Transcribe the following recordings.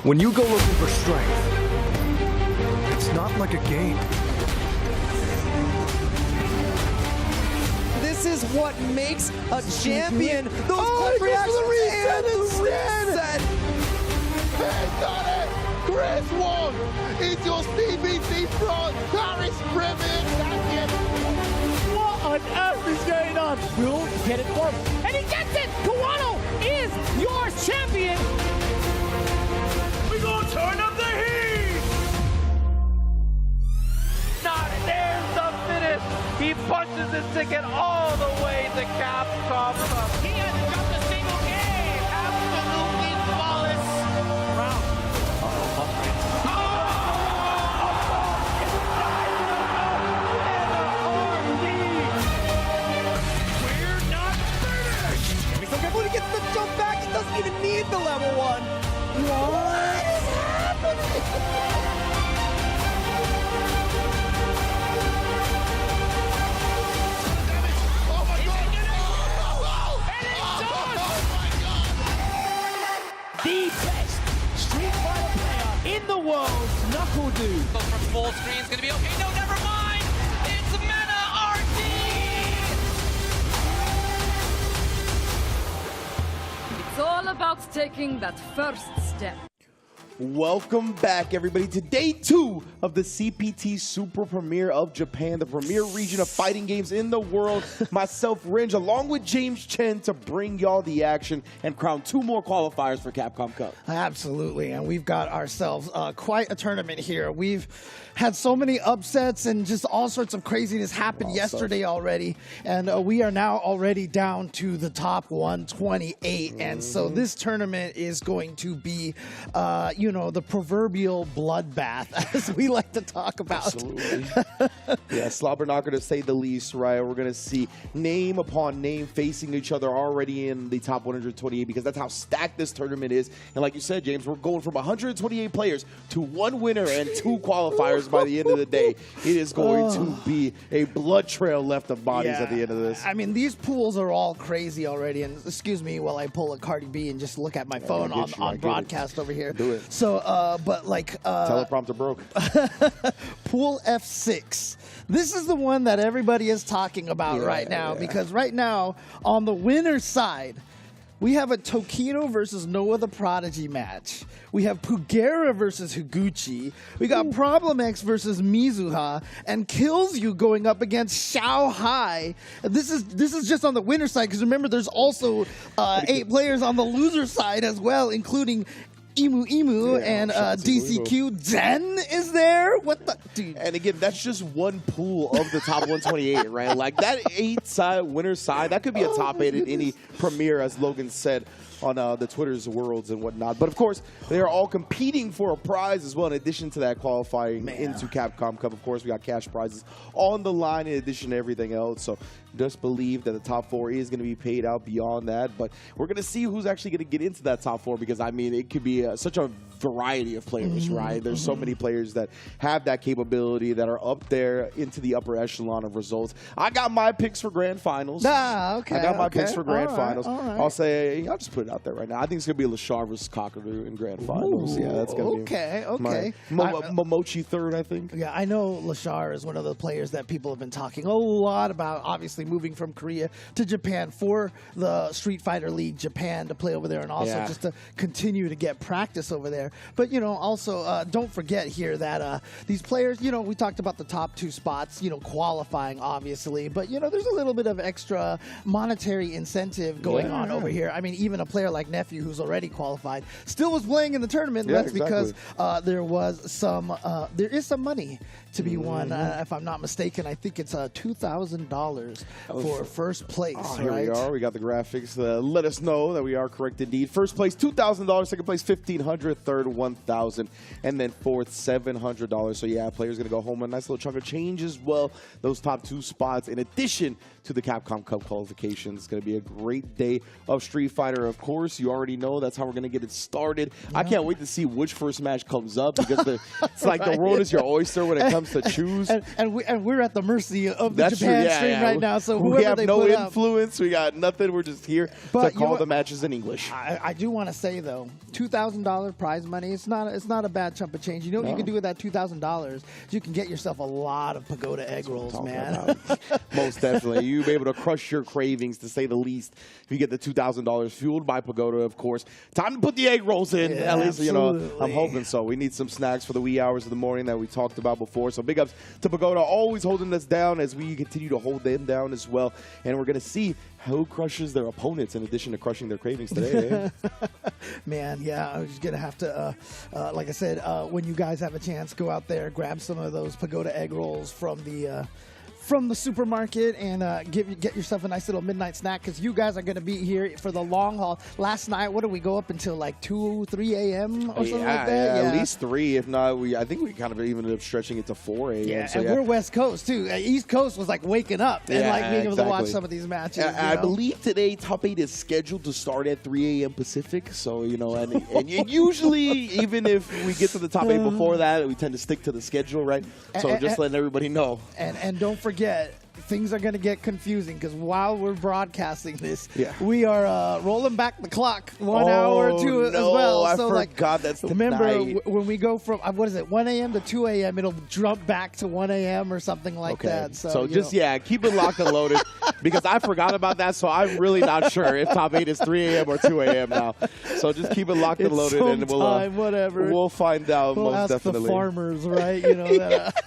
When you go looking for strength, it's not like a game. This is what makes a champion. Those quick reactions and the reset. He's done it! Chris Wong is your CBC front Paris Premier champion! What on earth is going on? Will get it for him. And he gets it! Kawano is your champion! We gonna turn up the heat! Not there's the finish! He punches his ticket all the way to Capcom Cup. He hasn't dropped a single game! Absolutely flawless! Round. When he gets the jump back, he doesn't even need the level 1. What is happening? Oh my god! The best Street Fighter player in the world, Knuckle Dude. Goes for full screen, it's gonna be okay. No, never mind! It's Mena RD! It's all about taking that first step. Welcome back, everybody, to day 2 of the CPT Super Premiere of Japan, the premier region of fighting games in the world. Myself, Ringe, along with James Chen, to bring y'all the action and crown 2 more qualifiers for Capcom Cup. Absolutely, and we've got ourselves quite a tournament here. We've had so many upsets and just all sorts of craziness happened yesterday already, and we are now already down to the top 128, and so this tournament is going to be, you know, the proverbial bloodbath, as we like to talk about. Absolutely. Yeah, slobber knocker to say the least, right? We're going to see name upon name facing each other already in the top 128, because that's how stacked this tournament is. And like you said, James, we're going from 128 players to 1 winner and 2 qualifiers by the end of the day. It is going to be a blood trail left of bodies at the end of this. I mean, these pools are all crazy already, and excuse me while I pull a Cardi B and just look at my phone on broadcast over here. Do it. So, but like... teleprompter broke. Pool F6. This is the one that everybody is talking about right now, because right now, on the winner's side, we have a Tokido versus Noah the Prodigy match. We have Pugera versus Higuchi. We got Problem X versus Mizuha, and Kills You going up against Xiao Hai. This is just on the winner side, because remember, there's also 8 players on the loser side as well, including Imu and DCQ. Zen is there? What the dude? And again, that's just one pool of the top 128, right? Like that 8-side winner side, that could be a top 8 in any premiere, as Logan said on the Twitter's worlds and whatnot. But of course, they are all competing for a prize as well, in addition to that qualifying into Capcom Cup. Of course, we got cash prizes on the line in addition to everything else. So just believe that the top 4 is going to be paid out beyond that. But we're going to see who's actually going to get into that top 4, because, I mean, it could be such a variety of players, right? There's so many players that have that capability, that are up there into the upper echelon of results. I got my picks for grand finals. Okay. I got my picks for grand finals. All right. I'll say, I'll just put it out there right now. I think it's going to be Lashar versus Kakaru in grand finals. Ooh, yeah, that's going to be my Momochi third, I think. Yeah, I know Lashar is one of the players that people have been talking a lot about, obviously moving from Korea to Japan for the Street Fighter League Japan to play over there, and also just to continue to get practice over there. But, you know, also don't forget here that these players, you know, we talked about the top 2 spots, you know, qualifying, obviously, but, you know, there's a little bit of extra monetary incentive going on over here. I mean, even a player like Nephew, who's already qualified, still was playing in the tournament. That's because there is some money to be won. If I'm not mistaken, I think it's $2,000 for first place. Here we are. We got the graphics. Let us know that we are correct indeed. First place, $2,000. Second place, $1,500. Third, $1,000. And then fourth, $700. So yeah, players gonna go home with a nice little chunk of change as well. Those top 2 spots, in addition to the Capcom Cup qualifications. It's gonna be a great day of Street Fighter. Of course, you already know that's how we're gonna get it started. I can't wait to see which first match comes up, because it's like the world is your oyster when it comes to choose. And we're at the mercy of the Japan stream right now. So we have no influence. We got nothing. We're just here to call the matches in English. I do want to say, though, $2,000 $2,000 prize money. It's not a bad chunk of change. You know what you can do with that $2,000? You can get yourself a lot of pagoda egg rolls, man. Most definitely. You'll be able to crush your cravings, to say the least, if you get the $2,000 fueled by pagoda, of course. Time to put the egg rolls in. Yeah, at least, absolutely. you know, I'm hoping so. We need some snacks for the wee hours of the morning that we talked about before. So big ups to Pagoda, always holding us down as we continue to hold them down as well. And we're going to see who crushes their opponents in addition to crushing their cravings today. Man, yeah, I'm just going to have to, like I said, when you guys have a chance, go out there, grab some of those pagoda egg rolls from the supermarket and get yourself a nice little midnight snack, because you guys are going to be here for the long haul. Last night, what did we go up until like 2, 3 a.m. or something like that? Yeah, at least 3. If not, I think we kind of even ended up stretching it to 4 a.m. Yeah, so, and we're West Coast too. East Coast was like waking up and like being able to watch some of these matches. I believe today Top 8 is scheduled to start at 3 a.m. Pacific. So, you know, and usually even if we get to the Top 8 before that, we tend to stick to the schedule, right? So just letting everybody know. And don't forget, things are going to get confusing, because while we're broadcasting this, we are rolling back the clock 1 hour or 2 as well. I so forgot that's the remember night. When we go from 1 a.m. to 2 a.m., it'll jump back to 1 a.m. or something like that. So just keep it locked and loaded, because I forgot about that. So I'm really not sure if Top 8 is 3 a.m. or 2 a.m. now. So just keep it locked and loaded, and we'll find out. We'll most ask definitely. the farmers, right? You know that.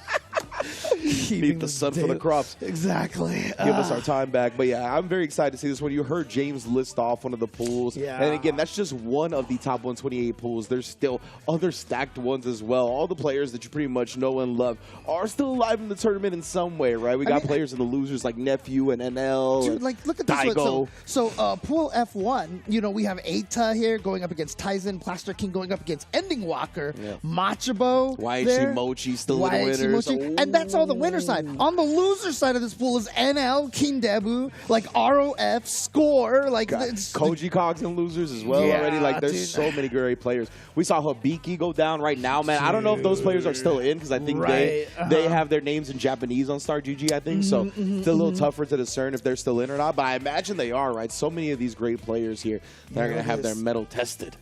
Need the sun for the crops. Exactly. Give us our time back. But yeah, I'm very excited to see this one. You heard James list off one of the pools. Yeah. And again, that's just one of the top 128 pools. There's still other stacked ones as well. All the players that you pretty much know and love are still alive in the tournament in some way, right? We got players in the losers like Nephew and NL. Dude, and like, look at this Daigo. one. So pool F1, you know, we have Eita here going up against Tyson, Plaster King going up against Ending Walker, Machabo, Ichi, Mochi still in the winners. Mochi. And that's all the winner side. On the loser side of this pool is NL, King Debu, like ROF, Score, like Koji Cogs and losers as well already. Like, there's so many great players. We saw Hibiki go down right now, man. I don't know if those players are still in, because I think they have their names in Japanese on Star GG, I think. So it's a little tougher to discern if they're still in or not. But I imagine they are, right? So many of these great players here that are going to have their mettle tested.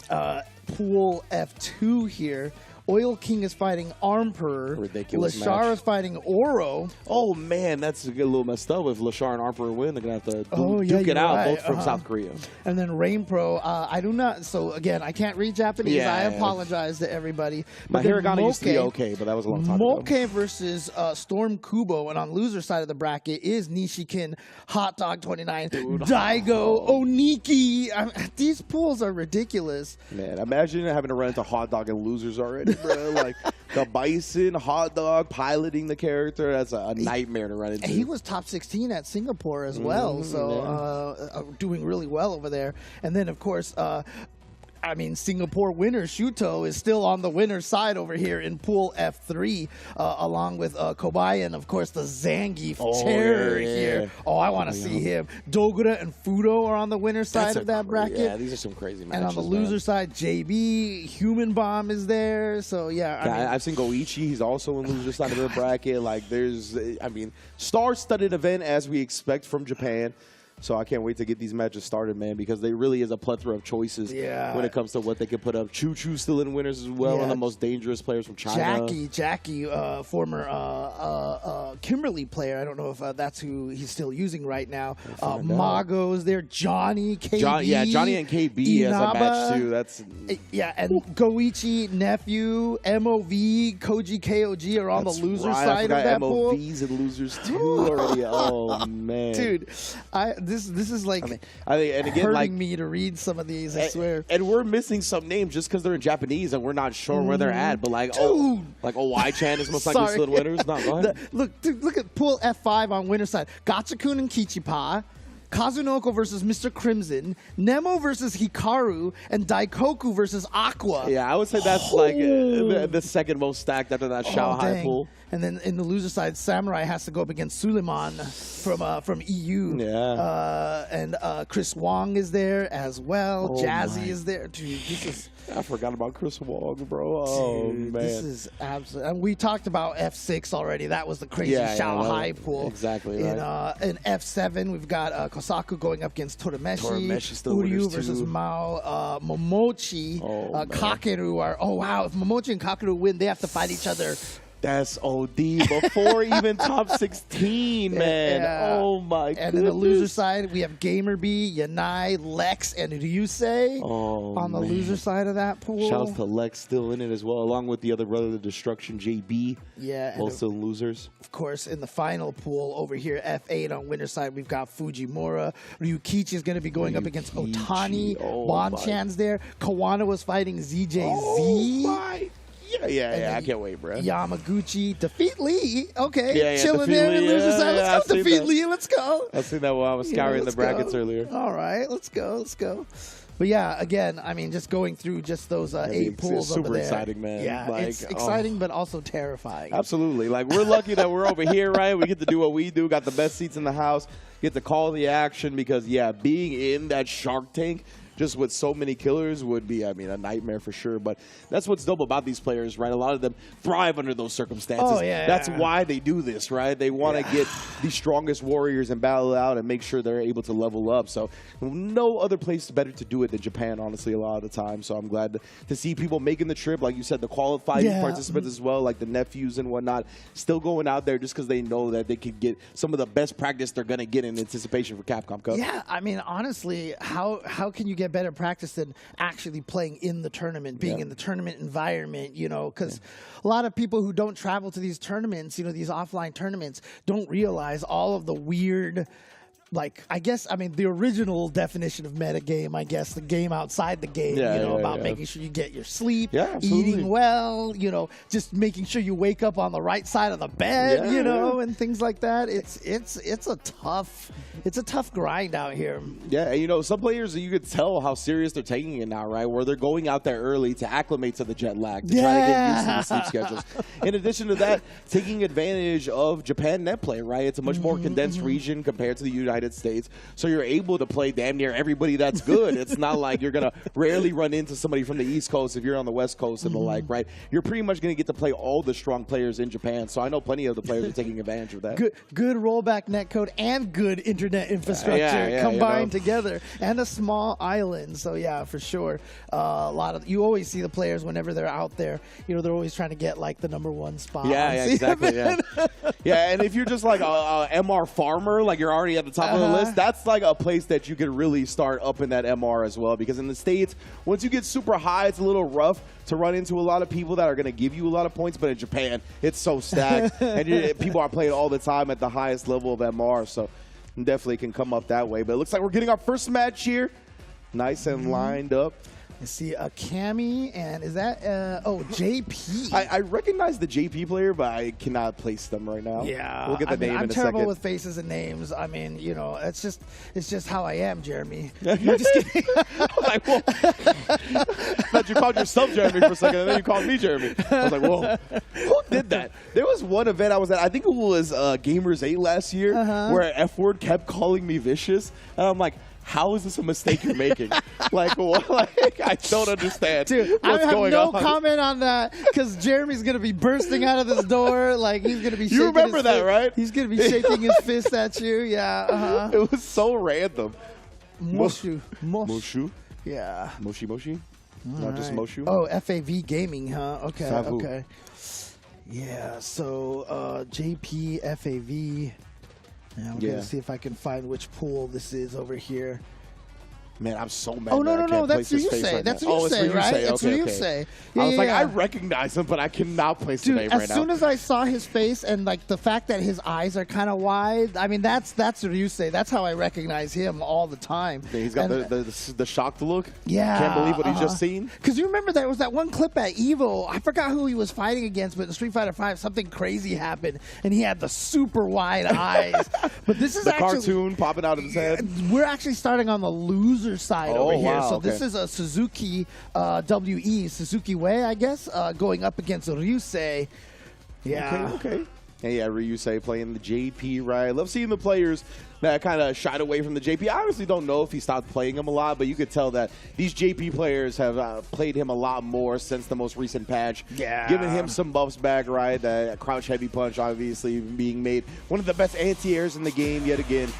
Pool F2 here. Oil King is fighting Armper. Ridiculous Lashar match. is fighting Oro. Oh, man, that's a little messed up. If Lashar and Armper win, they're going to have to duke it you're out, right. both from South Korea. And then Rain Pro, I do not, so again, I can't read Japanese. I apologize to everybody. My hiragana used to be okay, but that was a long time ago. Mochi versus Storm Kubo, and on loser side of the bracket is Nishikin, Hot Dog 29, Daigo, Oniki. These pools are ridiculous. Man, imagine having to run into Hot Dog and losers already, bro. Like, the Bison, Hot Dog, piloting the character, that's a nightmare to run into. And he was top 16 at Singapore as well, so doing really well over there. And then, of course, I mean, Singapore winner Shuto is still on the winner's side over here in Pool F3, along with Kobayashi and, of course, the Zangief terror here. Oh, I want to see him. Dogura and Fudo are on the winner's side of that bracket. Yeah, these are some crazy matches. And on the loser side, JB, Human Bomb is there. So, yeah. I've seen Goichi. He's also in loser side of the bracket. Like, there's, I mean, star-studded event as we expect from Japan. So I can't wait to get these matches started, man, because there really is a plethora of choices when it comes to what they can put up. Choo Choo still in winners as well, one of the most dangerous players from China. Jackie, former Kimberly player. I don't know if that's who he's still using right now. Mago's there. Johnny, KB. Johnny and KB as a match too. That's and Goichi, Nephew, MOV, Koji KOG are on the loser side of that pool. MOVs and losers too already. Oh man, dude, This is like I think, and again, hurting me to read some of these. I swear. And we're missing some names just because they're in Japanese and we're not sure where they're at. But like, Y-Chan is most likely still in winners. No, go ahead. Look at Pool F5 on winner's side. Gachikun and Kichipa. Kazunoko versus Mr. Crimson, Nemo versus Hikaru, and Daikoku versus Aqua. Yeah, I would say that's like the second most stacked after that Shao High pool. And then in the loser side, Samurai has to go up against Suleiman from EU. Yeah. And Chris Wong is there as well. Oh Jazzy my. is there. Dude, this is... I forgot about Chris Wong, bro. Oh, Dude, man. this is absolutely... And we talked about F6 already. That was the crazy Shanghai pool. Exactly, in, right. In F7, we've got Kosaku going up against Torameshi. Torameshi still Uryo winners, versus too. Mao. Momochi. Man. Kakeru are... Oh, wow. If Momochi and Kakeru win, they have to fight each other. That's OD before even top 16, man. Oh my goodness. And then the loser side, we have Gamer B, Yanai, Lex, and Ryusei on the loser side of that pool. Shouts to Lex still in it as well, along with the other brother, the Destruction JB. Yeah. Also losers. Of course, in the final pool over here, F8 on winner side, we've got Fujimura. Ryukichi is going to be going up against Otani. Bonchan's there. Kawana was fighting ZJZ. Oh my. Yeah, I can't wait, bro. Yamaguchi, defeat Lee. Okay, Yeah, chilling defeat there Lee. in loser side. Yeah, Let's go, I've seen defeat that. Lee. Let's go. I seen that while I was scouring the brackets earlier. All right, let's go. But yeah, again, I mean, just going through just those 8 pools super over there. exciting, man. Yeah, Like, it's exciting, but also terrifying. Absolutely. Like, we're lucky that we're over here, right? We get to do what we do. Got the best seats in the house. Get to call the action because, yeah, being in that Shark Tank just with so many killers would be, I mean, a nightmare for sure. But that's what's dope about these players, right? A lot of them thrive under those circumstances. Oh, yeah. That's why they do this, right? They want to get the strongest warriors and battle out and make sure they're able to level up. So no other place better to do it than Japan, honestly, a lot of the time. So I'm glad to see people making the trip, like you said, the qualified participants as well, like the nephews and whatnot, still going out there just because they know that they could get some of the best practice they're going to get in anticipation for Capcom Cup. Yeah, I mean, honestly, how can you get better practice than actually playing in the tournament, being in the tournament environment, you know, because a lot of people who don't travel to these tournaments, you know, these offline tournaments, don't realize all of the weird, like, I guess, I mean, the original definition of metagame, I guess, the game outside the game, about making sure you get your sleep, eating well, you know, just making sure you wake up on the right side of the bed, you know, and things like that. It's a tough grind out here. Yeah, and you know, some players, you could tell how serious they're taking it now, right? Where they're going out there early to acclimate to the jet lag, to try to get used to the sleep schedules. In addition to that, taking advantage of Japan net play, right? It's a much more condensed region compared to the United States, so you're able to play damn near everybody that's good. It's not like you're gonna rarely run into somebody from the East Coast if you're on the West Coast and the like, right? You're pretty much gonna get to play all the strong players in Japan, so I know plenty of the players are taking advantage of that. Good rollback netcode and good internet infrastructure combined together, and a small island. So yeah, for sure, a lot of you always see the players whenever they're out there. You know, they're always trying to get like the #1 spot. Yeah, exactly. Yeah, and if you're just like a MR farmer, like you're already at the top of the list, that's like a place that you could really start up in that MR as well. Because in the States, once you get super high, it's a little rough to run into a lot of people that are going to give you a lot of points. But in Japan, it's so stacked, and people are playing all the time at the highest level of MR. So definitely can come up that way. But it looks like we're getting our first match here. Nice and lined up. I see a Cammy, and is that, JP. I recognize the JP player, but I cannot place them right now. Yeah. We'll get the name in a second. I'm terrible with faces and names. I mean, you know, it's just how I am, Jeremy. You're just kidding. I was like, whoa. I thought you called yourself Jeremy for a second, and then you called me Jeremy. I was like, whoa. Who did that? There was one event I was at, I think it was Gamers 8 last year, where F-Word kept calling me vicious, and I'm like, how is this a mistake you're making? Like, what? Like, I don't understand. Dude, what's going on. I have no comment on that because Jeremy's going to be bursting out of this door. Like, he's going to be shaking You remember that, right? He's going to be shaking his fist at you. Yeah. It was so random. Moshu. Moshu? Yeah. Moshi? Not just Moshu? Oh, FAV Gaming, huh? Okay. Favu. Okay. Yeah, so JP, FAV. Yeah, I'm going to see if I can find which pool this is over here. Man, I'm so mad. Oh, no, that's Ryusei. That's Ryusei, right? It's Ryusei. I was like, I recognize him, but I cannot place the name right now. As soon as I saw his face and like the fact that his eyes are kind of wide, I mean, that's Ryusei. That's how I recognize him all the time. Yeah, he's got the shocked look. Yeah. Can't believe what he's just seen. Because you remember there was that one clip at EVO. I forgot who he was fighting against, but in Street Fighter V, something crazy happened, and he had the super wide eyes. But this is the actually cartoon popping out of his head. We're actually starting on the loser side over here. Wow, so this is a Suzuki WE, Suzuki Way, I guess, going up against Ryusei. Yeah. Okay. And yeah, Ryusei playing the JP, right? Love seeing the players that kind of shied away from the JP. I honestly don't know if he stopped playing him a lot, but you could tell that these JP players have played him a lot more since the most recent patch. Yeah. Giving him some buffs back, right? The crouch heavy punch obviously being made one of the best anti-airs in the game yet again.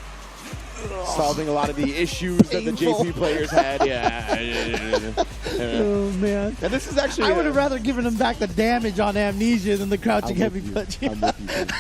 Solving a lot of the issues that the JP players had. Yeah. Oh, man. And this is actually... I would have rather given him back the damage on Amnesia than the crouching heavy punch. I'm with you, dude.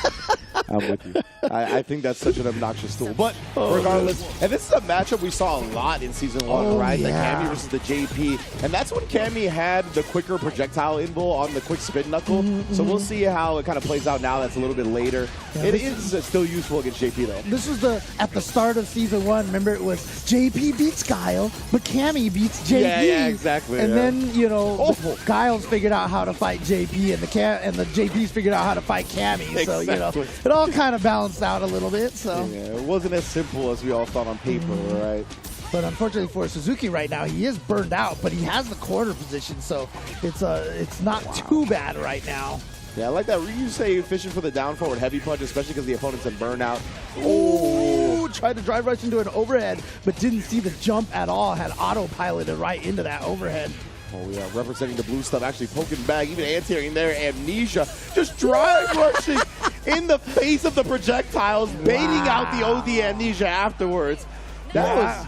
I'm with you. I think that's such an obnoxious tool. But regardless, and this is a matchup we saw a lot in Season 1, right? The Cammy versus the JP. And that's when Cammy had the quicker projectile invul on the quick spin knuckle. So we'll see how it kind of plays out now. That's a little bit later. Yeah, it is still useful against JP, though. This was at the start of Season 1. Remember, it was JP beats Guile, but Cammy beats JP. Yeah, exactly. And then, you know, Guile's figured out how to fight JP, and the JP's figured out how to fight Cammy. So, you know, it all kind of balanced out a little bit. So yeah, it wasn't as simple as we all thought on paper, right? But unfortunately for Suzuki right now, he is burned out, but he has the corner position, so it's not too bad right now. Yeah, I like that Ryusei fishing for the down forward heavy punch, especially because the opponent's in burnout. Oh, tried to drive rush into an overhead, but didn't see the jump at all. Had autopiloted right into that overhead. Oh, yeah, representing the blue stuff, actually poking back, even anti-airing there. Amnesia just drive rushing in the face of the projectiles, baiting out the OD Amnesia afterwards. That was...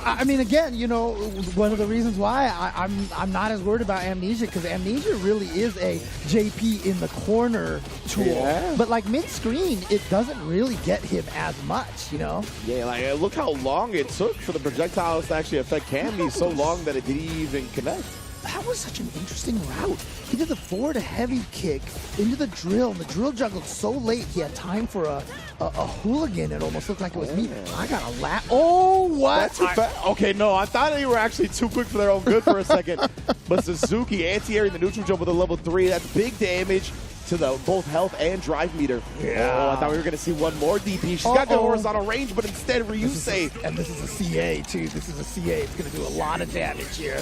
I mean, again, you know, one of the reasons why I'm not as worried about Amnesia, because Amnesia really is a JP in the corner tool. Yeah. But like mid-screen, it doesn't really get him as much, you know? Yeah, like look how long it took for the projectiles to actually affect Cammy, so long that it didn't even connect. That was such an interesting route. He did the forward heavy kick into the drill, and the drill juggled so late he had time for a hooligan. It almost looked like it was me. I got a lap. Oh, what? That's okay, no, I thought they were actually too quick for their own good for a second. But Suzuki anti-airing the neutral jump with a level 3. That's big damage to the both health and drive meter. Yeah. Oh, I thought we were going to see one more DP. She's got good horizontal range, but instead Ryusei. And this is a CA, too. This is a CA. It's going to do a lot of damage here.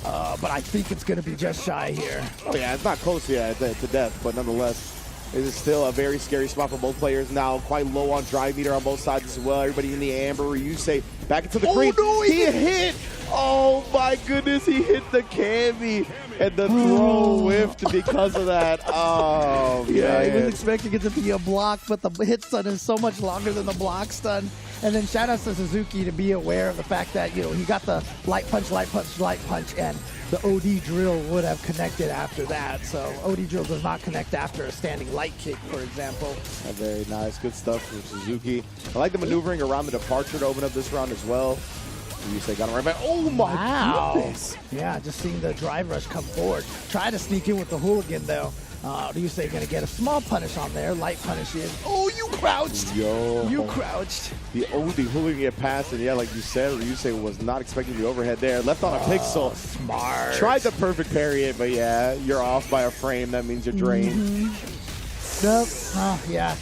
But I think it's going to be just shy here. Oh, yeah, it's not close yet to death, but nonetheless, it is still a very scary spot for both players now. Quite low on drive meter on both sides as well. Everybody in the amber. Ryusei back into the green. No, he hit! Oh, my goodness, he hit the Cammy, and the throw whiffed because of that. Oh, yeah, man. he was expecting it to be a block, but the hit stun is so much longer than the block stun. And then shout out to Suzuki to be aware of the fact that, you know, he got the light punch, and the OD drill would have connected after that. So OD drill does not connect after a standing light kick, for example. Very nice. Good stuff from Suzuki. I like the maneuvering around the departure to open up this round as well. Ryusei got him right back. Oh, my goodness. Yeah, just seeing the drive rush come forward. Try to sneak in with the hooligan, though. Ryusei going to get a small punish on there. Light punish in. Oh, you crouched. Yo. You crouched. The OD hooligan get past, and yeah, like you said, Ryusei was not expecting the overhead there. Left on a pixel. Smart. Tried to perfect parry it, but yeah, you're off by a frame. That means you're drained. Nope. Yeah.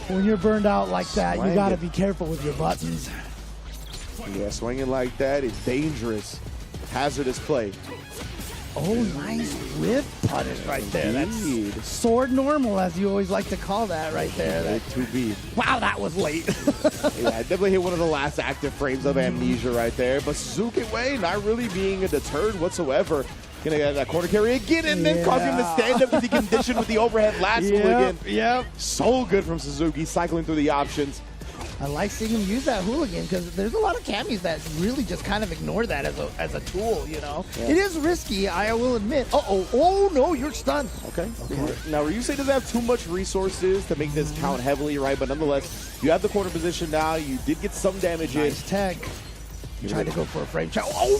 When you're burned out like that, you got to be careful with your buttons. Yeah, swinging like that is dangerous. Hazardous play. Oh, nice whip punish right there. Indeed. That's sword normal, as you always like to call that right there. That 2B. Wow, that was late. Yeah, definitely hit one of the last active frames of Amnesia right there. But Suzuki Way not really being deterred whatsoever. Gonna get that corner carry again, and then causing him to stand up with the condition with the overhead last hooligan. Yep. So good from Suzuki, cycling through the options. I like seeing him use that hooligan because there's a lot of Cammies that really just kind of ignore that as a tool, you know? Yeah. It is risky, I will admit. Oh no, you're stunned. Okay. Now, Ryusei doesn't have too much resources to make this count heavily, right? But nonetheless, you have the corner position now. You did get some damage in. Nice tech. You tried to go for a frame check. Oh,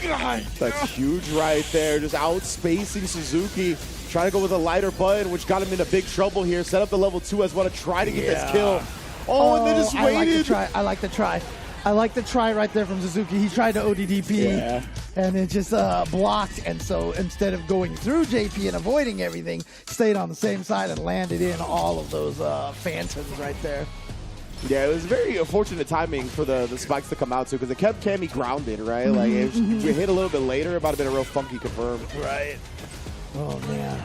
God. That's huge right there. Just outspacing Suzuki. Trying to go with a lighter button, which got him into big trouble here. Set up the level 2 as well to try to get this kill. Oh, and then just waited. I like the try. I like the try right there from Suzuki. He tried to ODDP, and it just blocked. And so instead of going through JP and avoiding everything, stayed on the same side and landed in all of those phantoms right there. Yeah, it was very unfortunate timing for the spikes to come out, too, because it kept Cammy grounded, right? Like, if we hit a little bit later, it might have been a real funky confirm. Right. Oh, man.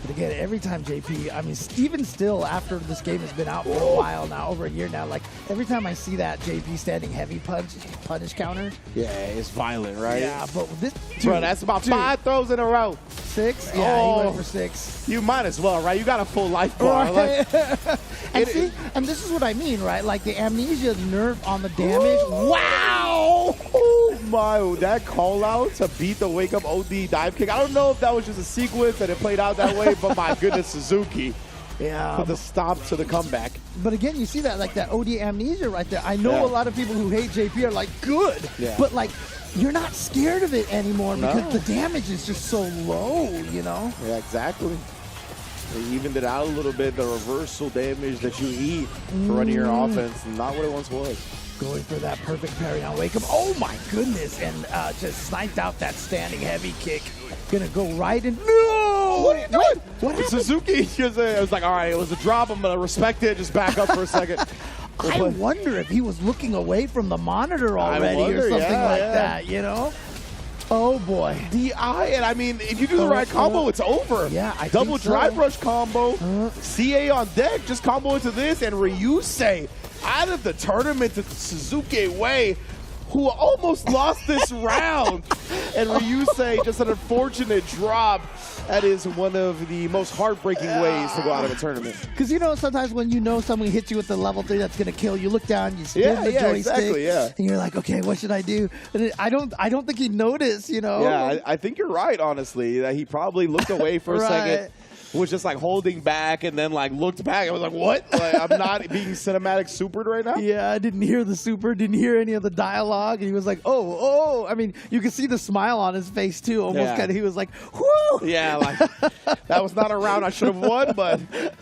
But again, every time JP, I mean, even still after this game has been out for a while now, over a year now, like every time I see that JP standing heavy punish counter. Yeah, it's violent, right? Yeah, but with this, Bro, that's about 5 throws in a row. 6? Yeah, he went for 6. You might as well, right? You got a full life bar. Right. Like, and see, and this is what I mean, right? Like the amnesia nerf on the damage. Wow! Oh my, that call out to beat the wake up OD dive kick. I don't know if that was just a sequence and it played out that way, but my goodness, Suzuki. Yeah. Put the stop to the comeback. But again, you see that, like that OD amnesia right there. I know a lot of people who hate JP are like, good. Yeah. But like, you're not scared of it anymore because the damage is just so low, you know? Yeah, exactly. They evened it out a little bit. The reversal damage that you eat for running your offense, not what it once was. Going for that perfect parry on wake up. Oh my goodness. And just sniped out that standing heavy kick. Gonna go right in. No! What are you doing? What happened? Suzuki just it was like, all right, it was a drop. I'm gonna respect it. Just back up for a second. I wonder if he was looking away from the monitor already or something like that, you know? Oh boy. DI, and I mean, if you do the right combo, it's over. Yeah, I Double think so. drive rush combo, CA on deck, just combo into this, and Ryusei out of the tournament to Suzuki way, who almost lost this round. And Ryusei, just an unfortunate drop. That is one of the most heartbreaking ways to go out of a tournament. Because you know, sometimes when you know someone hits you with the level 3 that's gonna kill, you look down, you spin the joystick, and you're like, okay, what should I do? And I don't think he noticed, you know. Yeah, I think you're right, honestly, that he probably looked away for a second. Was just like holding back and then like looked back and was like, what? Like, I'm not being cinematic supered right now? Yeah, I didn't hear the super, didn't hear any of the dialogue. And he was like, oh. I mean, you could see the smile on his face too. Almost kind of, he was like, whoo. Yeah, like that was not a round I should have won, but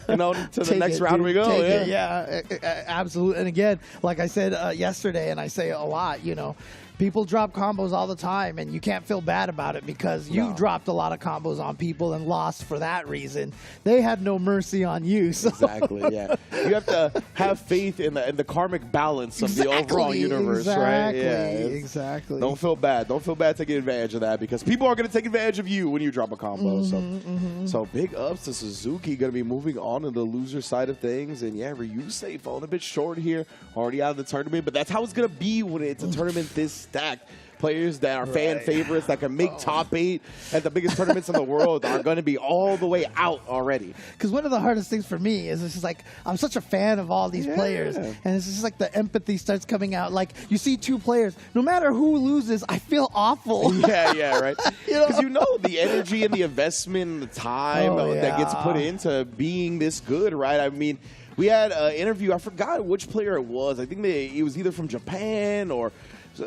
you know, to the next round we go. Yeah, absolutely. And again, like I said yesterday, and I say a lot, you know, people drop combos all the time, and you can't feel bad about it because you dropped a lot of combos on people and lost for that reason. They had no mercy on you. So. Exactly, yeah. You have to have faith in the karmic balance of the overall universe, right? Yeah, exactly. Don't feel bad. Don't feel bad taking advantage of that because people are going to take advantage of you when you drop a combo. So big ups to Suzuki, going to be moving on to the loser side of things. And yeah, Ryusei falling a bit short here, already out of the tournament. But that's how it's going to be when it's a tournament this stacked. Players that are fan favorites that can make top 8 at the biggest tournaments in the world are going to be all the way out already. Because one of the hardest things for me is it's just like, I'm such a fan of all these players, and it's just like the empathy starts coming out. Like, you see 2 players, no matter who loses, I feel awful. Yeah, right. Because you know the energy and the investment and the time that gets put into being this good, right? I mean, we had an interview, I forgot which player it was. I think it was either from Japan or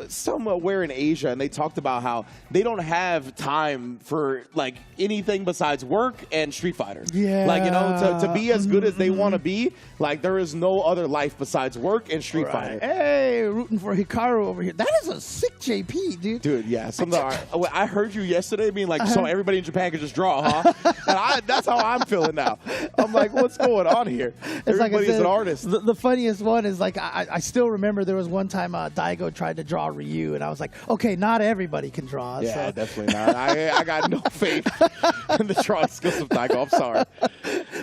somewhere in Asia, and they talked about how they don't have time for like anything besides work and Street Fighter. Yeah, like, you know, to be as good as they want to be, like there is no other life besides work and Street Fighter. Hey, rooting for Hikaru over here. That is a sick JP, dude. Dude, yeah. I heard you yesterday being like, so everybody in Japan can just draw, huh? And that's how I'm feeling now. I'm like, what's going on here? Everybody's an artist. The funniest one is like, I still remember there was one time Daigo tried to draw Ryu, and I was like, okay, not everybody can draw. Yeah, definitely not. I got no faith in the drawing skills of Daigo. I'm sorry.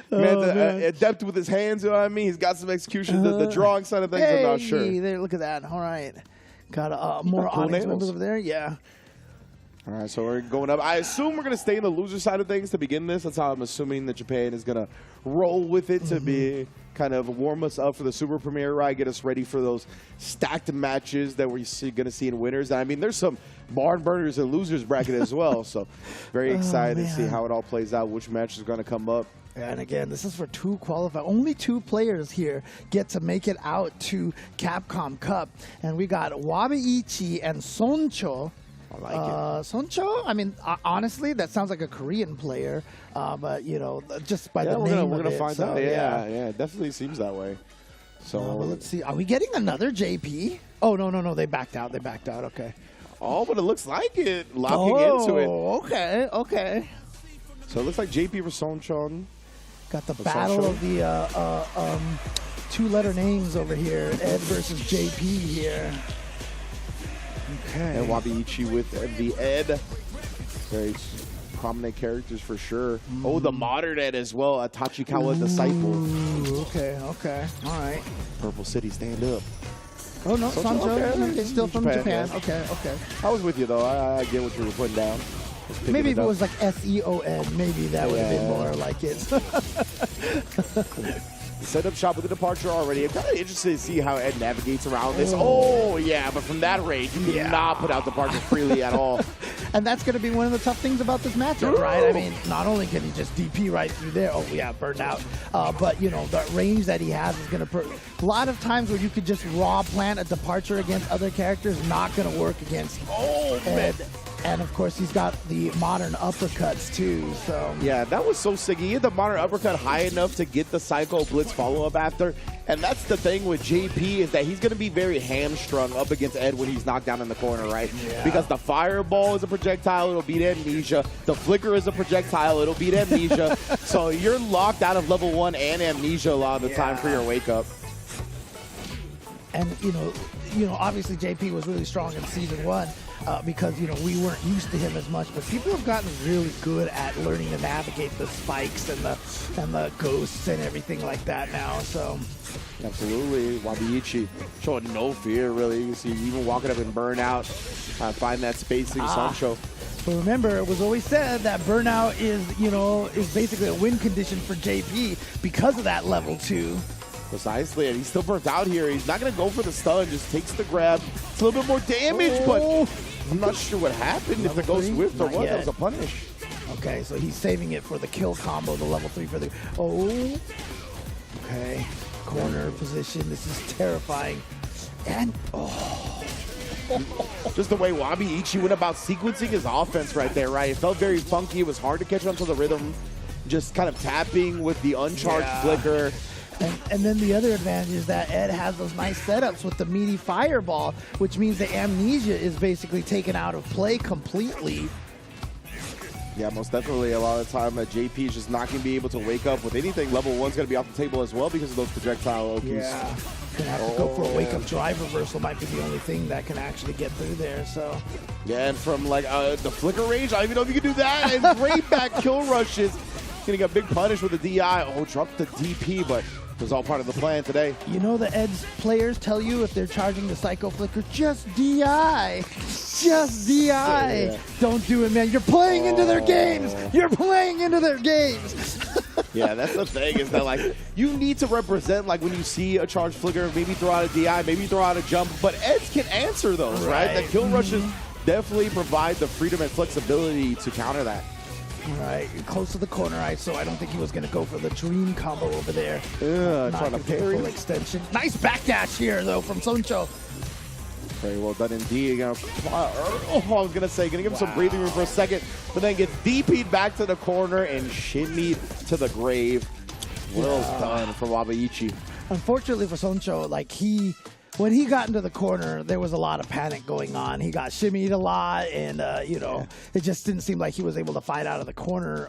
Man, adept with his hands, you know what I mean? He's got some execution. The drawing side of things, I'm not sure. There, look at that. All right. Got more audience members over there. Yeah. All right, so we're going up. I assume we're going to stay in the loser side of things to begin this. That's how I'm assuming that Japan is going to roll with it to be kind of warm us up for the Super Premiere, right? Get us ready for those stacked matches that we're going to see in winners. And I mean, there's some barn burners and losers bracket as well. So very excited to see how it all plays out, which match is going to come up. And again, this is for 2 qualified. Only 2 players here get to make it out to Capcom Cup. And we got Wabi, Ichi, and Soncho. I like it. Soncho, I mean, honestly, that sounds like a Korean player, but, you know, just by the name we're going to find out. Yeah, it definitely seems that way. So well, let's see. Are we getting another JP? Oh, no. They backed out. Okay. Oh, but it looks like it. Locking into it. Okay. So it looks like JP versus Soncho. Got the battle of the 2-letter names over here. Ed versus JP here. Okay. And Wabi Ichi with the Ed. Very prominent characters for sure. Oh, the modern Ed as well, a Tachikawa disciple. Ooh, okay, all right. Purple City, stand up. Oh, no, Soncho, okay. still from Japan. Yeah. Okay. I was with you, though. I get what you were putting down. Maybe if it was like S-E-O-N, maybe that would have been more like it. Set up shop with the departure already. I'm kind of interested to see how Ed navigates around this. Oh, yeah, but from that range, you cannot put out departure freely at all. And that's going to be one of the tough things about this matchup, right? I mean, not only can he just DP right through there, oh yeah, burned out, but you know, the range that he has is going to, a lot of times where you could just raw plant a departure against other characters, not going to work against Ed. And of course, he's got the modern uppercuts too. So yeah, that was so sick. He hit the modern uppercut high enough to get the Psycho Blitz follow-up after. And that's the thing with JP is that he's going to be very hamstrung up against Ed when he's knocked down in the corner, right? Yeah. Because the fireball is a projectile, it'll beat Amnesia. The flicker is a projectile, it'll beat Amnesia. So you're locked out of level 1 and Amnesia a lot of the time for your wake-up. And you know, obviously JP was really strong in season 1. Because, you know, we weren't used to him as much, but people have gotten really good at learning to navigate the spikes and the ghosts and everything like that now. So absolutely, Wabi Ichi showing no fear really. You see, even walking up and burnout, find that spacing Soncho. But remember, it was always said that burnout is basically a win condition for JP because of that level 2. Precisely, and he's still burnt out here. He's not going to go for the stun, just takes the grab. It's a little bit more damage, but I'm not sure what happened, if the Ghost whiffed or what. That was a punish. Okay, so he's saving it for the kill combo, the level 3 for the... Oh, okay. Corner position. This is terrifying. And, just the way Wabi Ichi went about sequencing his offense right there, right? It felt very funky. It was hard to catch on to the rhythm. Just kind of tapping with the uncharged flicker. And then the other advantage is that Ed has those nice setups with the meaty fireball, which means the Amnesia is basically taken out of play completely. Yeah, most definitely. A lot of the time, JP is just not going to be able to wake up with anything. Level 1's going to be off the table as well because of those projectile Okies. Yeah, going to have to go for a wake-up drive reversal might be the only thing that can actually get through there. So yeah, and from like the flicker range, I don't even know if you can do that. And great back kill rushes. Getting a big punish with the DI. Oh, dropped the DP, but it was all part of the plan today. You know the Ed's players tell you if they're charging the Psycho Flicker, just DI. Just DI. Yeah. Don't do it, man. You're playing into their games. You're playing into their games. Yeah, that's the thing is that, like, you need to represent, like, when you see a charge flicker, maybe throw out a DI, maybe throw out a jump, but Eds can answer those, right? The kill rushes definitely provide the freedom and flexibility to counter that. All right, close to the corner, so I don't think he was going to go for the dream combo over there. Trying to parry. Full extension. Nice backdash here, though, from Soncho. Very well done indeed. I was going to say, going to give him some breathing room for a second, but then gets DP'd back to the corner and shimmied to the grave. Well done from Wabi Ichi. Unfortunately for Soncho, like when he got into the corner, there was a lot of panic going on. He got shimmied a lot, and, it just didn't seem like he was able to fight out of the corner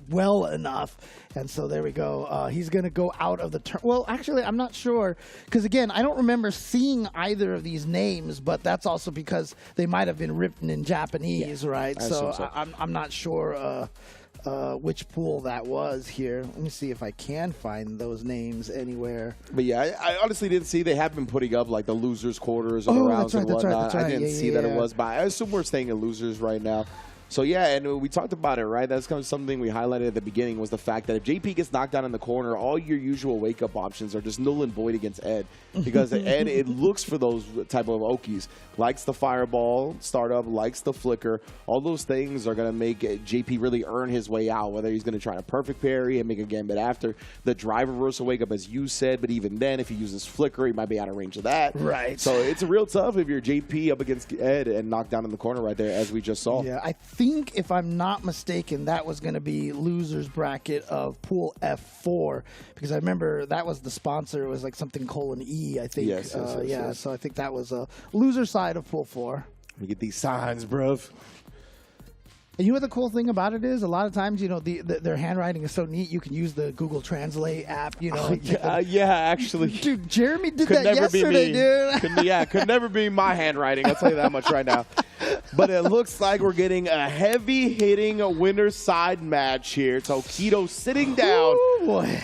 well enough. And so there we go. He's going to go out of the turn. Well, actually, I'm not sure, because, again, I don't remember seeing either of these names, but that's also because they might have been written in Japanese, right? So I'm not sure which pool that was here. Let me see if I can find those names anywhere. But yeah, I honestly didn't see. They have been putting up like the losers quarters of the rounds and whatnot. That's right. I didn't see that it was, but I assume we're staying in losers right now. So yeah, and we talked about it, right? That's kind of something we highlighted at the beginning was the fact that if JP gets knocked down in the corner, all your usual wake-up options are just null and void against Ed. Because Ed, it looks for those type of Okies. Likes the fireball, startup, likes the flicker. All those things are going to make JP really earn his way out, whether he's going to try a perfect parry and make a gambit after. The drive reversal wake-up, as you said, but even then, if he uses flicker, he might be out of range of that. Right. So it's real tough if you're JP up against Ed and knocked down in the corner right there, as we just saw. Yeah, I think, if I'm not mistaken, that was going to be loser's bracket of Pool F4, because I remember that was the sponsor. It was like something :E, I think. Yes. So I think that was a loser side of Pool 4. We get these signs, bruv. And you know what the cool thing about it is? A lot of times, their handwriting is so neat. You can use the Google Translate app, yeah, actually. Dude, Jeremy did that yesterday, dude. Could never be my handwriting. I'll tell you that much right now. but it looks like we're getting a heavy-hitting winner's side match here. Tokido sitting down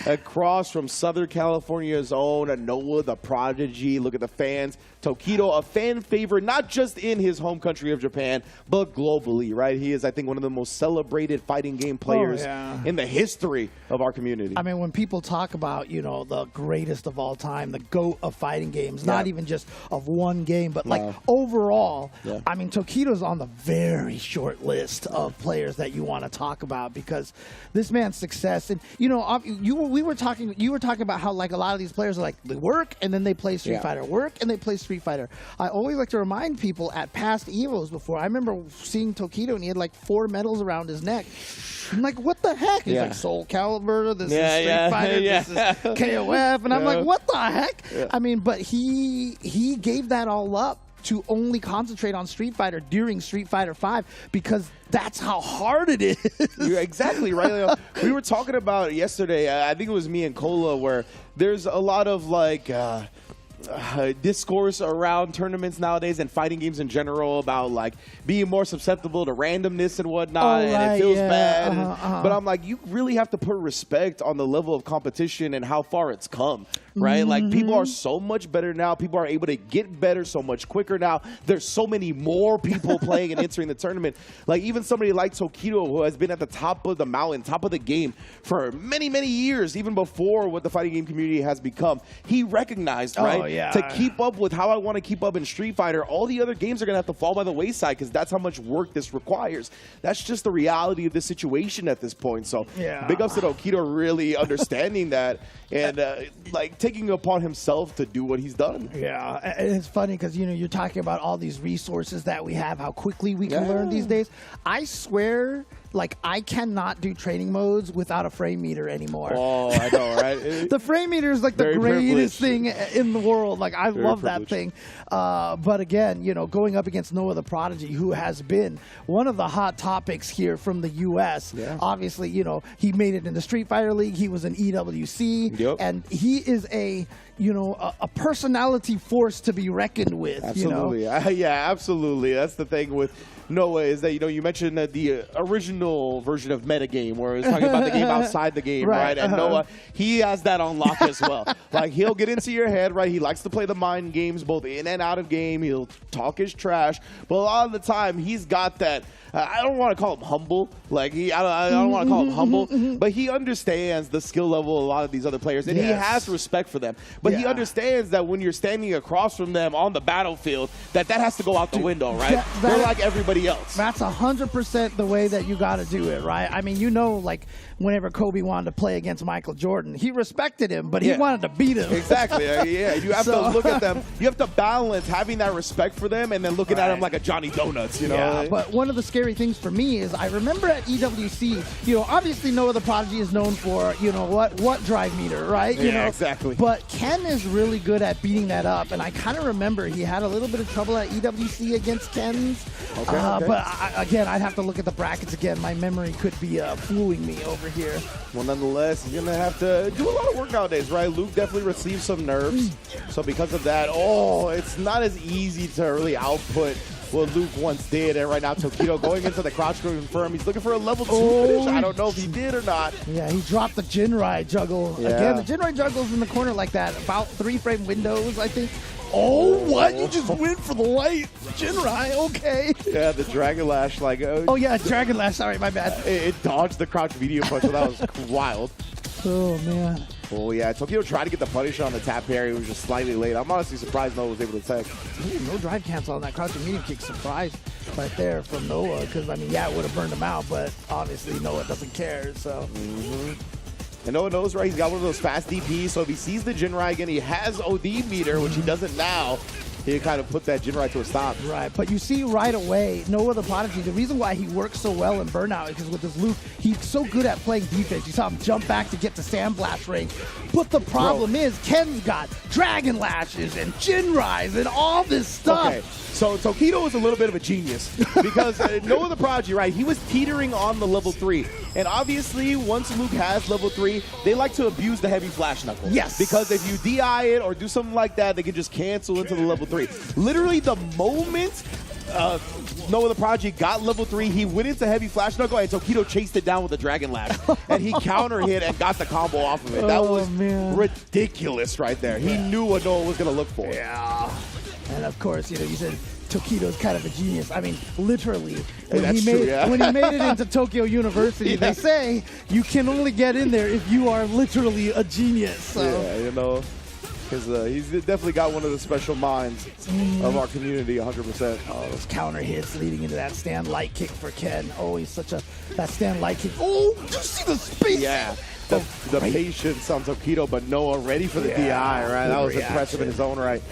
across from Southern California's own Noah the Prodigy. Look at the fans. Tokido, a fan favorite, not just in his home country of Japan, but globally, right? He is, I think, one of the most celebrated fighting game players in the history of our community. I mean, when people talk about, you know, the greatest of all time, the GOAT of fighting games, not even just of one game, but like overall, I mean, Tokido's on the very short list of players that you want to talk about because this man's success, and you know, you were talking about how like a lot of these players are like they work and then they play Street Fighter, work and they play Street Fighter. I always like to remind people at past Evos before. I remember seeing Tokido and he had like 4 medals around his neck. I'm like, what the heck? He's like Soul Calibur, this is Street Fighter, this is KOF, and I'm like, what the heck? I mean, but he gave that all up to only concentrate on Street Fighter during Street Fighter V because that's how hard it is. You're exactly right. We were talking about it yesterday, I think it was me and Cola, where there's a lot of like discourse around tournaments nowadays and fighting games in general about like being more susceptible to randomness and whatnot, and it feels bad. But I'm like, you really have to put respect on the level of competition and how far it's come, right? Like people are so much better now. People are able to get better so much quicker now. There's so many more people playing and entering the tournament. Like even somebody like Tokido, who has been at the top of the mountain, top of the game for many, many years, even before what the fighting game community has become, he recognized, right? To keep up with how I want to keep up in Street Fighter, all the other games are going to have to fall by the wayside because that's how much work this requires. That's just the reality of the situation at this point. So big ups to Tokido really understanding that and like taking upon himself to do what he's done. Yeah, and it's funny because, you know, you're talking about all these resources that we have, how quickly we can learn these days. I swear, like, I cannot do training modes without a frame meter anymore. Oh, I know, right? The frame meter is like the greatest thing in the world. Like, I love that thing. But again, you know, going up against Noah the Prodigy, who has been one of the hot topics here from the U.S. Obviously, you know, he made it in the Street Fighter League. He was in EWC. And he is a, you know, a personality force to be reckoned with. Absolutely. You know? Yeah, absolutely. That's the thing with Noah is that, you know, you mentioned the original version of metagame where it's talking about the game outside the game, right? And Noah, he has that on lock as well. Like, he'll get into your head, right? He likes to play the mind games both in and out of game. He'll talk his trash. But a lot of the time, he's got that, I don't want to call him humble. Like, I don't want to call him humble. But he understands the skill level of a lot of these other players. And he has respect for them. But he understands that when you're standing across from them on the battlefield, that has to go out the window, right? They're like everybody else. That's 100% the way that you got to do it, right? I mean, you know, like whenever Kobe wanted to play against Michael Jordan, he respected him, but he wanted to beat him. Exactly. You have to look at them. You have to balance having that respect for them and then looking at them like a Johnny Donuts, you know? Yeah, but one of the scary things for me is I remember at EWC, you know, obviously Noah the Prodigy is known for, you know, what drive meter, right? You know? Exactly. But Ken is really good at beating that up, and I kind of remember he had a little bit of trouble at EWC against Ken's. But again, I'd have to look at the brackets again. My memory could be fooling me over here. Well, nonetheless, he's going to have to do a lot of work nowadays, right? Luke definitely received some nerfs. So because of that, it's not as easy to really output what Luke once did. And right now, Tokido going into the crouch to confirm. He's looking for a level 2 finish. I don't know if he did or not. Yeah, he dropped the Jinrai juggle. Again, the Jinrai juggle's in the corner like that. About 3-frame windows, I think. Oh, what? You just went for the light Jinrai. Okay. Yeah, the Dragon Lash. Like, Dragon Lash. Sorry, my bad. It dodged the crouch medium punch, so that was wild. Oh, man. Oh, yeah. Tokido tried to get the punish on the tap parry. He was just slightly late. I'm honestly surprised Noah was able to tag. No drive cancel on that crouch and medium kick. Surprise right there from Noah. Because, I mean, it would have burned him out, but obviously Noah doesn't care, so. And Noah knows, right? He's got one of those fast DPs, so if he sees the Jinrai again, he has OD meter, which he doesn't now. He kind of put that Jinrai to a stop. Right, but you see right away, Noah the Prodigy, the reason why he works so well in Burnout is because with his Luke, he's so good at playing defense. You saw him jump back to get to Sandblast range. But the problem is, Ken's got Dragon Lashes and Jinrais and all this stuff. Okay, so Tokido is a little bit of a genius because Noah the Prodigy, right, he was teetering on the level 3. And obviously, once Luke has level 3, they like to abuse the heavy flash knuckle. Yes. Because if you DI it or do something like that, they can just cancel into the level 3. Literally, the moment Noah the Prodigy got level 3. He went into heavy flash knuckle, and Tokido chased it down with a dragon lash. And he counter hit and got the combo off of it. That was ridiculous right there. He knew what Noah was going to look for. Yeah. And of course, you said Tokido's kind of a genius. I mean, literally, when That's he true, made yeah. when he made it into Tokyo University, they say you can only get in there if you are literally a genius. So. Yeah, because he's definitely got one of the special minds of our community, 100%. Oh, those counter hits leading into that stand light kick for Ken. Oh, he's such a that stand light kick. Oh, did you see the space? Yeah. The patience on Tokido, but Noah ready for the DI, right? That was impressive in his own right.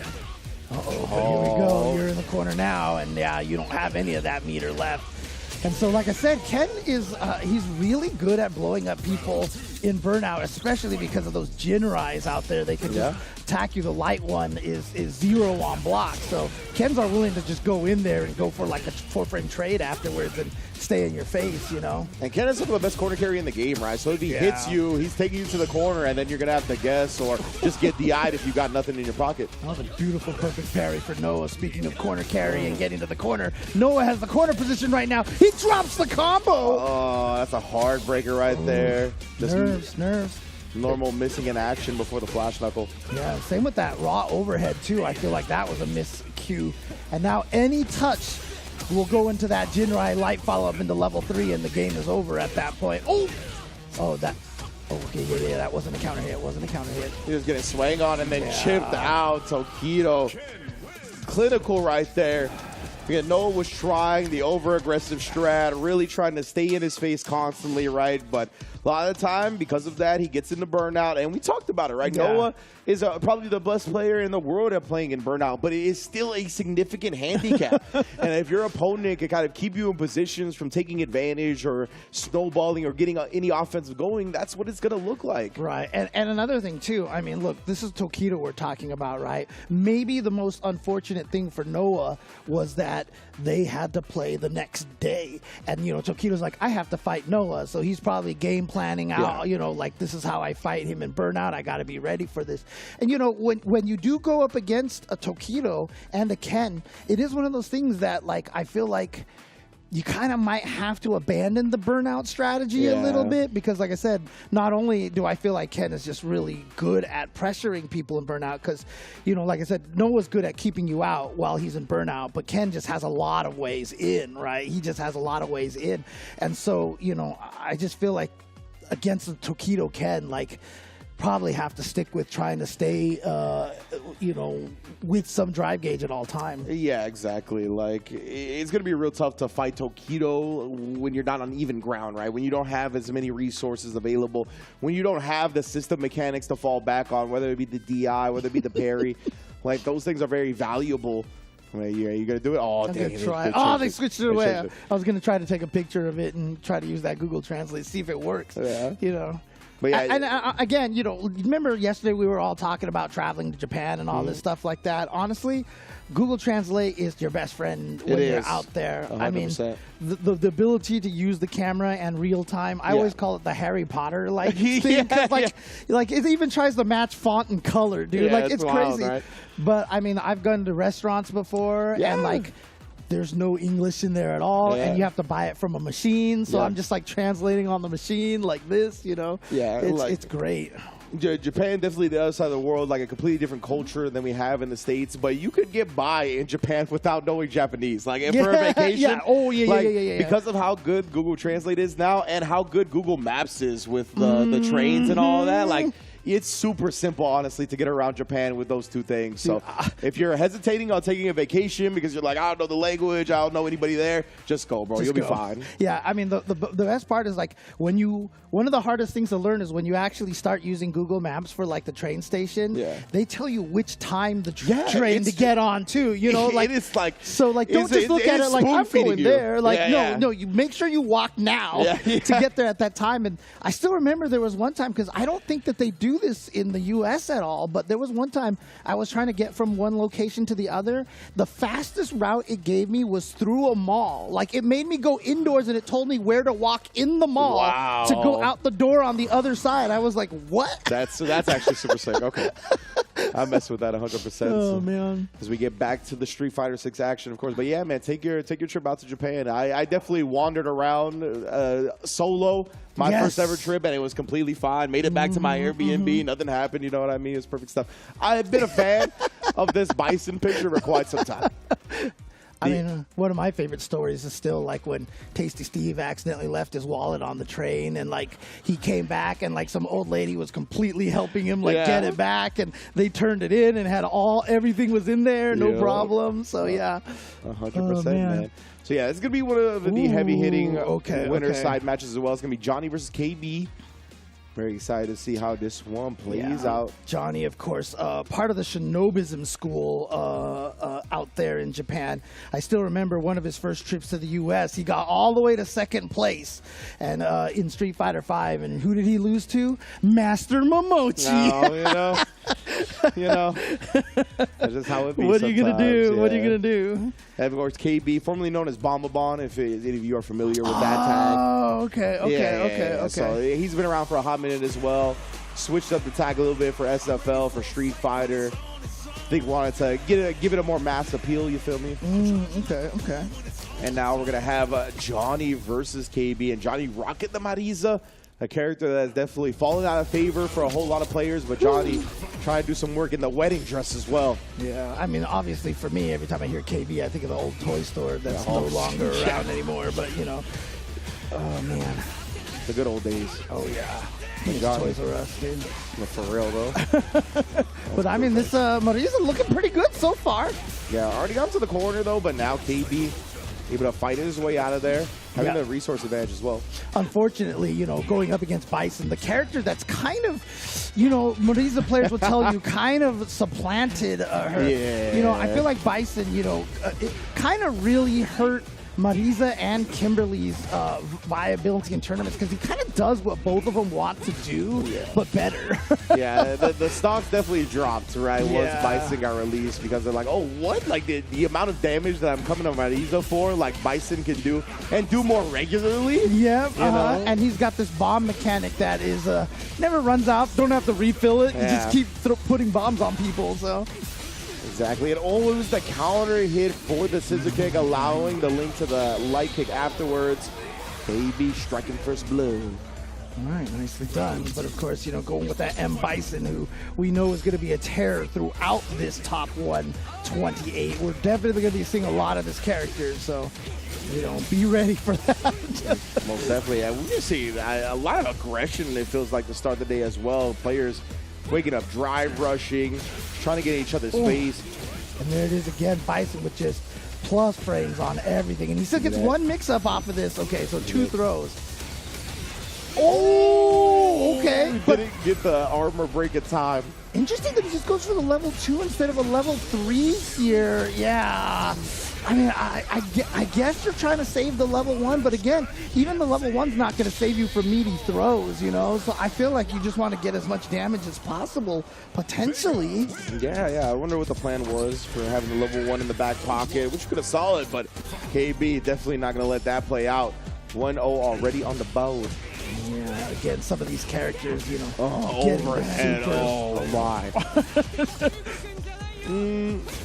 Here we go. You're in the corner now, and yeah, you don't have any of that meter left. And so, like I said, Ken is he's really good at blowing up people in Burnout, especially because of those Jinrais out there. They can just attack you. The light one is 0 on block. So Ken's are willing to just go in there and go for like a 4-frame trade afterwards and stay in your face, And Ken is some of the best corner carry in the game, right? So if he hits you, he's taking you to the corner, and then you're going to have to guess or just get DI'd if you got nothing in your pocket. That was a beautiful, perfect parry for Noah. Speaking of corner carry and getting to the corner, Noah has the corner position right now. He drops the combo. Oh, that's a hard breaker right there. Just Nerves. normal missing in action before the flash knuckle. Yeah, same with that raw overhead, too. I feel like that was a miscue. And now any touch will go into that Jinrai light follow-up into level 3, and the game is over at that point. Okay, that wasn't a counter hit. He was getting swang on and then chipped out. Tokido. Clinical right there. Again, Noah was trying the over-aggressive strat, really trying to stay in his face constantly, right? But a lot of the time, because of that, he gets into Burnout. And we talked about it, right? Yeah. Noah is probably the best player in the world at playing in Burnout, but it is still a significant handicap. And if your opponent can kind of keep you in positions from taking advantage or snowballing or getting any offense going, that's what it's going to look like. Right. And another thing, too, I mean, look, this is Tokido we're talking about, right? Maybe the most unfortunate thing for Noah was that they had to play the next day. And, Tokido's like, I have to fight Noah. So he's probably game planning out, like, this is how I fight him in Burnout. I got to be ready for this. And, when you do go up against a Tokido and a Ken, it is one of those things that, like, I feel like you kind of might have to abandon the Burnout strategy a little bit because, like I said, not only do I feel like Ken is just really good at pressuring people in Burnout because, like I said, Noah's good at keeping you out while he's in Burnout, but Ken just has a lot of ways in, right? He just has a lot of ways in. And so, I just feel like against the Tokido Ken, like, probably have to stick with trying to stay, with some drive gauge at all time. Yeah, exactly. Like, it's going to be real tough to fight Tokido when you're not on even ground, right? When you don't have as many resources available, when you don't have the system mechanics to fall back on, whether it be the DI, whether it be the parry. Like, those things are very valuable. I mean, you going to do it? Oh, dang it. They switched it away. I was going to try to take a picture of it and try to use that Google Translate, see if it works, But yeah, and again, remember yesterday we were all talking about traveling to Japan and all this stuff like that. Honestly, Google Translate is your best friend when you're out there. 100%. I mean, the ability to use the camera and real time. I always call it the Harry Potter like thing, because like it even tries to match font and color, dude. Like it's wild, crazy. Right? But I mean, I've gone to restaurants before and like, there's no English in there at all, and you have to buy it from a machine. So I'm just like translating on the machine like this, Yeah, it's great. Japan definitely the other side of the world, like a completely different culture than we have in the States. But you could get by in Japan without knowing Japanese, like for a vacation. Because of how good Google Translate is now, and how good Google Maps is with the trains and all of that, like. It's super simple, honestly, to get around Japan with those two things. So if you're hesitating on taking a vacation because you're like, I don't know the language, I don't know anybody there, just go, bro. You'll be fine. Yeah, I mean, the best part is, like, one of the hardest things to learn is when you actually start using Google Maps for, like, the train station, they tell you which time the train to get on, too. Like, it's like, so, like, don't just look at it like, I'm going there. Like, no, you make sure you walk now to get there at that time. And I still remember there was one time, because I don't think that they do do this in the U.S. at all, but there was one time I was trying to get from one location to the other. The fastest route it gave me was through a mall. Like, it made me go indoors and it told me where to walk in the mall to go out the door on the other side. I was like, what? That's actually super sick. Okay. I mess with that 100%. Oh, man. As we get back to the Street Fighter 6 action, of course. But yeah, man, take your trip out to Japan. I definitely wandered around solo my first ever trip, and it was completely fine. Made it back to my Airbnb. Nothing happened. You know what I mean? It was perfect stuff. I've been a fan of this Bison picture for quite some time. I mean, one of my favorite stories is still like when Tasty Steve accidentally left his wallet on the train, and like he came back and like some old lady was completely helping him like get it back, and they turned it in and had everything was in there, no problem. So yeah, 100%, man. So yeah, it's gonna be one of the heavy hitting winner side matches as well. It's gonna be Johnny versus KB. Very excited to see how this one plays out. Johnny, of course, part of the Shinobism school out there in Japan. I still remember one of his first trips to the U.S. He got all the way to second place, and in Street Fighter V. And who did he lose to? Master Momochi. No, you know, that's just how it be. What are you gonna do? Yeah. What are you gonna do? And of course, KB, formerly known as Bombabon, if any of you are familiar with that tag. Oh, okay. So he's been around for a hot minute as well. Switched up the tag a little bit for SFL, for Street Fighter. I think wanted to give it a more mass appeal, you feel me? Okay. And now we're going to have Johnny versus KB, and Johnny Rocket the Mariza, a character that's definitely fallen out of favor for a whole lot of players, but Johnny trying to do some work in the wedding dress as well. Yeah, I mean, obviously for me, every time I hear KB, I think of the old toy store that's no longer around anymore, but you know, oh man. The good old days. Oh yeah. Toys R Us, dude. For real though. But I mean, this Mariza looking pretty good so far. Yeah, already got to the corner though, but now KB able to fight his way out of there, having the resource advantage as well. Unfortunately, you know, going up against Bison, the character that's kind of, you know, Mariza players will tell you kind of supplanted her. Yeah. You know, I feel like Bison, you know, it kind of really hurt Mariza and Kimberly's viability in tournaments, because he kind of does what both of them want to do, but better. Yeah, the stocks definitely dropped, right, once Bison got released, because they're like, oh, what? Like, the amount of damage that I'm coming to Mariza for, like, Bison can do, and do more regularly? Yeah, you know? And he's got this bomb mechanic that is never runs out, don't have to refill it, you just keep putting bombs on people, so... Exactly, and always the counter hit for the scissor kick, allowing the link to the light kick afterwards. KB striking first blow. All right, nicely done. But of course, you know, going with that M. Bison, who we know is going to be a terror throughout this top 128. We're definitely going to be seeing a lot of this character, so, you know, be ready for that. Most definitely. And we see a lot of aggression, it feels like, to start the day as well. Players waking up, drive rushing, trying to get in each other's face. And there it is again, Bison with just plus frames on everything. And he still gets one mix-up off of this. Okay, so 2 throws. Oh, okay. He didn't get the armor break in time. Interesting that he just goes for the level 2 instead of a level 3 here. Yeah. I mean, I guess you're trying to save the level 1, but again, even the level 1's not going to save you from meaty throws, you know? So I feel like you just want to get as much damage as possible, potentially. Yeah. I wonder what the plan was for having the level 1 in the back pocket, which could have solid, but KB definitely not going to let that play out. 1-0 already on the board. Yeah, again, some of these characters, you know. Overhead. Oh, my.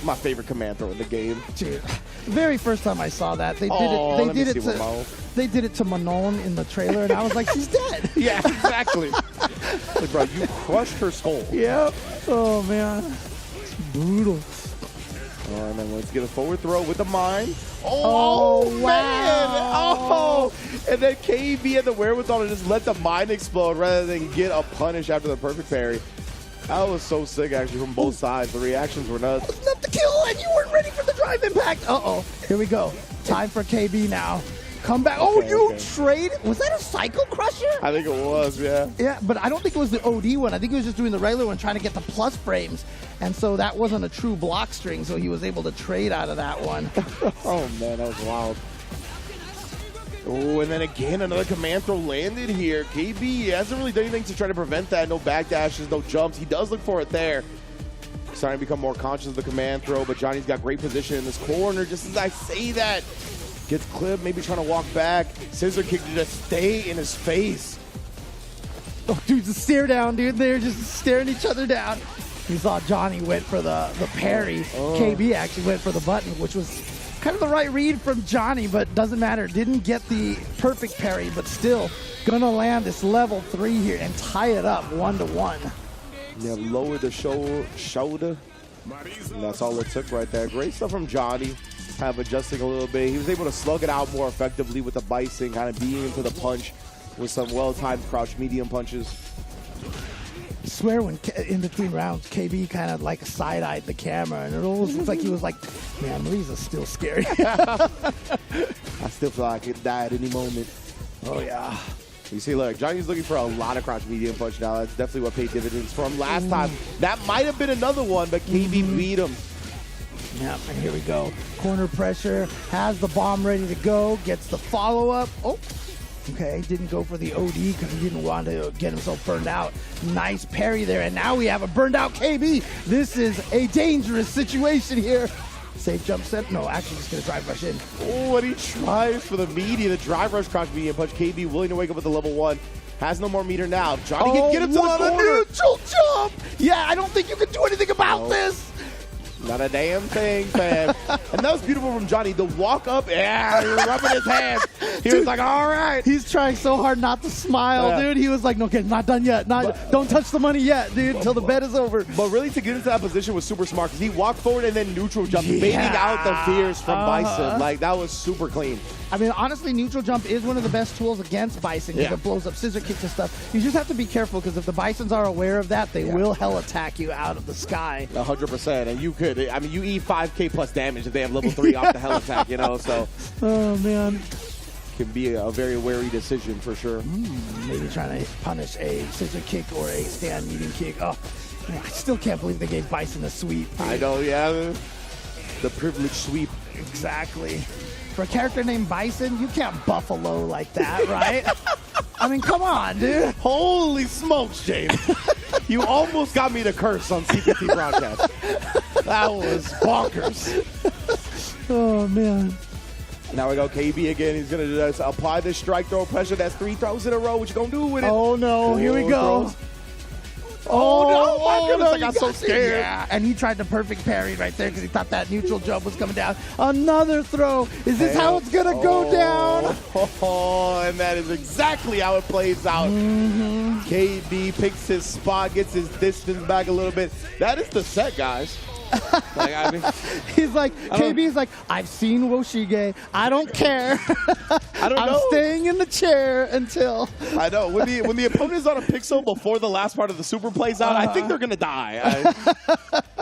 My favorite command throw in the game. Dude, the very first time I saw that, they did it to Manon in the trailer, and I was like, she's dead. Yeah, exactly. Like, bro, you crushed her skull. Yep. Oh, man. It's brutal. All right, man, let's get a forward throw with the mine. Oh, man. wow. Oh, and then KB had the wherewithal to just let the mine explode rather than get a punish after the perfect parry. That was so sick, actually, from both sides. The reactions were nuts. It's not the kill, and you weren't ready for the drive impact. Uh-oh. Here we go. Time for KB now. Come back. Trade. Was that a Cycle Crusher? I think it was, yeah. Yeah, but I don't think it was the OD one. I think he was just doing the regular one, trying to get the plus frames. And so that wasn't a true block string, so he was able to trade out of that one. Oh, man, that was wild. Oh, and then again, another command throw landed here. KB hasn't really done anything to try to prevent that. No backdashes, no jumps. He does look for it there. Starting to become more conscious of the command throw, but Johnny's got great position in this corner. Just as I say that, gets clipped, maybe trying to walk back. Scissor kick to just stay in his face. Oh, dude's a stare down, dude. They're just staring each other down. You saw Johnny went for the parry. KB actually went for the button, which was kind of the right read from Johnny, but doesn't matter. Didn't get the perfect parry, but still gonna land this level 3 here and tie it up 1-1. Yeah, lower the shoulder. And that's all it took right there. Great stuff from Johnny. Kind of adjusting a little bit. He was able to slug it out more effectively with the Bison, kind of beating into the punch with some well-timed crouch medium punches. I swear when in between rounds, KB kind of like side-eyed the camera, and it almost looks like he was like, man, Marisa's still scary. I still feel like it die at any moment. Oh, yeah. You see, look, Johnny's looking for a lot of crouch medium punch now. That's definitely what paid dividends from last time. That might have been another one, but KB beat him. Yep, and here we go. Corner pressure, has the bomb ready to go, gets the follow-up. Oh, okay, didn't go for the OD because he didn't want to get himself burned out. Nice parry there, and now we have a burned out KB. This is a dangerous situation here. Safe jump set. No, actually just going to drive rush in. Oh, and he tries for the media, the drive rush crouch medium punch. KB willing to wake up with the level 1. Has no more meter now. Johnny can get him to the corner. A neutral jump. Yeah, I don't think you can do anything about this. Not a damn thing, fam. And that was beautiful from Johnny. The walk up, yeah, he was rubbing his hands. He was like, all right. He's trying so hard not to smile, dude. He was like, no, okay, not done yet. Don't touch the money yet, dude, until the bet is over. But really, to get into that position was super smart because he walked forward and then neutral jump, baiting out the fears from Bison. Like, that was super clean. I mean, honestly, neutral jump is one of the best tools against Bison because it blows up scissor kicks and stuff. You just have to be careful because if the Bisons are aware of that, they will hell attack you out of the sky. 100%. And you could, I mean, you eat 5K plus damage if they have level 3 off the hell attack, you know, so. Oh, man. Can be a very wary decision for sure. Maybe trying to punish a scissor kick or a stand medium kick. Oh, man, I still can't believe they gave Bison a sweep. I know, yeah. The privileged sweep. Exactly. For a character named Bison, you can't buffalo like that, right? I mean, come on, dude. Holy smokes, James. You almost got me to curse on CPT broadcast. That was bonkers. Oh, man. Now we go KB again. He's going to apply this strike throw pressure. That's 3 throws in a row. What you going to do with it? Oh, no. Here we go. Throws. Oh, no. My goodness, I got so scared. Yeah, and he tried the perfect parry right there because he thought that neutral jump was coming down. Another throw. Is this how it's going to go down? Oh, and that is exactly how it plays out. KB picks his spot, gets his distance back a little bit. That is the set, guys. Like, I mean, he's like, KB's like, I've seen Woshige. I don't care. I'm staying in the chair until. I know. When the opponent is on a pixel before the last part of the super plays out, I think they're going to die.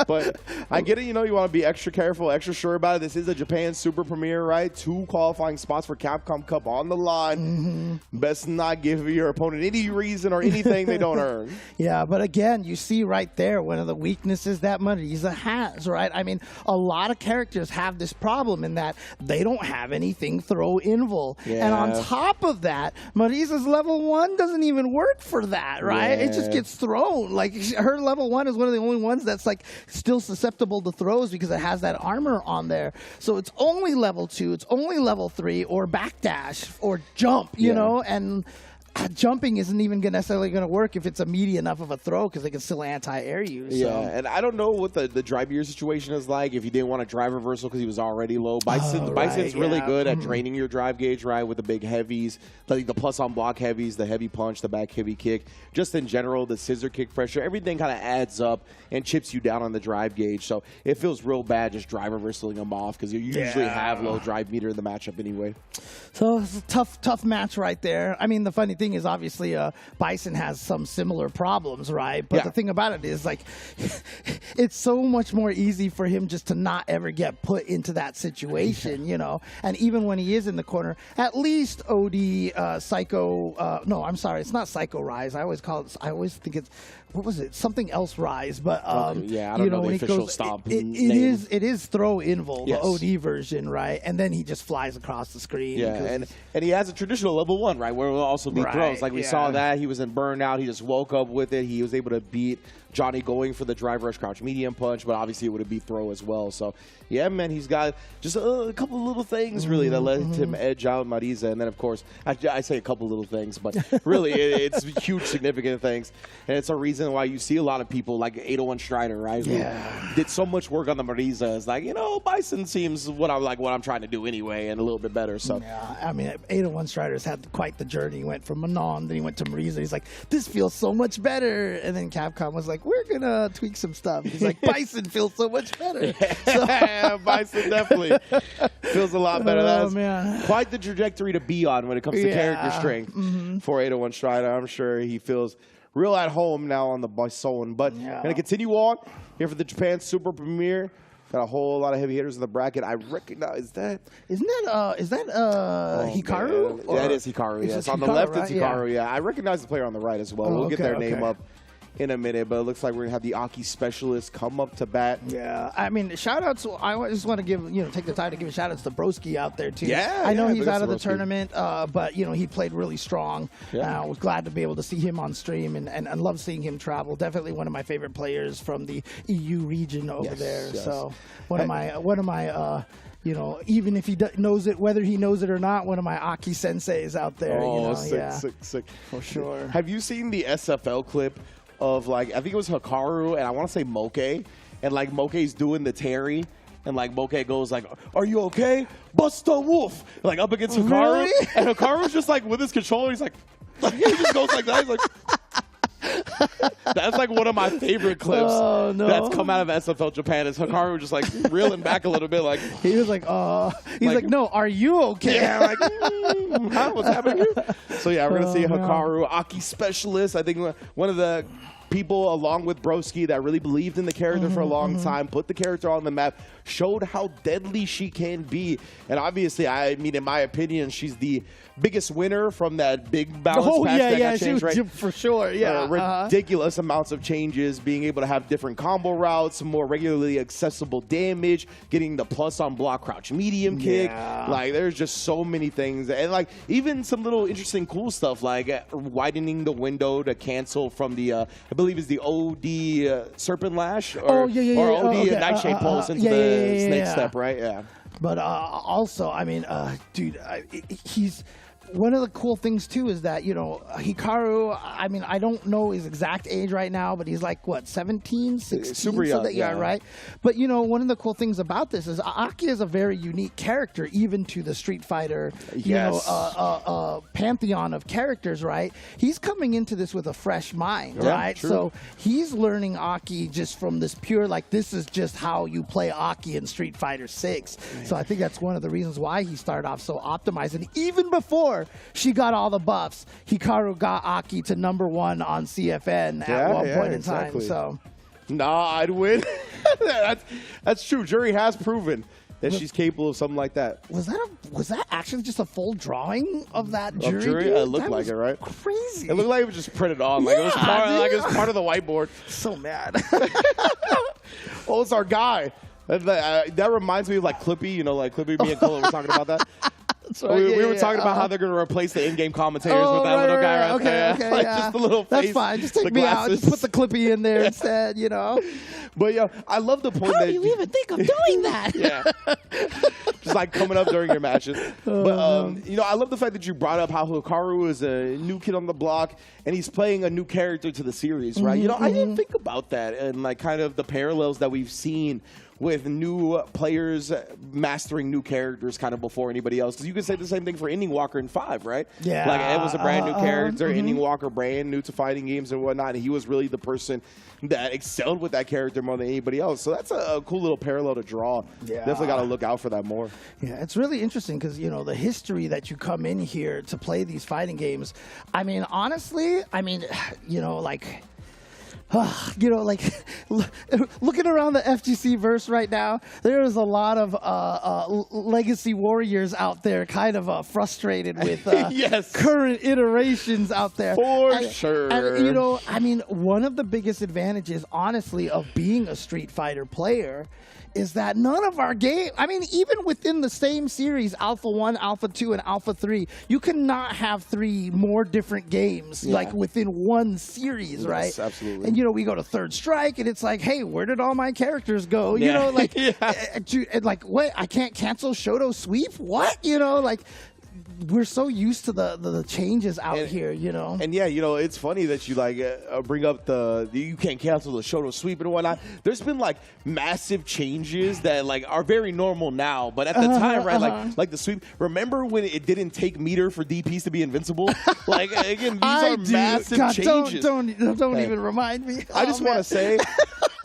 But I get it. You know, you want to be extra careful, extra sure about it. This is a Japan Super Premiere, right? 2 qualifying spots for Capcom Cup on the line. Best not give your opponent any reason or anything they don't earn. Yeah, but again, you see right there one of the weaknesses that Marisa has, right? I mean, a lot of characters have this problem in that they don't have anything throw invul. Yeah. And on top of that, Marisa's level 1 doesn't even work for that, right? Yeah. It just gets thrown. Like, her level 1 is one of the only ones that's like still susceptible to throws because it has that armor on there. So it's only level 2, it's only level 3, or backdash, or jump, you know? And jumping isn't even necessarily going to work if it's a meaty enough of a throw because they can still anti-air you. So. Yeah, and I don't know what the drive gear situation is like if you didn't want to drive reversal because he was already low. Bison's really good at draining your drive gauge, right, with the big heavies, like the plus on block heavies, the heavy punch, the back heavy kick. Just in general, the scissor kick pressure, everything kind of adds up and chips you down on the drive gauge. So it feels real bad just drive reversaling them off because you usually have low drive meter in the matchup anyway. So it's a tough match right there. I mean, the funny thing is obviously Bison has some similar problems, right? But the thing about it is, like, it's so much more easy for him just to not ever get put into that situation, you know? And even when he is in the corner, at least OD Psycho, no, I'm sorry, it's not Psycho Rise. I always think it's, what was it? Something else Rise, but yeah, I don't know the when official goes, stomp it name. is throw invul, Yes. the OD version, right? And then he just flies across the screen. Yeah, and he has a traditional level 1, right, where it will also be throws. Like we saw that. He was in Burnout. He just woke up with it. He was able to beat Johnny going for the drive rush crouch medium punch, but obviously it would be throw as well. So, yeah, man, he's got just a couple of little things, really, that let him edge out Marisa. And then, of course, I say a couple little things, but really it's huge, significant things. And it's a reason why you see a lot of people like 801 Strider, right, who did so much work on the Marisa. It's like, Bison seems what I'm trying to do anyway, and a little bit better. So, yeah, I mean, 801 Strider's had quite the journey. He went from Manon, then he went to Marisa. He's like, this feels so much better. And then Capcom was like, we're going to tweak some stuff. He's like, Bison feels so much better. Yeah, Bison definitely feels a lot better. That's man. quite the trajectory to be on when it comes to character strength for 801 Strider. I'm sure he feels real at home now on the Bison. But going to continue on here for the Japan Super Premiere. Got a whole lot of heavy hitters in the bracket. I recognize that. Is that Hikaru? Yeah, it is Hikaru. Yes, on the left it's Hikaru. Yeah, I recognize the player on the right as well. We'll get their name up in a minute, but it looks like we're gonna have the Aki specialist come up to bat. Yeah, I mean, shout outs. I just want to give take the time to give shout outs to Broski out there too. Yeah, I know he's out of the tournament, but he played really strong. I was glad to be able to see him on stream and love seeing him travel. Definitely one of my favorite players from the EU region over there. Yes. So one of my. Even if he knows it, whether he knows it or not, one of my Aki senseis out there. Oh, sick. For sure. Have you seen the SFL clip of, I think it was Hikaru, and I want to say Moke, and, Moke's doing the Terry, and, Moke goes, are you okay? Bust a wolf! Up against Hikaru, really? and Hikaru's just, with his controller, he's like, he just goes like that, he's like... That's one of my favorite clips that's come out of SFL Japan is Hikaru just reeling back a little bit he was no, are you okay? Yeah, what's happening here? So yeah, we're gonna see Hikaru, Aki specialist. I think one of the people along with Broski that really believed in the character for a long time, put the character on the map, showed how deadly she can be. And obviously, I mean, in my opinion, she's the biggest winner from that big balance patch that got changed, right? For sure, yeah. Ridiculous amounts of changes, being able to have different combo routes, more regularly accessible damage, getting the plus on block crouch medium kick. There's just so many things. And even some little interesting cool stuff, widening the window to cancel from the, I believe is the OD Serpent Lash, or OD Nightshade Pulse into the Snake Step, right? Yeah. But also, I mean, dude, he's... One of the cool things, too, is that, Hikaru, I mean, I don't know his exact age right now, but he's 17, 16? Super young, right? But, one of the cool things about this is Aki is a very unique character, even to the Street Fighter, pantheon of characters, right? He's coming into this with a fresh mind, right? True. So he's learning Aki just from this pure, this is just how you play Aki in Street Fighter 6. Right. So I think that's one of the reasons why he started off so optimized. And even before she got all the buffs, Hikaru got Aki to #1 on CFN at one point in time. So, I'd win. That's true. Jury has proven that she's capable of something like that. Was that actually just a full drawing of that jury? It looked like it, right? Crazy. It looked like it was just printed on. It was part of the whiteboard. So mad. Oh, it's our guy. That reminds me of Clippy. Clippy, me and Cole were talking about that. Right. We were talking about how they're going to replace the in-game commentators with that little guy right there. Okay, just the little face. That's fine. Just take me out. Just put the Clippy in there instead, But I love the point How do you even think of doing that? Just coming up during your matches. But I love the fact that you brought up how Hikaru is a new kid on the block and he's playing a new character to the series, right? I didn't think about that and kind of the parallels that we've seen with new players mastering new characters kind of before anybody else. Because you could say the same thing for Ending Walker in 5, right? Yeah. Ed was a brand new character, Ending Walker brand new to fighting games and whatnot, and he was really the person that excelled with that character more than anybody else. So that's a cool little parallel to draw. Yeah. Definitely got to look out for that more. Yeah, it's really interesting because, the history that you come in here to play these fighting games, I mean, honestly, you know, like looking around the FGC verse right now, there is a lot of legacy warriors out there kind of frustrated with yes. current iterations out there. For sure. And, you know, I mean, one of the biggest advantages, honestly, of being a Street Fighter player is that none of our game, I mean, even within the same series, Alpha 1, Alpha 2, and Alpha 3, you cannot have 3 more different games, like, within one series, right? Yes, absolutely. And, you know, we go to Third Strike, and it's like, hey, where did all my characters go? You know, like, like, what? I can't cancel Shoto Sweep? What? You know, like, we're so used to the changes out here, you know. And yeah, you know, it's funny that you like bring up the you can't cancel the Shoto Sweep and whatnot. There's been like massive changes that like are very normal now, but at the time, right, like the sweep. Remember when it didn't take meter for DPs to be invincible? Like again, these are massive changes. Don't even remind me. I just want to say,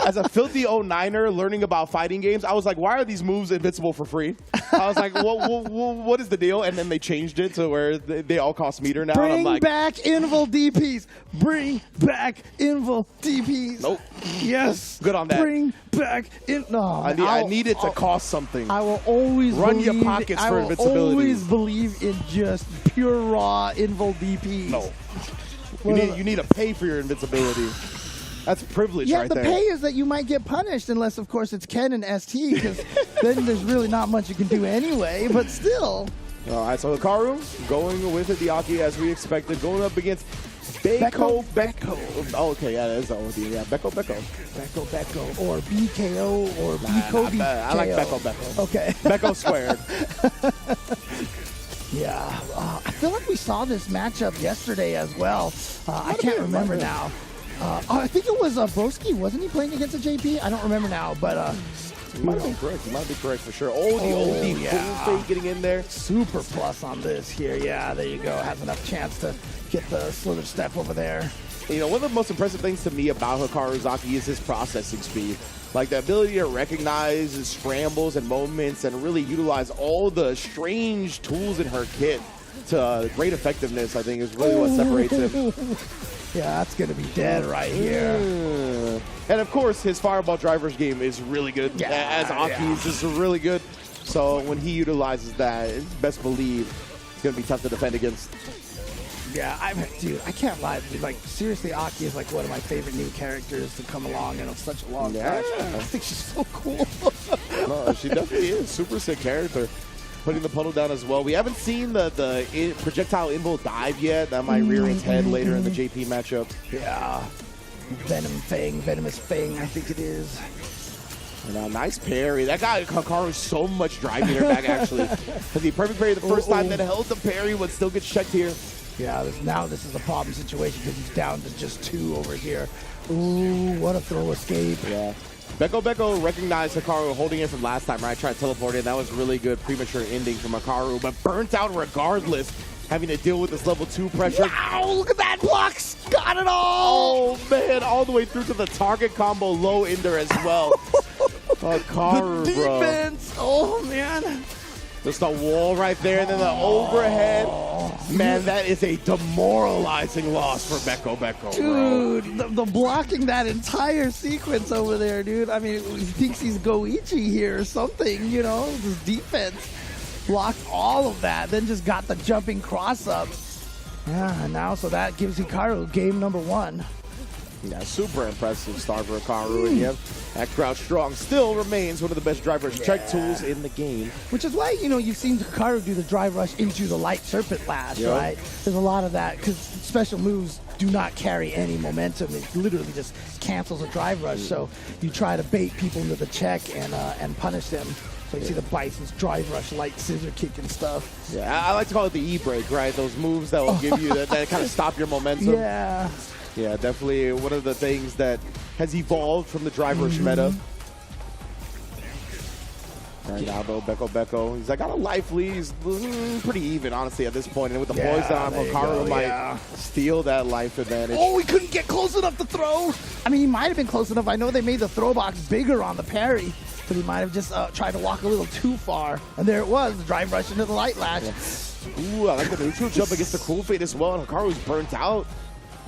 as a filthy 09er learning about fighting games, I was like, why are these moves invincible for free? I was like, what is the deal? And then they changed it to where they all cost meter now. Bring and I'm like, back Invul DPs. Bring back Invul DPs. Nope. Yes. Good on that. Bring back No. I need it to cost something. I will always run believe, your pockets I for will invincibility. always believe in just pure raw Invul DPs. No. You need to pay for your invincibility. That's privilege right there. Yeah, the pay is that you might get punished unless, of course, it's Ken and ST, because then there's really not much you can do anyway, but still. All right, so Hikaru going with Hideaki as we expected, going up against Beko. Oh, okay, yeah, that is the OD. Yeah, Beko. Or BKO, or Beko BKO. I like Beko. Okay. Beko squared. Yeah, I feel like we saw this matchup yesterday as well. I can't remember now. I think it was Broski. Wasn't he playing against a JP? I don't remember now, but you might be correct. You might be correct for sure. Oh, the old full fade getting in there. Super plus on this here. Yeah, there you go. Has enough chance to get the slither step over there. You know, one of the most impressive things to me about Hikaru Zaki is his processing speed. Like the ability to recognize his scrambles and moments and really utilize all the strange tools in her kit to great effectiveness, I think, is really what separates him. Yeah, that's going to be dead right here. And of course, his Fireball Driver's game is really good, as Aki's is really good. So when he utilizes that, best believe it's going to be tough to defend against. Yeah, dude, I can't lie. Dude, like, seriously, Aki is like one of my favorite new characters to come along in such a long time. I think she's so cool. No, she definitely is. Super sick character. Putting the puddle down as well. We haven't seen the projectile invul dive yet. That might rear its head later in the JP matchup. Yeah. Venomous Fang, I think it is. And nice parry. That guy, Hikaru, so much drive meter back, actually. Because he perfect parry the first time, then held the parry, but still gets checked here. Yeah, now this is a problem situation because he's down to just 2 over here. Ooh, what a throw escape. Yeah. Beko recognized Hikaru holding it from last time, right? Tried to teleport in. That was really good premature ending from Hikaru, but burnt out regardless, having to deal with this level 2 pressure. Wow, look at that blocks. Got it all. Oh, man, all the way through to the target combo low ender as well. Hikaru, the defense. Oh, man. Just a wall right there, and then the overhead. Man, that is a demoralizing loss for Beko, dude, the blocking that entire sequence over there, dude. I mean, he thinks he's Goichi here or something, you know. His defense blocked all of that, then just got the jumping cross-up. Yeah, and now, so that gives Hikaru game number 1. Yeah, super impressive start for Hikaru, and yep, that crouch strong still remains one of the best drivers check tools in the game. Which is why, you know, you've seen Hikaru do the drive rush into the light serpent lash, right? There's a lot of that, because special moves do not carry any momentum. It literally just cancels a drive rush, so you try to bait people into the check and punish them. So you see the Bison's drive rush, light scissor kick and stuff. Yeah, I like to call it the E-break, right? Those moves that will give you that kind of stop your momentum. Yeah. Yeah, definitely one of the things that has evolved from the drive rush meta. Right now, though, Beko, he's like, got a life lead. He's pretty even, honestly, at this point. And with the poise down, Hikaru might steal that life advantage. Oh, he couldn't get close enough to throw. I mean, he might have been close enough. I know they made the throw box bigger on the parry, but he might have just tried to walk a little too far. And there it was, the drive rush into the light lash. Yeah. Ooh, I like the neutral jump against the cool fade as well. And Hikaru's burnt out.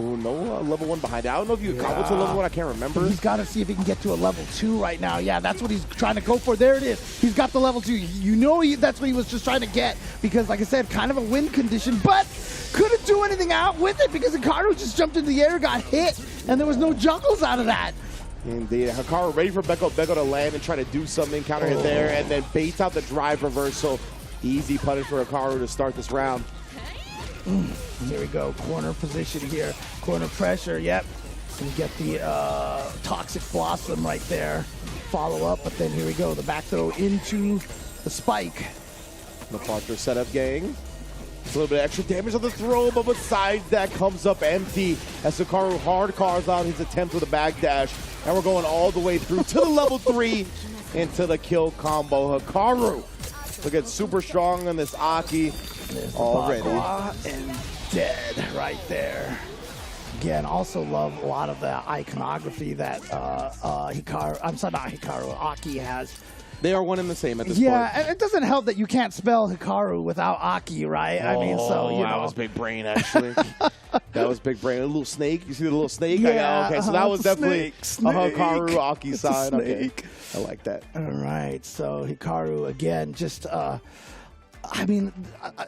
Ooh, no level 1 behind it. I don't know if you combo to level 1. I can't remember. He's got to see if he can get to a level 2 right now. Yeah, that's what he's trying to go for. There it is. He's got the level 2. You know that's what he was just trying to get because, like I said, kind of a win condition, but couldn't do anything out with it because Hikaru just jumped in the air, got hit, and there was no juggles out of that. Indeed. Hikaru ready for Beko to land and try to do something, counter hit there, and then baits out the drive reversal. Easy punish for Hikaru to start this round. Here we go, corner position here, corner pressure, yep. And get the Toxic Blossom right there. Follow up, but then here we go, the back throw into the spike. The Plaster setup, gang. It's a little bit of extra damage on the throw, but besides that comes up empty as Hikaru hard cars out his attempt with a backdash. And we're going all the way through to the level 3 into the kill combo. Hikaru looking super strong on this Aki. There's the already. And dead right there. Again, also love a lot of the iconography that Hikaru, I'm sorry, not Hikaru, Aki has. They are one and the same at this point. Yeah, and it doesn't help that you can't spell Hikaru without Aki, right? I mean, so, you know. That was big brain, actually. That was big brain. A little snake. You see the little snake? Yeah, okay, so that was definitely snake. a Hikaru Aki It's side. a Okay, snake. I like that. All right, so Hikaru, again, just, I mean,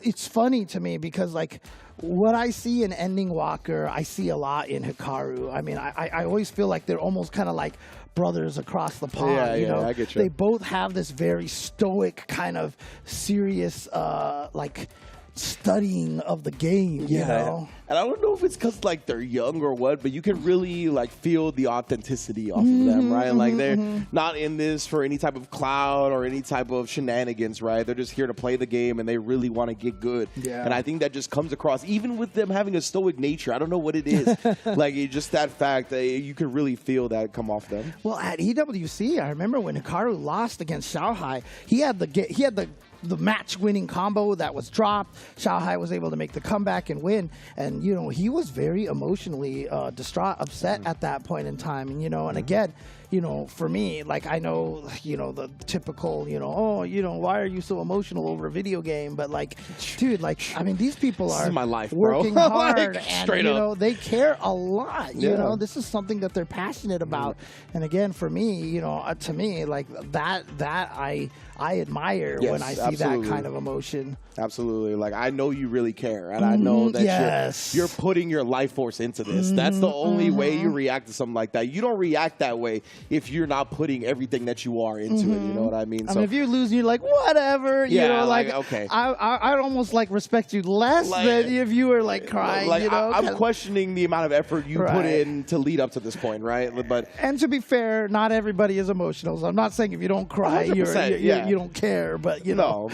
it's funny to me because, like, what I see in Ending Walker, I see a lot in Hikaru. I mean, I always feel like they're almost kind of like brothers across the pond. Yeah, you yeah, know? I get you. They both have this very stoic kind of serious, like, studying of the game, you know? And I don't know if it's because, like, they're young or what, but you can really, like, feel the authenticity off of them, right? Like, they're not in this for any type of clout or any type of shenanigans, right? They're just here to play the game, and they really want to get good. Yeah. And I think that just comes across, even with them having a stoic nature. I don't know what it is. Like, just that fact that you can really feel that come off them. Well, at EWC, I remember when Hikaru lost against Xiaohai, he had the match-winning combo that was dropped. Xiaohai was able to make the comeback and win. And, you know, he was very emotionally distraught, upset at that point in time. And, you know, and again, you know, for me, like, I know, you know, the typical, you know, oh, you know, why are you so emotional over a video game? But, like, dude, like, I mean, these people are my life, bro. working hard Like, and, straight you up. know, they care a lot. You Yeah. know, this is something that they're passionate about. And again, for me, you know, to me, like, that I admire Yes, when I see absolutely. that kind of emotion. Absolutely. Like, I know you really care, and I know that yes. you're putting your life force into this. That's the only way you react to something like that. You don't react that way if you're not putting everything that you are into it. You know what I mean? I mean, if you lose, you're like, whatever. You Yeah, know, like, like, okay. I'd almost, like, respect you less Like- than if you were, like, crying, like, you know? I'm questioning the amount of effort you put Right. in to lead up to this point, right? But And to be fair, not everybody is emotional. So I'm not saying if you don't cry, 100%, yeah. you don't care. But, you know. no,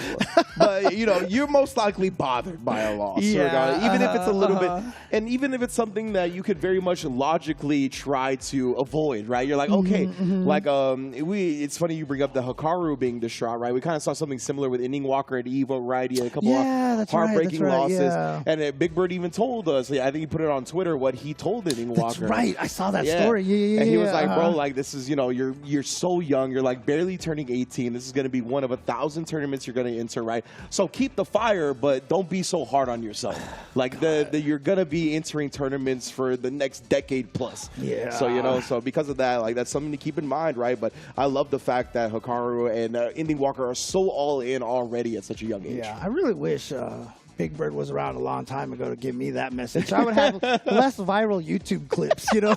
but you know, you're most likely bothered by a loss, Yeah, regardless. Even if it's a little bit, and even if it's something that you could very much logically try to avoid, right? You're like, okay, like it's funny you bring up the Hikaru being distraught, right? We kind of saw something similar with Ending Walker and Evo, right? He had a couple of heartbreaking losses, yeah. and Big Bird even told us. I think he put it on Twitter what he told Ending That's Walker. right. I saw that story. Yeah. And he was like, bro, like, this is, you know, you're so young. You're like barely turning 18. This is going to be one of 1,000 tournaments you're going to enter, right? So keep the fire, but don't be so hard on yourself. Like, you're going to be entering tournaments for the next decade plus. Yeah. So, you know, so because of that, like, that's something to keep in mind, right? But I love the fact that Hikaru and Ending Walker are so all in already at such a young age. Yeah, I really wish Big Bird was around a long time ago to give me that message. I would have less viral YouTube clips, you know?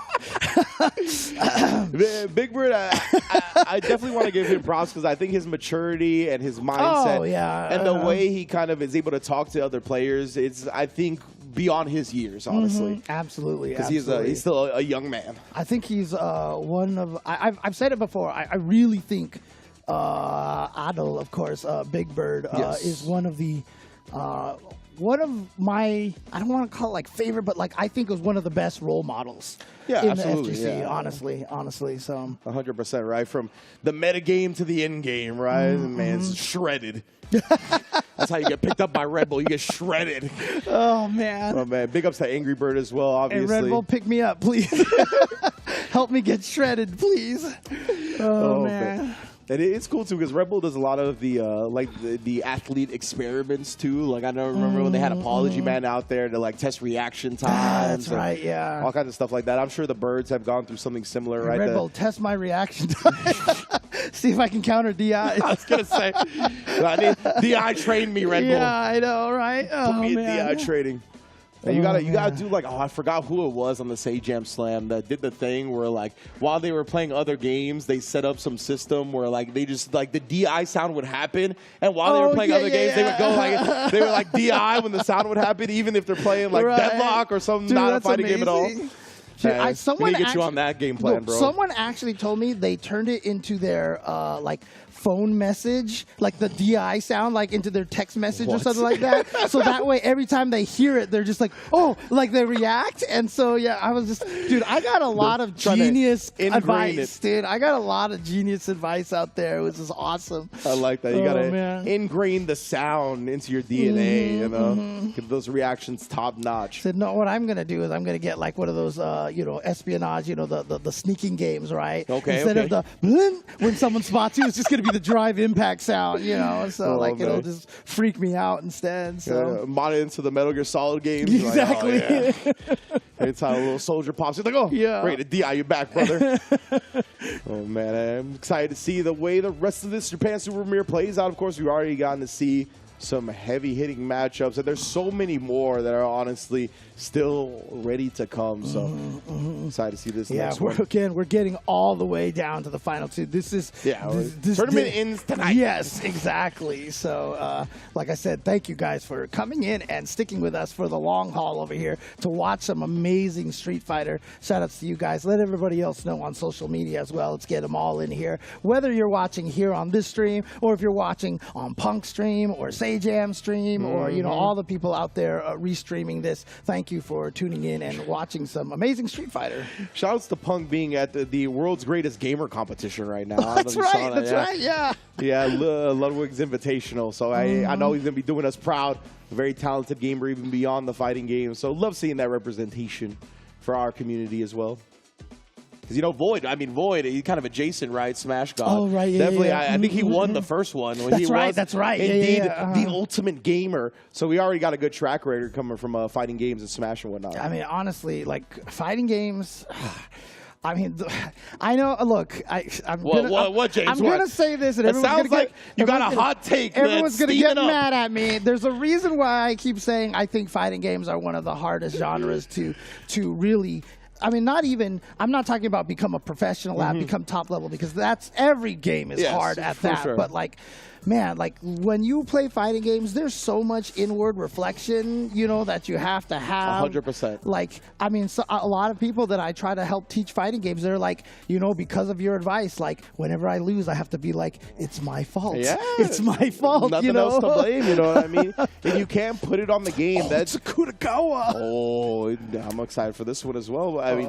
Big Bird, I definitely want to give him props because I think his maturity and his mindset and the way he kind of is able to talk to other players is, I think, beyond his years, honestly. Absolutely. Because he's still a young man. I think he's one of, I've said it before, I really think Adel, of course, Big Bird, is one of the, one of my, I don't want to call it like favorite, but like I think it was one of the best role models in absolutely, the FGC, yeah. honestly. So 100%, right? From the meta game to the end game, right? Man's shredded. That's how you get picked up by Red Bull. You get shredded. Oh, man. Oh, man. Big ups to Angry Bird as well, obviously. Hey, Red Bull, pick me up, please. Help me get shredded, please. Oh, man. And it's cool too because Red Bull does a lot of the like the athlete experiments too. Like I don't remember when they had Apology Man out there to like test reaction times. That's right, yeah. All kinds of stuff like that. I'm sure the Birds have gone through something similar, right? Red Bull, test my reaction time. See if I can counter DI. I was gonna say, I need DI train me, Red Bull. Yeah, I know, right? Put me in man. DI training. And you gotta do like, I forgot who it was on the Say Jam Slam that did the thing where like while they were playing other games, they set up some system where like they just like the DI sound would happen, and while they were playing other games, they would go like they were like DI when the sound would happen, even if they're playing like Deadlock or some not a fighting game at all. Dude, someone we need to get you on that game plan, bro. Someone actually told me they turned it into their like phone message, like the DI sound, like into their text message or something like that. So that way, every time they hear it, they're just like, oh, like they react. And so, yeah, I was just, dude, I got a lot of genius advice, dude. I got a lot of genius advice out there, which is awesome. I like that. You gotta ingrain the sound into your DNA, you know, get those reactions top notch. Said, no, what I'm gonna do is I'm gonna get like one of those, you know, espionage, you know, the sneaking games, right? Okay. Instead of the when someone spots you, it's just gonna be the drive impact sound, you know, so it'll just freak me out instead. So mod it into the Metal Gear Solid games. Exactly. Like, oh, yeah. Anytime a little soldier pops, you're like, oh, great, a DI, you're back, brother. Oh man, I'm excited to see the way the rest of this Japan Super Premiere plays out. Of course, we've already gotten to see some heavy hitting matchups, and there's so many more that are honestly still ready to come. So excited to see this next one. We're getting all the way down to the final two. This is this tournament ends tonight. Yes, exactly. So like I said, thank you guys for coming in and sticking with us for the long haul over here to watch some amazing Street Fighter. Shout outs to you guys. Let everybody else know on social media as well. Let's get them all in here. Whether you're watching here on this stream or if you're watching on Punk stream or Say Jam stream or you know all the people out there restreaming this, thank you for tuning in and watching some amazing Street Fighter. Shoutouts to Punk being at the world's greatest gamer competition right now. That's right. That's right. Yeah. Yeah, Ludwig's Invitational. So I know he's gonna be doing us proud. A very talented gamer, even beyond the fighting game. So love seeing that representation for our community as well. Because, you know, Void, he's kind of adjacent, right? Smash God. Oh, right, yeah, definitely, yeah. I think he won the first one. When That's he right, was that's right. Indeed, the ultimate gamer. So we already got a good track record coming from fighting games and Smash and whatnot. I mean, honestly, like, fighting games... I mean, I know. Look, I'm gonna say this, and everyone's sounds like you got a hot take. Everyone's gonna get mad at me. There's a reason why I keep saying I think fighting games are one of the hardest genres to really. I mean, I'm not talking about become a professional at, become top level, because every game is hard at that. Sure. But like, man, like when you play fighting games, there's so much inward reflection, you know, that you have to have. 100%. Like, I mean, a lot of people that I try to help teach fighting games, they're like, you know, because of your advice, like, whenever I lose, I have to be like, it's my fault. Yeah. It's my fault, Nothing you know? else to blame, you know what I mean? And you can't put it on the game. That's Akutagawa. Oh, I'm excited for this one as well. I mean,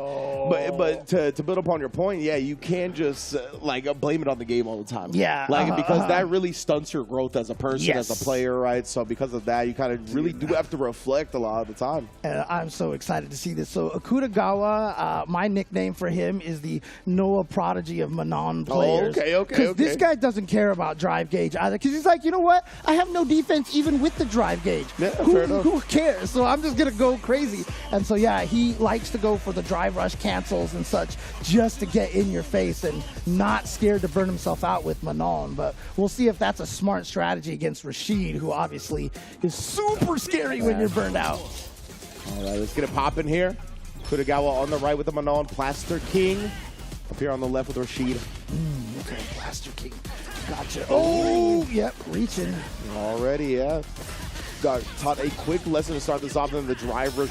but to build upon your point, yeah, you can't just like blame it on the game all the time. Yeah. Like because that really stunts your growth as a person, as a player, right? So because of that, you kind of really do have to reflect a lot of the time. And I'm so excited to see this. So Akutagawa, my nickname for him is the Noah Prodigy of Manon players. Oh, okay. Because this guy doesn't care about drive gauge either. Because he's like, you know what? I have no defense even with the drive gauge. Yeah, who cares? So I'm just going to go crazy. And so, yeah, he likes to go for the drive rush cancels and such just to get in your face and not scared to burn himself out with Manon. But we'll see if that's a smart strategy against Rashid, who obviously is super scary when you're burned out. All right, let's get it popping here. Akutagawa on the right with the Manon, Plaster King. Up here on the left with Rashid. Okay, Plaster King. Gotcha. Oh, yep, reaching. Already, yeah. Got taught a quick lesson to start this off in the driver.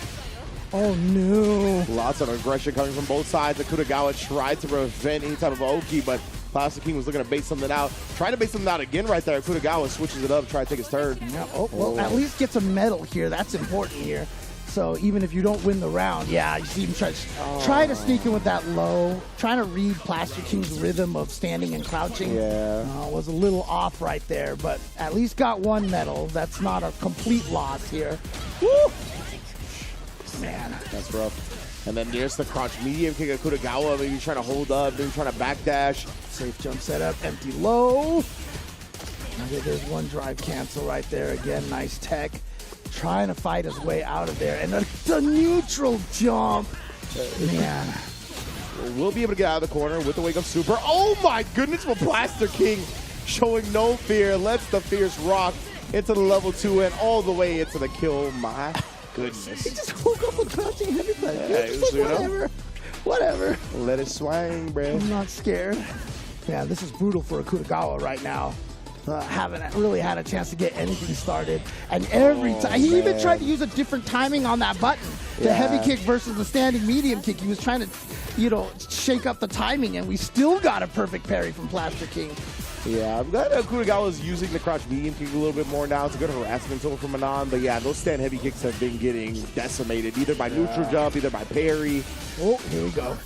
Oh, no. Lots of aggression coming from both sides. Akutagawa tried to prevent any type of Oki, but Plaster King was looking to bait something out. Trying to bait something out again right there. Akutagawa switches it up, try to take his turn. Yeah. Oh, well, at least gets a medal here. That's important here. So even if you don't win the round, yeah, you see him try to sneak in with that low, trying to read Plaster King's rhythm of standing and crouching. Yeah. Was a little off right there, but at least got one medal. That's not a complete loss here. Woo! Man. That's rough. And then there's the crotch medium kick of Akutagawa, maybe trying to hold up, maybe trying to backdash. Safe jump setup, empty low. Okay, there's one drive cancel right there. Again, nice tech. Trying to fight his way out of there. And the neutral jump. Man. We'll be able to get out of the corner with the wake up super. Oh my goodness, for Plaster King showing no fear. Lets the fierce rock into the level 2 and all the way into the kill. My goodness. He just woke up with crouching everybody. Yeah, Just like, whatever. Whatever. Let it swing, bruh. I'm not scared. Yeah, this is brutal for Akutagawa right now. Haven't really had a chance to get anything started. And every time, he even tried to use a different timing on that button. The heavy kick versus the standing medium kick. He was trying to, you know, shake up the timing, and we still got a perfect parry from Plaster King. Yeah, I'm glad Akutagawa is using the crouch medium kick a little bit more now. It's a good harassment tool from Manon. But yeah, those stand heavy kicks have been getting decimated, either by neutral jump, either by parry. Oh, here we go.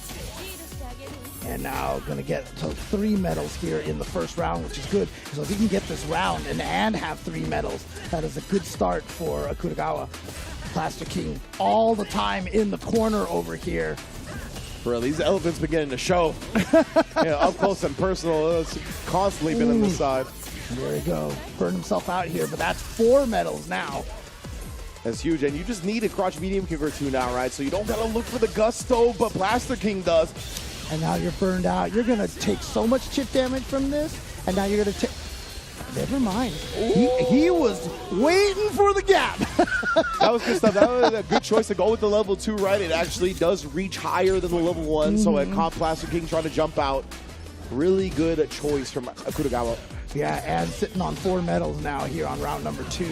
And now going to get to 3 medals here in the first round, which is good. So if he can get this round and have 3 medals, that is a good start for Akutagawa. Plaster King all the time in the corner over here. Bro, these elephants beginning to show. Up close and personal. It's constantly been on the side. There we go. Burn himself out here, but that's 4 medals now. That's huge, and you just need a crotch medium kick or 2 now, right? So you don't gotta look for the gusto, but Plaster King does. And now you're burned out. You're going to take so much chip damage from this, and now you're going to take... Never mind. He was waiting for the gap. That was good stuff. That was a good choice to go with the level 2, right? It actually does reach higher than the level 1, so at Comp Plaster King trying to jump out. Really good choice from Akutagawa. Yeah, and sitting on 4 medals now here on round number 2.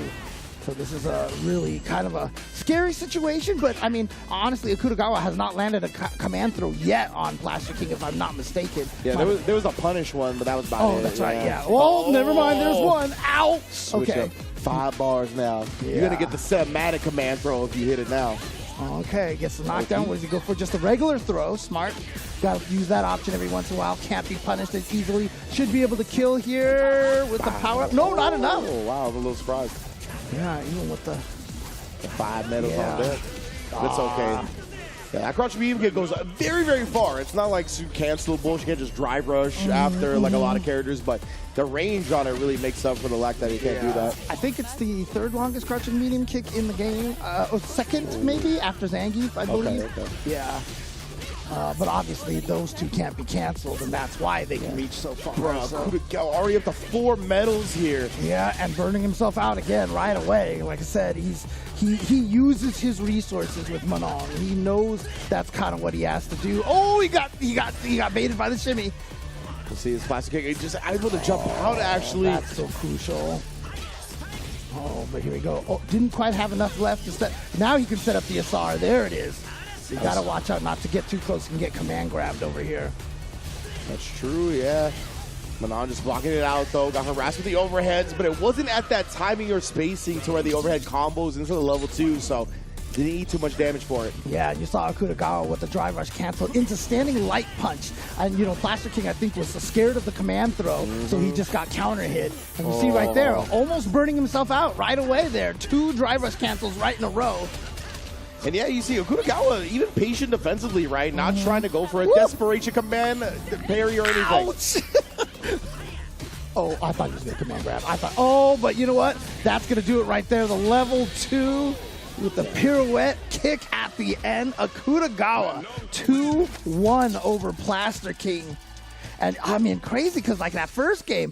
So this is a really kind of a scary situation, but I mean, honestly, Akutagawa has not landed a command throw yet on Plaster King, if I'm not mistaken. Yeah, there was a punish one, but that was about it. Oh, that's right, yeah. Well, never mind, there's one. Ow! Okay. 5 bars now. Yeah. You're going to get the cinematic command throw if you hit it now. Okay, gets the knockdown. What does he go for? Just a regular throw. Smart. Got to use that option every once in a while. Can't be punished as easily. Should be able to kill here with the power-up. No, not enough. Oh, wow, I'm a little surprised. Yeah, even with the 5 medals on deck. That's okay. Yeah, that crouch medium kick goes very, very far. It's not like cancelable. She can't just drive rush after like a lot of characters, but the range on it really makes up for the lack that he can't do that. I think it's the 3rd longest crouching medium kick in the game. Or 2nd, maybe, after Zangief, I believe. Okay. Yeah. But obviously, those 2 can't be canceled, and that's why they can reach so far. Bro, already up to 4 medals here. Yeah, and burning himself out again right away. Like I said, he uses his resources with Manon. He knows that's kind of what he has to do. Oh, he got baited by the shimmy. We'll see his plastic kick. He's just able to jump out, actually. That's so crucial. Oh, but here we go. Oh, didn't quite have enough left to set. Now he can set up the SR. There it is. You gotta watch out not to get too close and get command grabbed over here. That's true, yeah. Manon just blocking it out, though. Got harassed with the overheads, but it wasn't at that timing or spacing to where the overhead combos into the level 2, so didn't eat too much damage for it. Yeah, you saw Akutagawa with the drive rush canceled into standing light punch. And, you know, Plaster King, I think, was scared of the command throw, so he just got counter hit. And you see right there, almost burning himself out right away there. 2 drive rush cancels right in a row. And yeah, you see Akutagawa even patient defensively, right? Not trying to go for a desperation command parry or anything. Ouch! Oh, I thought he was going to command grab. I thought, oh, but you know what? That's going to do it right there. The level 2 with the pirouette kick at the end. Akutagawa 2-1 over Plaster King. And I mean, crazy because like that first game,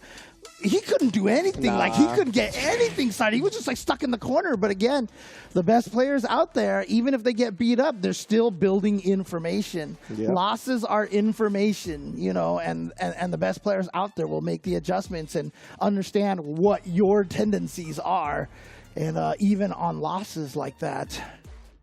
he couldn't do anything. Like, he couldn't get anything started. He was just, like, stuck in the corner. But, again, the best players out there, even if they get beat up, they're still building information. Yep. Losses are information, you know, and the best players out there will make the adjustments and understand what your tendencies are. And even on losses like that.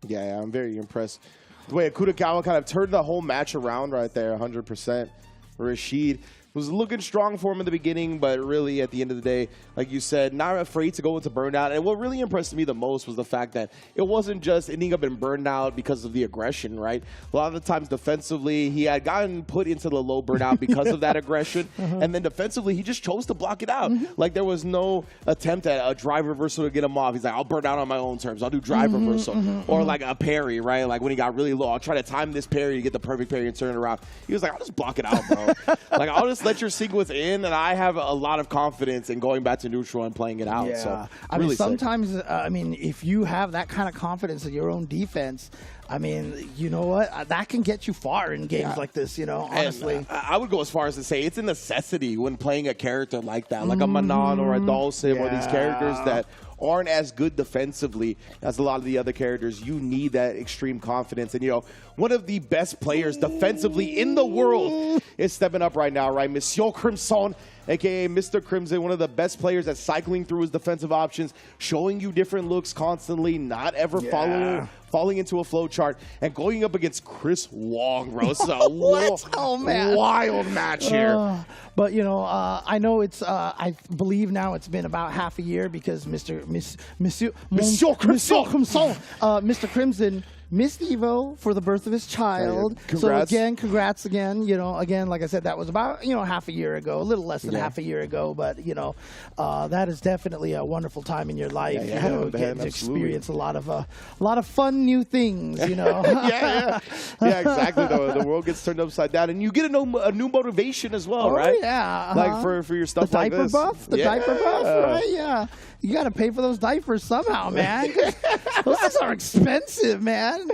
Yeah, I'm very impressed. The way Akutagawa kind of turned the whole match around right there, 100%. Rashid was looking strong for him in the beginning, but really at the end of the day, like you said, not afraid to go into burnout. And what really impressed me the most was the fact that it wasn't just ending up in burnout because of the aggression, right? A lot of the times defensively, he had gotten put into the low burnout because of that aggression. And then defensively, he just chose to block it out. Like there was no attempt at a drive reversal to get him off. He's like, I'll burn out on my own terms. I'll do drive reversal. Or like a parry, right? Like when he got really low, I'll try to time this parry to get the perfect parry and turn it around. He was like, I'll just block it out, bro. Like I'll just let your sequence in, and I have a lot of confidence in going back to neutral and playing it out. Yeah. So I really mean, sometimes, I mean, if you have that kind of confidence in your own defense, I mean, you know what? That can get you far in games like this, you know, honestly. And I would go as far as to say it's a necessity when playing a character like that, like a Manon or a Dhalsim or these characters that aren't as good defensively as a lot of the other characters. You need that extreme confidence. And, you know, one of the best players defensively in the world is stepping up right now, right? Monsieur Crimson, a.k.a. Mr. Crimson, one of the best players at cycling through his defensive options, showing you different looks constantly, not ever falling into a flow chart, and going up against Chris Wong, bro. So wild match here. But, you know, I know it's, I believe now it's been about half a year because Monsieur Crimson, Mr. Crimson missed Evo for the birth of his child. So again, congrats again. You know, again, like I said, that was about, you know, half a year ago, a little less than half a year ago. But, you know, that is definitely a wonderful time in your life. You know, getting to experience a lot of fun new things, you know. Yeah, exactly. The world gets turned upside down, and you get a new motivation as well, right? Yeah. Like for your stuff like this. The diaper buff, right? Yeah. You got to pay for those diapers somehow, man. Those things are expensive, man.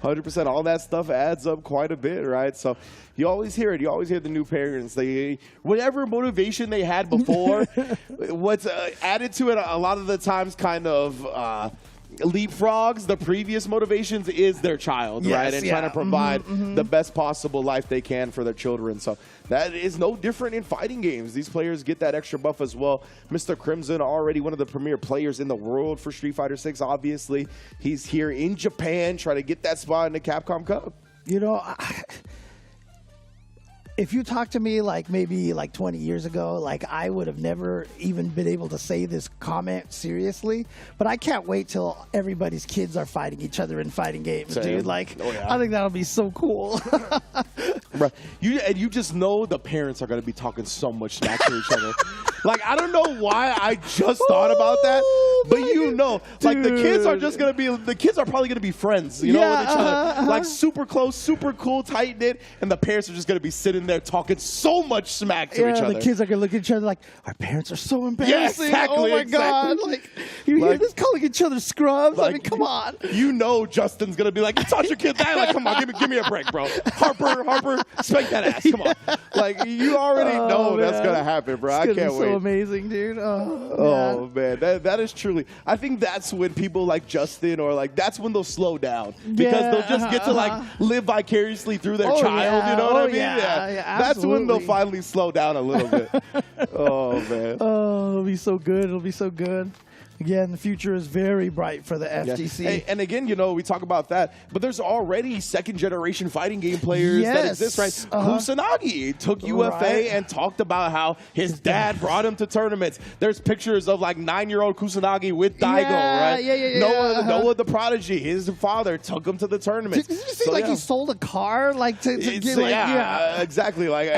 100%. All that stuff adds up quite a bit, right? So you always hear it. You always hear the new parents. Whatever motivation they had before, what's added to it a lot of the times kind of leapfrogs the previous motivations is their child, right? And trying to provide the best possible life they can for their children. So that is no different in fighting games. These players get that extra buff as well. Mr. Crimson, already one of the premier players in the world for Street Fighter 6, obviously. He's here in Japan trying to get that spot in the Capcom Cup. You know, if you talked to me like maybe like 20 years ago, like I would have never even been able to say this comment seriously. But I can't wait till everybody's kids are fighting each other in fighting games, dude. Like, I think that'll be so cool. Right. You just know the parents are going to be talking so much smack to each other. Like, I don't know why I just thought about that, but you know, like the kids are just going to be, the kids are probably going to be friends, you know, with each other. Like super close, super cool, tight knit, and the parents are just going to be sitting there talking so much smack to each other. The kids are going to look at each other like, our parents are so embarrassing. Exactly, oh my God. Like, you hear this calling each other scrubs? Like, I mean, come on. You know Justin's going to be like, you taught your kid that? Like, come on, give me a break, bro. Harper, spank that ass. Come on. Like, you already know that's going to happen, bro. I can't wait. So amazing, dude. Oh man, that is truly. I think that's when people like Justin or like that's when they'll slow down because they'll just get to like live vicariously through their child. You know what I mean? Yeah, that's when they'll finally slow down a little bit. Oh man. Oh, it'll be so good. It'll be so good. Again, the future is very bright for the FGC. Hey, and again, you know, we talk about that, but there's already second-generation fighting game players that exist, right? Kusanagi took UFA and talked about how his dad brought him to tournaments. There's pictures of like 9-year-old Kusanagi with Daigo, right? Noah the Prodigy, his father took him to the tournaments. Did you see he sold a car like to get like exactly. Like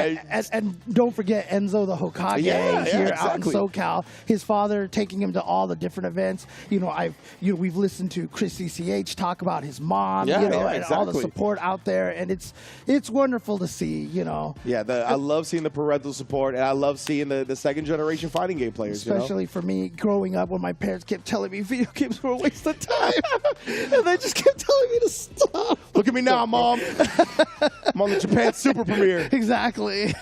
and don't forget Enzo the Hokage here out in SoCal. His father taking him to all the different events. You know, we've listened to Chris CCH talk about his mom, and all the support out there, and it's wonderful to see, you know. Yeah, I love seeing the parental support, and I love seeing the second generation fighting game players. Especially for me, growing up when my parents kept telling me video games were a waste of time, and they just kept telling me to stop. Look at me now, Mom. I'm on the Japan Super Premiere. Exactly.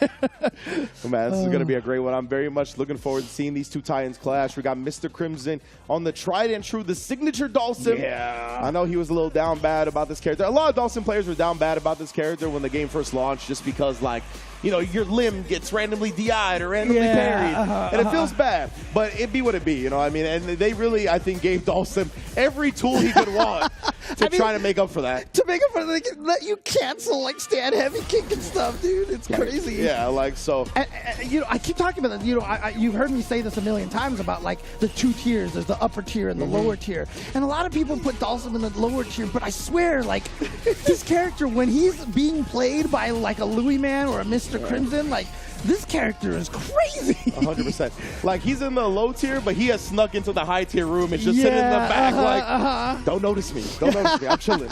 Man, this is going to be a great one. I'm very much looking forward to seeing these two Titans clash. We got Mr. Crimson on the tried and true, the signature Dhalsim. Yeah. I know he was a little down bad about this character. A lot of Dhalsim players were down bad about this character when the game first launched just because, like, you know, your limb gets randomly DI'd or randomly parried, and it feels bad. But it be what it be, you know what I mean? And they really, I think, gave Dawson every tool he could want to try to make up for that. To make up for that, they can let you cancel like stand heavy kick and stuff, dude. It's crazy. Yeah, like so. And, you know, I keep talking about that. You know, you've heard me say this a million times about like the 2 tiers. There's the upper tier and the lower tier. And a lot of people put Dawson in the lower tier, but I swear, like, this character, when he's being played by like a Louis Man or a Mr. Crimson, like, this character is crazy. 100%. Like, he's in the low tier, but he has snuck into the high tier room and just sitting in the back like, don't notice me. Don't notice me. I'm chilling.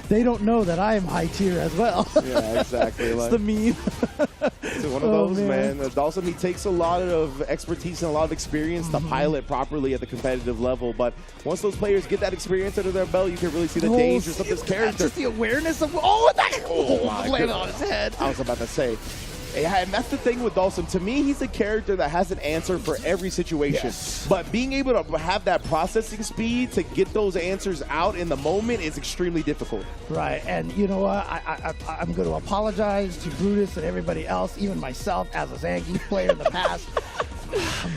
They don't know that I am high tier as well. Yeah, exactly. It's like, the meme. It's one of those, man. Dawson, he takes a lot of expertise and a lot of experience to pilot properly at the competitive level. But once those players get that experience under their belt, you can really see the dangers of this character. Just the awareness of, landed on his head. I was about to say. Yeah, and that's the thing with Dawson. To me, he's a character that has an answer for every situation. But being able to have that processing speed to get those answers out in the moment is extremely difficult. Right, and you know what? I'm going to apologize to Brutus and everybody else, even myself as a Zangief player in the past.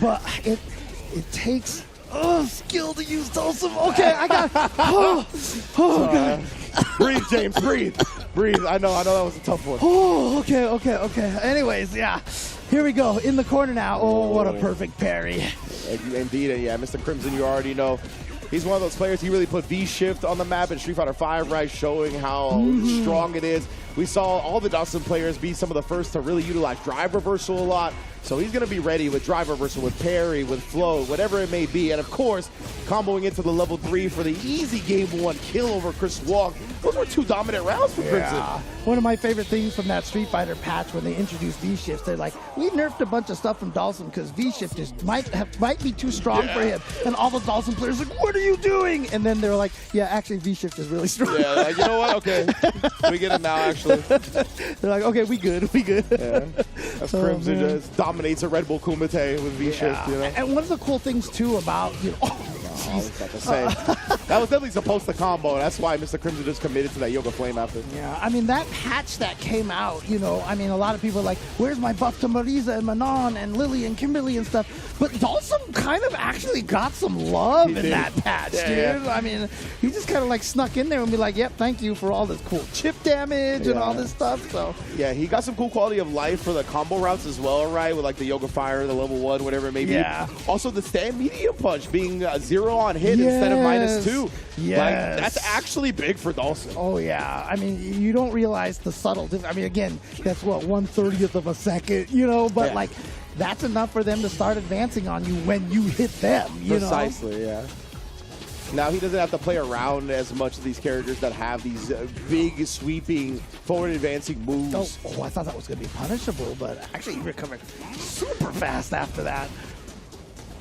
But it takes skill to use Dawson. Okay, I got. God. Breathe, James. Breathe. Breathe. I know that was a tough one. Okay. Anyways, yeah. Here we go. In the corner now. Oh, what a perfect parry. Indeed, and yeah, Mr. Crimson, you already know. He's one of those players, he really put V-Shift on the map in Street Fighter V, right, showing how strong it is. We saw all the Dawson players be some of the first to really utilize drive reversal a lot. So he's going to be ready with drive reversal, with parry, with flow, whatever it may be. And of course, comboing into the level 3 for the easy game 1 kill over Chris Wong. Those were 2 dominant rounds for Crimson. One of my favorite things from that Street Fighter patch when they introduced V-Shifts, they're like, we nerfed a bunch of stuff from Dawson because V-Shift might be too strong for him. And all the Dawson players are like, what are you doing? And then they're like, yeah, actually V-Shift is really strong. Yeah, like, you know what? Okay. We get it now, actually. They're like, okay, we good. Yeah. That's Crimson just dominates a Red Bull Kumite with V-Shift, you know? And one of the cool things, too, about, you know, I was about to say, that was definitely supposed to combo. That's why Mr. Crimson just committed to that Yoga Flame after. Yeah, I mean, that patch that came out, you know, I mean, a lot of people are like, where's my buff to Marisa and Manon and Lily and Kimberly and stuff? But Dawson kind of actually got some love in that patch, dude. Yeah. I mean, he just kind of like snuck in there and be like, yep, thank you for all this cool chip damage and all this stuff. So yeah, he got some cool quality of life for the combo routes as well, right? With like the Yoga Fire, the level 1, whatever it may be. Yeah. Also, the stand medium punch being 0 on hit instead of -2. Yes. Like, that's actually big for Dawson. Oh, yeah. I mean, you don't realize the subtle difference. I mean, again, that's what, 1/30th of a second, you know? But, like, that's enough for them to start advancing on you when you hit them, you know? Precisely, yeah. Now, he doesn't have to play around as much of these characters that have these big, sweeping, forward-advancing moves. Oh, I thought that was going to be punishable, but actually he recovered super fast after that.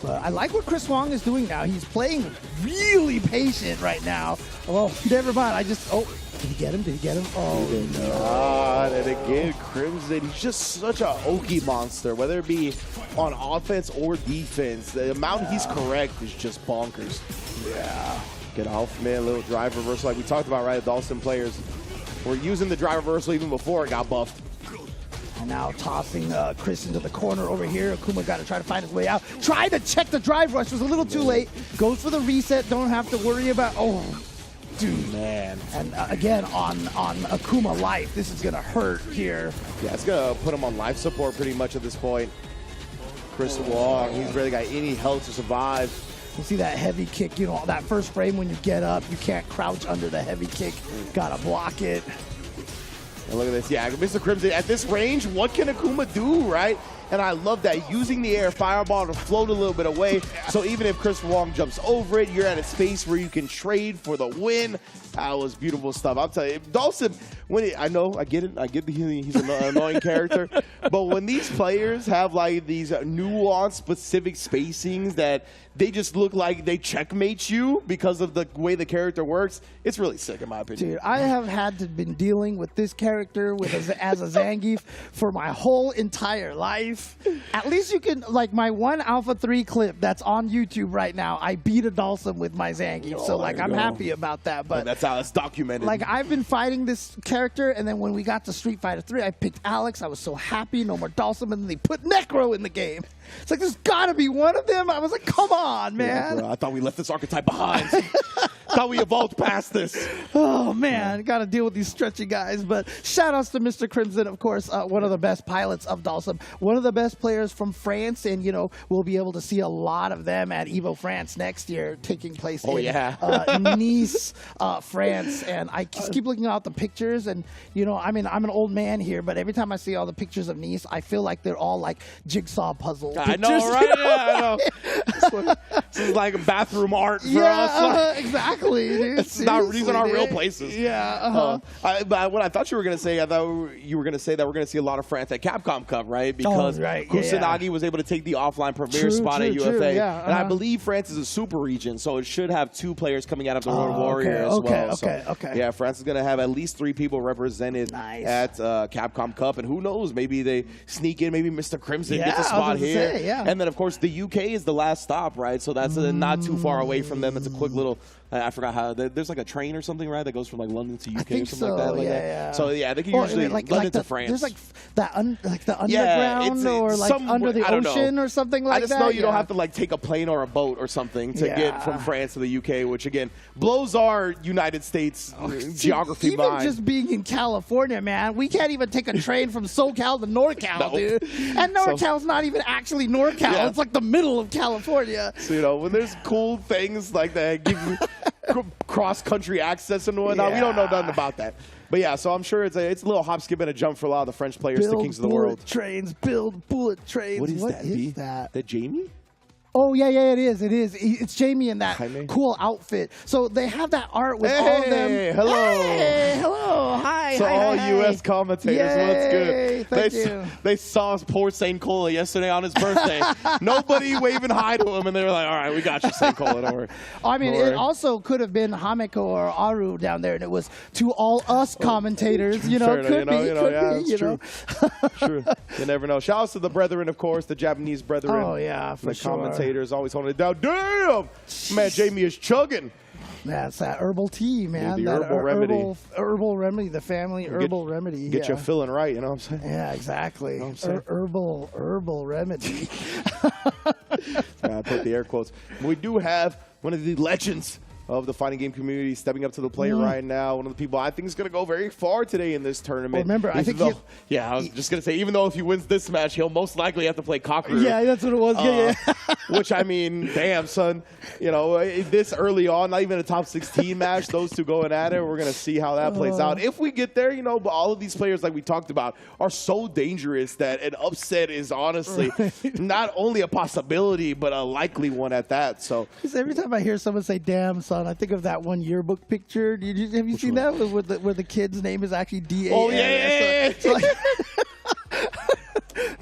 But I like what Chris Wong is doing now. He's playing really patient right now. Oh, never mind. did he get him? Oh, no. God, and again, Crimson, he's just such a Oki monster, whether it be on offense or defense. The amount he's correct is just bonkers. Yeah. Get off, man. Little drive reversal like we talked about, right? Dawson players were using the drive reversal even before it got buffed. And now tossing Chris into the corner over here. Akuma got to try to find his way out. Tried to check the drive rush. Was a little too late. Goes for the reset. Don't have to worry about... Oh, dude. Man. And again, on Akuma life, this is going to hurt here. Yeah, it's going to put him on life support pretty much at this point. Chris Wong, he's really got any health to survive. You see that heavy kick, you know, that first frame when you get up, you can't crouch under the heavy kick. Got to block it. And look at this. Yeah, Mr. Crimson, at this range, what can Akuma do, right? And I love that, using the air fireball to float a little bit away. So even if Chris Wong jumps over it, you're at a space where you can trade for the win. That was beautiful stuff. I'll tell you, Dawson, I get it. He's an annoying character. But when these players have like these nuanced, specific spacings that they just look like they checkmate you because of the way the character works, it's really sick in my opinion. Dude, I have been dealing with this character as a Zangief for my whole entire life. life. At least you can, like, my one Alpha 3 clip that's on YouTube right now, I beat a Dhalsim with my Zangief. So, like, I'm happy about that. But that's how it's documented. Like, I've been fighting this character, and then when we got to Street Fighter 3, I picked Alex. I was so happy. No more Dhalsim. And then they put Necro in the game. It's like, there's got to be one of them. I was like, come on, man. Yeah, bro, I thought we left this archetype behind. Thought we evolved past this. Oh, man. Got to deal with these stretchy guys. But shout outs to Mr. Crimson, of course, one of the best pilots of Dhalsim, one of the best players from France. And, you know, we'll be able to see a lot of them at EVO France next year, taking place in Nice, France. And I just keep looking at the pictures. And, you know, I mean, I'm an old man here, but every time I see all the pictures of Nice, I feel like they're all like jigsaw puzzle pictures. I know, right? Yeah, I know. This is like bathroom art for us. Exactly. Dude. These aren't real places. Yeah. But what I thought you were going to say, I thought you were going to say that we're going to see a lot of France at Capcom Cup, right? Because Kusanagi was able to take the offline premier spot at UFA. Yeah, and I believe France is a super region, so it should have 2 players coming out of the Road Warrior as well. Okay. Yeah, France is going to have at least 3 people represented at Capcom Cup. And who knows, maybe they sneak in, maybe Mr. Crimson gets a spot here. And then, of course, the UK is the last stop, right? So that's not too far away from them. It's a quick little, I forgot how, there's like a train or something, right, that goes from like London to UK or something like that. So, yeah, they can usually London to France. There's like the underground or like under the ocean or something like that. I just know you don't have to like take a plane or a boat or something to get from France to the UK, which, again, blows our United States geography mind. Even just being in California, man, we can't even take a train from SoCal to NorCal, dude. And NorCal's not even actually NorCal. It's like the middle of California. So, you know, when there's cool things like that, give you cross-country access and whatnot, we don't know nothing about that. But yeah, so I'm sure it's a little hop, skip, and a jump for a lot of the French players to Kings of the World. Build bullet trains. What is that? That Jamie? Oh, yeah, it is. It's Jamie in that cool outfit. So they have that art with all of them. Hello. Hi. So all U.S. commentators, what's good? Thank you. They saw poor St. Cola yesterday on his birthday. Nobody waving hi to him, and they were like, all right, we got you, St. Cola, don't worry. I mean, it also could have been Hameko or Aru down there, and it was to all us commentators. You know, could be. True. You never know. Shout out to the brethren, of course, the Japanese brethren. Oh, yeah, for sure. Commentators always holding it down. Damn! Man, Jamie is chugging. That's that herbal tea, man. The herbal remedy. Herbal remedy, the family herbal remedy. Get you feeling right, you know what I'm saying? Yeah, exactly. You know what I'm saying? Herbal remedy. I put the air quotes. We do have one of the legends of the fighting game community stepping up to the plate right now. One of the people I think is going to go very far today in this tournament. Well, remember, I think I was just going to say, even though if he wins this match, he'll most likely have to play Kakeru. Yeah, that's what it was. Which, I mean, damn, son. You know, this early on, not even a top 16 match, those two going at it. We're going to see how that plays out. If we get there, you know, but all of these players, like we talked about, are so dangerous that an upset is honestly not only a possibility, but a likely one at that. So every time I hear someone say, damn, son, I think of that one yearbook picture. Have you seen that where the kid's name is actually D-A-N? Oh, yeah.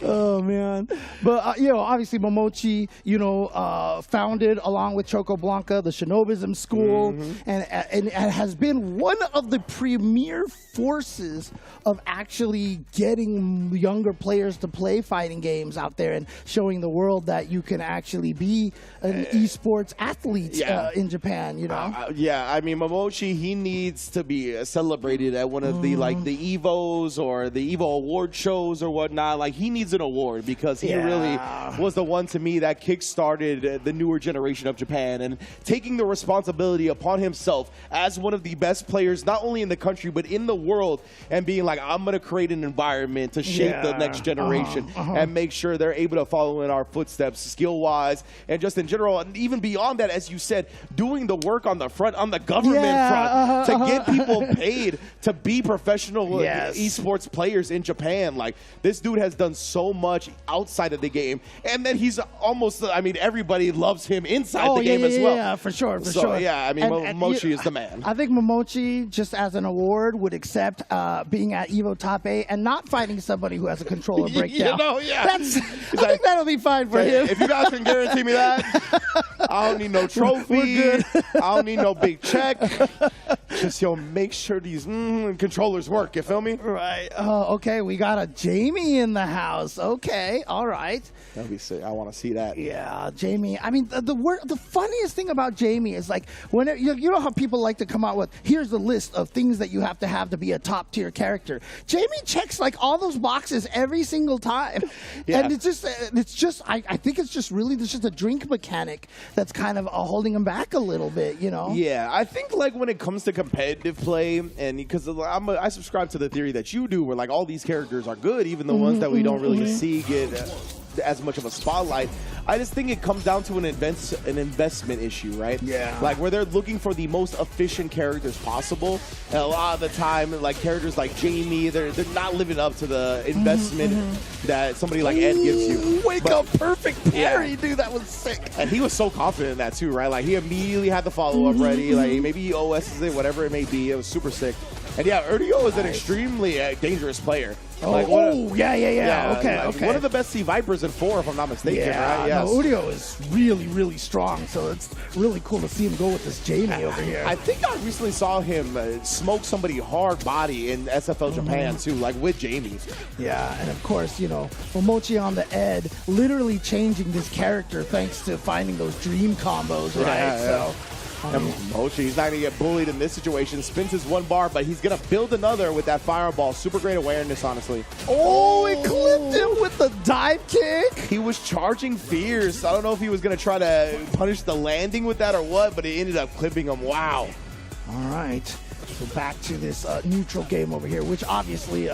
Oh, man. But, you know, obviously Momochi, you know, founded along with Choco Blanca, the Shinobism School, and has been one of the premier forces of actually getting younger players to play fighting games out there and showing the world that you can actually be an esports athlete in Japan, you know? I mean, Momochi, he needs to be celebrated at one of the, like, the EVOs or the EVO award shows or whatnot. Like, he needs an award because he really was the one, to me, that kick-started the newer generation of Japan, and taking the responsibility upon himself as one of the best players, not only in the country, but in the world, and being like, I'm going to create an environment to shape the next generation and make sure they're able to follow in our footsteps skill-wise and just in general. And even beyond that, as you said, doing the work on the front, on the government front, to get people paid to be professional esports players in Japan. Like, this dude has done so much outside of the game, and then he's almost, I mean, everybody loves him inside the game as well. Yeah, for sure. Yeah, I mean, Momochi is the man. I think Momochi, just as an award, would accept being at EVO Top 8 and not fighting somebody who has a controller breakdown. I think that'll be fine for him. If you guys can guarantee me that, I don't need no trophy. I don't need no big check. Just make sure these controllers work. You feel me? Right. Okay, we got a Jamie in the house. Okay, all right. That'd be sick. I want to see that. Yeah, Jamie. I mean, the funniest thing about Jamie is like when you know how people like to come out with here's the list of things that you have to be a top tier character. Jamie checks like all those boxes every single time, and it's just I think it's just really there's just a drink mechanic that's kind of holding him back a little bit, you know? Yeah, I think like when it comes to competitive play, and because I subscribe to the theory that you do, where like all these characters are good, even the ones that we don't really see get as much of a spotlight. I just think it comes down to an investment issue, right? Yeah. Like where they're looking for the most efficient characters possible, and a lot of the time, like characters like Jamie, they're not living up to the investment that somebody like Ed gives you. Wake up, perfect parry, dude. That was sick. And he was so confident in that too, right? Like he immediately had the follow-up ready. Like maybe he OS's it, whatever it may be. It was super sick. And yeah, Uryo is an extremely dangerous player. Oh, like yeah. Okay, like okay. One of the best C-Vipers in 4, if I'm not mistaken, yeah, right? Yes. No, Uryo is really, really strong, so it's really cool to see him go with this Jamie over here. I think I recently saw him smoke somebody hard body in SFL Japan, too, like with Jamie. Yeah, and of course, you know, Momochi on the Ed, literally changing this character thanks to finding those dream combos, right? Yeah. So. Mochi, he's not going to get bullied in this situation. Spins his one bar, but he's going to build another with that fireball. Super great awareness, honestly. Oh, it clipped him with the dive kick. He was charging fierce. I don't know if he was going to try to punish the landing with that or what, but it ended up clipping him. Wow. All right. So back to this neutral game over here, which obviously,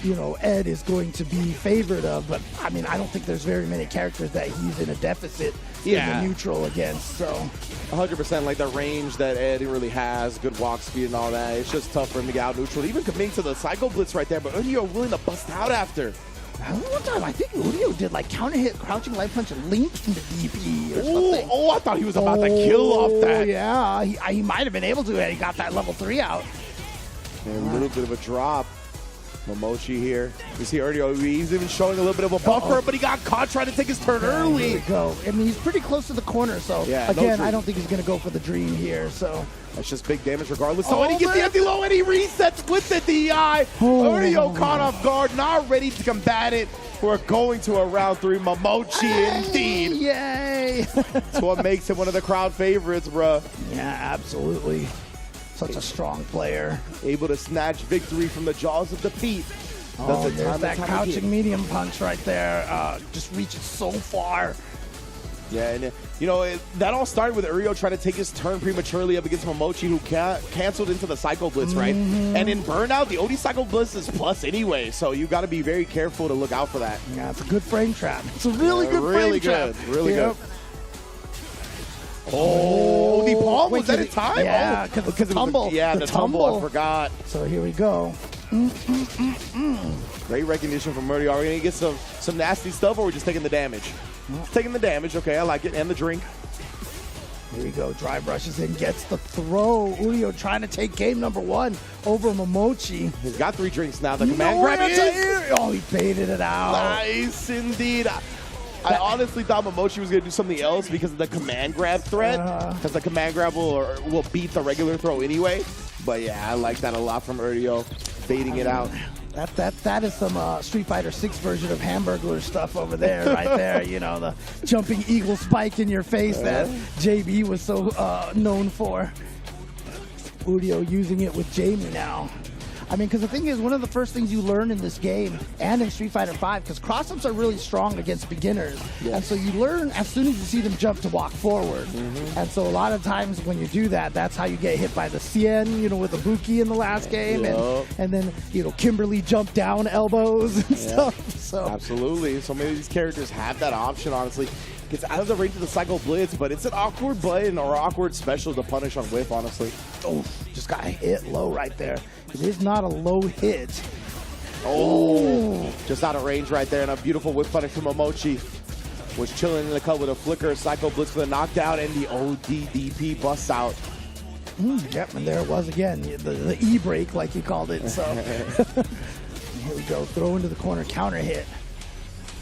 you know, Ed is going to be favored of. But, I mean, I don't think there's very many characters that he's in a deficit in the neutral against. So 100%, like the range that Ed really has, good walk speed and all that. It's just tough for him to get out neutral. Even committing to the Psycho Blitz right there, but Uryo willing to bust out after. One time, I think Uryo did like counter hit, crouching light punch, and linked into DP or something. Oh, I thought he was about to kill off that. Yeah, he might have been able to, and he got that level 3 out. And a little bit of a drop. Momochi here. You see Uryo, he's even showing a little bit of a buffer, but he got caught trying to take his turn early. Here we go. I mean, he's pretty close to the corner, so again, I don't think he's going to go for the dream here. So that's just big damage regardless. So and he gets the empty low and he resets with the DI. Uryo caught off guard, not ready to combat it. We're going to a round 3. Momochi indeed. Yay! That's what makes him one of the crowd favorites, bruh. Yeah, absolutely. Such a strong player. Able to snatch victory from the jaws of defeat. Oh, there's that crouching medium punch right there. Just reaches so far. Yeah, and you know, that all started with Uryo trying to take his turn prematurely up against Momochi, who canceled into the Psycho Blitz, right? And in Burnout, the OD Psycho Blitz is plus anyway, so you got to be very careful to look out for that. Yeah, it's a good frame trap. It's a really good frame trap. Really good. Oh, the palm, was that in time? Yeah, because the tumble. The tumble, I forgot. So here we go. Great recognition from Uryo. Are we going to get some nasty stuff, or are we just taking the damage? Taking the damage, okay, I like it, and the drink. Here we go, dry brushes in, gets the throw. Uryo trying to take game number 1 over Momochi. He's got 3 drinks now. The command grab is... Oh, he baited it out. Nice, indeed. I honestly thought Momochi was going to do something else because of the command grab threat, because the command grab will beat the regular throw anyway. But yeah, I like that a lot from Uryo, baiting it out. That is some Street Fighter 6 version of Hamburglar stuff over there, right there. You know, the jumping eagle spike in your face that JB was so known for. Uryo using it with Jamie now. I mean, because the thing is, one of the first things you learn in this game and in Street Fighter 5, because cross-ups are really strong against beginners. Yes. And so you learn as soon as you see them jump to walk forward. And so a lot of times when you do that, that's how you get hit by the Cien, you know, with the Buki in the last game. And then, you know, Kimberly jump down elbows and stuff. So absolutely. So many of these characters have that option, honestly. Gets out of the range of the Psycho Blitz, but it's an awkward button or awkward special to punish on whiff, honestly. Oh, just got hit low right there. It is not a low hit. Oh, just out of range right there, and a beautiful whiff punish from Momochi. Was chilling in the cut with a flicker, Psycho Blitz for the knockdown, and the ODDP busts out. Yep, and there it was again, the E-break, like you called it. So here we go, throw into the corner, counter hit.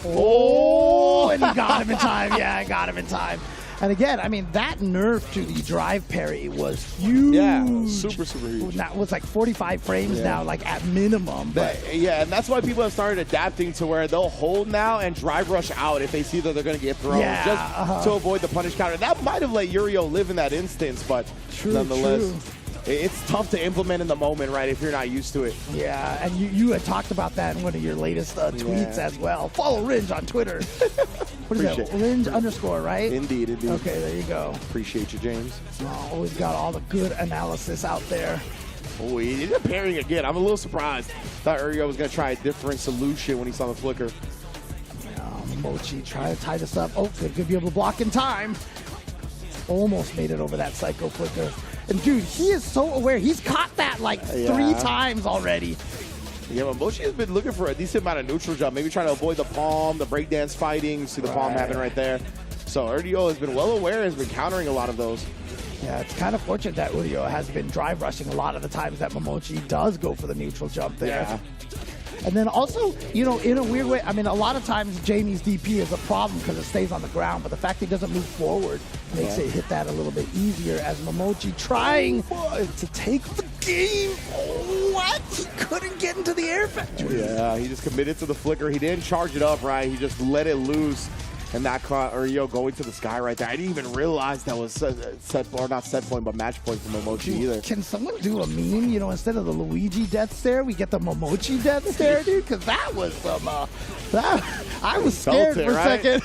Oh, and he got him in time. Yeah, I got him in time. And again, I mean, that nerf to the drive parry was huge. Yeah, super huge. Now, it was like 45 frames now, like at minimum. But yeah, and that's why people have started adapting to where they'll hold now and drive rush out if they see that they're going to get thrown, just to avoid the punish counter. That might have let Uryo live in that instance, but nonetheless. It's tough to implement in the moment, right, if you're not used to it. Yeah, and you had talked about that in one of your latest tweets as well. Follow Ringe on Twitter. What is that? Ringe _ right? Indeed. Okay, there you go. Appreciate you, James. Always got all the good analysis out there. Oh, he ended up parrying again. I'm a little surprised. Thought Uryo was going to try a different solution when he saw the flicker. Mochi try to tie this up. Oh, could be able to block in time. Almost made it over that Psycho Flicker. And dude, he is so aware. He's caught that like 3 times already. Yeah, but Mochi has been looking for a decent amount of neutral jump. Maybe trying to avoid the palm, the breakdance fighting. See the palm happen right there. So Uryo has been well aware, has been countering a lot of those. Yeah, it's kind of fortunate that Uryo has been drive rushing a lot of the times that Momochi does go for the neutral jump there. Yeah. And then also, you know, in a weird way, I mean, a lot of times Jamie's DP is a problem because it stays on the ground, but the fact he doesn't move forward makes it hit that a little bit easier as Momochi trying to take the game. What? He couldn't get into the air factory. Yeah, he just committed to the flicker. He didn't charge it up, right? He just let it loose. And that caught Uryo going to the sky right there. I didn't even realize that was not set point, but match point for Momochi either. Can someone do a meme? You know, instead of the Luigi death stare, we get the Momochi death stare, dude? Because that was some, I was scared for a second.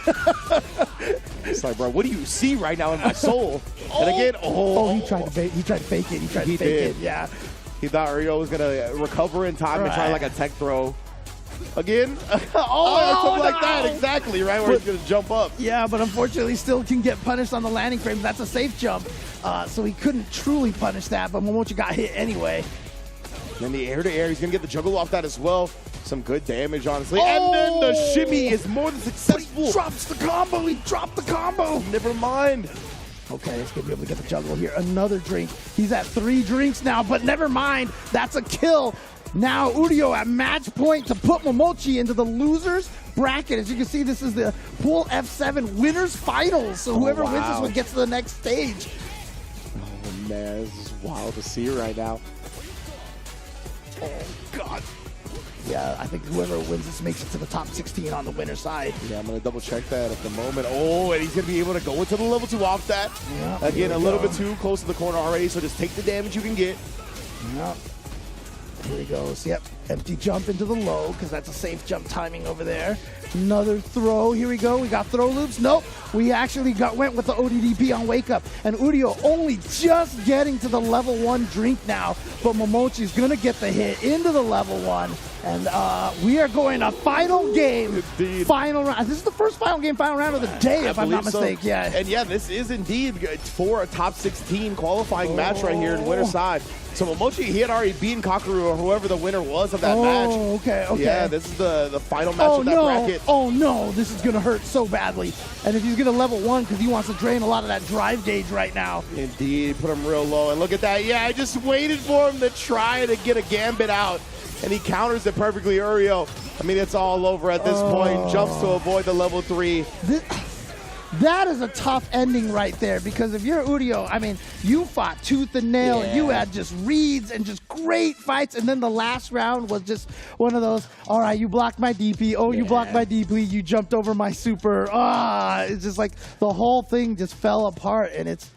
It's like, bro, what do you see right now in my soul? And again, he tried to fake it. He tried to fake it. Yeah. He thought Uryo was going to recover in time and try like a tech throw. Again? Something like that, exactly, right? Where he's going to jump up. Yeah, but unfortunately still can get punished on the landing frame. That's a safe jump, so he couldn't truly punish that, but Momochi got hit anyway. Then the air-to-air, he's going to get the juggle off that as well. Some good damage, honestly. And then the shimmy is more than successful. He drops the combo. He dropped the combo. Never mind. Okay, he's going to be able to get the juggle here. Another drink. He's at 3 drinks now, but never mind. That's a kill. Now Uryo at match point to put Momochi into the losers bracket. As you can see, this is the pool F7 winners finals. So whoever wins this one gets to the next stage. Oh man, this is wild to see right now. Oh God. Yeah, I think whoever wins this makes it to the top 16 on the winner side. Yeah, I'm going to double check that at the moment. Oh, and he's going to be able to go into the level 2 off that. Yeah, again, a little bit too close to the corner already, so just take the damage you can get. Yep. Here he goes. Yep. Empty jump into the low because that's a safe jump timing over there. Another throw. Here we go. We got throw loops. Nope. We actually went with the ODDP on Wake Up. And Uryo only just getting to the level 1 drink now. But Momochi's going to get the hit into the level 1. And we are going to final game. Indeed. Final round. This is the first final round of the day, if I'm not mistaken. So. Yeah. And yeah, this is indeed for a top 16 qualifying match right here in winner side. So Momochi, he had already beaten Hikaru or whoever the winner was of that match. Okay. Yeah, this is the final match of that bracket. Oh no, this is going to hurt so badly. And if he's going to level 1 because he wants to drain a lot of that drive gauge right now. Indeed, put him real low. And look at that. Yeah, I just waited for him to try to get a gambit out. And he counters it perfectly, Uryo. I mean, it's all over at this point. Jumps to avoid the level 3. That is a tough ending right there because if you're Uryo, I mean, you fought tooth and nail. And you had just reads and just great fights. And then the last round was just one of those, all right, you blocked my DP. Oh, you blocked my DP. You jumped over my super. It's just like the whole thing just fell apart. And it's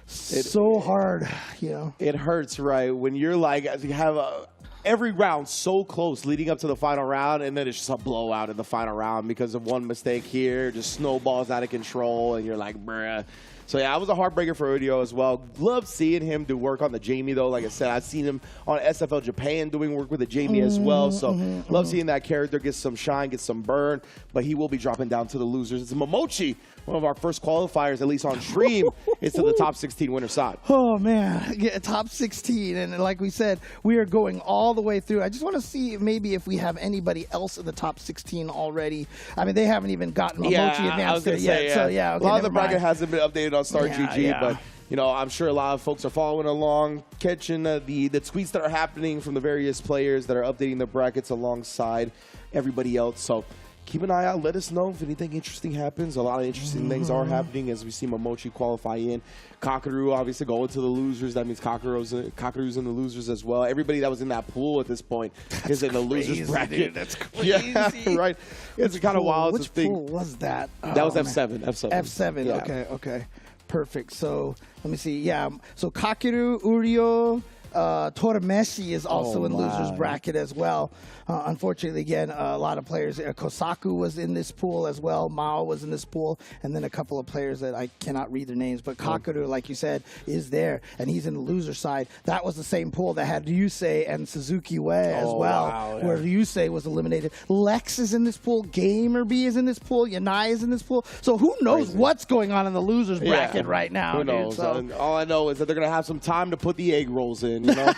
so hard, you know. It hurts, right? When you're like, you have every round so close leading up to the final round, and then it's just a blowout in the final round because of one mistake here, just snowballs out of control, and you're like, bruh. So yeah, it was a heartbreaker for Uryo as well. Love seeing him do work on the Jamie though. Like I said, I've seen him on SFL Japan doing work with the Jamie as well. So love seeing that character get some shine, get some burn. But he will be dropping down to the losers. It's Momochi, one of our first qualifiers, at least on stream, is to the top 16 winner side. Oh man, yeah, top 16, and like we said, we are going all the way through. I just want to see maybe if we have anybody else in the top 16 already. I mean, they haven't even gotten Momochi advanced there yet. So yeah, okay, a lot of the bracket hasn't been updated on Star GG, but you know, I'm sure a lot of folks are following along, catching the tweets that are happening from the various players that are updating the brackets alongside everybody else. So keep an eye out. Let us know if anything interesting happens. A lot of interesting things are happening as we see Momochi qualify in. Kakaru obviously going to the losers. That means Kakaru's in the losers as well. Everybody that was in that pool at this point is in the losers bracket. Dude, that's crazy. Yeah, right. It's kind of wild to think. Which pool was that? That was man. F7. F7. Yeah. Okay. Perfect. So let me see. Yeah. So Kakeru, Uryo, Torameshi is also in losers bracket as well. Unfortunately, again, a lot of players. Kosaku was in this pool as well. Mao was in this pool, and then a couple of players that I cannot read their names. But Kakeru, like you said, is there, and he's in the loser side. That was the same pool that had Ryusei and Suzuki as well, where Ryusei was eliminated. Lex is in this pool. Gamer B is in this pool. Yanai is in this pool. So who knows what's going on in the losers bracket right now? Who knows? Dude, so. And all I know is that they're gonna have some time to put the egg rolls in. You know.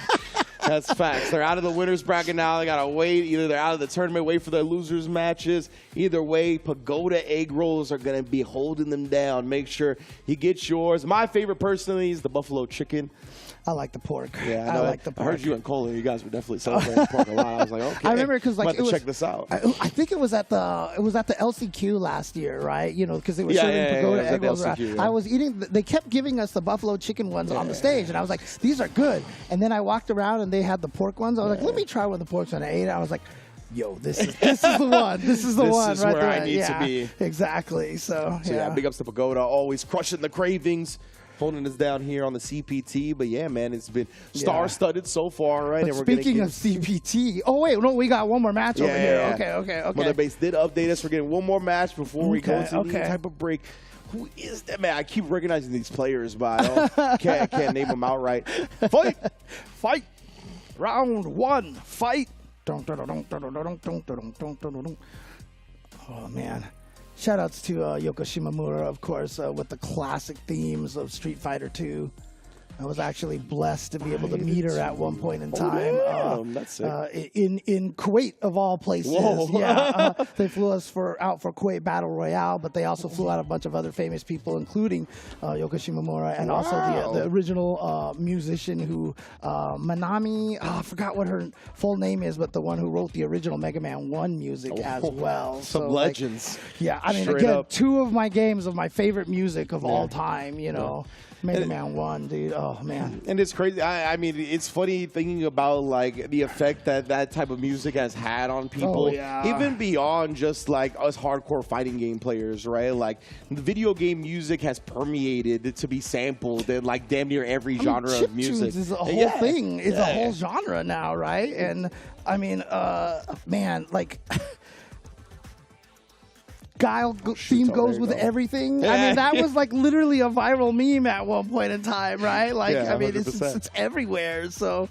That's facts. They're out of the winners bracket now. They gotta wait. Either they're out of the tournament, wait for their losers matches. Either way, Pagoda egg rolls are gonna be holding them down. Make sure you get yours. My favorite personally is the buffalo chicken. I like the pork. Yeah, I like the pork. I heard you and Kohler. You guys were definitely celebrating pork a lot. I was like, okay. I remember because like I'm about to check this out. I think it was at the LCQ last year, right? You know, because they were serving Pagoda egg rolls. I was eating. They kept giving us the buffalo chicken ones on the stage, and I was like, these are good. And then I walked around and they had the pork ones. I was like, let me try one of the porks, and I ate it. I was like, yo, this is the one. This is the one This is right where there. I need to be. Exactly. So yeah, big ups to Pagoda, always crushing the cravings. Holding us down here on the CPT, but yeah, man, it's been star-studded so far, right? But and we're speaking of CPT, oh wait, no, we got one more match over here. Okay. Mother Base did update us. We're getting one more match before we go to any type of break. Who is that, man? I keep recognizing these players, but I can't name them outright. Fight! Round one, fight! Oh man. Shoutouts to Yoko Shimamura, of course, with the classic themes of Street Fighter 2. I was actually blessed to be able to meet her at one point in time. That's sick. In Kuwait, of all places. Whoa. Yeah, they flew us out for Kuwait Battle Royale, but they also flew out a bunch of other famous people, including Yoko Shimamura, and also the original musician who, Manami, I forgot what her full name is, but the one who wrote the original Mega Man 1 music as well. Some legends. Yeah, I mean, Straight again, up. two of my games of my favorite music of all time, you know. Mega Man 1, dude. Oh, man. And it's crazy. I mean, it's funny thinking about, like, the effect that type of music has had on people. Oh, yeah. Even beyond just, like, us hardcore fighting game players, right? Like, the video game music has permeated to be sampled in, like, damn near every genre of music. Chiptunes is a whole thing. It's a whole genre now, right? And, I mean, man, like... Guile theme goes with everything. Yeah. I mean, that was like literally a viral meme at one point in time, right? Like, Yeah, I mean, 100%. it's everywhere. So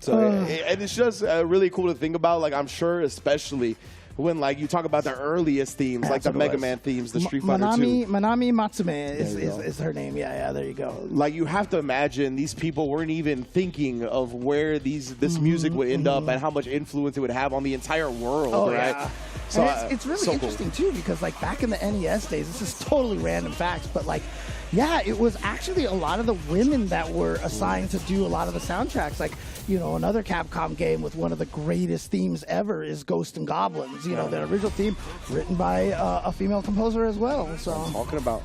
and it's just really cool to think about. Like, I'm sure, especially when like you talk about the earliest themes, like the Mega Man themes, the Street Fighter 2. Manami Matsume is her name. Yeah, there you go. Like, you have to imagine these people weren't even thinking of where this music would end up and how much influence it would have on the entire world, right? Yeah. So And it's really interesting too, because like back in the NES days, this is totally random facts, but like, yeah, it was actually a lot of the women that were assigned to do a lot of the soundtracks. Like, you know, another Capcom game with one of the greatest themes ever is Ghosts and Goblins. You know, the original theme written by a female composer as well. So Talking about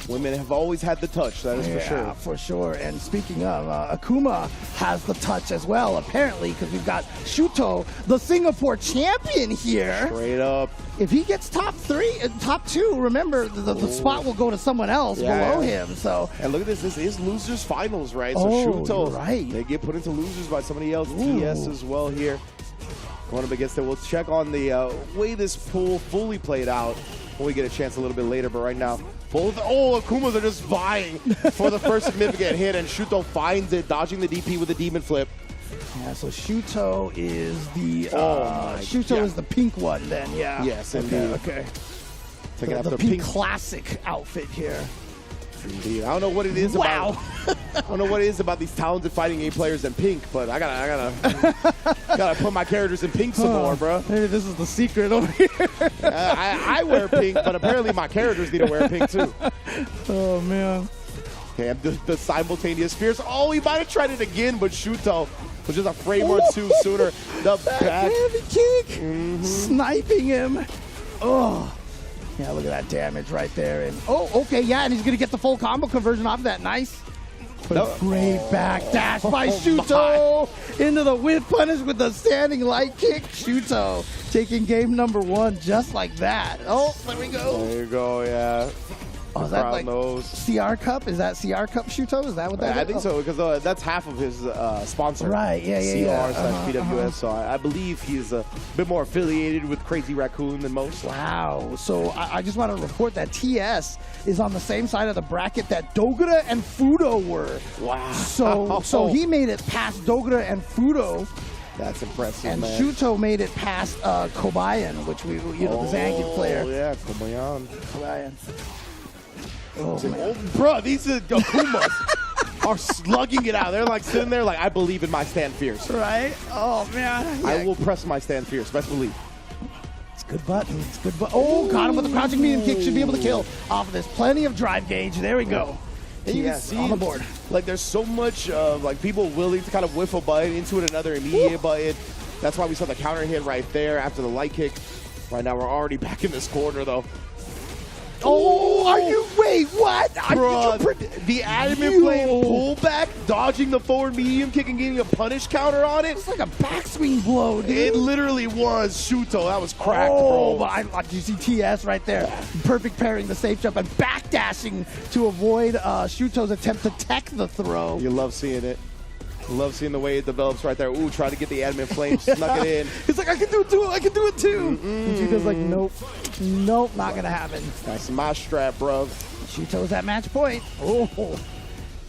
women have always had the touch, that is for sure. Yeah, for sure. And speaking of, Akuma has the touch as well, apparently, because we've got Shuto, the Singapore champion here. Straight up. If he gets top two, remember, the spot will go to someone else below him. So. And look at this. This is losers finals, right? Oh, So Shuto, you're right. they get put into losers by somebody else. TS as well here. Going up against it. We'll check on the way this pool fully played out when we get a chance a little bit later. But right now, Akumas are just vying for the first significant hit, and Shuto finds it, dodging the DP with a demon flip. Yeah, so Shuto is the is the pink one then, yeah. Yes, okay, indeed. okay. Taking The after pink classic outfit here. Indeed. I don't know what it is about. I don't know what it is about these talented fighting game players in pink, but I gotta put my characters in pink some more, bro. Maybe this is the secret over here. I wear pink, but apparently my characters need to wear pink too. Oh man. Okay, the simultaneous fears. Oh, he might have tried it again, but Shuto was just a frame or two sooner. The back heavy kick, sniping him. Oh. Yeah, look at that damage right there. And oh, okay, yeah, and he's going to get the full combo conversion off of that. Nice. But great back dash by Shuto into the whip punish with the standing light kick. Shuto taking game number 1 just like that. Oh, there we go. There you go, yeah. Oh, is that like CR Cup? Is that CR Cup Shuto? Is that what that is? I think so, because that's half of his sponsor. Right, yeah. CR/PWS, so I believe he's a bit more affiliated with Crazy Raccoon than most. Wow. So I just want to report that TS is on the same side of the bracket that Dogura and Fudo were. Wow. So he made it past Dogura and Fudo. That's impressive, and man. Shuto made it past Kobayan, which the Zangief player. Oh, yeah, Kobayan. Oh, man. Bro, these Akumas are slugging it out. They're like sitting there like, I believe in my stand fierce. Right? Oh, man. Yeah. I will press my stand fierce. Best believe. It's good button. It's good button. Oh, got him with the crouching medium kick. Should be able to kill off of this. Plenty of drive gauge. There we go. And you can see on the board. Like there's so much like people willing to kind of whiff a button into another immediate button. That's why we saw the counter hit right there after the light kick. Right now we're already back in this corner though. Oh, are you? Wait, what? Bro, the adamant flame pullback, dodging the forward medium kick and getting a punish counter on it. It's like a backswing blow, dude. It literally was Shuto. That was cracked, bro. But you see TS right there. Perfect pairing the safe jump and backdashing to avoid Shuto's attempt to tech the throw. You love seeing it. Love seeing the way it develops right there. Ooh, try to get the adamant flame, snuck it in. He's like, I can do it too. I can do it too. And Shuto's like, nope, not gonna happen. That's my strap, bro. Shuto's at match point. Oh,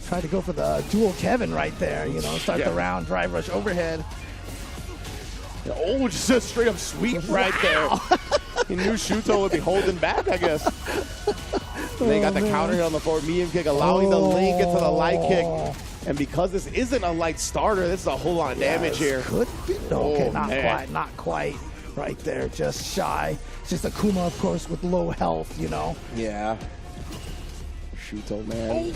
tried to go for the dual Kevin right there. Start the round, drive rush overhead. Oh, just a straight up sweep right there. He knew Shuto would be holding back, I guess. They got the counter hit on the forward medium kick, allowing the link into the light kick. And because this isn't a light starter, this is a whole lot of damage here. Could be. Okay, not quite. Right there, just shy. It's just Akuma, of course, with low health, Yeah. Shuto, man.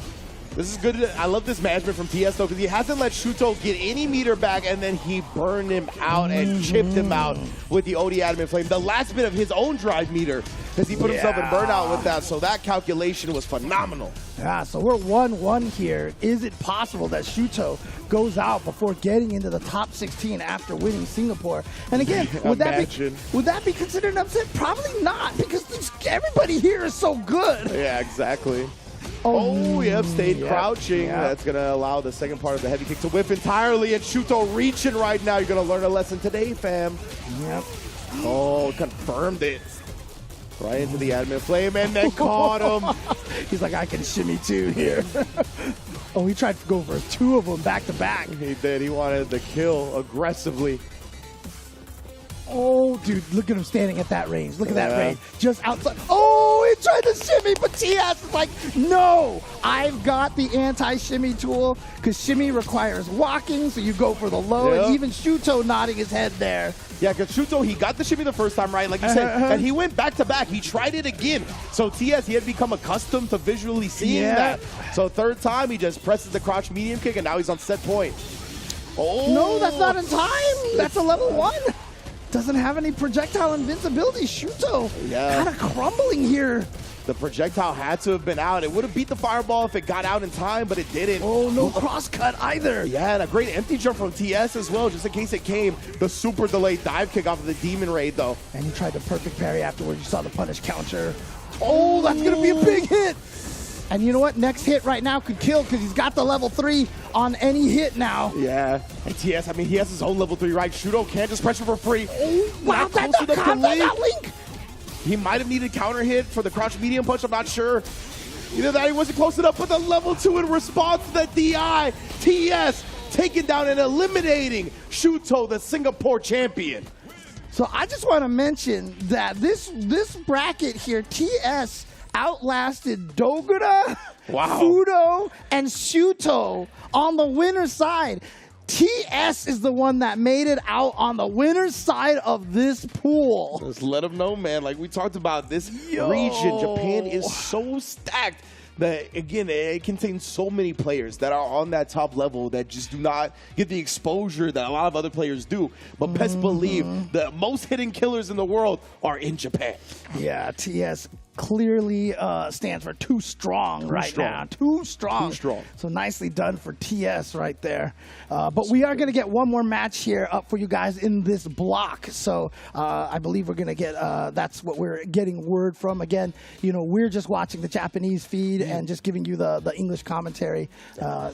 This is good. I love this management from TS, though, because he hasn't let Shuto get any meter back, and then he burned him out and chipped him out with the OD Adamant Flame. The last bit of his own drive meter, because he put himself in burnout with that, so that calculation was phenomenal. Yeah, so we're 1-1 here. Is it possible that Shuto goes out before getting into the top 16 after winning Singapore? And again, would that be considered an upset? Probably not, because everybody here is so good. Yeah, exactly. Oh, yep, stayed crouching. Yep. That's going to allow the second part of the heavy kick to whiff entirely. And Shuto reaching right now. You're going to learn a lesson today, fam. Yep. Oh, confirmed it. Right into the adamant flame and then caught him. He's like, I can shimmy too here. Oh, he tried to go for 2 of them back to back. He did. He wanted the kill aggressively. Oh, dude, look at him standing at that range. Look at that range. Just outside. Oh, he tried to shimmy, but TS is like, no, I've got the anti-shimmy tool because shimmy requires walking, so you go for the low. And even Shuto nodding his head there. Yeah, because Shuto, he got the shimmy the first time, right? Like you said, and he went back to back. He tried it again. So TS, he had become accustomed to visually seeing that. So third time, he just presses the crouch medium kick, and now he's on set point. Oh. No, that's not in time. That's a level 1. Doesn't have any projectile invincibility. Shuto kind of crumbling here. The projectile had to have been out. It would have beat the fireball if it got out in time, but it didn't. Oh, no cross-cut either. Yeah, and a great empty jump from TS as well, just in case it came. The super delayed dive kick off of the Demon Raid, though. And he tried to perfect parry afterwards. You saw the punish counter. Oh, that's going to be a big hit. And you know what? Next hit right now could kill because he's got the level 3 on any hit now. Yeah. And TS, I mean, he has his own level 3, right? Shuto can't just pressure for free. Oh, wow, that's that link. He might have needed counter hit for the crouch medium punch. I'm not sure. Either that he wasn't close enough, but the level 2 in response to the DI. TS taking down and eliminating Shuto, the Singapore champion. So I just want to mention that this bracket here, TS outlasted Dogura, Fudo, and Shuto on the winner's side. TS is the one that made it out on the winner's side of this pool. Just let them know, man. Like we talked about, this region, Japan is so stacked that, again, it contains so many players that are on that top level that just do not get the exposure that a lot of other players do. But best believe the most hidden killers in the world are in Japan. Yeah, TS clearly stands for too strong now. Too strong. Too strong. So nicely done for TS right there. But we are going to get one more match here up for you guys in this block. So I believe we're going to get, that's what we're getting word from. Again, you know, we're just watching the Japanese feed and just giving you the English commentary.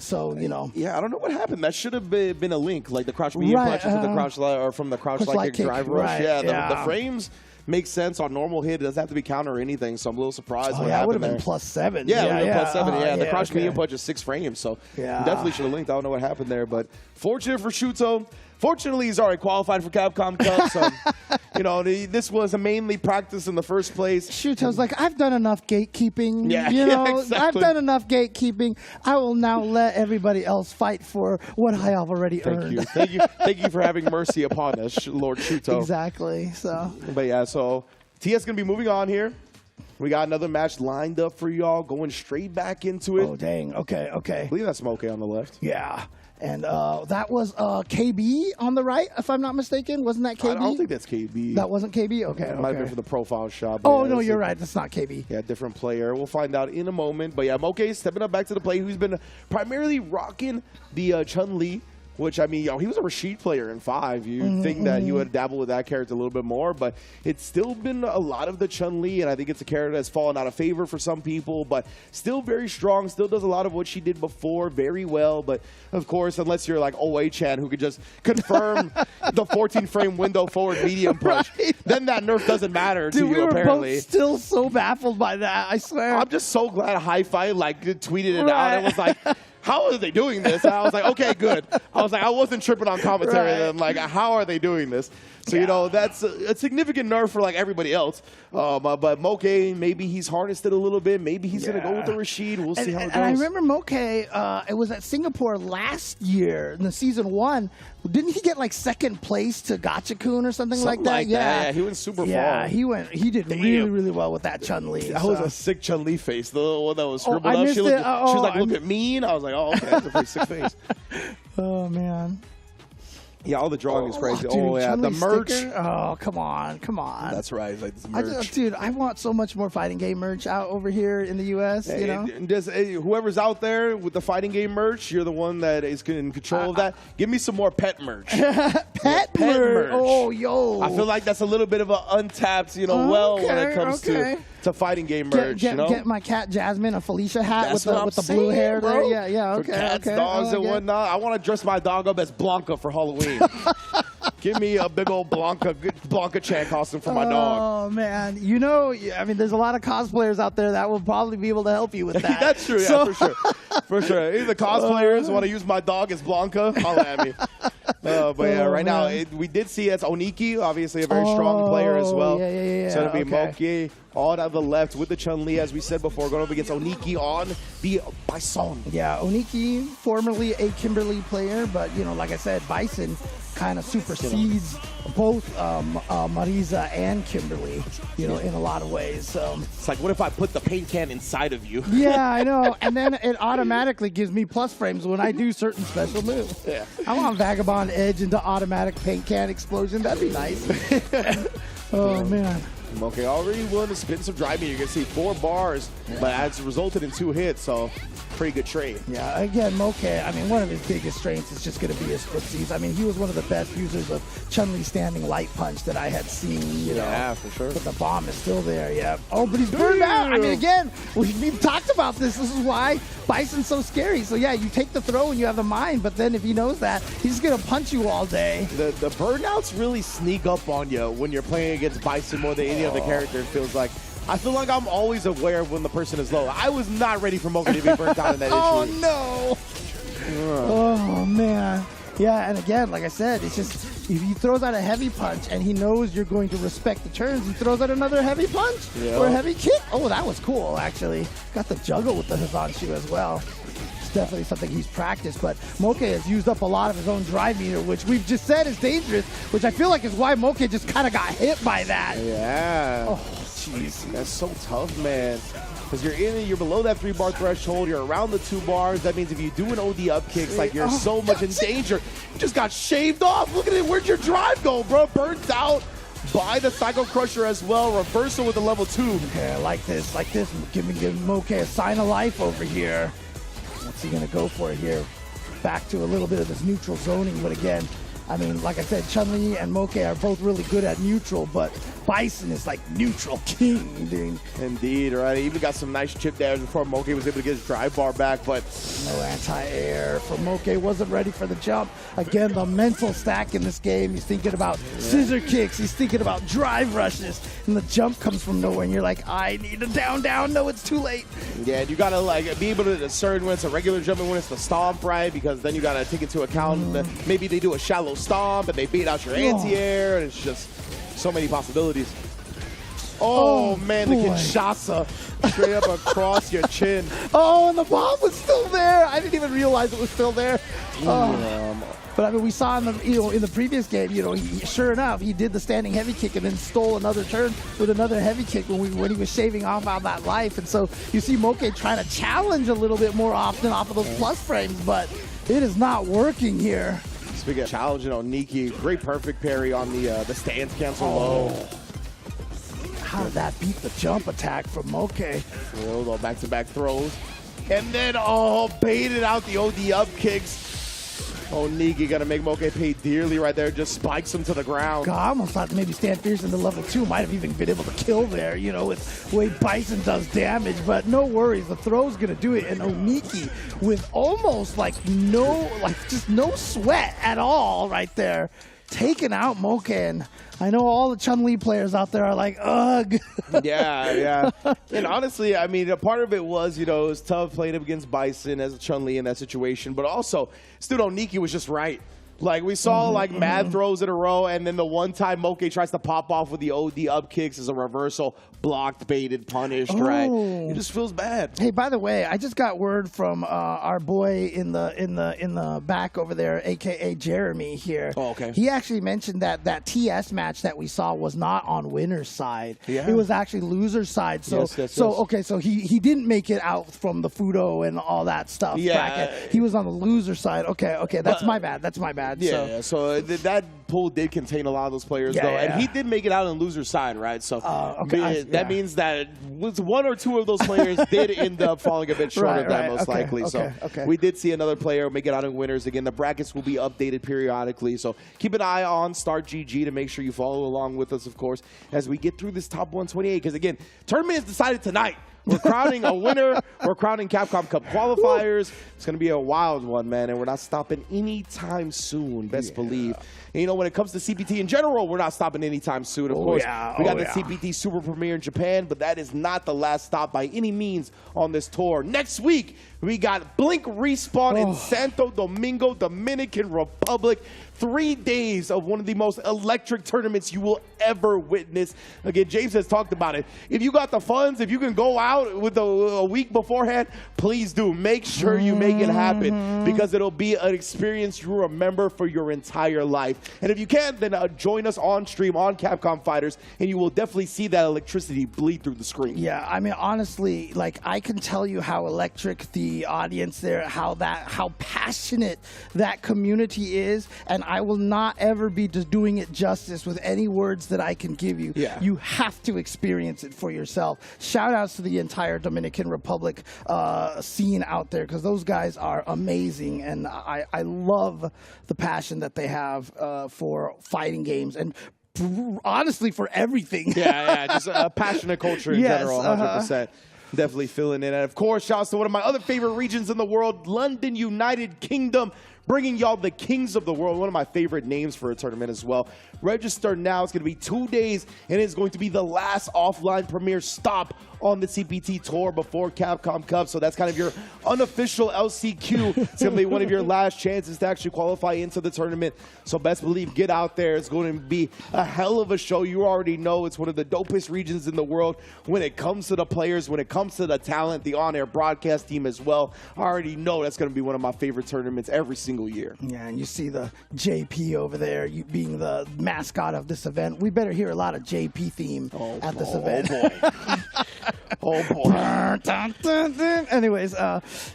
So, you know. Yeah, I don't know what happened. That should have been a link, like the crouch medium punches with the crouch, or from the crouch light kick drive rush. Yeah, the frames makes sense on normal hit. It doesn't have to be counter or anything, so I'm a little surprised what happened that would have been there. +7. Yeah, it would have been +7. Yeah, the crouch medium punch is 6 frames, so yeah, definitely should have linked. I don't know what happened there, but fortunate for Shuto. Fortunately, he's already qualified for Capcom Cup, so, you know, this was a mainly practice in the first place. Shuto's like, I've done enough gatekeeping. Yeah, you know, exactly. I've done enough gatekeeping. I will now let everybody else fight for what I have already earned. Thank you for having mercy upon us, Lord Shuto. Exactly. So, but yeah, so TS gonna be moving on here. We got another match lined up for y'all, going straight back into it. Oh dang! Okay. I believe that's Mochi on the left. Yeah. And that was KB on the right, if I'm not mistaken. Wasn't that KB? I don't think that's KB. That wasn't KB? Okay. It might have been for the profile shot. Oh, yeah, no, you're right. That's not KB. Yeah, different player. We'll find out in a moment. But yeah, Mochi stepping up back to the play, who's been primarily rocking the Chun-Li, which, I mean, he was a Rashid player in 5. You'd think that he would dabble with that character a little bit more, but it's still been a lot of the Chun-Li, and I think it's a character that's fallen out of favor for some people, but still very strong, still does a lot of what she did before very well. But, of course, unless you're like OA-chan, who could just confirm the 14-frame window forward medium punch, then that nerf doesn't matter to you, apparently. We were both still so baffled by that, I swear. I'm just so glad Hi-Fi tweeted it out and was like, how are they doing this? And I was like, okay, good. I was like, I wasn't tripping on commentary. Then, like, how are they doing this? So, you know, that's a significant nerf for, like, everybody else. But Mochi, maybe he's harnessed it a little bit. Maybe he's going to go with the Rashid. We'll see how it goes. And I remember Mochi, it was at Singapore last year in the season 1. Didn't he get, like, second place to Gachikun or something like that? Yeah, he went super far. Yeah, he did really, really well with that Chun-Li. That was a sick Chun-Li face, the one that was scribbled up. She was like, look at mean. I was like, oh, okay, that's a pretty sick face. Oh, man. Yeah, all the drawing is crazy. Dude, yeah, the merch. Sticker? Oh, come on. That's right. It's like this merch. Dude, I want so much more fighting game merch out over here in the U.S., you know? And whoever's out there with the fighting game merch, you're the one that is in control of that. Give me some more pet merch. pet merch. Oh, yo. I feel like that's a little bit of an untapped, when it comes to fighting game merch. Get my cat Jasmine a Felicia hat with the blue hair bro. there. Yeah, okay. For cats, dogs, and whatnot. I want to dress my dog up as Blanca for Halloween. Give me a big old Blanca-chan costume for my dog. Oh, man. You know, I mean, there's a lot of cosplayers out there that will probably be able to help you with that. That's true, yeah, for sure. For sure. If the cosplayers want to use my dog as Blanca, holla at me. But yeah, right now, we did see it's Oniki, obviously a very strong player as well. Yeah. So it'll be Mochi on the left with the Chun-Li, as we said before, going up against Oniki on the Bison. Yeah, Oniki, formerly a Kimberly player, but, like I said, Bison kind of supersedes both Marisa and Kimberly, in a lot of ways. So it's like, what if I put the paint can inside of you? Yeah, I know. And then it automatically gives me plus frames when I do certain special moves. Yeah. I want Vagabond Edge into automatic paint can explosion. That'd be nice. Oh, man. Okay, already willing to spin some drive meter. You can see 4 bars, but it's resulted in 2 hits, so pretty good trade. Yeah, again, Mochi, I mean, one of his biggest strengths is just going to be his footsies. I mean, he was one of the best users of Chun-Li standing light punch that I had seen, Yeah, for sure. But the bomb is still there, yeah. Oh, but he's burned out. I mean, again, we've talked about this. This is why Bison's so scary. So, yeah, you take the throw and you have the mind, but then if he knows that, he's going to punch you all day. The burnouts really sneak up on you when you're playing against Bison more than any other character, it feels like. I feel like I'm always aware of when the person is low. I was not ready for Mochi to be burnt out in that issue. Oh, no. Oh, man. Yeah, and again, like I said, it's just if he throws out a heavy punch and he knows you're going to respect the turns, he throws out another heavy punch or a heavy kick. Oh, that was cool, actually. Got the juggle with the Hizanshu as well. It's definitely something he's practiced, but Mochi has used up a lot of his own drive meter, which we've just said is dangerous, which I feel like is why Mochi just kind of got hit by that. Yeah. Oh, Jeez. That's so tough, man. Because you're below that 3-bar threshold, you're around the 2 bars. That means if you do an OD up kick, it's like you're so much in danger. You just got shaved off. Look at it. Where'd your drive go, bro? Burnt out by the Psycho Crusher as well. Reversal with the level 2. Okay, I like this. Give Moke a sign of life over here. What's he gonna go for here? Back to a little bit of this neutral zoning, but again, I mean, like I said, Chun-Li and Moke are both really good at neutral, but Bison is like neutral king, dude. Indeed, right? He even got some nice chip damage before Moke was able to get his drive bar back, but no anti-air for Moke. Wasn't ready for the jump. Again, the mental stack in this game. He's thinking about scissor kicks. He's thinking about drive rushes, and the jump comes from nowhere, and you're like, I need a down, down. No, it's too late. Yeah, and you gotta like be able to discern when it's a regular jump and when it's the stomp, right? Because then you gotta take into account that maybe they do a shallow stomp and they beat out your anti-air, and it's just so many possibilities. Oh man, the Kinshasa straight up across your chin. Oh, and the bomb was still there. I didn't even realize it was still there. But I mean, we saw in the previous game, sure enough, he did the standing heavy kick and then stole another turn with another heavy kick when he was shaving off all that life. And so you see Moke trying to challenge a little bit more often off of those plus frames, but it is not working here. Speaking of challenging Oniki, great perfect parry on the stance cancel low. How did that beat the jump attack from Moke? Real back-to-back throws. And then, baited out the OD up kicks. Oniki gonna make Moke pay dearly right there. Just spikes him to the ground. God, I almost thought maybe Stand Fierce into level 2 might have even been able to kill there, with the way Bison does damage. But no worries, the throw's gonna do it. And Oniki with almost just no sweat at all right there, taking out Moke. And I know all the Chun-Li players out there are like, ugh. Yeah. And honestly, I mean, a part of it was, it was tough playing up against Bison as a Chun-Li in that situation, but also, still Oniki was just right. Like, we saw, mad throws in a row, and then the one time Moke tries to pop off with the OD up kicks as a reversal, blocked, baited, punished, right? It just feels bad. Hey, by the way, I just got word from our boy in the back over there, a.k.a. Jeremy here. Oh, okay. He actually mentioned that TS match that we saw was not on winner's side. Yeah. It was actually loser's side. So, yes. Okay, so he didn't make it out from the Fudo and all that stuff. Yeah. Bracket. He was on the loser side. Okay, that's my bad. That's my bad. Yeah, so that pool did contain a lot of those players, though. And he did make it out on the loser side, right? So that means that one or two of those players did end up falling a bit short of that, most likely. So we did see another player make it out in winners. Again, the brackets will be updated periodically, so keep an eye on Start GG to make sure you follow along with us, of course, as we get through this top 128. Because, again, tournament is decided tonight. We're crowning a winner. We're crowning Capcom Cup qualifiers. It's going to be a wild one, man, and we're not stopping anytime soon, best believe. And, when it comes to CPT in general, we're not stopping anytime soon, of course. We got the CPT Super Premiere in Japan, but that is not the last stop by any means on this tour. Next week, we got Blink Respawn in Santo Domingo, Dominican Republic. 3 days of one of the most electric tournaments you will ever witness. Again, James has talked about it. If you got the funds, if you can go out with a week beforehand, please do. Make sure you make it happen, because it'll be an experience you remember for your entire life. And if you can, then join us on stream on Capcom Fighters, and you will definitely see that electricity bleed through the screen. Yeah, I mean, honestly, I can tell you how electric the audience there, how passionate that community is, and I will not ever be just doing it justice with any words that I can give you. Yeah. You have to experience it for yourself. Shout outs to the entire Dominican Republic scene out there, because those guys are amazing, and I love the passion that they have for fighting games, and honestly for everything. Yeah, just a passionate culture in general, 100%. Definitely feeling it. And of course, shouts to one of my other favorite regions in the world, London, United Kingdom, bringing y'all the Kings of the World, one of my favorite names for a tournament as well. Register now. It's going to be 2 days, and it's going to be the last offline premiere stop on the CPT Tour before Capcom Cup. So that's kind of your unofficial LCQ. It's going to be one of your last chances to actually qualify into the tournament. So best believe, get out there. It's going to be a hell of a show. You already know it's one of the dopest regions in the world when it comes to the players, when it comes to the talent, the on-air broadcast team as well. I already know that's going to be one of my favorite tournaments every single single year. Yeah, and you see the JP over there, you being the mascot of this event. We better hear a lot of JP theme at this event. Oh boy. Anyways,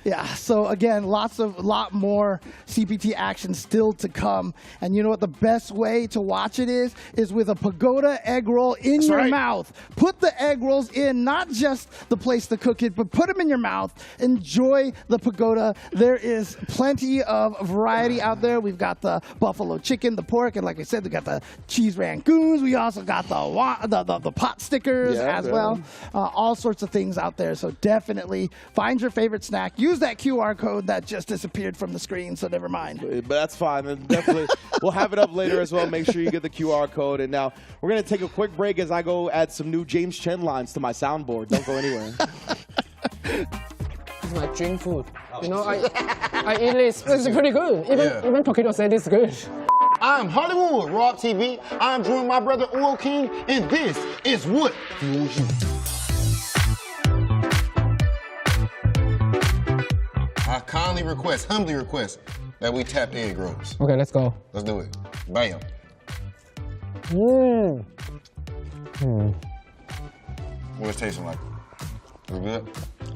yeah. So again, lot more CPT action still to come. And you know what the best way to watch it is with a pagoda egg roll in your mouth. Put the egg rolls in, not just the place to cook it, but put them in your mouth. Enjoy the pagoda. There is plenty of variety out there. We've got the buffalo chicken, the pork, and like I said, we got the cheese rangoons. We also got the pot stickers as well. All sorts of things out there. So definitely find your favorite snack. Use that QR code that just disappeared from the screen, so never mind. But that's fine. And definitely, we'll have it up later as well. Make sure you get the QR code. And now we're going to take a quick break as I go add some new James Chen lines to my soundboard. Don't go anywhere. It's my dream food. You know, I eat this. It's pretty good. Even Tokido said it's good. I'm Hollywood, Rob TV. I'm joined my brother Uryo King, and this is what fuels you. I kindly request, humbly request, that we tap egg rolls. Okay, let's go. Let's do it. Bam. What's it tasting like? Is it good?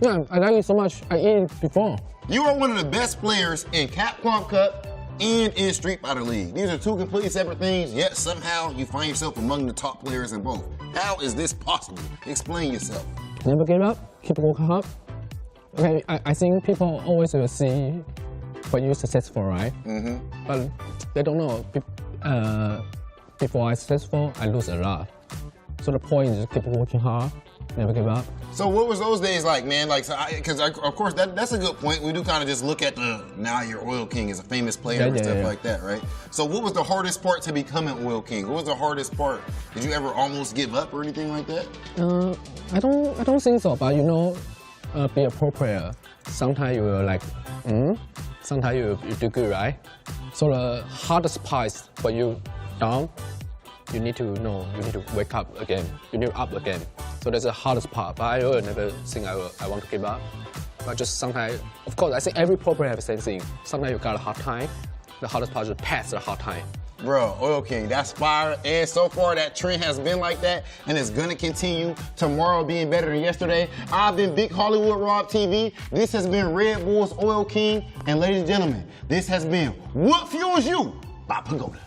Yeah, I like it so much. I ate it before. You are one of the best players in Capcom Cup and in Street Fighter League. These are two completely separate things, yet somehow you find yourself among the top players in both. How is this possible? Explain yourself. Never give up. Keep working hard. Okay, I think people always will see when you're successful, right? But they don't know. Before I'm successful, I lose a lot. So the point is keep working hard, never give up. So what was those days like, man? Like, because of course that's a good point. We do kind of just look at now you're Uryo King as a famous player and stuff like that, right? So what was the hardest part to becoming Uryo King? What was the hardest part? Did you ever almost give up or anything like that? I don't think so. But you know, be a pro player. Sometimes you will like, sometimes you do good, right? So the hardest part is when you down, you need to know, you need to wake up again. You need to up again. So that's the hardest part. But I will never think I want to give up. But just sometimes, of course, I think every pro player have the same thing. Sometimes you got a hard time. The hardest part is to pass the hard time. Bro, Uryo King, that's fire. And so far, that trend has been like that, and it's gonna continue. Tomorrow being better than yesterday. I've been Big Hollywood Rob TV. This has been Red Bull's Uryo King. And ladies and gentlemen, this has been What Fuels You by Pagoda.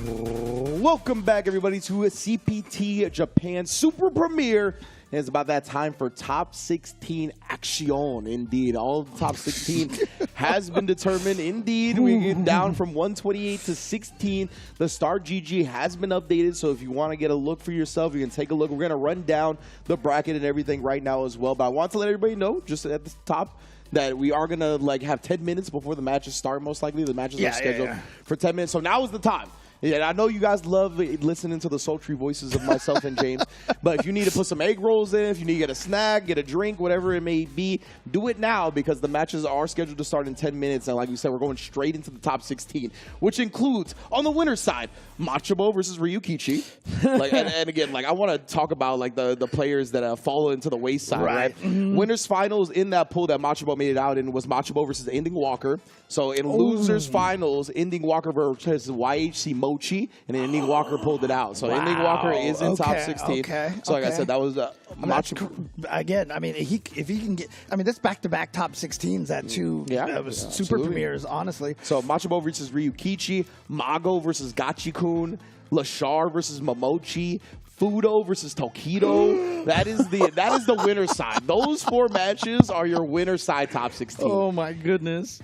Welcome back, everybody, to a CPT Japan Super Premiere. And it's about that time for top 16 action. Indeed, all of the top 16 has been determined. Indeed, we get down from 128 to 16. The Star GG has been updated, so if you want to get a look for yourself, you can take a look. We're going to run down the bracket and everything right now as well. But I want to let everybody know, just at the top, that we are going to have 10 minutes before the matches start, most likely. The matches are scheduled for 10 minutes, so now is the time. Yeah, I know you guys love listening to the sultry voices of myself and James, but if you need to put some egg rolls in, if you need to get a snack, get a drink, whatever it may be, do it now because the matches are scheduled to start in 10 minutes. And like we said, we're going straight into the top 16, which includes, on the winner's side, Machabo versus Ryukichi. And again, I want to talk about the players that fall into the wayside, right? Winners finals in that pool that Machabo made it out in was Machabo versus Ending Walker. So in losers finals, Ending Walker versus YHC Mochi, and then Ending Walker pulled it out. So Ending Walker is in top 16. So like I said, that was Machabo. Again, I mean, if he can get, I mean, that's back-to-back top 16s at two super premieres, honestly. So Machabo versus Ryukichi, Mago versus Gachikun, Lashar versus Momochi, Fudo versus Tokido. That is the winner side. Those 4 matches are your winner side top 16. Oh my goodness.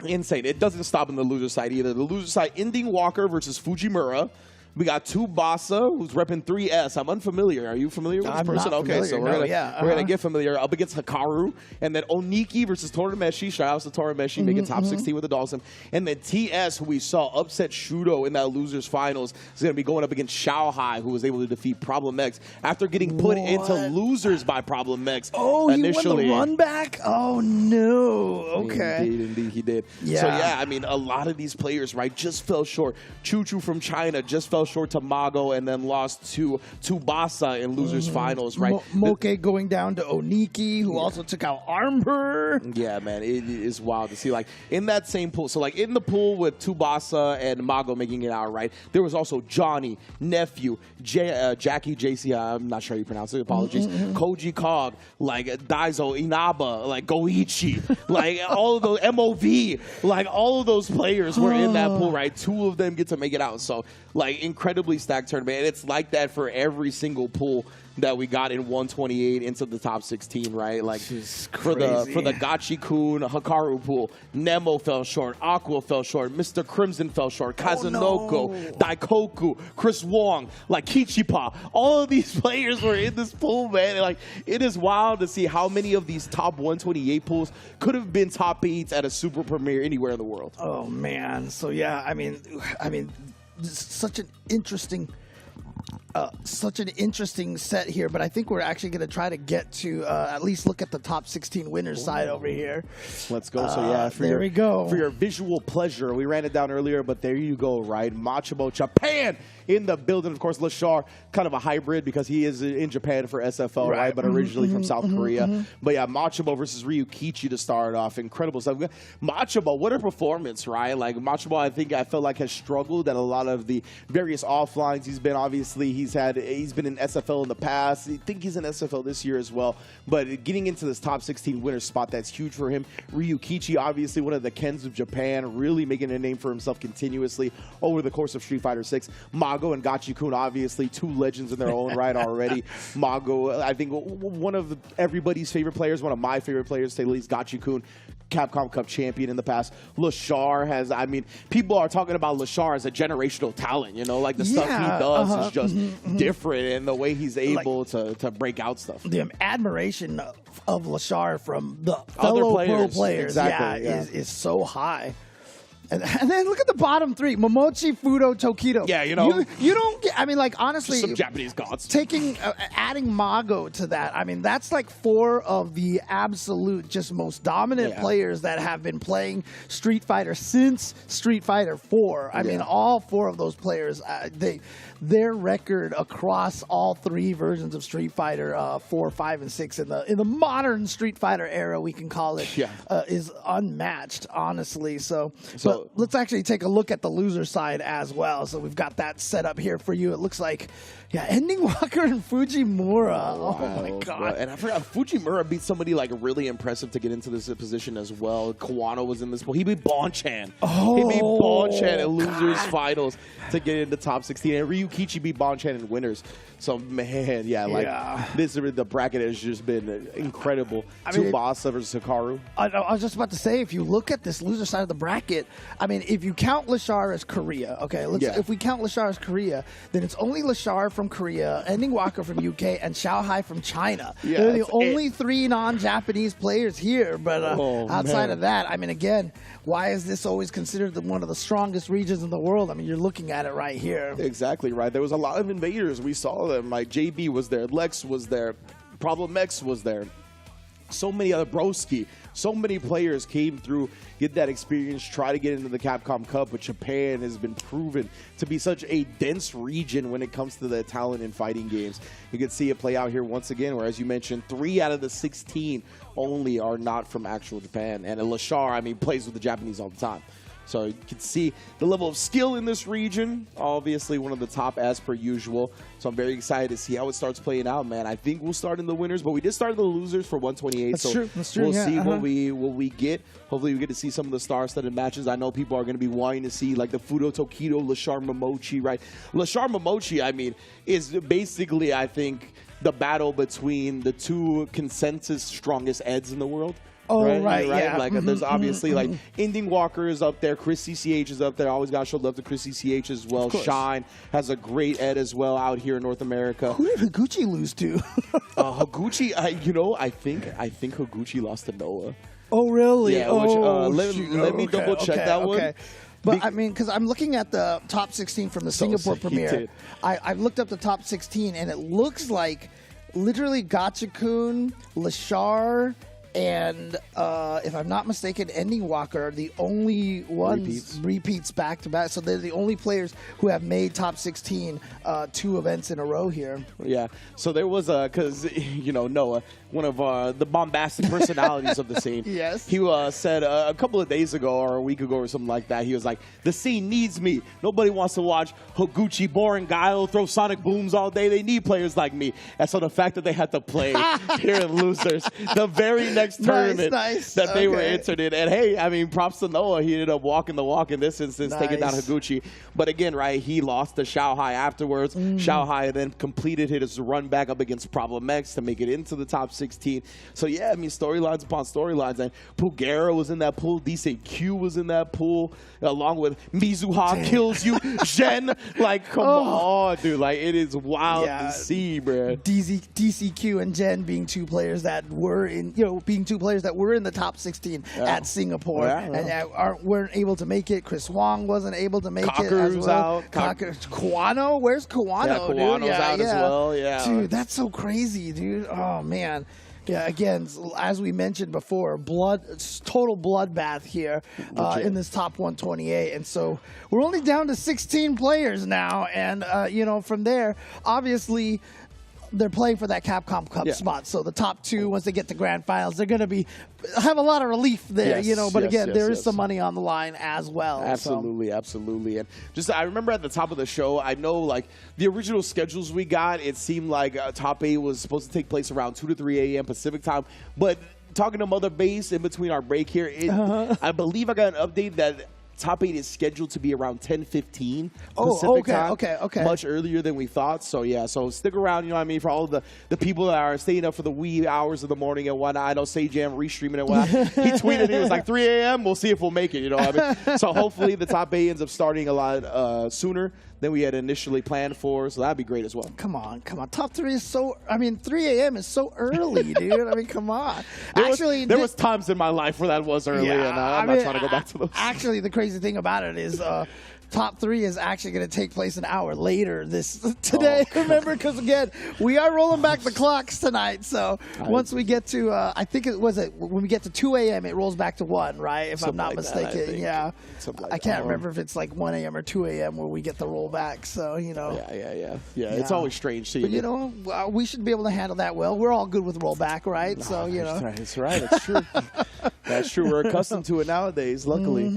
Insane. It doesn't stop in the loser side either. The loser side, Ending Walker versus Fujimura. We got Tubasa, who's repping 3S. I'm unfamiliar. Are you familiar with this person? Okay, so we're gonna get familiar. Up against Hikaru, and then Oniki versus Torameshi. Shout out to Torameshi, making top 16 with the Dawson. And then TS, who we saw upset Shudo in that losers finals, is gonna be going up against Xiaohai, who was able to defeat Problem X after getting put into losers by Problem X. Oh, initially. He won the run back? Oh no. Okay. Indeed, he did. Yeah. So yeah, I mean, a lot of these players, right, just fell short. Choo Choo from China just fell short to Mago and then lost to Tubasa in losers finals, right? Moke going down to Oniki, who also took out Armor. Yeah, man, it is wild to see. In that same pool, so in the pool with Tubasa and Mago making it out, right? There was also Johnny, Nephew, Jackie, JC, I'm not sure how you pronounce it, apologies. Koji Kog, Daizo, Inaba, Goichi, all of those, MOV, all of those players were in that pool, right? 2 of them get to make it out. So, incredibly stacked tournament. And it's like that for every single pool that we got in 128 into the top 16, right? For the Gachikun Hikaru pool, Nemo fell short, Aqua fell short, Mr. Crimson fell short, Kazunoko, Daikoku, Chris Wong, Kichipa. All of these players were in this pool, man. It is wild to see how many of these top 128 pools could have been top 8s at a super premiere anywhere in the world. Oh man. So yeah, I mean such an interesting set here, but I think we're actually going to try to get to at least look at the top 16 winners side over here. Let's go. So yeah, there we go. For your visual pleasure, we ran it down earlier, but there you go, right? Machabo, Japan in the building. Of course, Lashar, kind of a hybrid because he is in Japan for SFL, right? But originally from South Korea. But yeah, Machabo versus Ryukichi to start off. Incredible stuff. Machabo, what a performance, right? Machabo, I felt like has struggled at a lot of the various offlines he's been. Obviously, he's been in SFL in the past. I think he's in SFL this year as well. But getting into this top 16 winner spot, that's huge for him. Ryukichi, obviously one of the Kens of Japan, really making a name for himself continuously over the course of Street Fighter 6. Mago and Gachikun, obviously 2 legends in their own right already. Mago, I think one of everybody's favorite players, one of my favorite players, to say the least. Gachikun, Capcom Cup champion in the past. Lashar has, people are talking about Lashar as a generational talent, the stuff he does is just different, and the way he's able to break out stuff. The admiration of Lashar from the fellow pro players is so high. And then look at the bottom 3: Momochi, Fudo, Tokido. Yeah, you don't get. Honestly, just some Japanese gods. Adding Mago to that. That's 4 of the absolute just most dominant players that have been playing Street Fighter since Street Fighter 4. All 4 of those players, their record across all 3 versions of Street Fighter 4, 5, and 6 in the modern Street Fighter era, we can call it, is unmatched. Honestly, so let's actually take a look at the loser side as well. So we've got that set up here for you. It looks like, yeah, Ending Walker and Fujimura. Oh my God. Bro. And I forgot, Fujimura beat somebody like really impressive to get into this position as well. Kawano was in this pool. He beat Bonchan. Oh, he beat Bonchan in losers finals to get into top 16. And Ryukichi beat Bonchan in winners. So, man, the bracket has just been incredible. Tubasa versus Hikaru. I was just about to say, if you look at this loser side of the bracket, I mean, if you count Lashar as Korea, okay, if we count Lashar as Korea, then it's only Lashar from Korea, Ending Walker from UK, and Xiaohai from China. Yeah, they're the only 3 non-Japanese players here, but outside of that, I mean, again, why is this always considered one of the strongest regions in the world? I mean, you're looking at it right here. Exactly right. There was a lot of invaders. We saw them. Like JB was there, Lex was there, Problem X was there. So many other Broski. So many players came through, get that experience, try to get into the Capcom Cup, but Japan has been proven to be such a dense region when it comes to the talent in fighting games. You can see it play out here once again, where, as you mentioned, 3 out of the 16 only are not from actual Japan. And Lashar, I mean, plays with the Japanese all the time. So you can see the level of skill in this region, obviously one of the top as per usual. So I'm very excited to see how it starts playing out, man. I think we'll start in the winners, but we did start in the losers for 128. That's true. We'll see what we get. Hopefully we get to see some of the star-studded matches. I know people are going to be wanting to see like the Fudo, Tokido, Lashar, Momochi, right? Lashar, Momochi, I mean, is basically, I think, the battle between the 2 consensus strongest Eds in the world. Oh, right, yeah. Like, there's obviously, like, Ending Walker is up there. Chris CCH is up there. Always got to show love to Chris CCH as well. Shine has a great Ed as well out here in North America. Who did Higuchi lose to? Higuchi, I think Higuchi lost to Noah. Oh, really? Yeah, let me double check that one. But I mean, because I'm looking at the top 16 from the Singapore premiere. I've looked up the top 16, and it looks like literally Gachikun, Lashar, and if I'm not mistaken, Ending Walker are the only ones repeats back to back. So they're the only players who have made top 16 2 events in a row here. Yeah. So there was because Noah, one of the bombastic personalities of the scene. Yes. He said a couple of days ago or a week ago or something like that. He was like, "The scene needs me. Nobody wants to watch Higuchi, Boring, Guile, throw sonic booms all day. They need players like me." And so the fact that they had to play here in losers, the very next tournament that they were entered in. And hey, I mean, props to Noah. He ended up walking the walk in this instance, taking down Higuchi. But again, right, he lost to Xiaohai afterwards. Xiaohai then completed his run back up against Problem X to make it into the top 16. So yeah, I mean, storylines upon storylines. And Pugera was in that pool. DCQ was in that pool, along with Mizuha kills you, Zhen. Like, come on, dude. Like, it is wild to see, bro. DCQ and Zhen being 2 players that were in, being 2 players that were in the top 16 at Singapore and weren't able to make it. Chris Wong wasn't able to make it as well. Kawano? Where's Kawano? Yeah, Kawano's out as well. Yeah, dude, that's so crazy, dude. Oh man. Yeah, again, as we mentioned before, total bloodbath here in this top 128. And so we're only down to 16 players now. And, from there, obviously, they're playing for that Capcom Cup spot. So the top 2, once they get to grand finals, they're going to have a lot of relief there, But again, there is some money on the line as well. Absolutely, absolutely. And just, I remember at the top of the show, I know, like, the original schedules we got, it seemed like top 8 was supposed to take place around 2 to 3 a.m. Pacific time. But talking to Mother Base in between our break here, I believe I got an update that top 8 is scheduled to be around 10:15 Pacific time. Okay. Much earlier than we thought. So, yeah, so stick around, for all of the people that are staying up for the wee hours of the morning and whatnot. I know Sajam restreaming and whatnot. He tweeted, he was like, 3 a.m., we'll see if we'll make it, So hopefully the top 8 ends up starting a lot sooner than we had initially planned for, so that'd be great as well. Come on. Top 3 is 3 a.m. is so early, dude. I mean, come on. There was times in my life where that was early, and I'm not trying to go back to those. Actually, the crazy thing about it is top 3 is actually going to take place an hour later today. Remember, because again, we are rolling back the clocks tonight. So once we get to, I think when we get to 2 a.m., it rolls back to 1, right? If I'm not mistaken. Yeah. I can't remember if it's like 1 a.m. or 2 a.m. where we get the rollback. So, Yeah. It's always strange to But, we should be able to handle that well. We're all good with rollback, right? So, That's right. It's true. That's true. We're accustomed to it nowadays, luckily.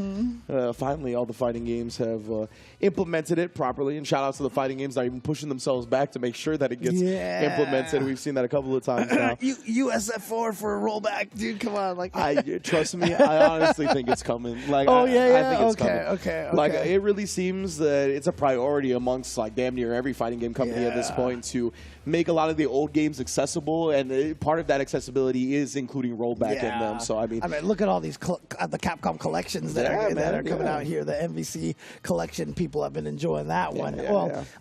Finally, all the fighting games have implemented it properly. And shout out to the fighting games that are even pushing themselves back to make sure that it gets implemented. We've seen that a couple of times now. USF4 for a rollback, dude. Come on. Trust me, I honestly think it's coming. I think it's coming. Okay. It really seems that it's a priority amongst damn near every fighting game company at this point to make a lot of the old games accessible, and part of that accessibility is including rollback in them. So I mean, look at all these the Capcom collections that are coming out here. The MVC collection, people have been enjoying that one.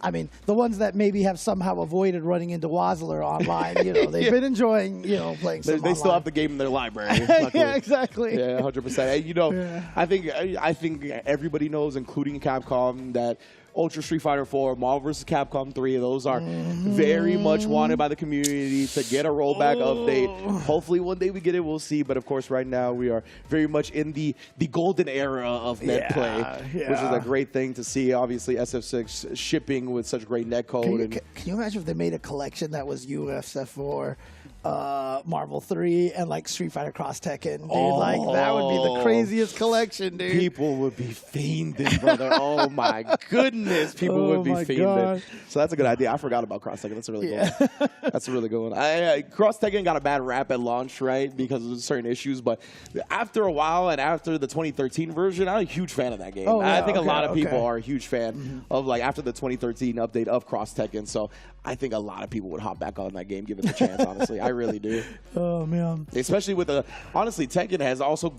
I mean, the ones that maybe have somehow avoided running into Wazzler online, they've been enjoying, playing some They still have the game in their library. Yeah, exactly. Yeah, 100%. I think everybody knows, including Capcom, that Ultra Street Fighter 4, Marvel vs. Capcom 3, those are very much wanted by the community to get a rollback update. Hopefully one day we get it, we'll see. But of course, right now we are very much in the golden era of netplay, which is a great thing to see. Obviously, SF6 shipping with such great netcode. Can you imagine if they made a collection that was USF4, Marvel 3, and Street Fighter Cross Tekken, dude? That would be the craziest collection, dude. People would be fiending, brother. Oh my goodness, people would be fiending. So that's a good idea. I forgot about Cross Tekken. That's a really good one. That's a really good one. Cross Tekken got a bad rap at launch, right, because of certain issues. But after a while, and after the 2013 version, I'm a huge fan of that game. I think a lot of people are a huge fan of after the 2013 update of Cross Tekken. So I think a lot of people would hop back on that game, give it a chance. Honestly, I really do. Oh man! Especially with honestly, Tekken has also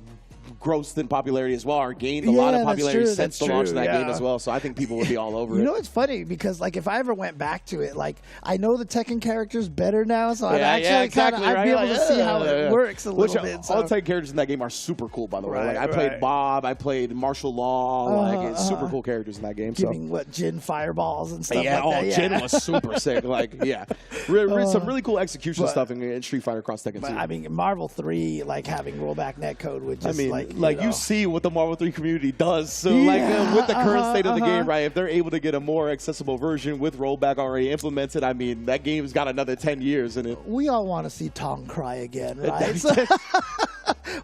grossed in popularity as well, or gained a lot of popularity since the launch of that game as well. So I think people would be all over it. You know, it's funny because if I ever went back to it, I know the Tekken characters better now, so I'd actually I'd be able to see how it works a little bit. All the Tekken characters in that game are super cool, by the way. I played Bob, I played Martial Law, it's super cool characters in that game. Giving Jin fireballs and stuff like that. Jin was super sick. Some really cool execution stuff in Street Fighter Cross Tekken 2. I mean, Marvel 3, having rollback netcode would just you see what the Marvel 3 community does. So, with the current state of the game, right, if they're able to get a more accessible version with rollback already implemented, I mean, that game's got another 10 years in it. We all want to see Tong cry again, right?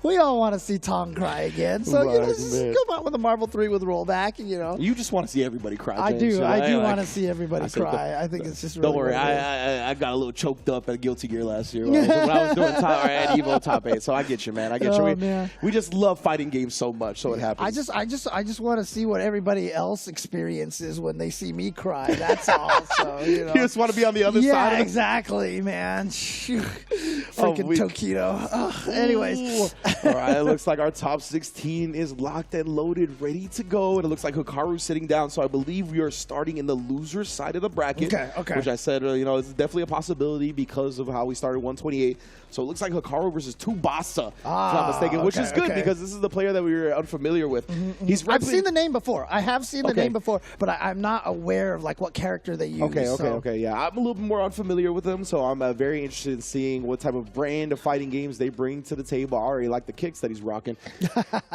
We all want to see Tong cry again. So, just come out with a Marvel 3 with rollback, You just want to see everybody cry, James. I do want to see everybody cry. I think it's just really Don't worry, I got a little choked up at Guilty Gear last year when I was doing at Evo Top 8. So I get you, man. I get you. We just love fighting games so much, so it happens. I just want to see what everybody else experiences when they see me cry. That's all. So you just want to be on the other side. Yeah, exactly, man. Freaking Tokido. Anyways. All right, it looks like our top 16 is locked and loaded, ready to go. And it looks like Hikaru's sitting down. So I believe we are starting in the loser side of the bracket. Okay. Which I said, it's definitely a possibility because of how we started 128. So it looks like Hikaru versus Tubasa, if I'm not mistaken, which is good because this is the player that we were unfamiliar with. I've seen the name before. I have seen the name before, but I'm not aware of what character they use. Okay. Yeah, I'm a little bit more unfamiliar with them, so I'm very interested in seeing what type of brand of fighting games they bring to the table. I already like the kicks that he's rocking.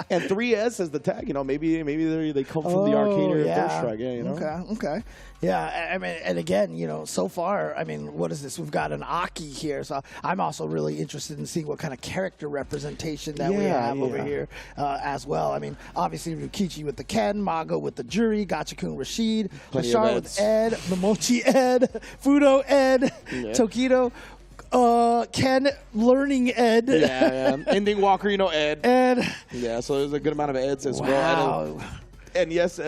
And 3S as the tag, maybe they come from the arcade or Third Strike. Yeah, Okay. Yeah, I mean, and again, so far, I mean, what is this? We've got an Aki here, so I'm also really interested in seeing what kind of character representation that we have over here as well. I mean, obviously Ryukichi with the Ken, Mago with the Jury, Gachikun Rashid, Lashar with Ed, Momochi Ed, Fudo Ed, Tokido, Ken learning Ed. Ending Walker, Ed. Yeah, so there's a good amount of Eds as well. And yes,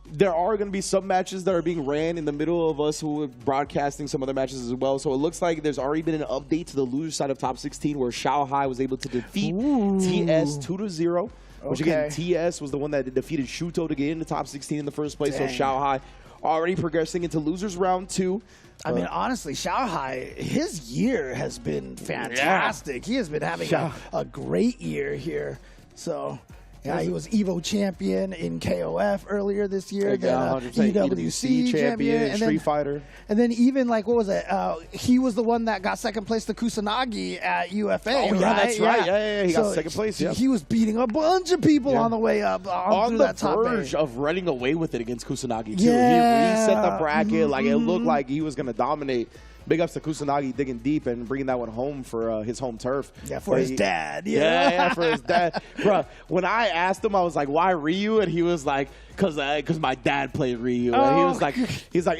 there are going to be some matches that are being ran in the middle of us who are broadcasting some other matches as well. So it looks like there's already been an update to the loser side of top 16 where Shanghai was able to defeat TS 2-0. Which again, TS was the one that defeated Shuto to get into top 16 in the first place. So Shanghai already progressing into losers round 2. I mean, honestly, Shanghai, his year has been fantastic. He has been having a great year here. So... yeah, he was Evo champion in KOF earlier this year. EWC champion. And Street Fighter. And then even, what was it? He was the one that got second place to Kusanagi at UFA. Oh, yeah, that's right. Yeah. He got second place. Yeah. He was beating a bunch of people on the way up. On the verge of running away with it against Kusanagi, too. He set the bracket. It looked like he was going to dominate big ups to Kusanagi digging deep and bringing that one home for his home turf. Yeah, for his dad. Yeah, for his dad. Bruh, when I asked him, I was like, why Ryu? And he was like, because my dad played Ryu. And he was like,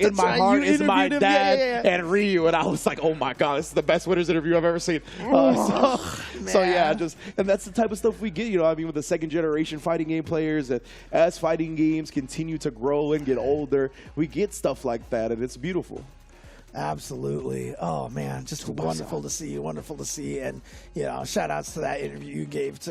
in my heart is my dad and Ryu. And I was like, oh my God, this is the best winners interview I've ever seen. So yeah, and that's the type of stuff we get, you know, I mean, with the second generation fighting game players, and as fighting games continue to grow and get older, we get stuff like that, and it's beautiful. Absolutely. Oh man, just wonderful to see. Wonderful to see, and you know, shout outs to that interview you gave to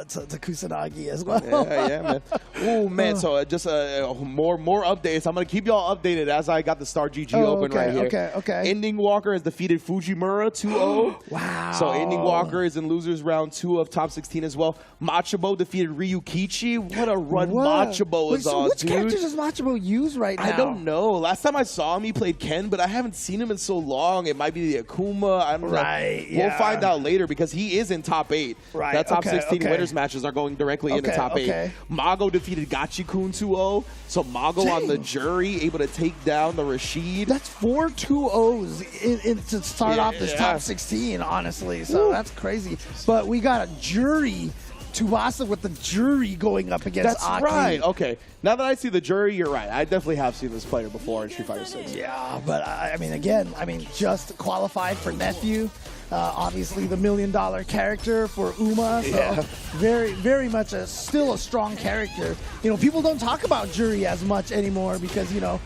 Kusanagi as well. Yeah, man. Oh man, so just more updates. I'm gonna keep y'all updated as I got the Star GG open right here. Okay. Ending Walker has defeated Fujimura 2-0. Wow. So Ending Walker is in losers round 2 of top 16 as well. Machabo defeated Ryukichi. What a run Machabo is on, which character does Machabo use right now? I don't know. Last time I saw him, he played Ken, but I haven't seen him in so long. It might be the Akuma. I don't know. We'll find out later because he is in top 8. Right. That top 16 winners matches are going directly into top 8. Mago defeated Gachikun 2-0. So Mago on the jury, able to take down the Rashid. That's 4 2-0s to start off this top 16, honestly. So that's crazy. But we got a jury. Tubasa with the jury going up against Aki. That's right. Okay. Now that I see the jury, you're right. I definitely have seen this player before in Street Fighter 6. Yeah, but I mean, just qualified for nephew. Obviously, the $1 million character for Uma. So very, very much still a strong character. You know, people don't talk about jury as much anymore because, you know,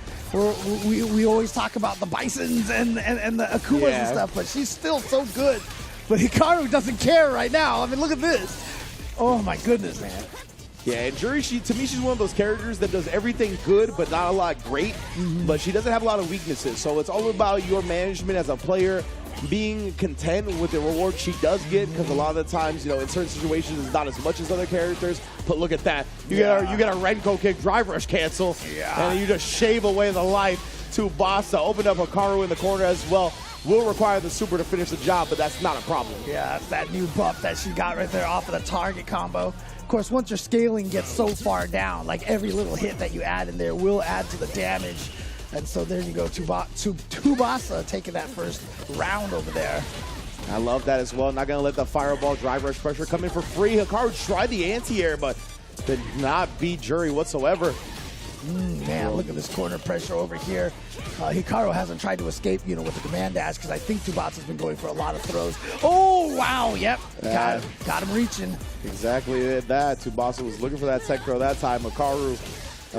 we always talk about the Bisons and the Akumas and stuff, but she's still so good. But Hikaru doesn't care right now. I mean, look at this. Oh my goodness, man. Yeah, and Jury, to me, she's one of those characters that does everything good, but not a lot great. But she doesn't have a lot of weaknesses. So it's all about your management as a player, being content with the reward she does get, because a lot of the times, you know, in certain situations, it's not as much as other characters. But look at that. You get a Renko kick, drive rush cancel, and you just shave away the life. Tubasa opened up Hikaru in the corner as well. Will require the super to finish the job, but that's not a problem. Yeah, that's that new buff that she got right there off of the target combo. Of course, once your scaling gets so far down, like every little hit that you add in there will add to the damage. And so there you go, Tubasa taking that first round over there. I love that as well. Not going to let the fireball drive rush pressure come in for free. Hikaru tried the anti-air, but did not beat Jury whatsoever. Man, look at this corner pressure over here. Hikaru hasn't tried to escape, you know, with the command dash because I think Tubasa's been going for a lot of throws. Oh, wow, yep. Got him reaching. Exactly that. Tubasa was looking for that tech throw that time. Hikaru,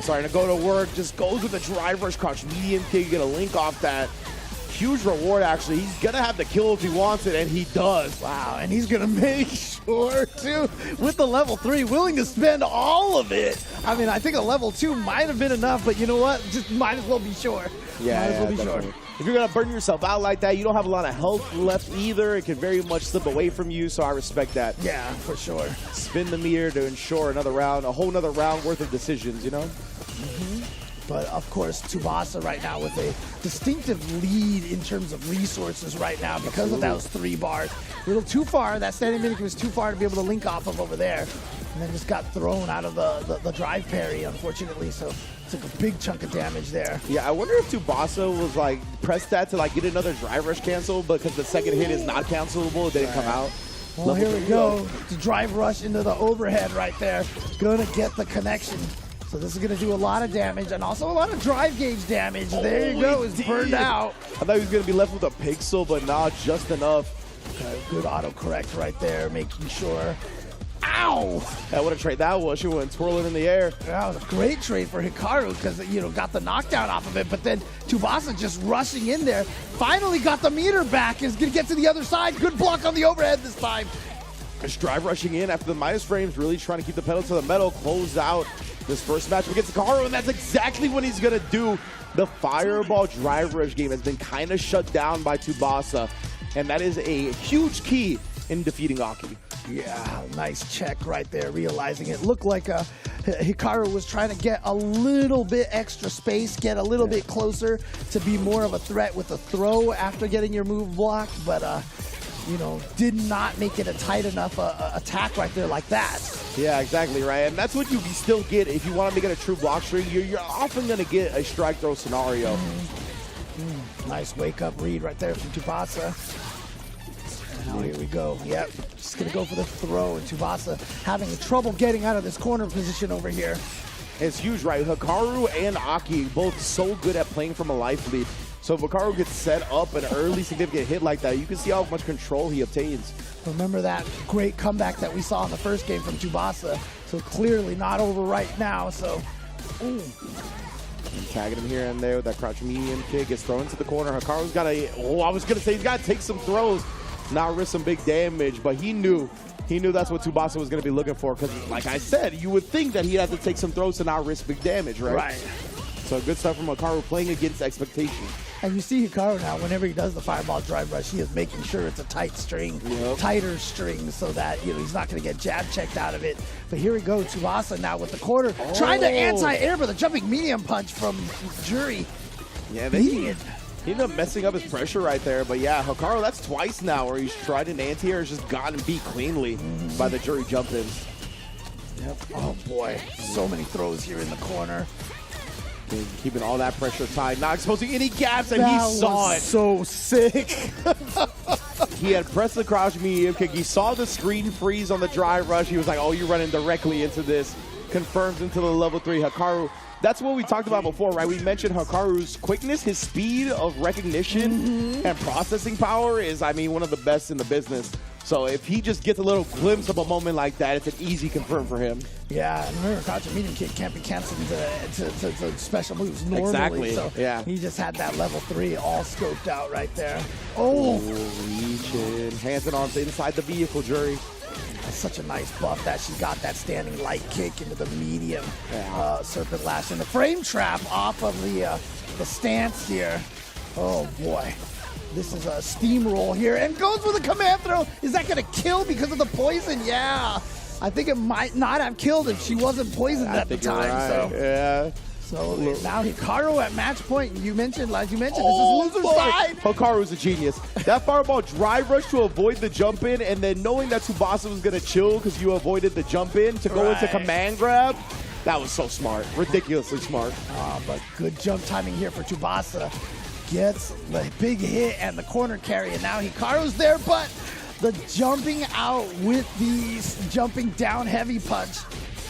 starting to go to work, just goes with the drive rush crouch medium kick. You get a link off that. Huge reward, actually. He's going to have the kill if he wants it, and he does. Wow, and he's going to make sure, too, with the level 3, willing to spend all of it. I mean, I think a level 2 might have been enough, but you know what? Just might as well be sure. Yeah, might as well be sure. If you're going to burn yourself out like that, you don't have a lot of health left either. It can very much slip away from you, so I respect that. Yeah, for sure. Spin the meter to ensure another round, a whole nother round worth of decisions, you know? But, of course, Tubasa right now with a distinctive lead in terms of resources right now because of those 3 bars. A little too far. That standing mimic was too far to be able to link off of over there. And then just got thrown out of the drive parry, unfortunately. So took a big chunk of damage there. Yeah, I wonder if Tubasa was, like, pressed that to, like, get another drive rush cancel, but because the second hit is not cancelable, it didn't come out. Well, here we go. The drive rush into the overhead right there. Gonna get the connection. So this is going to do a lot of damage and also a lot of drive gauge damage. There you go. It's burned out. I thought he was going to be left with a pixel, but not just enough. Okay, good autocorrect right there, making sure. Ow! What a trade that was. She went twirling in the air. That was a great trade for Hikaru because, you know, got the knockdown off of it. But then Tubasa just rushing in there. Finally got the meter back. Is going to get to the other side. Good block on the overhead this time. Just drive rushing in after the minus frames, really trying to keep the pedal to the metal, close out this first match against Hikaru, and that's exactly what he's going to do. The fireball drive rush game has been kind of shut down by Tubasa, and that is a huge key in defeating Aki. Yeah, nice check right there, realizing it looked like Hikaru was trying to get a little bit extra space, get a little bit closer to be more of a threat with a throw after getting your move blocked, but you know, did not make it a tight enough attack right there like that. Yeah, exactly, right. And that's what you still get if you want to make it a true block string. You're often going to get a strike throw scenario. Nice wake-up read right there from Tubasa. Now here we go. Yep, just gonna go for the throw, and Tubasa having trouble getting out of this corner position over here. It's huge, right? Hikaru and Aki both so good at playing from a life lead. So if Hikaru gets set up an early significant hit like that, you can see how much control he obtains. Remember that great comeback that we saw in the first game from Tubasa. So clearly not over right now, so. Ooh. And tagging him here and there with that crouch medium kick. Gets thrown into the corner. Hikaru's got to, I was going to say he's got to take some throws, not risk some big damage, but he knew that's what Tubasa was going to be looking for, because like I said, you would think that he'd have to take some throws to not risk big damage, right? Right. So good stuff from Hikaru, playing against expectation. And you see Hikaru now, whenever he does the fireball drive rush, he is making sure it's a tight string, tighter string, so that he's not going to get jab checked out of it. But here we go, Tubasa now with the corner, trying to anti-air, but the jumping medium punch from Jury. Yeah, he ended up messing up his pressure right there. But yeah, Hikaru, that's twice now where he's tried an anti-air and just gotten beat cleanly by the Jury jump-ins. Yep. Oh boy, so many throws here in the corner. Keeping all that pressure tight, not exposing any gaps, and he saw it. So sick. He had pressed the crouch medium kick. He saw the screen freeze on the drive rush. He was like, oh, you're running directly into this. Confirms into the level 3. Hikaru, that's what we talked about before, right? We mentioned Hikaru's quickness, his speed of recognition and processing power is, I mean, one of the best in the business. So if he just gets a little glimpse of a moment like that, it's an easy confirm for him. Yeah, and remember, crouch medium kick can't be canceled to special moves normally. Exactly, so yeah. He just had that level 3 all scoped out right there. Oh! Reaching, hands and arms inside the vehicle, Jury. That's such a nice buff that she got that standing light kick into the medium serpent lash. And the frame trap off of the stance here. Oh, boy. This is a steamroll here, and goes with a command throw. Is that going to kill because of the poison? Yeah. I think it might not have killed if she wasn't poisoned at the time. Right. So. Yeah. So now Hikaru at match point. You mentioned, this is loser side. Hikaru's a genius. That fireball drive rush to avoid the jump in, and then knowing that Tubasa was going to chill because you avoided the jump in to go into command grab. That was so smart. Ridiculously smart. But good jump timing here for Tubasa. Gets the big hit and the corner carry, and now Hikaru's there, but the jumping out with the jumping down heavy punch.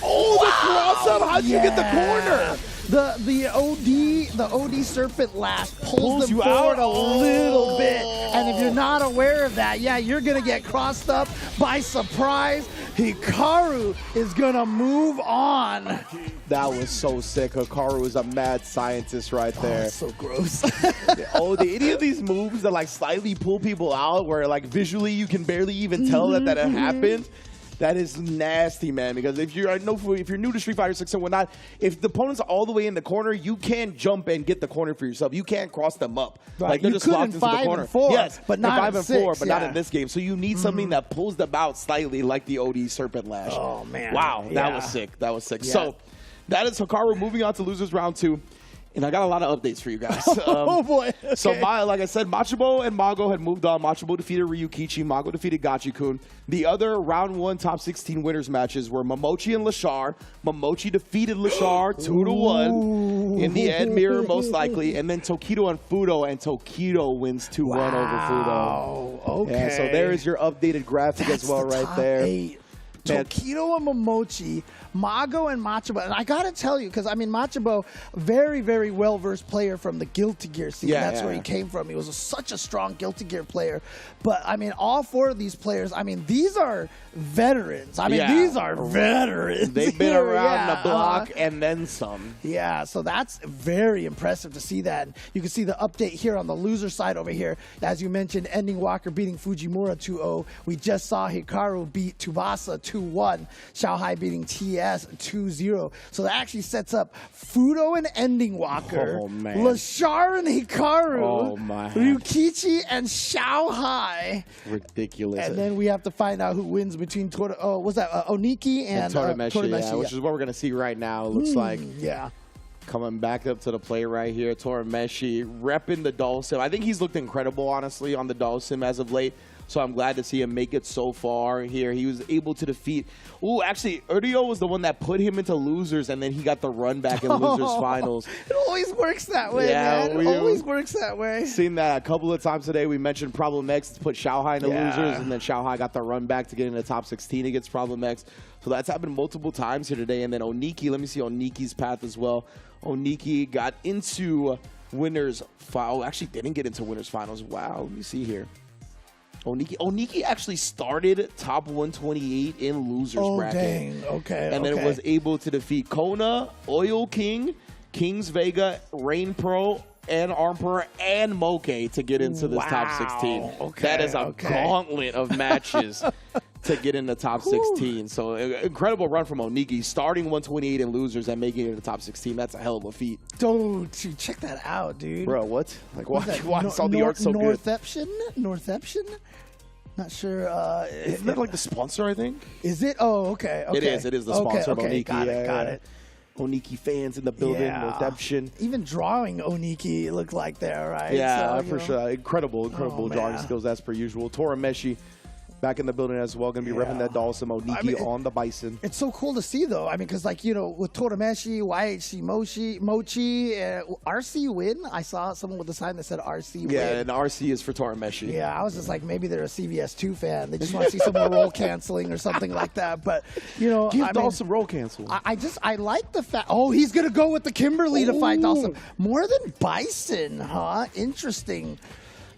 Oh, the cross up! How'd you get the corner? The OD serpent lash pulls them forward a little bit, and if you're not aware of that, yeah, you're gonna get crossed up by surprise. Hikaru is gonna move on. That was so sick. Hikaru is a mad scientist right there. Oh, so gross. Any of these moves that like slightly pull people out, where like visually you can barely even tell that it happened. That is nasty, man, because if you're new to Street Fighter 6 and whatnot, if the opponent's all the way in the corner, you can't jump and get the corner for yourself. You can't cross them up. Right. Like, they're just locked into the corner. 4, yes, but not 5 and 4, but not yeah. in this game. So you need something that pulls them out slightly, like the OD Serpent Lash. Oh, man. Wow, that was sick. That was sick. Yeah. So that is Hikaru moving on to losers round 2. And I got a lot of updates for you guys. Oh, boy. Okay. So, like I said, Machabo and Mago had moved on. Machabo defeated Ryukichi. Mago defeated Gachikun. The other round 1 top 16 winners matches were Momochi and Lashar. Momochi defeated Lashar 2-1 in the end mirror, most likely. And then Tokido and Fudo, and Tokido wins 2-1 over Fudo. Okay. Yeah, so there is your updated graphic as well right there. 8. Tokido and Momochi, Mago and Machabo. And I got to tell you, because, I mean, Machabo, very, very well-versed player from the Guilty Gear scene. That's where he came from. He was such a strong Guilty Gear player. But, I mean, all 4 of these players, I mean, these are veterans. I mean, these are veterans. They've been around the block and then some. Yeah, so that's very impressive to see that. And you can see the update here on the loser side over here. As you mentioned, Ending Walker beating Fujimura 2-0. We just saw Hikaru beat Tubasa 2-1. Xiaohai beating TS 2-0. So that actually sets up Fudo and Ending Walker. Oh, man. Lashar and Hikaru. Oh, my. Ryukichi and Xiaohai. Ridiculous. And then we have to find out who wins between Oniki and Tokido, yeah, which is what we're going to see right now, it looks like. Yeah. Coming back up to the play right here, Torameshi repping the Dulcim. I think he's looked incredible, honestly, on the Dulcim as of late. So I'm glad to see him make it so far here. He was able to defeat. Ooh, actually, Uryo was the one that put him into losers, and then he got the run back in losers finals. It always works that way, man. It always works that way. Seen that a couple of times today. We mentioned Problem X to put Xiaohai into losers, and then Xiaohai got the run back to get into the top 16 against Problem X. So that's happened multiple times here today. And then Oniki, let me see Oniki's path as well. Oniki got into winners. Oh, actually didn't get into winners finals. Wow, let me see here. Oniki actually started top 128 in losers bracket. Dang. Okay. And then was able to defeat Kona, Oil King, Kings Vega, Rain Pro, and Armper, and Moke to get into this top 16. Okay. That is a gauntlet of matches to get in the top 16. So incredible run from Oniki, starting 128 in losers and making it in the top 16. That's a hell of a feat. Don't check that out, dude. Bro, what? Like, why is all the art so good? Northeption? Not sure. Isn't that like the sponsor, I think? Is it? Oh, okay. It is. It is the sponsor of Oniki. Got it. Oniki fans in the building, Northeption. Even drawing Oniki looked like there, right? Yeah, so, for sure. Incredible drawing skills as per usual. Torameshi back in the building as well. Going to be repping that Dawson. Oniki on the Bison. It's so cool to see, though. I mean, because, like, you know, with Torameshi, YHC, Mochi, RC win. I saw someone with a sign that said RC win. Yeah, and RC is for Torameshi. Yeah, I was just like, maybe they're a CVS2 fan. They just want to see someone roll canceling or something like that. But, you know, give Dawson roll cancel. I like the fact. Oh, he's going to go with the Kimberly to fight Dawson. More than Bison, huh? Interesting.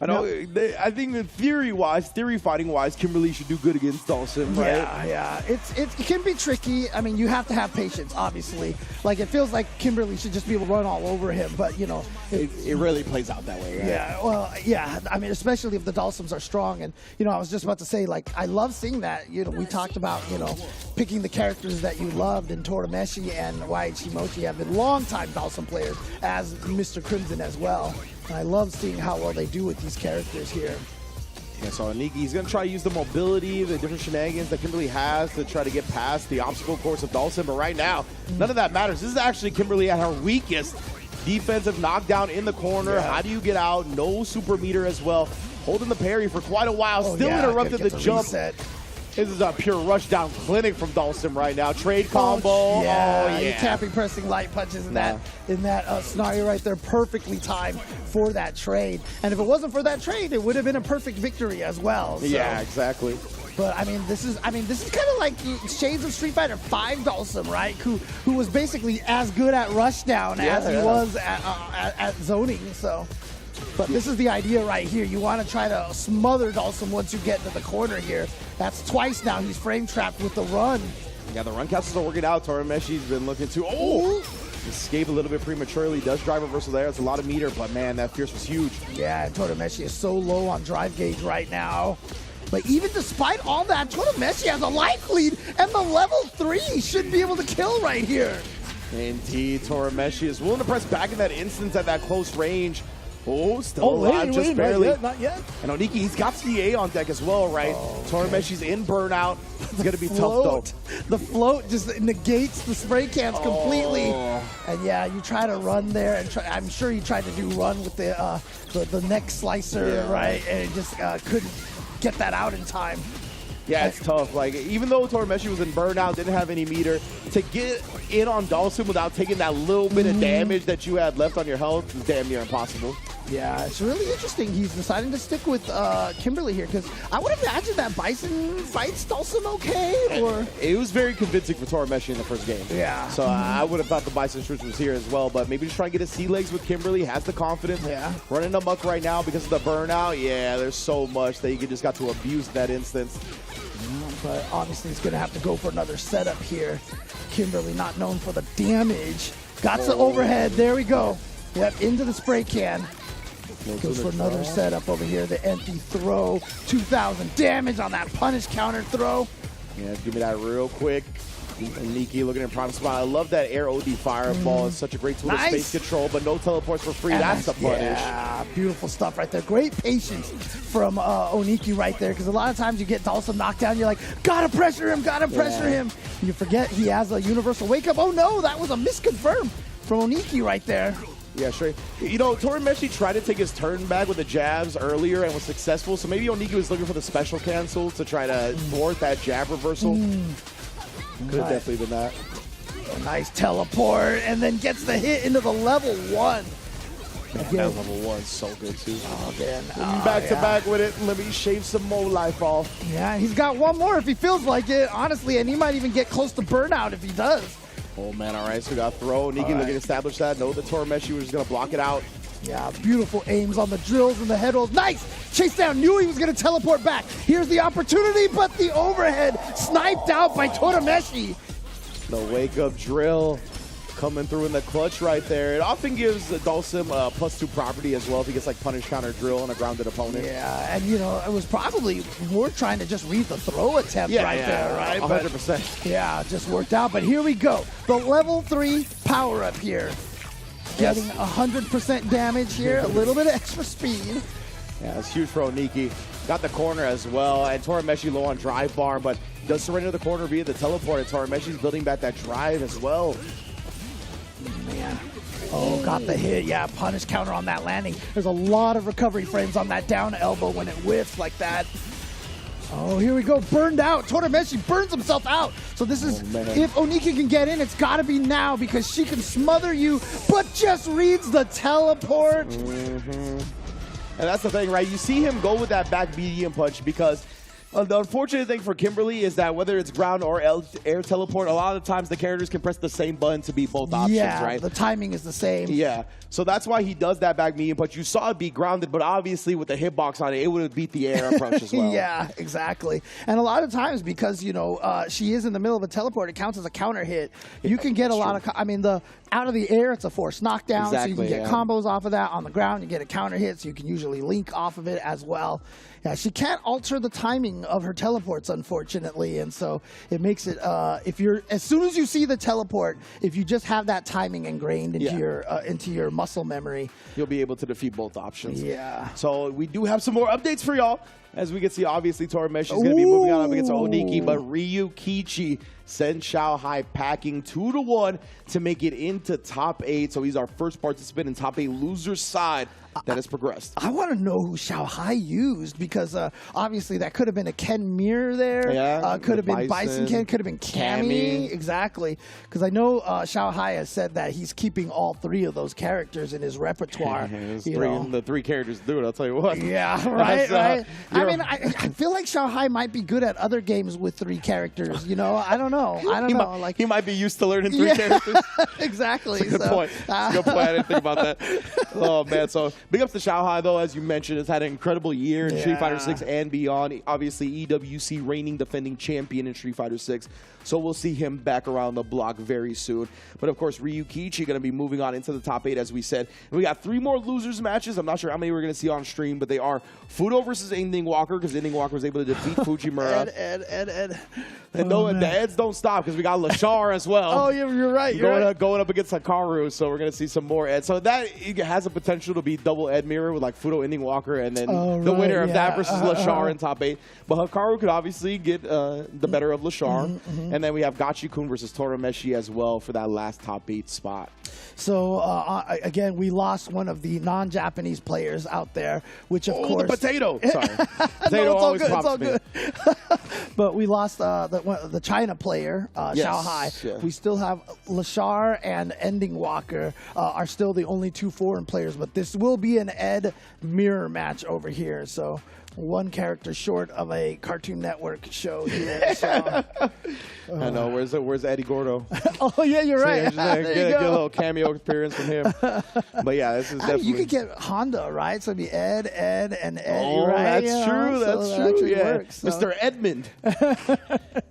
I know. I think that theory fighting wise, Kimberly should do good against Dawson, right? Yeah. It can be tricky. I mean, you have to have patience, obviously. Like, it feels like Kimberly should just be able to run all over him, but you know, it really plays out that way, right? Yeah. Well, yeah. I mean, especially if the Dawsons are strong, and you know, I was just about to say, like, I love seeing that. You know, we talked about, you know, picking the characters that you loved, and Torameshi and YHC Mochi have been longtime Dawson players, as Mr. Crimson as well. And I love seeing how well they do with these characters here. Yeah, so Oniki, he's going to try to use the mobility, the different shenanigans that Kimberly has to try to get past the obstacle course of Dawson. But right now, none of that matters. This is actually Kimberly at her weakest. Defensive knockdown in the corner. How do you get out? No super meter as well. Holding the parry for quite a while. Still interrupted the jump. Reset. This is a pure rushdown clinic from Dawson right now. Trade combo. You're tapping, pressing light punches in that scenario right there. Perfectly timed for that trade. And if it wasn't for that trade, it would have been a perfect victory as well. So. Yeah, exactly. But I mean, this is kind of like shades of Street Fighter V Dawson, right? Who was basically as good at rushdown as he was at zoning. So. But this is the idea right here. You want to try to smother Dawson once you get into the corner here. That's twice now he's frame trapped with the run. Yeah, the run capsules are working out. Torameshi's been looking to escape a little bit prematurely. Does drive reversal there. It's a lot of meter, but man, that Fierce was huge. Yeah, and Torameshi is so low on drive gauge right now. But even despite all that, Torameshi has a life lead, and the level 3 should be able to kill right here. Indeed, Torameshi is willing to press back in that instance at that close range. Oh, still alive, just barely. Not yet. And Oniki, he's got CA on deck as well, right? Torameshi's in burnout. It's going to be tough, though. The float just negates the spray cans completely. And yeah, you try to run there, and I'm sure you tried to do run with the neck slicer, right? And it just couldn't get that out in time. Yeah, it's tough. Like, even though Torameshi was in burnout, didn't have any meter, to get in on Dawson without taking that little bit of damage that you had left on your health is damn near impossible. Yeah, it's really interesting. He's deciding to stick with Kimberly here, because I would imagine that Bison fights Dawson okay, or... It was very convincing for Torameshi in the first game. Yeah. So I would have thought the Bison Switch was here as well, but maybe just trying to get his sea legs with Kimberly, has the confidence. Yeah. Running amok right now because of the burnout. Yeah, there's so much that you just got to abuse in that instance. But obviously he's going to have to go for another setup here. Kimberly not known for the damage. Got the overhead. There we go. Yep, into the spray can. Goes for another setup over here. The empty throw. 2,000 damage on that punish counter throw. Yeah, give me that real quick. Oniki looking in prime spot. I love that air OD fireball. It's such a great tool to space control, but no teleports for free. That's the punish. Yeah, beautiful stuff right there. Great patience from Oniki right there, because a lot of times you get Dawson knocked down, you're like, gotta pressure him, gotta pressure him. And you forget he has a universal wake up. Oh no, that was a misconfirm from Oniki right there. Yeah, straight. You know, Torimeshi tried to take his turn back with the jabs earlier and was successful, so maybe Oniki was looking for the special cancel to try to thwart that jab reversal. Could have definitely been that. A nice teleport, and then gets the hit into the level 1. Man, that level 1's so good, too. Oh, man. Back to back with it. Let me shave some more life off. Yeah, he's got one more if he feels like it, honestly, and he might even get close to burnout if he does. Oh, man, all right, so we got throw. Oniki looking to establish that. No, the Torimeshi was just going to block it out. Yeah, beautiful aims on the drills and the head rolls. Nice! Chase down, knew he was going to teleport back. Here's the opportunity, but the overhead sniped out by Torimeshi. The wake-up drill coming through in the clutch right there. It often gives Dulcim a +2 property as well if he gets like punish counter drill on a grounded opponent. Yeah, and you know, it was probably more trying to just read the throw attempt there, right? 100%. But, yeah, just worked out. But here we go. The level 3 power-up here. Getting 100% damage here, a little bit of extra speed. Yeah, it's huge for Oniki. Got the corner as well, and Torimeshi low on drive bar, but does surrender the corner via the teleport, and Torimeshi's building back that drive as well. Man. Oh, got the hit. Yeah, punish counter on that landing. There's a lot of recovery frames on that down elbow when it whiffs like that. Oh, here we go. Burned out. Torimeshi burns himself out. So this is, if Oniki can get in, it's got to be now because she can smother you, but just reads the teleport. And that's the thing, right? You see him go with that back medium punch because the unfortunate thing for Kimberly is that whether it's ground or air teleport, a lot of times the characters can press the same button to be both options, right? The timing is the same. Yeah, so that's why he does that back medium punch. You saw it be grounded, but obviously with the hitbox on it, it would have beat the air approach as well. Yeah, exactly. And a lot of times because, you know, she is in the middle of a teleport, it counts as a counter hit. You can get a lot of, I mean, the out of the air, it's a forced knockdown, so you can get combos off of that. On the ground, you get a counter hit, so you can usually link off of it as well. Yeah, she can't alter the timing of her teleports, unfortunately, and so it makes it, if you're, as soon as you see the teleport, if you just have that timing ingrained into your muscle memory, you'll be able to defeat both options. Yeah. So we do have some more updates for y'all. As we can see, obviously, Torimeshi is going to be moving on up against Oniki, but Ryukichi sends Shanghai packing 2-1 to make it into top 8. So he's our first participant in top 8 loser side that has progressed. I want to know who Shanghai used because obviously that could have been a Ken Mir there. Yeah, could have been Bison Ken, could have been Cammy. Exactly. Because I know Shanghai has said that he's keeping all 3 of those characters in his repertoire. The 3 characters do it, I'll tell you what. Yeah, right. I mean, I feel like Shanghai might be good at other games with 3 characters. You know, I don't know. Like he might be used to learning 3 characters. Exactly. That's a good point. That's a good point. I didn't think about that. Oh, man. So big ups to Shanghai, though. As you mentioned, has had an incredible year in Street Fighter 6 and beyond. Obviously, EWC reigning defending champion in Street Fighter 6. So we'll see him back around the block very soon. But, of course, Ryukichi going to be moving on into the top 8, as we said. And we got 3 more losers matches. I'm not sure how many we're going to see on stream, but they are Fudo versus Ending Walker, because Ending Walker was able to defeat Fujimura. Ed. And the Eds don't stop, because we got Lashar as well. Oh, yeah, you're right. Going up against Hikaru, so we're going to see some more Ed. So that has a potential to be double Ed mirror with like Fudo, Ending Walker, and then the winner of that versus Lashar in top 8. But Hikaru could obviously get the better of Lashar. And then we have Gachikun versus Torimeshi as well for that last top 8 spot. So, again, we lost one of the non-Japanese players out there, which, of course... the potato! Sorry. Potato always pops me. But we lost the China player, Shanghai. Yeah. We still have Lashar and Ending Walker are still the only 2 foreign players, but this will be an Ed mirror match over here. So one character short of a Cartoon Network show here. So, I know. Where's Eddie Gordo? Oh, yeah, you're right. Get a little cameo appearance from him. But yeah, this is definitely... You could get Honda, right? So it'd be Ed, and Ed. Oh, right? That's true. That's true. Yeah. Works, so. Mr. Edmund.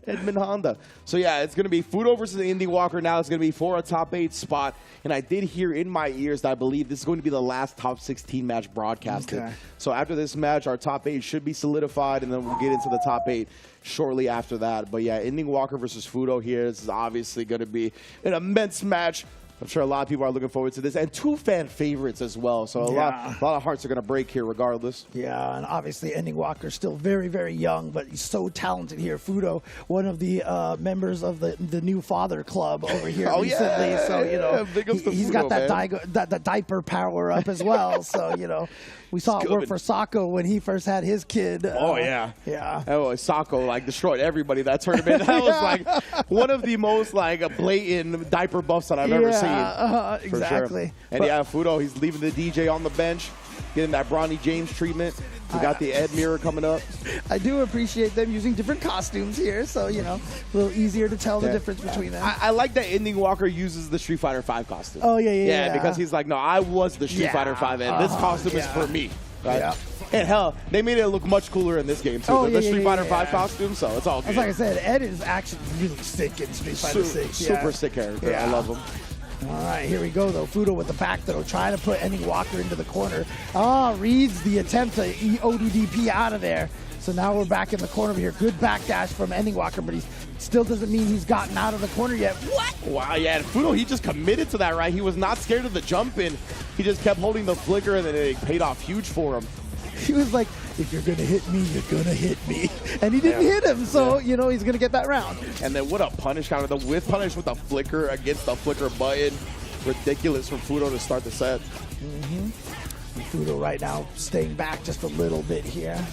Edmund Honda. So yeah, it's going to be Fudo versus Ending Walker now. It's going to be for a top 8 spot. And I did hear in my ears that I believe this is going to be the last top 16 match broadcasted. Okay. So after this match, our top 8 should be solidified, and then we'll get into the top 8 shortly after that. But yeah, Ending Walker versus Fudo here. This is obviously going to be an immense match. I'm sure a lot of people are looking forward to this, and 2 fan favorites as well. So a lot of hearts are going to break here regardless. Yeah, and obviously Ending Walker still very, very young, but he's so talented here. Fudo, one of the members of the new father club over here recently. Yeah. So, you know, Big ups to he's Fudo, got that diaper power up as well. So, you know, we saw it work for Sako when he first had his kid. Yeah. Oh, Sako like destroyed everybody that tournament. That was like one of the most like blatant diaper buffs that I've ever seen. Exactly. Sure. And Fudo, he's leaving the DJ on the bench, getting that Bronny James treatment. We got the Ed Mirror coming up. I do appreciate them using different costumes here, so, you know, a little easier to tell the difference between them. I like that Ending Walker uses the Street Fighter V costume. Oh, yeah. Because he's like, no, I was the Street Fighter V, and this costume is for me. Right? Yeah. And hell, they made it look much cooler in this game, too. The Street Fighter V costume, so it's all good. As like I said, Ed is actually really sick in Street Fighter 6. Super sick character. I love him. All right, here we go, though. Fudo with the back throw, trying to put Ending Walker into the corner. Reads the attempt to ODDP out of there. So now we're back in the corner over here. Good backdash from Ending Walker, but he still doesn't mean he's gotten out of the corner yet. What? Wow, yeah, and Fudo, he just committed to that, right? He was not scared of the jump in. He just kept holding the flicker, and then it paid off huge for him. He was like, if you're going to hit me, you're going to hit me. And he didn't hit him, so, you know, he's going to get that round. And then what a punish counter. The whiff punish with the flicker against the flicker button. Ridiculous from Fudo to start the set. Fudo right now staying back just a little bit here.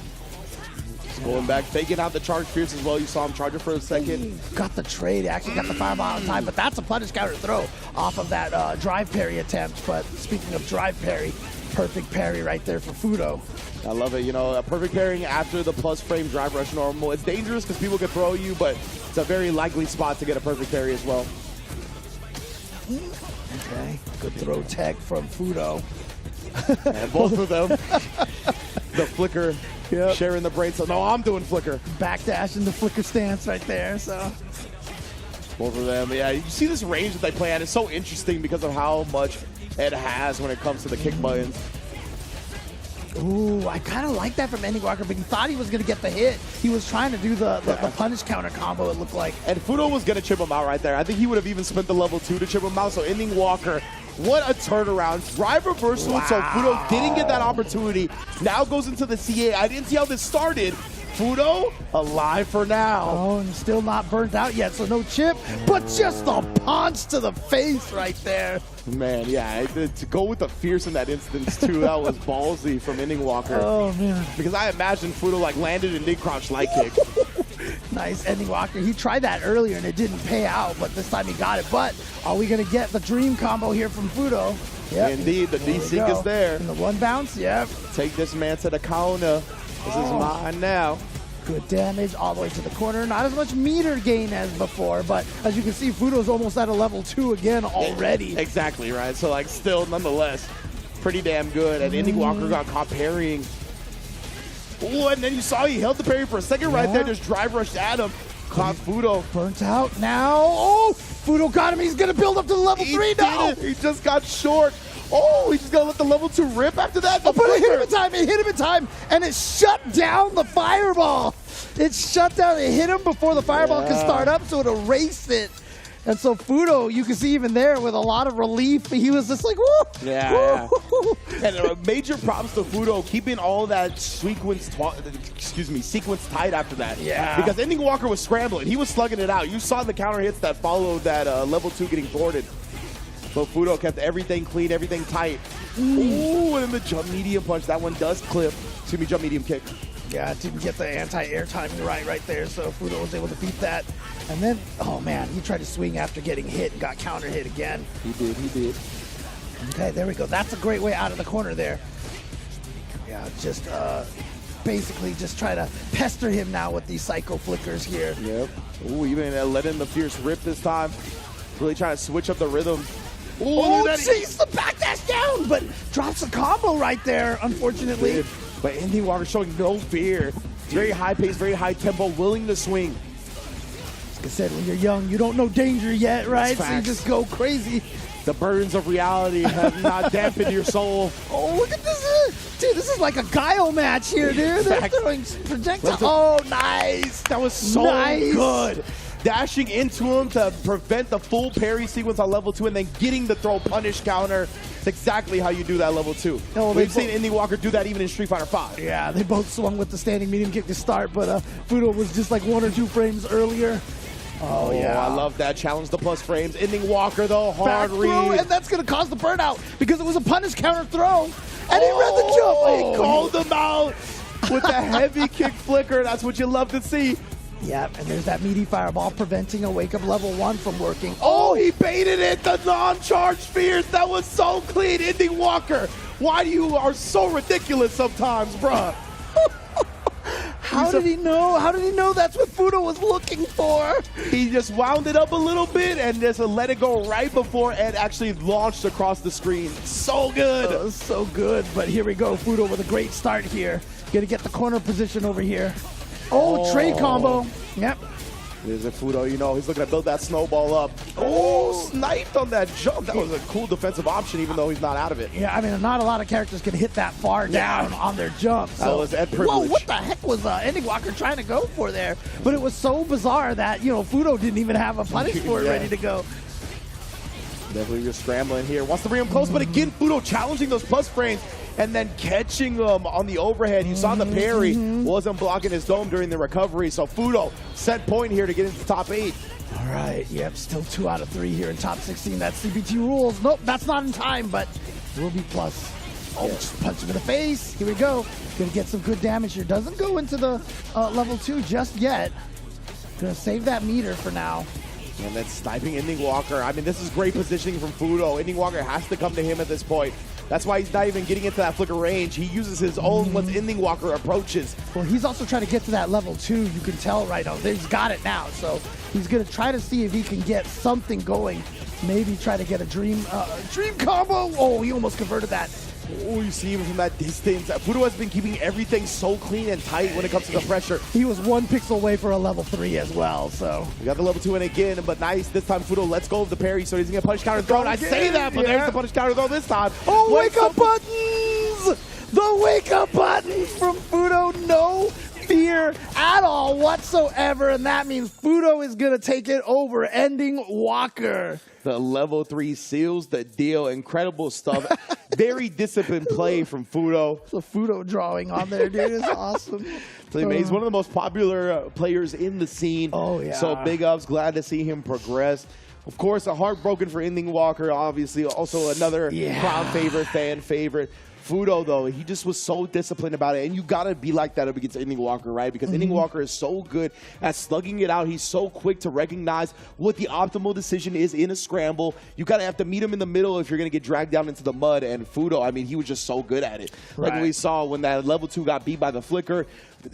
Just going back, faking out the charge fierce as well. You saw him charge it for a second. Got the trade, actually got the fireball on time, but that's a punish counter throw off of that drive parry attempt. But speaking of drive parry, perfect parry right there for Fudo. I love it. You know, a perfect parrying after the plus frame drive rush normal. It's dangerous because people can throw you, but it's a very likely spot to get a perfect parry as well. Okay, good throw tech from Fudo. And both of them. The flicker sharing the brain. So, no, I'm doing flicker. Backdash in the flicker stance right there, so. Both of them, yeah. You see this range that they play at. It's so interesting because of how much Ed has when it comes to the kick buttons. Ooh, I kind of like that from Ending Walker, but he thought he was going to get the hit. He was trying to do the punish counter combo, it looked like. And Fudo was going to chip him out right there. I think he would have even spent the level 2 to chip him out. So Ending Walker, what a turnaround. Drive reversal, so Fudo didn't get that opportunity. Now goes into the CA. I didn't see how this started. Fudo, alive for now. Oh, and still not burnt out yet, so no chip, but just a punch to the face right there. Man, yeah, to go with the fierce in that instance, too, that was ballsy from Ending Walker. Oh, man. Because I imagine Fudo, like, landed a Nick Crouch light kick. Nice Ending Walker. He tried that earlier, and it didn't pay out, but this time he got it. But are we going to get the dream combo here from Fudo? Yep. Indeed, the D-Sync is there. And the one bounce, yep. Take this man to the counter. This is mine now. Good damage all the way to the corner. Not as much meter gain as before, but as you can see, Fudo's almost at a level 2 again already. Exactly, right? So, like, still, nonetheless, pretty damn good. And Ending Walker got caught parrying. Ooh, and then you saw he held the parry for a second right there, just drive rushed at him. Caught Fudo. Burnt out now. Oh, Fudo got him. He's going to build up to the level 3 now. He just got short. Oh, he's just going to let the level 2 rip after that. But it hit him in time. It hit him in time, and it shut down the fireball. It shut down. It hit him before the fireball could start up, so it erased it. And so Fudo, you can see even there with a lot of relief, he was just like, woo! Yeah. And major props to Fudo keeping all that sequence tight after that. Yeah. Because Ending Walker was scrambling. He was slugging it out. You saw the counter hits that followed that level 2 getting thwarted. But Fudo kept everything clean, everything tight. Ooh, and the jump medium punch. That one does clip. Excuse me, jump medium kick. Yeah, didn't get the anti-air timing right there, so Fudo was able to beat that. And then, oh man, he tried to swing after getting hit and got counter hit again. He did. Okay, there we go. That's a great way out of the corner there. Yeah, just basically just try to pester him now with these psycho flickers here. Yep. Ooh, even let in the fierce rip this time. Really trying to switch up the rhythm. Ooh, oh, jeez, the backdash down, but drops a combo right there, unfortunately. But Ending Walker showing no fear. Very high pace, very high tempo, willing to swing. Like I said, when you're young, you don't know danger yet, right? So you just go crazy. The burdens of reality have not dampened your soul. Oh, look at this. Dude, this is like a Guile match here, dude. They're throwing projectiles. Oh, nice. That was so good. dashing into him to prevent the full parry sequence on level 2 and then getting the throw punish counter. It's exactly how you do that level 2. Oh, We've seen Ending Walker do that even in Street Fighter V. Yeah, they both swung with the standing medium kick to start, but Fudo was just like 1 or 2 frames earlier. Oh, yeah. I love that. Challenge the plus frames. Ending Walker, though, hard Back throw, read. and that's going to cause the burnout because it was a punish counter throw, and he read the jump. He called him out with the heavy kick flicker. That's what you love to see. Yep, and there's that meaty fireball preventing a wake up level 1 from working. Oh, he baited it. The non-charge fears. That was so clean. Ending Walker. Why you are so ridiculous sometimes, bruh? How did he know? How did he know that's what Fudo was looking for? He just wound it up a little bit and just let it go right before Ed actually launched across the screen. So good. So good. But here we go. Fudo with a great start here. Gonna get the corner position over here. Oh, trade combo. Yep. There's a Fudo, you know, he's looking to build that snowball up. Oh, sniped on that jump. That was a cool defensive option, even though he's not out of it. Yeah, I mean, not a lot of characters can hit that far down on their jump. That was Ed privilege. Whoa, what the heck was Ending Walker trying to go for there? But it was so bizarre that, you know, Fudo didn't even have a punish for it ready to go. Definitely just scrambling here. Wants to bring him close, but again, Fudo challenging those plus frames and then catching them on the overhead. You saw the parry wasn't blocking his dome during the recovery. So Fudo set point here to get into the top 8. All right, yep, still 2 out of 3 here in top 16. That's CBT rules. Nope, that's not in time, but will be plus. Oh, just punch him in the face. Here we go. Gonna get some good damage here. Doesn't go into the level 2 just yet. Gonna save that meter for now. And then sniping Ending Walker. I mean, this is great positioning from Fudo. Ending Walker has to come to him at this point. That's why he's not even getting into that flicker range. He uses his own once Ending Walker approaches. Well, he's also trying to get to that level 2. You can tell right now. He's got it now. So he's going to try to see if he can get something going. Maybe try to get a dream combo. Oh, he almost converted that. Oh, you see him from that distance. Fudo has been keeping everything so clean and tight when it comes to the pressure. He was 1 pixel away for a level 3 as well, so. We got the level 2 in again, but nice. This time Fudo lets go of the parry, so he's going to punish counter throw. I say that, but there's the punish counter throw this time. Oh, wake up buttons! The wake up buttons from Fudo. No fear at all whatsoever, and that means Fudo is going to take it over, Ending Walker. The level 3 seals the deal. Incredible stuff. Very disciplined play from Fudo. The Fudo drawing on there, dude, is awesome. He's one of the most popular players in the scene. Oh, yeah. So big ups. Glad to see him progress. Of course, a heartbroken for Ending Walker. Obviously, also another crowd favorite, fan favorite. Fudo, though, he just was so disciplined about it. And you got to be like that up against Ending Walker, right? Because Ending Walker is so good at slugging it out. He's so quick to recognize what the optimal decision is in a scramble. You got to have to meet him in the middle if you're going to get dragged down into the mud. And Fudo, I mean, he was just so good at it. Right. Like we saw when that level 2 got beat by the flicker,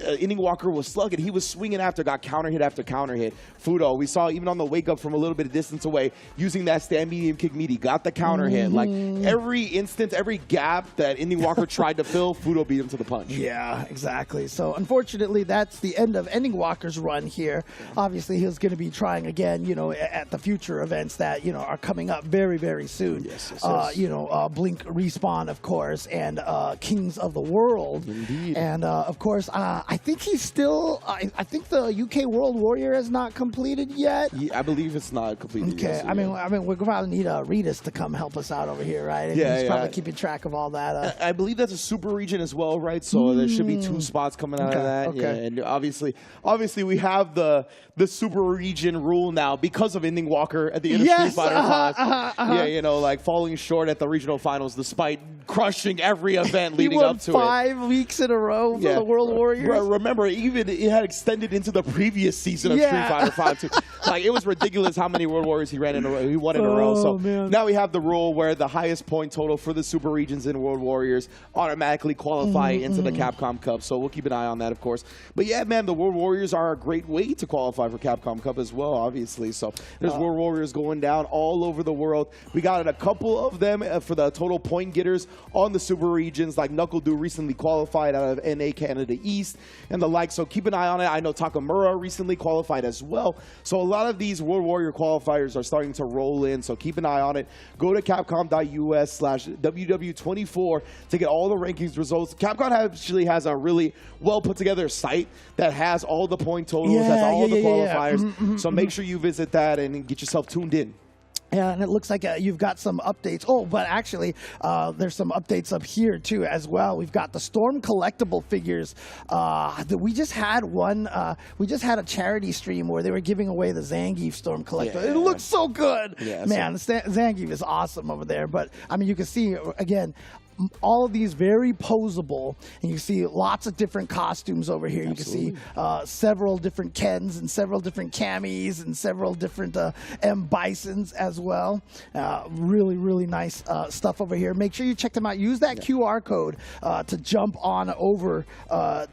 Ending Walker was slugging. He was swinging after, got counter hit after counter hit. Fudo, we saw even on the wake up from a little bit of distance away, using that stand medium kick meaty, got the counter hit. Like every instance, every gap that Ending Walker tried to fill, Fudo beat him to the punch. Yeah, exactly. So unfortunately, that's the end of Ending Walker's run here. Obviously, he's going to be trying again, you know, at the future events that, you know, are coming up very, very soon. Yes. You know, Blink Respawn, of course, and Kings of the World. Indeed. And of course, I think he's still, I think the UK World Warrior has not completed yet. Yeah, I believe it's not completed Okay, yet. I mean, we're going to need Redis to come help us out over here, right? And Yeah, he's probably keeping track of all that. I believe that's a super region as well, right? So there should be 2 spots coming out of that. Okay. Yeah, and obviously we have the super region rule now because of Ending Walker at the end of Street Fighter V. Yeah, you know, like falling short at the regional finals despite crushing every event leading up to it. He won 5 weeks in a row for the World Warriors. Remember, even it had extended into the previous season of Street Fighter V too. Like it was ridiculous how many World Warriors he ran in a row. He won in a row. So now we have the rule where the highest point total for the super regions in World Warriors automatically qualify into the Capcom Cup. So we'll keep an eye on that, of course. But yeah, man, the World Warriors are a great way to qualify for Capcom Cup as well, obviously. So there's World Warriors going down all over the world. We got a couple of them for the total point getters on the Super Regions, like Knuckle Dew recently qualified out of NA Canada East and the like. So keep an eye on it. I know Takamura recently qualified as well. So a lot of these World Warrior qualifiers are starting to roll in. So keep an eye on it. Go to capcom.us/WW24 to get all the rankings results. Capcom actually has a really well put together site that has all the point totals, has all the qualifiers. So make sure you visit that and get yourself tuned in. Yeah, and it looks like you've got some updates. Oh, but actually, there's some updates up here too as well. We've got the Storm collectible figures. We just had one. We just had a charity stream where they were giving away the Zangief Storm collectible. It looks so good, man. Zangief is awesome over there. But I mean, you can see again. All of these very posable, and you see lots of different costumes over here. Absolutely. You can see several different Kens and several different Camis and several different M. Bisons as well. Really, really nice stuff over here. Make sure you check them out. Use that QR code to jump on over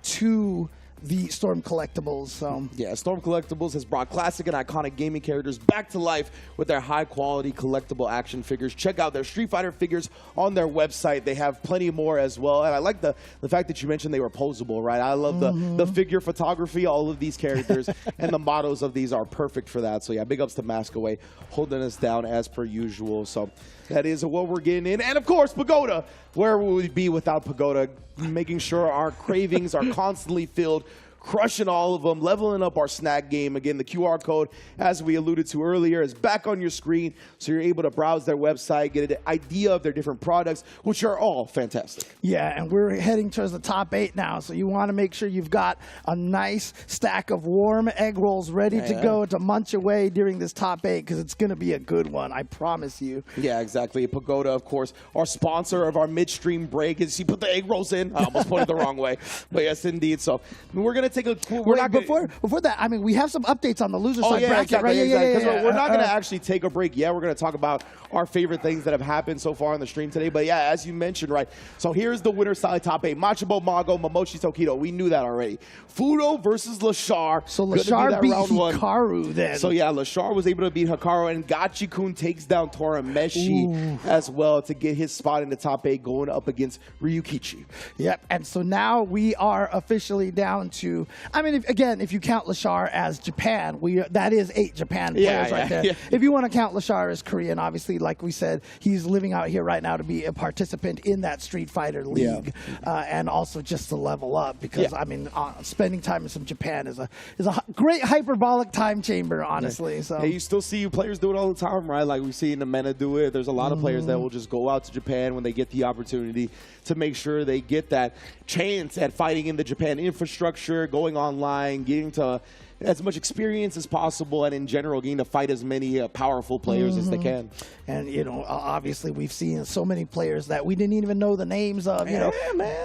to the Storm Collectibles. So yeah, Storm Collectibles has brought classic and iconic gaming characters back to life with their high-quality collectible action figures. Check out their Street Fighter figures on their website. They have plenty more as well. And I like the fact that you mentioned they were posable, right? I love the figure photography. All of these characters and the models of these are perfect for that. So yeah, big ups to Maskaway holding us down as per usual. So that is what we're getting in. And of course, Pagoda. Where would we be without Pagoda? Making sure our cravings are constantly filled, crushing all of them, leveling up our snack game. Again, the QR code, as we alluded to earlier, is back on your screen, so you're able to browse their website, get an idea of their different products, which are all fantastic. Yeah, and we're heading towards the top 8 now, so you want to make sure you've got a nice stack of warm egg rolls ready to go to munch away during this top 8, because it's going to be a good one, I promise you. Yeah, exactly. Pagoda, of course, our sponsor of our midstream break. As you put the egg rolls in, I almost pointed the wrong way, but yes, indeed. So we're going to take a before that, I mean, we have some updates on the loser side bracket, exactly, right? Yeah. We're not going to actually take a break yet. We're going to talk about our favorite things that have happened so far on the stream today. But yeah, as you mentioned, right? So here's the winner side top 8. Machabo, Mago, Momochi, Tokido. We knew that already. Fudo versus Lashar. So Lashar beat Hikaru then. So yeah, Lashar was able to beat Hikaru, and Gachikun takes down Torameshi as well to get his spot in the top 8 going up against Ryukichi. Yep, and so now we are officially down to, I mean, if you count Lashar as Japan, that is 8 Japan players right there. Yeah. If you want to count Lashar as Korean, obviously, like we said, he's living out here right now to be a participant in that Street Fighter League, and also just to level up, because I mean, spending time in some Japan is a great hyperbolic time chamber, honestly. So you still see players do it all the time, right? Like we see Namena do it. There's a lot of players that will just go out to Japan when they get the opportunity to make sure they get that chance at fighting in the Japan infrastructure, going online, getting to as much experience as possible, and in general getting to fight as many powerful players as they can. And you know, obviously we've seen so many players that we didn't even know the names of. You know,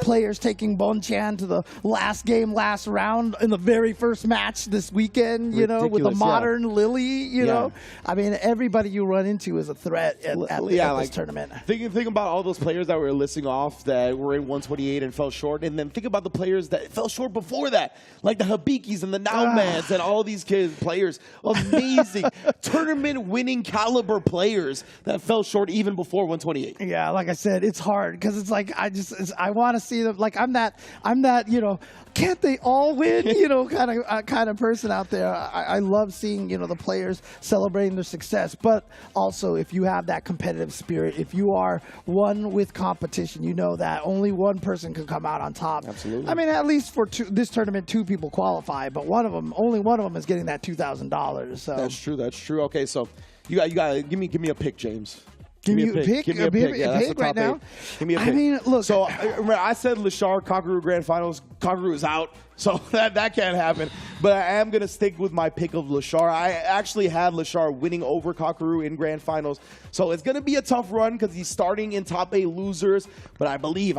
players taking Bonchan to the last game, last round in the very first match this weekend. You know, with the modern Lily. You know, I mean, everybody you run into is a threat at this tournament. Think about all those players that were listing off that were in 128 and fell short, and then think about the players that fell short before that, like the Habikis and the Naomans and all these players. Amazing tournament-winning caliber players that fell short even before 128. Yeah, like I said, it's hard because it's like I want to see them. Like I'm that you know, can't they all win? You know, kind of person out there. I love seeing, you know, the players celebrating their success, but also if you have that competitive spirit, if you are one with competition, you know that only one person can come out on top. Absolutely. I mean, at least for this tournament, 2 people qualify, but only one of them is getting that $2,000. So that's true. That's true. Okay, so you got give me a pick, James. Give me a pick. Give me a pick. Yeah, that's the right top 8. now. Give me a pick. I mean, look. So I said Lashar, Kakaru Grand Finals. Kakaru is out, so that can't happen. But I am going to stick with my pick of Lashar. I actually had Lashar winning over Kakaru in Grand Finals. So it's going to be a tough run because he's starting in top 8 losers. But I believe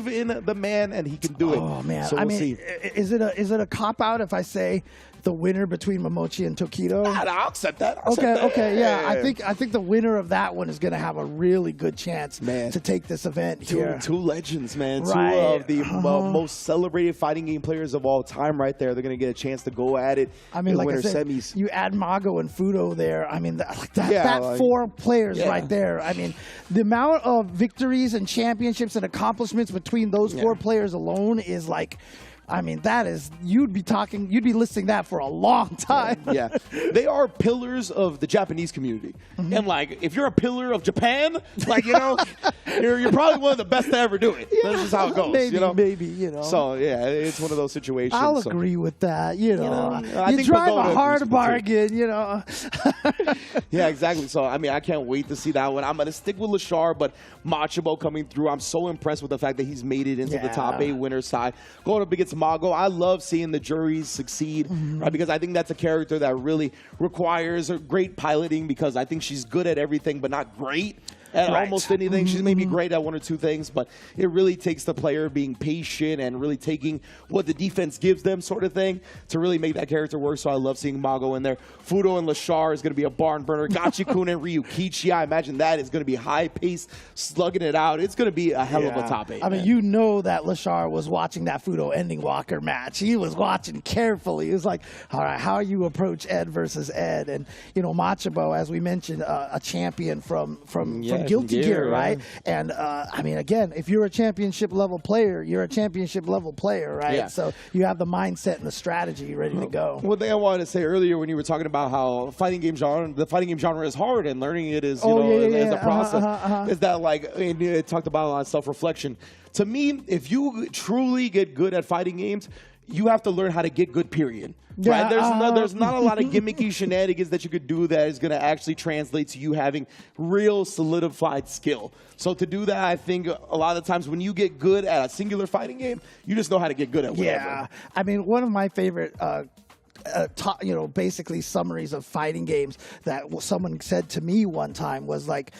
in the man, and he can do it. Oh, man. So we'll see. Is it a cop-out if I say the winner between Momochi and Tokido? I'll accept that. Okay, yeah. I think the winner of that one is going to have a really good chance to take this event here. Two legends, man. Right. Two of the most celebrated fighting game players players of all time right there. They're going to get a chance to go at it I mean, in like winter I said, semis. you add Mago and Fudo there. I mean, that 4 players right there. I mean, the amount of victories and championships and accomplishments between those 4 players alone is like, I mean, that is, you'd be listing that for a long time. Yeah. They are pillars of the Japanese community. And like, if you're a pillar of Japan, like, you know, you're probably one of the best to ever do it. That's just how it goes. Maybe, you know? maybe, you know. So, yeah, it's one of those situations. I'll agree with that, you know. I You think drive Pagoda a hard agrees with me, too. bargain, you know. Yeah, exactly. So, I mean, I can't wait to see that one. I'm going to stick with Lashar, but Machabo coming through. I'm so impressed with the fact that he's made it into the top 8 winner side. Going up against Mago, I love seeing the juries succeed, right? Because I think that's a character that really requires a great piloting, because I think she's good at everything, but not great at almost anything. She's maybe great at 1 or 2 things, but it really takes the player being patient and really taking what the defense gives them, sort of thing, to really make that character work. So I love seeing Mago in there. Fudo and Lashar is going to be a barn burner. Gachikun and Ryukichi, I imagine that is going to be high-paced, slugging it out. It's going to be a hell of a top 8. I mean, you know that Lashar was watching that Fudo Ending Walker match. He was watching carefully. He was like, all right, how you approach Ed versus Ed? And, you know, Machabo, as we mentioned, a champion from Guilty Gear, right? And, I mean, again, if you're a championship level player, you're a championship level player, right? Yeah. So you have the mindset and the strategy ready to go. One thing I wanted to say earlier when you were talking about how the fighting game genre is hard and learning it is, is a process, is that, like, and it talked about a lot of self-reflection. To me, if you truly get good at fighting games, you have to learn how to get good, period. Yeah, right? There's not a lot of gimmicky shenanigans that you could do that is going to actually translate to you having real solidified skill. So to do that, I think a lot of the times when you get good at a singular fighting game, you just know how to get good at whatever. Yeah. I mean, one of my favorite basically summaries of fighting games that someone said to me one time was like,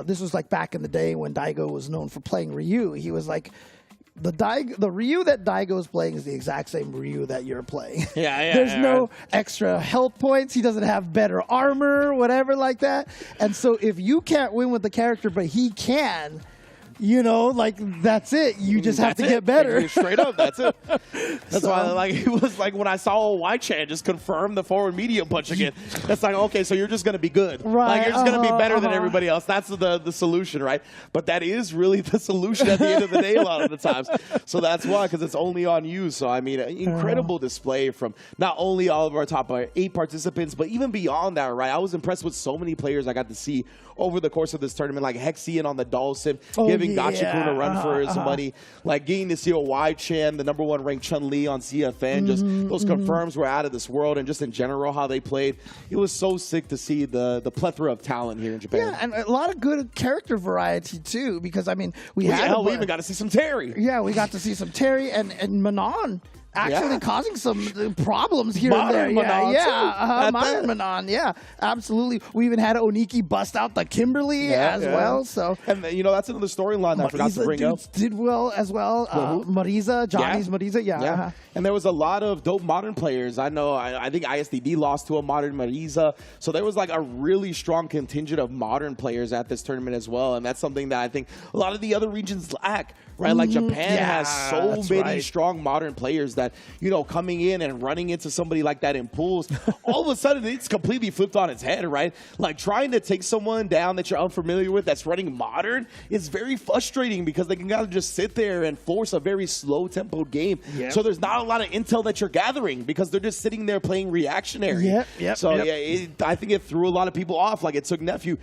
this was like back in the day when Daigo was known for playing Ryu. He was like, the Ryu that Daigo's playing is the exact same Ryu that you're playing. There's no extra health points. He doesn't have better armor, whatever like that. And so if you can't win with the character, but he can, you know, like, that's it. You just have to get better. Straight up, that's it. That's why, like, it was like when I saw Y-Chan just confirm the forward medium punch again. That's like, okay, so you're just going to be good. Right. Like, you're just going to be better than everybody else. That's the solution, right? But that is really the solution at the end of the day a lot of the times. So that's why, because it's only on you. So, I mean, an incredible display from not only all of our top 8 participants, but even beyond that, right? I was impressed with so many players I got to see over the course of this tournament, like Hexian on the Dawson, giving Gachikun a run for his money, like getting to see a Y-Chan, the #1 ranked Chun-Li on CFN, just those confirms were out of this world, and just in general how they played. It was so sick to see the plethora of talent here in Japan. Yeah, and a lot of good character variety too, because I mean, we even got to see some Terry. Yeah, we got to see some Terry and Manon. Actually causing some problems here and there. Modern Manon, absolutely. We even had Oniki bust out the Kimberly as well. So, and you know, that's another storyline that I forgot to bring up. Did well as well. Marisa, Johnny's Marisa, And there was a lot of dope modern players. I know, I think ISDD lost to a modern Marisa. So there was like a really strong contingent of modern players at this tournament as well. And that's something that I think a lot of the other regions lack, right? Like Japan has so many strong modern players that, you know, coming in and running into somebody like that in pools, all of a sudden it's completely flipped on its head, right? Like trying to take someone down that you're unfamiliar with that's running modern is very frustrating because they can kind of just sit there and force a very slow tempoed game. So there's not a lot of intel that you're gathering because they're just sitting there playing reactionary. I think it threw a lot of people off. Like it took Nephew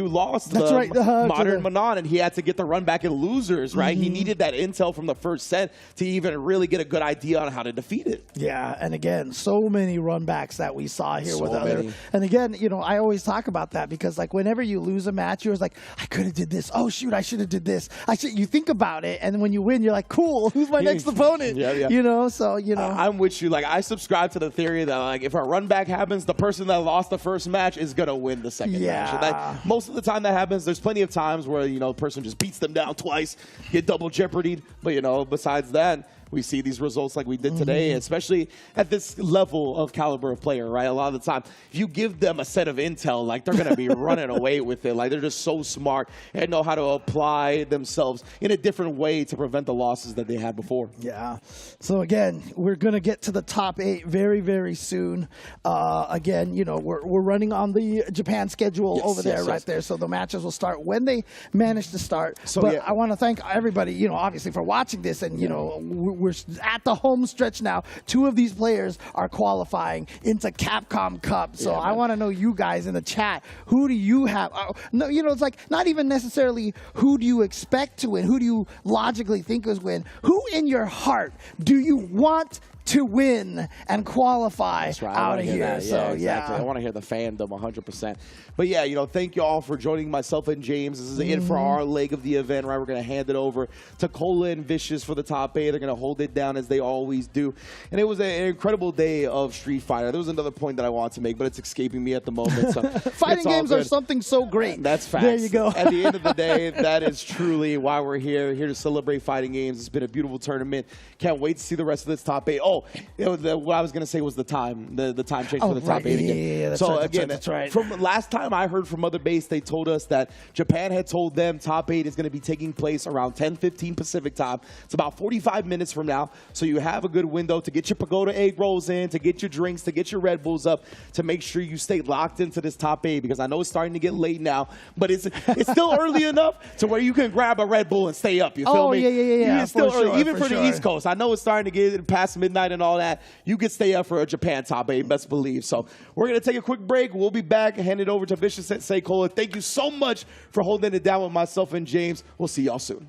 lost modern Manon, and he had to get the run back in losers, right? He needed that intel from the first set to even really get a good idea on how to defeat it. Yeah, and again, so many run backs that we saw here with other. And again, you know, I always talk about that because like whenever you lose a match, you're like, I could have did this. Oh shoot, I should have did this. You think about it, and when you win, you're like, cool, who's my next opponent? You know, so you know. I'm with you. Like I subscribe to the theory that like if a run back happens, the person that lost the first match is gonna win the second match. And that, most of the time that happens. There's plenty of times where, you know, the person just beats them down twice, get double jeopardied. But, you know, besides that, we see these results like we did today, especially at this level of caliber of player, right? A lot of the time, if you give them a set of intel, like they're going to be running away with it. Like they're just so smart and know how to apply themselves in a different way to prevent the losses that they had before. Yeah. So again, we're going to get to the top 8 very, very soon. Again, you know, we're running on the Japan schedule over there, right there. So the matches will start when they manage to start. So but I want to thank everybody, you know, obviously for watching this. And, you know, we're at the home stretch now. 2 of these players are qualifying into Capcom Cup. So I want to know you guys in the chat, who do you have? No, you know, it's like not even necessarily who do you expect to win, who do you logically think is win, who in your heart do you want to win and qualify out of here. So, exactly. I want to hear the fandom 100%. But yeah, you know, thank you all for joining myself and James. This is it for our leg of the event, right? We're going to hand it over to Cola and Vicious for the top 8. They're going to hold it down as they always do. And it was an incredible day of Street Fighter. There was another point that I wanted to make, but it's escaping me at the moment. So fighting games are something so great. That's facts. There you go. At the end of the day, that is truly why we're here to celebrate fighting games. It's been a beautiful tournament. Can't wait to see the rest of this top 8. Oh, what I was going to say was the time change for the top 8 again. Yeah, so again, from last time I heard from Mother Base, they told us that Japan had told them top 8 is going to be taking place around 10:15 Pacific time. It's about 45 minutes from now. So you have a good window to get your pagoda egg rolls in, to get your drinks, to get your Red Bulls up, to make sure you stay locked into this top 8, because I know it's starting to get late now, but it's still early enough to where you can grab a Red Bull and stay up. You feel me? Yeah. It's still early, even for the East Coast. I know it's starting to get past midnight and all that. You can stay up for a Japan top 8, best believe. So we're going to take a quick break. We'll be back and hand it over to Vicious Sensei Cola. Thank you so much for holding it down with myself and James. We'll see y'all soon.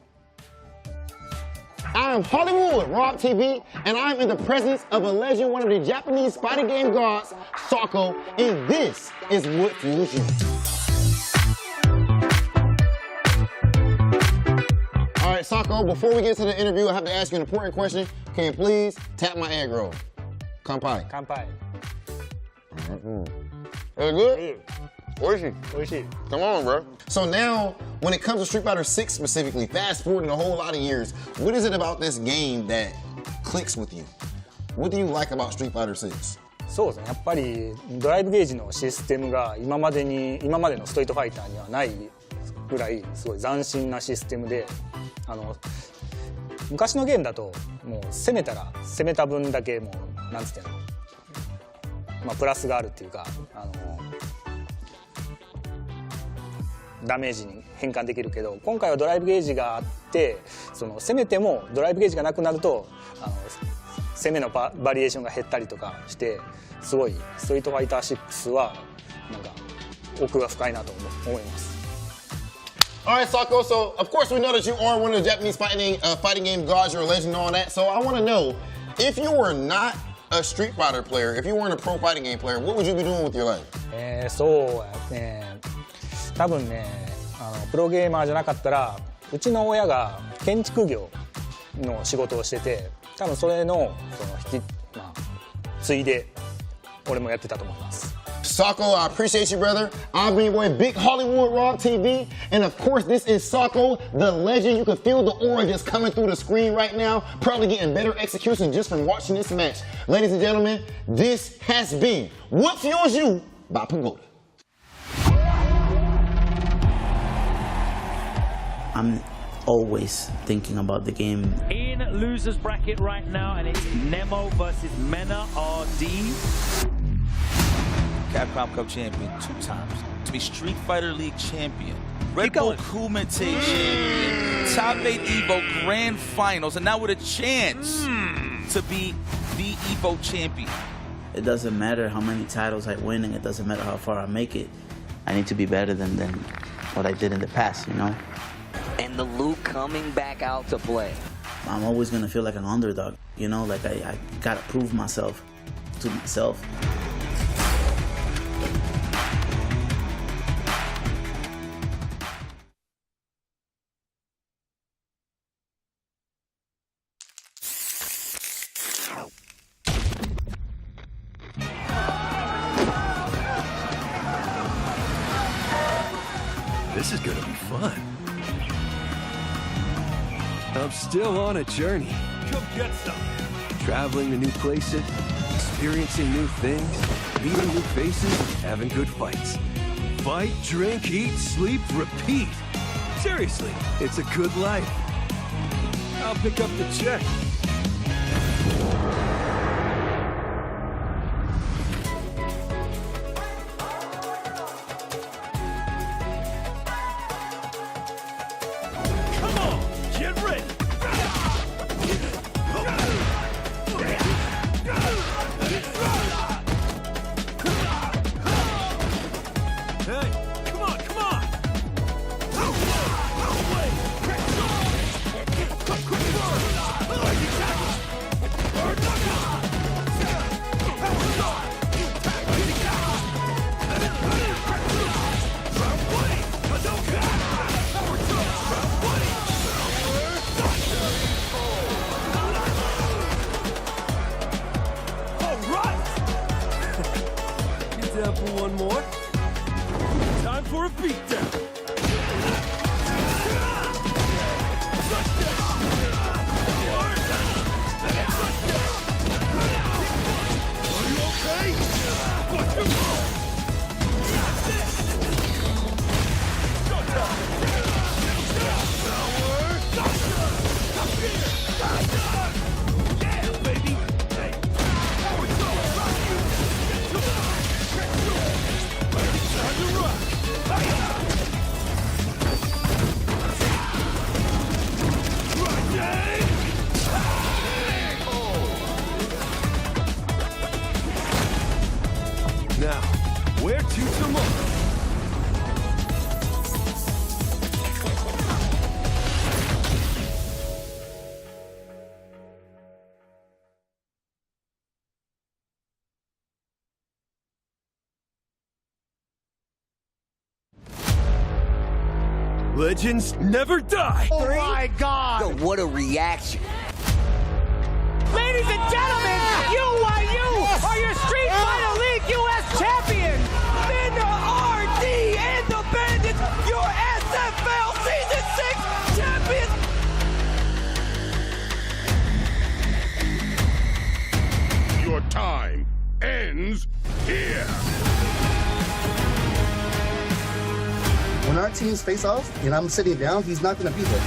I'm Hollywood, Rob TV, and I'm in the presence of a legend, one of the Japanese fighting game gods, Sako, and this is what fuels you. All right, Sako, before we get to the interview, I have to ask you an important question. Can you please tap my egg roll? Kanpai. Kanpai. Is it good? Oishi. Come on, bro. So now, when it comes to Street Fighter 6 specifically, fast forwarding a whole lot of years, what is it about this game that clicks with you? What do you like about Street Fighter 6? そうですね、やっぱりドライブゲージのシステムが今までのストリートファイターにはないぐらいすごい斬新なシステムで、昔のゲームだともう攻めたら攻めた分だけもうなんつってんの、まあプラスがあるっていうか、ダメージに変換できるけど、今回はドライブゲージがあって、その攻めてもドライブゲージがなくなると攻めのバリエーションが減ったりとかして、すごいストリートファイター6はなんか奥が深いなと思います。All right, Sako, so of course we know that you are one of the Japanese fighting game gods, you're a legend and all that, so I want to know, if you were not a Street Fighter player, if you weren't a pro fighting game player, what would you be doing with your life? そうやね、多分ね、プロゲーマーじゃなかったら、うちの親が建築業の仕事をしてて、多分それの継いで俺もやってたと思います。Sako, I appreciate you, brother. I've been your boy, Big Hollywood Rob TV. And of course, this is Sako, the legend. You can feel the aura just coming through the screen right now. Probably getting better execution just from watching this match. Ladies and gentlemen, this has been What Fuels You by Pagoda. I'm always thinking about the game. In losers bracket right now, and it's Nemo versus Mena RD. Capcom Cup champion 2 times, to be Street Fighter League champion, Red Bull Kumite champion, Top 8 Evo Grand Finals, and now with a chance to be the Evo champion. It doesn't matter how many titles I win, and it doesn't matter how far I make it. I need to be better than what I did in the past, you know? And the Luke coming back out to play. I'm always gonna feel like an underdog, you know? Like I gotta prove myself to myself. This is gonna be fun. I'm still on a journey. Come get some. Traveling to new places, experiencing new things, meeting new faces, and having good fights. Fight, drink, eat, sleep, repeat. Seriously, it's a good life. I'll pick up the check. Come on, get ready. Hey, come on, come on. Down for one more. Time for a beatdown. Are you okay? Watch your move. Yeah, baby. Hey. Now, where to tomorrow? Legends never die! Oh my God! Yo, what a reaction. Ladies and gentlemen, UYU are your Street Fighter League US champions! Bender RD and the Bandits, your SFL Season 6 champions! Your time ends here. When our teams face off and I'm sitting down, he's not going to be there.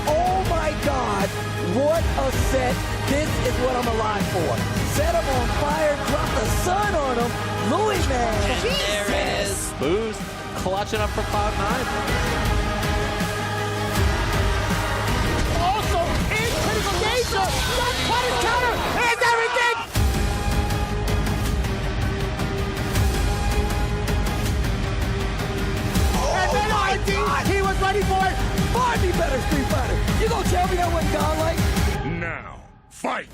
Oh my God, what a set. This is what I'm alive for. Set him on fire, drop the sun on him. Louis, man. And there it is. Boost, clutching up for Cloud9. Also, in critical danger, that cut and counter is everything. And then he was ready for it. Far be better, Street Fighter. You gonna tell me that wasn't godlike? Now, fight!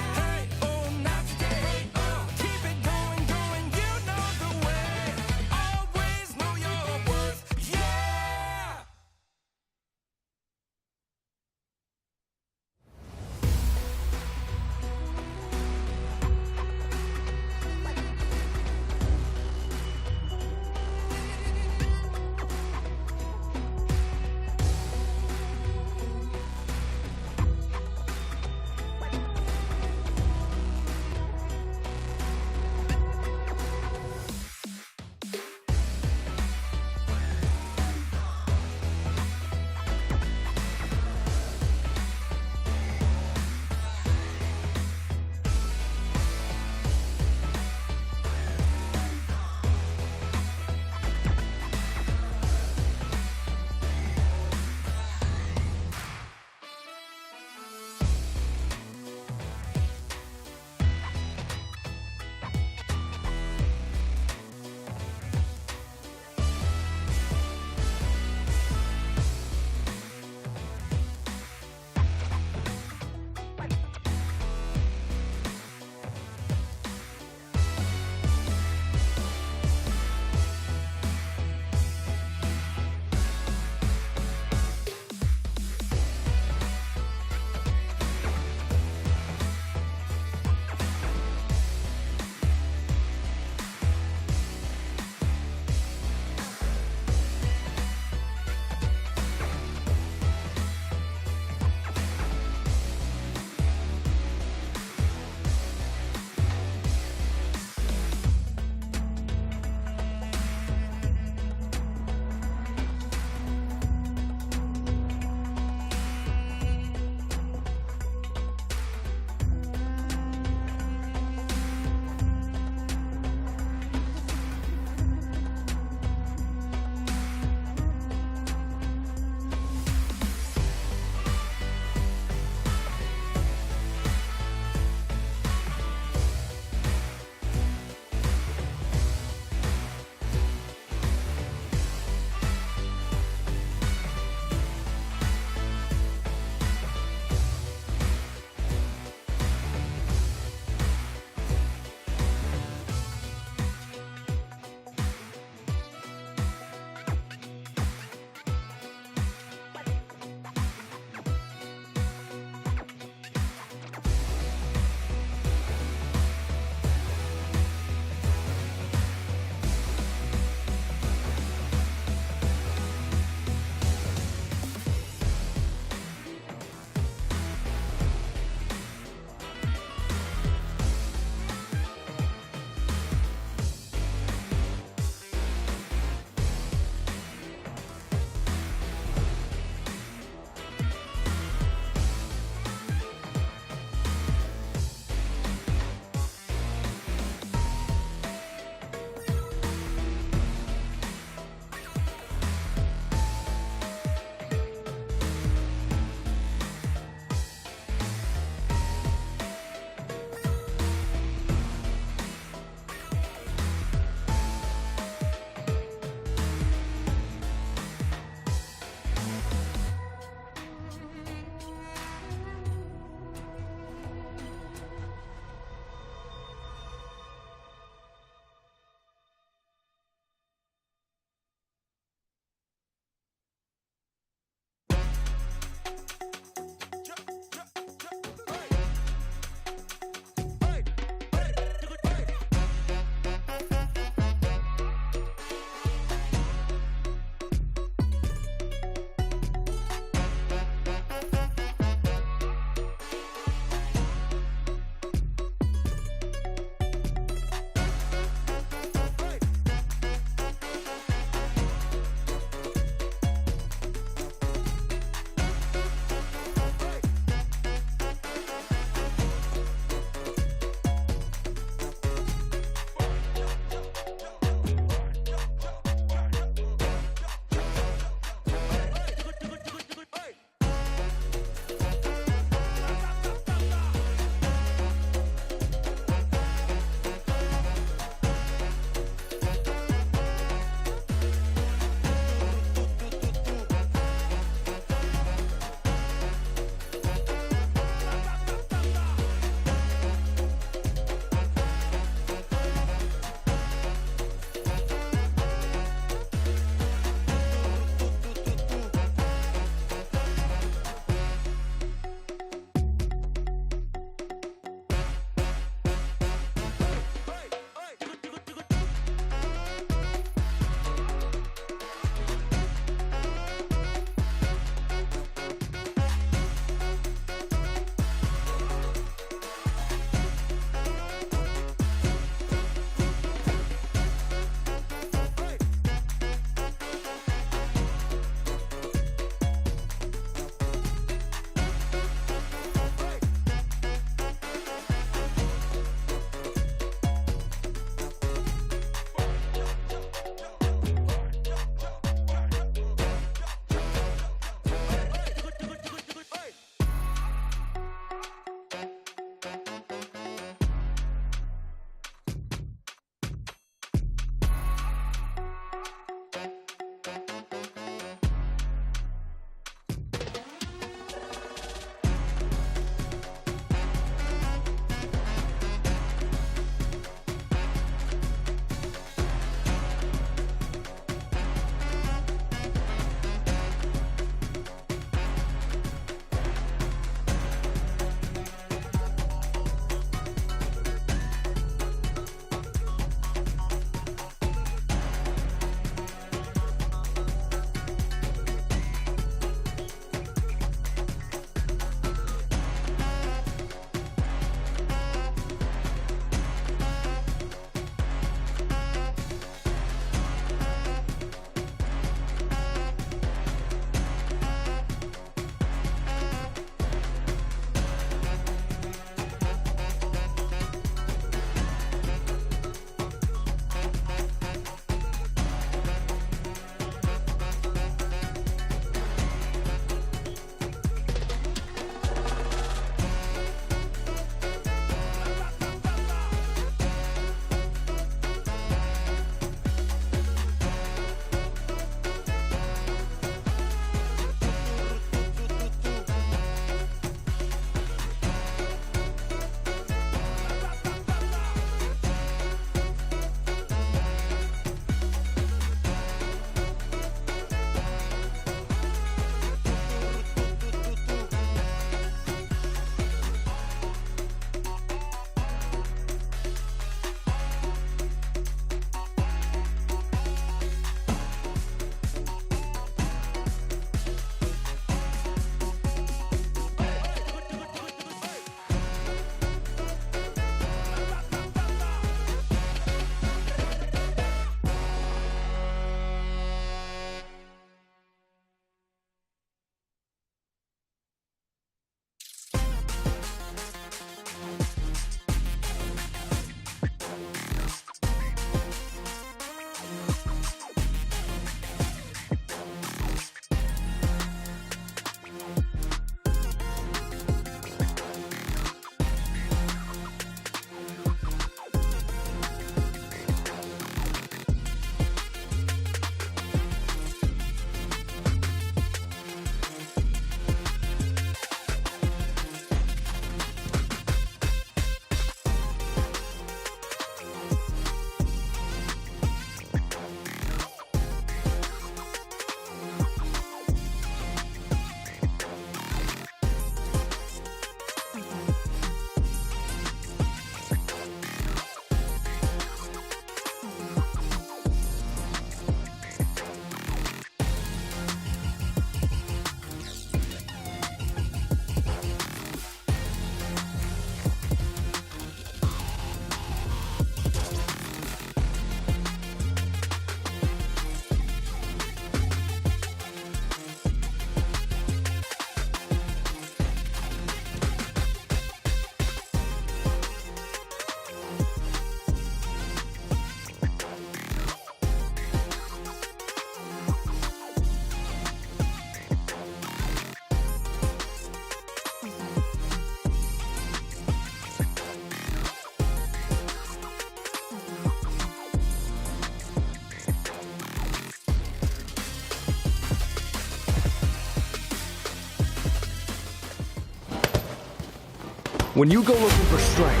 When you go looking for strength,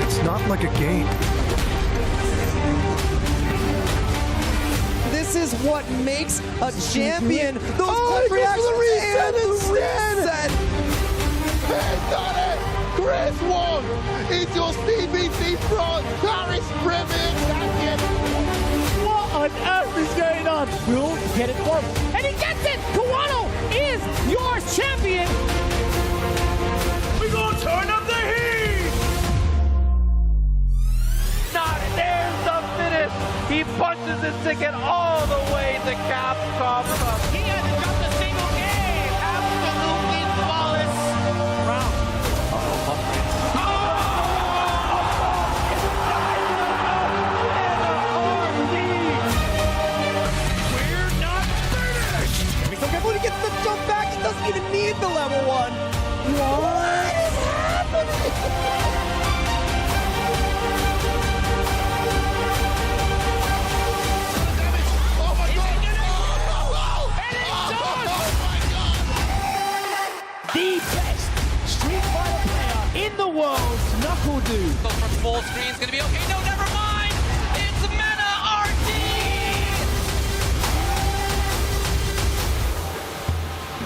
it's not like a game. This is what makes a champion. Those quick reactions and the reset. He's done it! Chris Wong is your CBC front Paris Premier champion! What on earth is going on? We'll get it for him. And he gets it! Kawano is your champion! We gonna turn up the heat! There's the finish! He punches his ticket all the way to Capcom Cup. He hasn't dropped a single game! Absolutely flawless round. We're not finished! He's so careful to get the jump back. He doesn't even need the level 1. What is happening? The best Street Fighter player in the world, Knuckle Dude. Goes for full screen. It's going to be okay. No, never mind. It's Mena RD.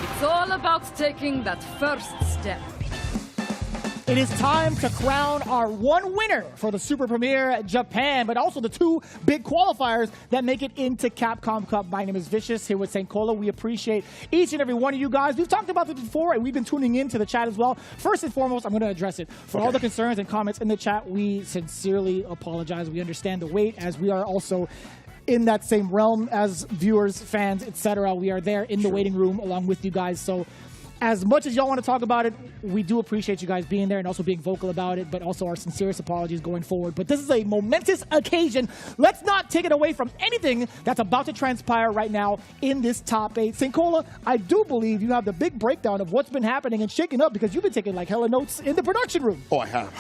It's all about taking that first step. It is time to crown our one winner for the Super Premier Japan, but also the 2 big qualifiers that make it into Capcom Cup. My name is Vicious, here with St. Cola. We appreciate each and every one of you guys. We've talked about this before, and we've been tuning into the chat as well. First and foremost, I'm going to address it. For all the concerns and comments in the chat, we sincerely apologize. We understand the wait, as we are also in that same realm as viewers, fans, etc. We are there in the waiting room along with you guys. So as much as y'all want to talk about it, we do appreciate you guys being there and also being vocal about it, but also our sincerest apologies going forward. But this is a momentous occasion. Let's not take it away from anything that's about to transpire right now in this top 8. St. Cola, I do believe you have the big breakdown of what's been happening and shaking up, because you've been taking like hella notes in the production room. Oh, I have.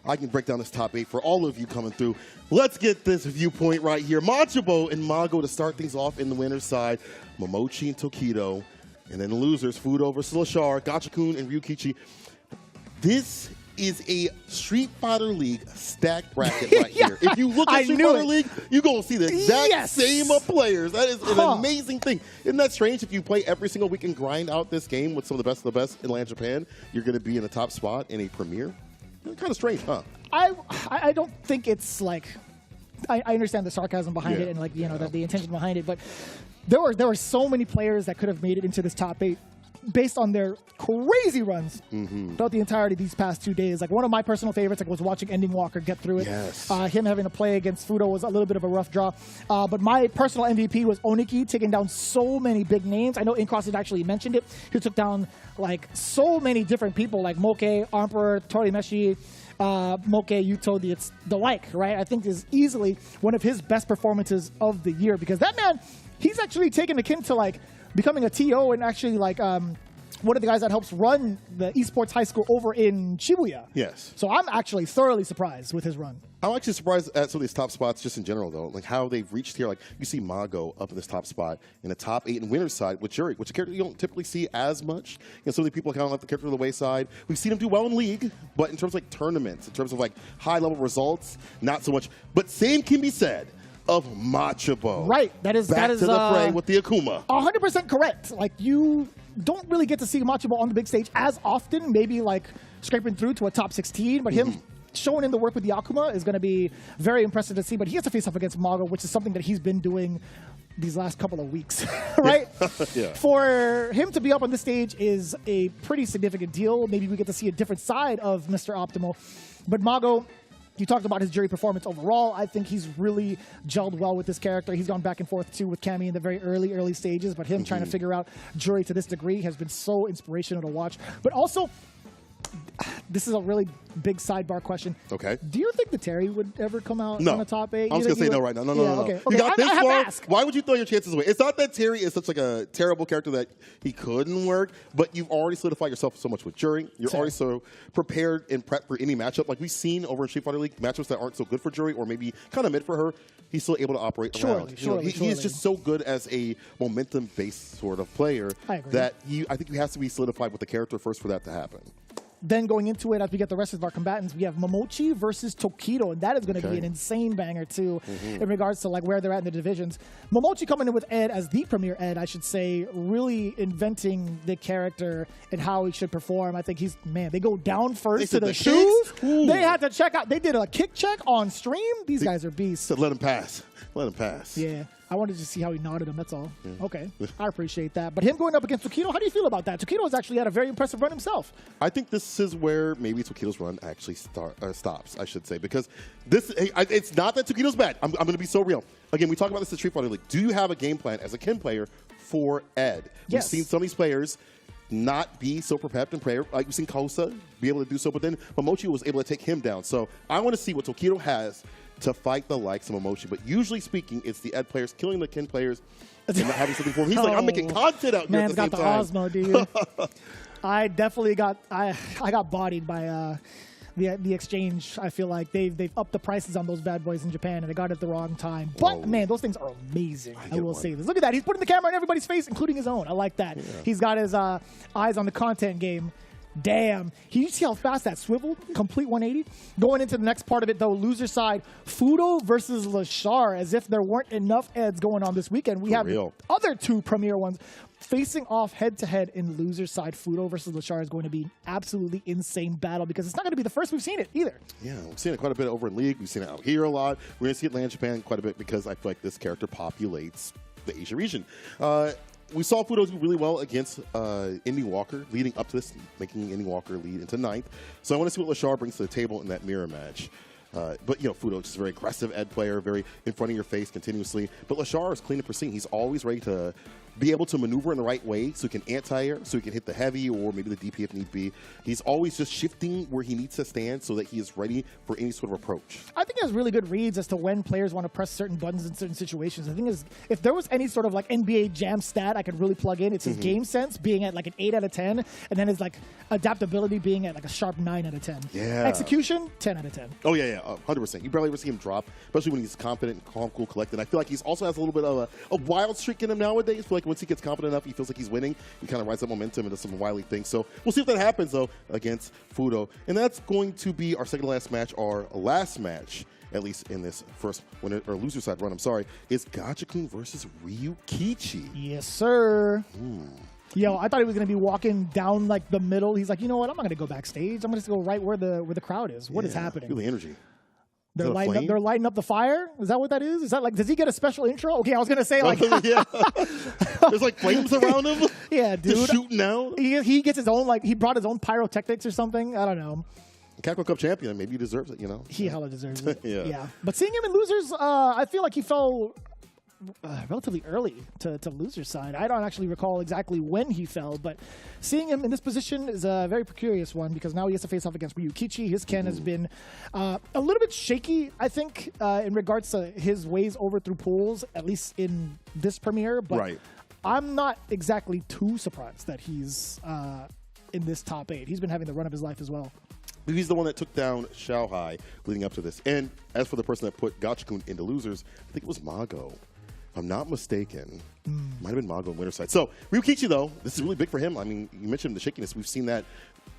I can break down this top 8 for all of you coming through. Let's get this viewpoint right here. Machabo and Mago to start things off in the winner's side. Momochi and Tokido. And then the losers, Fudo versus Lashar, Gachikun and Ryukichi. This is a Street Fighter League stacked bracket right here. If you look at Street Fighter League, you're going to see the exact same players. That is an amazing thing. Isn't that strange? If you play every single week and grind out this game with some of the best in Land Japan, you're going to be in the top spot in a premiere? Kind of strange, huh? I don't think it's like, I understand the sarcasm behind it and like, you know, the intention behind it, but there were so many players that could have made it into this top 8 based on their crazy runs throughout the entirety of these past 2 days. Like, one of my personal favorites, was watching Ending Walker get through it. Yes. Him having to play against Fudo was a little bit of a rough draw. But my personal MVP was Oniki, taking down so many big names. I know Incross had actually mentioned it. He took down like so many different people, like Moke, Emperor, Torimeshi, Moke, Yuto, the like, right? I think is easily one of his best performances of the year, because that man, he's actually taken the kin to like becoming a TO and actually like one of the guys that helps run the esports high school over in Shibuya. Yes. So I'm actually thoroughly surprised with his run. I'm actually surprised at some of these top spots just in general, though. Like how they've reached here. Like you see Mago up in this top spot in the top 8 in winner's side with Jury, which a character you don't typically see as much. You know, some of the people kind of left the character to the wayside. We've seen him do well in League, but in terms of like tournaments, in terms of like high-level results, not so much. But same can be said of Machabo. Right. That is back to the fray with the Akuma. 100% correct. Like, you don't really get to see Machabo on the big stage as often, maybe like scraping through to a top 16, but him showing in the work with the Akuma is going to be very impressive to see. But he has to face off against Mago, which is something that he's been doing these last couple of weeks, right? Yeah. For him to be up on this stage is a pretty significant deal. Maybe we get to see a different side of Mr. Optimal. But Mago, you talked about his jury performance overall. I think he's really gelled well with this character. He's gone back and forth, too, with Cammy in the very early stages, but him trying to figure out jury to this degree has been so inspirational to watch. But also, this is a really big sidebar question. Okay. Do you think the Terry would ever come out on the top 8? I was going to say no right now. No. Okay. You got this I have far. to ask. Why would you throw your chances away? It's not that Terry is such like a terrible character that he couldn't work, but you've already solidified yourself so much with Jury. You're already so prepared and prepped for any matchup. Like we've seen over in Street Fighter League, matchups that aren't so good for Jury or maybe kind of mid for her, he's still able to operate around. He is just so good as a momentum-based sort of player that I think you have to be solidified with the character first for that to happen. then going into it, as we get the rest of our combatants, we have Momochi versus Tokido, and that is going to be an insane banger too, in regards to like where they're at in the divisions. Momochi coming in with Ed as the premier Ed, I should say, really inventing the character and how he should perform. I think they go down first to the shoes. They had to check out. They did a kick check on stream. These guys are beasts. So let him pass. Let him pass. Yeah. I wanted to see how he nodded him, that's all. Yeah. Okay, I appreciate that. But him going up against Tokido, how do you feel about that? Tokido has actually had a very impressive run himself. I think this is where maybe Tokido's run actually stops, I should say, because it's not that Tokido's bad. I'm going to be so real. Again, we talk about this in Street Fighter League. Do you have a game plan as a Ken player for Ed? Yes. We've seen some of these players not be so prepared in prayer. Like we've seen Kosa be able to do so, but then Momochi was able to take him down. So I want to see what Tokido has to fight the likes of Momochi. But usually speaking, it's the Ed players killing the Ken players and not having something for him. He's like, I'm making content out here at the same time. Man's got the Osmo, dude. I definitely got I got bodied by the exchange. I feel like they've upped the prices on those bad boys in Japan, and they got it at the wrong time. But man, those things are amazing. I will say this. Look at that. He's putting the camera in everybody's face, including his own. I like that. Yeah. He's got his eyes on the content game. Damn. You see how fast that swiveled? Complete 180. Going into the next part of it, though, loser side, Fudo versus Lashar, as if there weren't enough Eds going on this weekend. We have the other two premier ones facing off head-to-head in loser side. Fudo versus Lashar is going to be an absolutely insane battle because it's not going to be the first we've seen it either. Yeah, we've seen it quite a bit over in League. We've seen it out here a lot. We're going to see it land in Japan quite a bit because I feel like this character populates the Asia region. We saw Fudo do really well against Indy Walker, leading up to this, making Indy Walker lead into 9th. So I want to see what Lashar brings to the table in that mirror match. But, you know, Fudo is just a very aggressive Ed player, very in front of your face continuously. But Lashar is clean and pristine. He's always ready to be able to maneuver in the right way so he can anti-air, so he can hit the heavy or maybe the DP if need be. He's always just shifting where he needs to stand so that he is ready for any sort of approach. I think he has really good reads as to when players want to press certain buttons in certain situations. The thing is, if there was any sort of like NBA Jam stat I could really plug in, it's his game sense being at like an 8 out of 10, and then his like adaptability being at like a sharp 9 out of 10. Yeah. Execution, 10 out of 10. Oh, yeah, 100%. You barely ever see him drop, especially when he's confident, calm, cool, collected. I feel like he also has a little bit of a wild streak in him nowadays. I feel like once he gets confident enough, he feels like he's winning. He kind of rides up momentum into some wily things. So we'll see if that happens, though, against Fudo. And that's going to be our second to last match. Our last match, at least in this first winner or loser side run, I'm sorry, is Gachikun versus Ryukichi. Yes, sir. Yo, I thought he was going to be walking down like the middle. He's like, you know what? I'm not going to go backstage. I'm going to go right where the crowd is. What is happening? Feel the energy. They're lighting up the fire? Is that what that is? Is that like, does he get a special intro? Okay, I was going to say like... yeah. There's like flames around him. Yeah, dude. Just shooting out. He gets his own, like, he brought his own pyrotechnics or something. I don't know. Capcom Cup champion. Maybe he deserves it, you know? He hella deserves it. Yeah. But seeing him in losers, I feel like he fell relatively early to loser's side. I don't actually recall exactly when he fell, but seeing him in this position is a very precarious one because now he has to face off against Ryukichi. His Ken has been a little bit shaky, I think, in regards to his ways over through pools, at least in this premiere. But I'm not exactly too surprised that he's in this top 8. He's been having the run of his life as well. He's the one that took down Xiaohai leading up to this. And as for the person that put Gachikun into losers, I think it was Mago. If I'm not mistaken, might have been Mago in winner side. So Ryukichi, though, this is really big for him. I mean, you mentioned the shakiness. We've seen that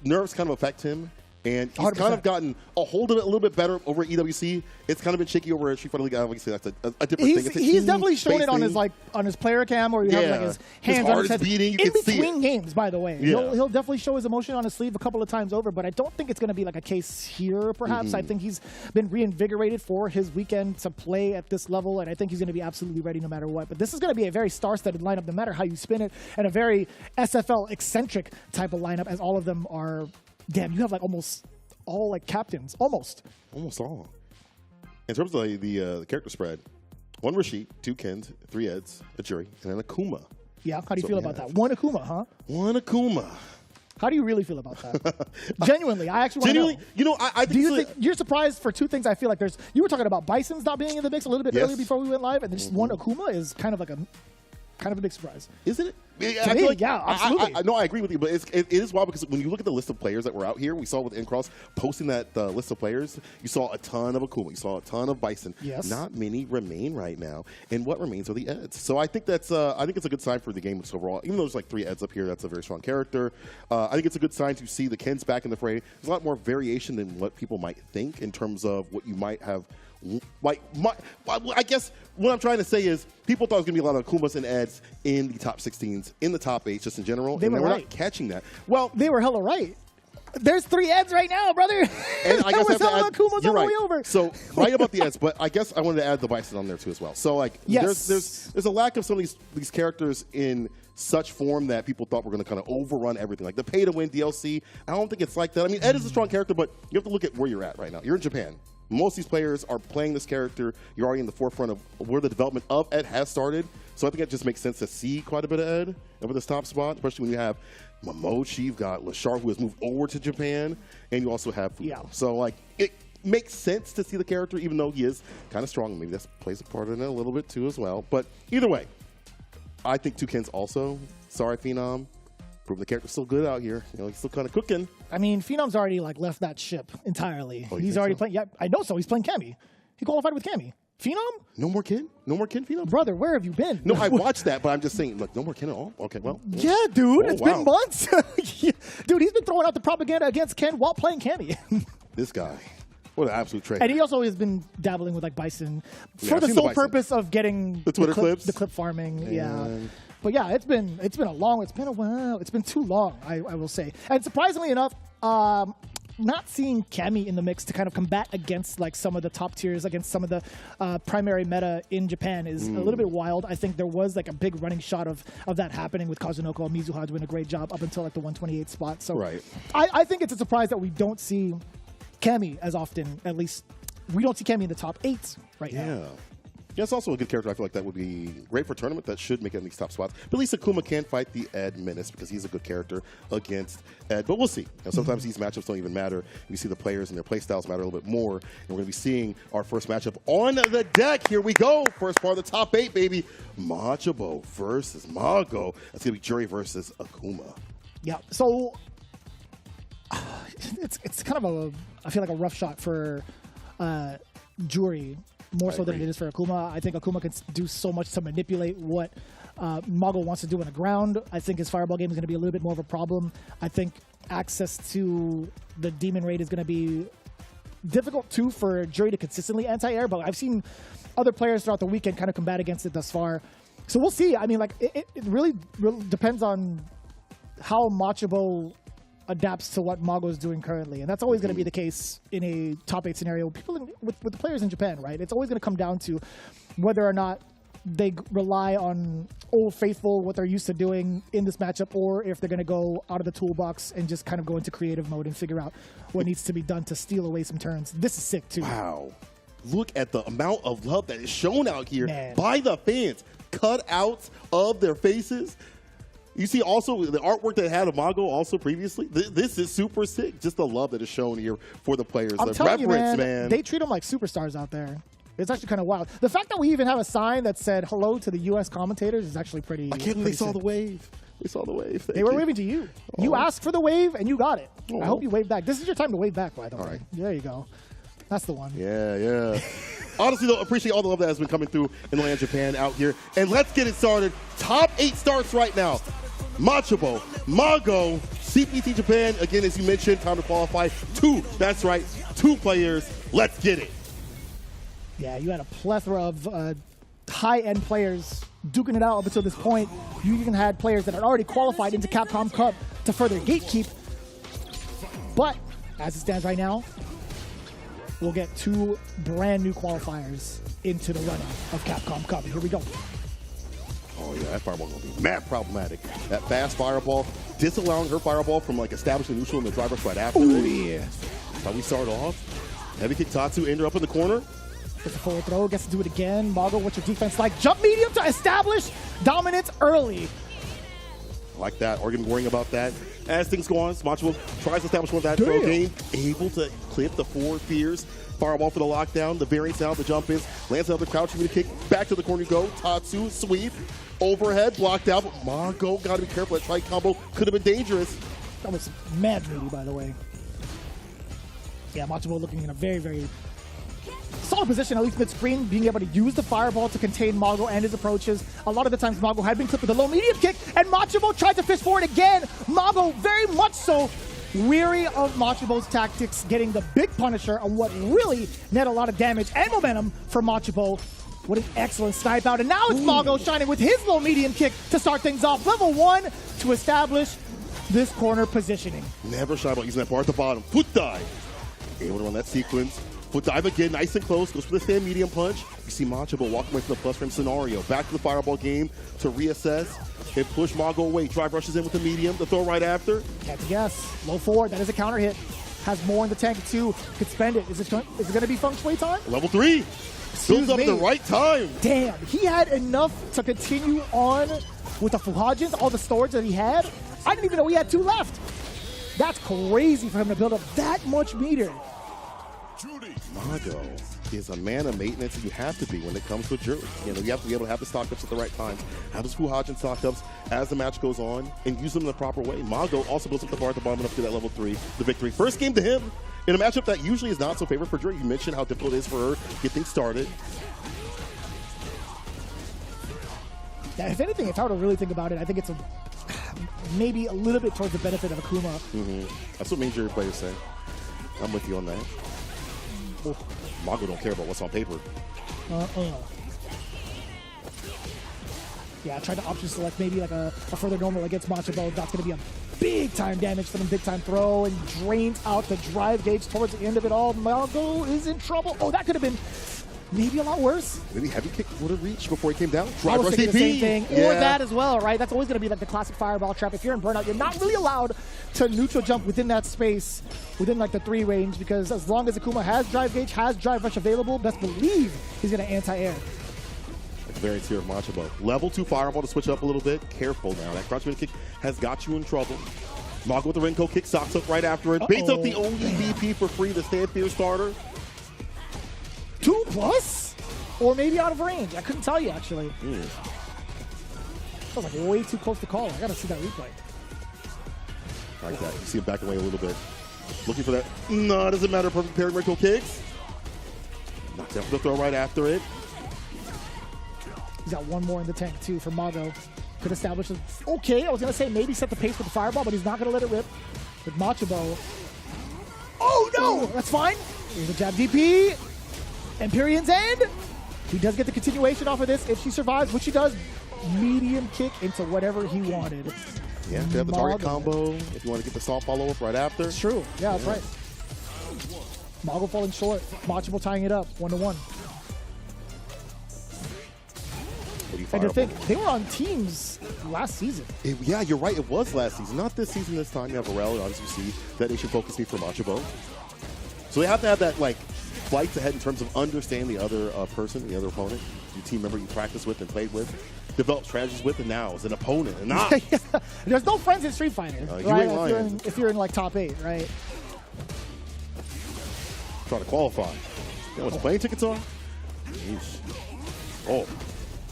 nerves kind of affect him. And he's 100%. Kind of gotten a hold of it a little bit better over at EWC. It's kind of been shaky over at Street Fighter League. Obviously, that's a different thing. He's definitely shown it on his on his player cam, where you have like his hands on his head. Beating, in between games, by the way. Yeah. He'll definitely show his emotion on his sleeve a couple of times over, but I don't think it's going to be like a case here, perhaps. I think he's been reinvigorated for his weekend to play at this level, and I think he's going to be absolutely ready no matter what. But this is going to be a very star-studded lineup, no matter how you spin it, and a very SFL-eccentric type of lineup, as all of them are. Damn, you have like almost all like captains, almost all. In terms of the character spread, 1 Rashid, 2 Kens, 3 Eds, a Jury, and then Akuma. Yeah, how do you feel about that? 1 Akuma, huh? 1 Akuma. How do you really feel about that? Genuinely, I actually want to know. You know, I think, do you think you're surprised for 2 things? I feel like you were talking about Bison's not being in the mix a little bit earlier before we went live, and then just 1 Akuma is kind of a big surprise. Isn't it? I feel like, yeah, absolutely. No, I agree with you, but it is wild because when you look at the list of players that were out here, we saw with Incross posting that list of players, you saw a ton of Akuma, you saw a ton of Bison. Yes. Not many remain right now, and what remains are the Eds. So I think that's I think it's a good sign for the game overall. Even though there's like 3 Eds up here, that's a very strong character. I think it's a good sign to see the Kens back in the fray. There's a lot more variation than what people might think in terms of what you might have. Like, I guess what I'm trying to say is people thought it was going to be a lot of Akumas and Eds in the top 16s, in the top 8s, just in general. They were we're right. not catching that. Well, they were hella right. There's 3 Eds right now, brother. And I guess was hella Akumas all the way over. So right about the Eds, but I guess I wanted to add the Bison on there too as well. So like, yes. there's a lack of some of these characters in such form that people thought were going to kind of overrun everything. Like the pay-to-win DLC, I don't think it's like that. I mean, Ed is a strong character, but you have to look at where you're at right now. You're in Japan. Most of these players are playing this character. You're already in the forefront of where the development of Ed has started. So I think it just makes sense to see quite a bit of Ed over this top spot, especially when you have Momochi, you've got Lashar, who has moved over to Japan, and you also have Fudo. Yeah. So like, it makes sense to see the character, even though he is kind of strong. Maybe that plays a part in it a little bit too as well. But either way, I think Toucan's also, sorry Phenom, proving the character's still good out here. You know, he's still kind of cooking. I mean, Phenom's already like left that ship entirely. Oh, he's already playing. Yeah, I know so. He's playing Cammy. He qualified with Cammy. Phenom? No more Ken? No more Ken Phenom? Brother, where have you been? No, I watched that, but I'm just saying, look, no more Ken at all? Okay, well. Yeah, dude. Oh, It's wow. been months. Dude, he's been throwing out the propaganda against Ken while playing Cammy. This guy. What an absolute traitor. And he also has been dabbling with like Bison Yeah, for I've the seen sole the Bison. purpose of getting The Twitter clips? the clip farming. Yeah. And- But yeah, it's been a while. It's been too long, I will say. And surprisingly enough, not seeing Cammy in the mix to kind of combat against like some of the top tiers, against some of the primary meta in Japan is a little bit wild. I think there was like a big running shot of that happening with Kazunoko and Mizuha doing a great job up until like the 128 spot. So right. I think it's a surprise that we don't see Cammy as often. At least we don't see Cammy in the top 8 right now. Yeah. Yeah, it's also a good character. I feel like that would be great for a tournament. That should make it in these top spots. But at least Akuma can fight the Ed Menace because he's a good character against Ed. But we'll see. And sometimes these matchups don't even matter. You see the players and their play styles matter a little bit more. And we're going to be seeing our first matchup on the deck. Here we go. First part of the top 8, baby. Machabo versus Mago. That's going to be Jury versus Akuma. Yeah. So it's kind of I feel like a rough shot for Jury. More so than it is for Akuma. I think Akuma can do so much to manipulate what Mago wants to do on the ground. I think his fireball game is going to be a little bit more of a problem. I think access to the Demon Raid is going to be difficult too for Jury to consistently anti-air, but I've seen other players throughout the weekend kind of combat against it thus far. So we'll see. I mean, like it really depends on how Machabo adapts to what Mago is doing currently. And that's always going to be the case in a top 8 scenario. People with the players in Japan, right? It's always going to come down to whether or not they rely on Old Faithful, what they're used to doing in this matchup, or if they're going to go out of the toolbox and just kind of go into creative mode and figure out what needs to be done to steal away some turns. This is sick, too. Wow. Look at the amount of love that is shown out here Man. by the fans. Cutouts of their faces. You see also the artwork that had of Mago also previously. This is super sick. Just the love that is shown here for the players. I'm the telling you, reverence, man, they treat them like superstars out there. It's actually kind of wild. The fact that we even have a sign that said hello to the U.S. commentators is actually pretty. I can't believe they saw sick. the wave. They saw the wave. They were waving to you. Oh. You asked for the wave, and you got it. Oh. I hope you wave back. This is your time to wave back, by the way. right. There you go. That's the one. Yeah. Honestly, though, appreciate all the love that has been coming through in the land of Japan out here. And let's get it started. Top 8 starts right now. Machabo, Mago, CPT Japan. Again, as you mentioned, time to qualify 2. That's right, 2 players. Let's get it. Yeah, you had a plethora of high-end players duking it out up until this point. You even had players that had already qualified into Capcom Cup to further gatekeep. But as it stands right now, we'll get 2 brand new qualifiers into the running of Capcom Cup. Here we go. Oh yeah, that fireball gonna be mad problematic. That fast fireball, disallowing her fireball from like establishing neutral in the driver's right after. Oh yeah. That's how we start off. Heavy kick Tatsu, ender up in the corner. Gets a forward throw, gets to do it again. Mago, what's your defense like? Jump medium to establish dominance early. Like that, or worrying about that. As things go on, Machabo tries to establish one of that throw game, able to clip. The 4 fears. Fireball for the lockdown. The variance now, the jump is. Lands another crouch, with a kick. Back to the corner you go. Tatsu, sweep. Overhead, blocked out. But Mago, gotta be careful. That trike combo could have been dangerous. That was mad meaty, by the way. Yeah, Machabo looking in a very, very solid position, at least mid-screen, being able to use the fireball to contain Mago and his approaches. A lot of the times Mago had been clipped with a low-medium kick, and Machabo tried to fish forward again. Mago, very much so, weary of Machabo's tactics, getting the big punisher on what really net a lot of damage and momentum for Machabo. What an excellent snipe out. And now it's Mago shining with his low-medium kick to start things off. Level 1 to establish this corner positioning. Never shy about using that bar at the bottom. Foot dive. Able to run that sequence. Foot dive again, nice and close. Goes for the stand medium punch. You see Machabo walking away from the plus frame scenario. Back to the fireball game to reassess and push Mago away. Drive rushes in with the medium. The throw right after. Can't guess. Low forward. That is a counter hit. Has more in the tank too. Could spend it. Is it going to be feng shui time? Level 3. Builds up at the right time. Damn. He had enough to continue on with the Fuhajins, all the storage that he had. I didn't even know he had 2 left. That's crazy for him to build up that much meter. Mago is a man of maintenance that you have to be when it comes to jury. You know, you have to be able to have the stock ups at the right times, have those Fuhajin stock ups as the match goes on, and use them in the proper way. Mago also builds up the bar at the bottom enough to get that level 3, the victory. First game to him in a matchup that usually is not so favored for jury. You mentioned how difficult it is for her to get things started. Yeah, if anything, if I were to really think about it, I think it's maybe a little bit towards the benefit of Akuma. That's what main jury players say. I'm with you on that. Mago don't care about what's on paper. Yeah, I tried to option select maybe like a further normal against Machabo. That's going to be a big time damage for them, big time throw, and drains out the drive gauge towards the end of it all. Mago is in trouble. Oh, that could have been maybe a lot worse. Maybe heavy kick would have reached before he came down. I was thinking the same thing. Yeah. Or that as well, right? That's always going to be like the classic fireball trap. If you're in burnout, you're not really allowed to neutral jump within that space, within like the 3 range, because as long as Akuma has drive gauge, has drive rush available, best believe he's going to anti-air. Variance here of Machabo. Level 2 fireball to switch up a little bit. Careful now. That crouch kick has got you in trouble. Mago with the Renko kick, socks up right after it. Baits up the only BP for free, the stand fear starter. 2+? Or maybe out of range. I couldn't tell you, actually. That was like way too close to call. I got to see that replay. Like that. You see him back away a little bit. Looking for that. No, it doesn't matter. Perfect parry Renko kicks. Knocked down for the throw right after it. He's got 1 more in the tank, too, for Mago. Could establish it. Okay, I was going to say maybe set the pace with the fireball, but he's not going to let it rip with Machabo. Oh, no! That's fine. Here's a jab DP. Empyrean's End. He does get the continuation off of this if she survives, which she does. Medium kick into whatever he wanted. Yeah, if you have the target combo, if you want to get the soft follow-up right after. It's true. Yeah, that's right. Mago falling short. Machabo tying it up 1-1. And to think, they were on teams last season. Yeah, you're right. It was last season. Not this season this time. You have Varel, obviously you see that they should focus me for Machabo. So they have to have that, like, flights ahead in terms of understanding the other person, the other opponent, your team member you practice with and played with, develop strategies with, and now as an opponent. And not. There's no friends in Street Fighter. You ain't lying. If you're in like top 8, right? Trying to qualify. You know what the plane tickets are? Oh.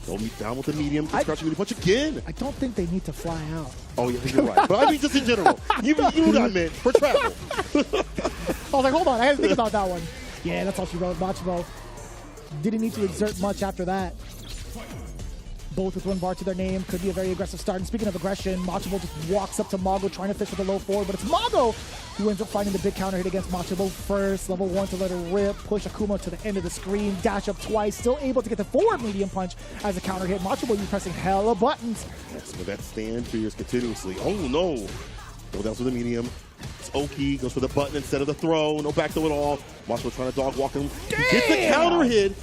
Throw me down with the medium. Crouching punch again. I don't think they need to fly out. Oh, yeah, you're right. But I mean, just in general. You know what I meant. For travel. I was like, hold on. I had to think about that one. Yeah, that's all she wrote. Machabo didn't need to exert much after that. Both with 1 bar to their name. Could be a very aggressive start. And speaking of aggression, Machabo just walks up to Mago trying to fish with a low forward. But it's Mago who ends up finding the big counter hit against Machabo first. Level 1 to let her rip. Push Akuma to the end of the screen. Dash up twice. Still able to get the forward medium punch as a counter hit. Machabo, you pressing hella buttons. Yes, but that stand fears continuously. Oh, no. Go down to the medium. It's Oki. Goes for the button instead of the throw. No back throw at all. Machabo trying to dog walk him. Gets the counter hit.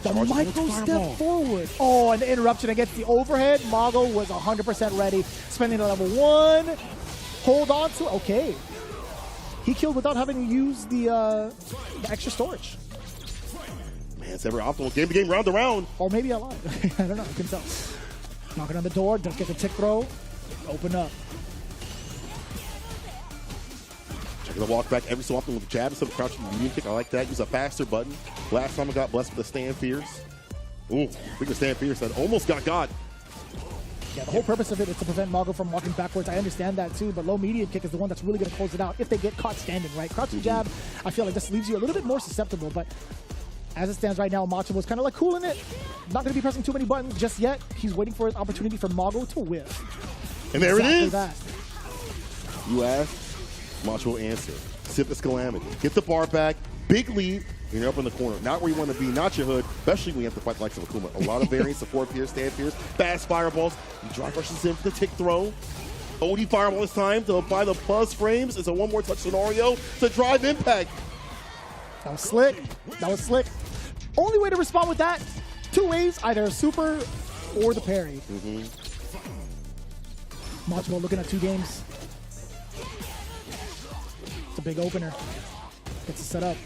The micro step forward. Oh, and the interruption against the overhead. Mago was 100% ready. Spending a level 1. Hold on to. Okay. He killed without having to use the extra storage. Man, it's ever optimal. Game to game, round to round. Or maybe I lied. I don't know. I couldn't tell. Knocking on the door. Does get the tick throw. Open up. Checking the walk back every so often with a jab instead of crouching medium kick. I like that. Use a faster button. Last time I got blessed with a stand fierce. Ooh, bigger stand fierce that almost got. Yeah, the whole purpose of it is to prevent Mago from walking backwards. I understand that too, but low medium kick is the one that's really going to close it out if they get caught standing, right? Crouching jab, I feel like this leaves you a little bit more susceptible, but as it stands right now, Machabo's kind of like cooling it. Not going to be pressing too many buttons just yet. He's waiting for his opportunity for Mago to whiff. And there exactly it is. That. You asked, Machabo answered. Sickness calamity. Get the bar back. Big lead. You're up in the corner. Not where you want to be, not your hood, especially when you have to fight the likes of Akuma. A lot of variants, the forward pierce, stand pierce, fast fireballs. You drive rushes in for the tick throw. OD fireball this time to apply the plus frames. It's a one more touch scenario to drive impact. That was slick. That was slick. Only way to respond with that, two ways, either a super or the parry. Machabo looking at 2 games. It's a big opener. Gets it set up.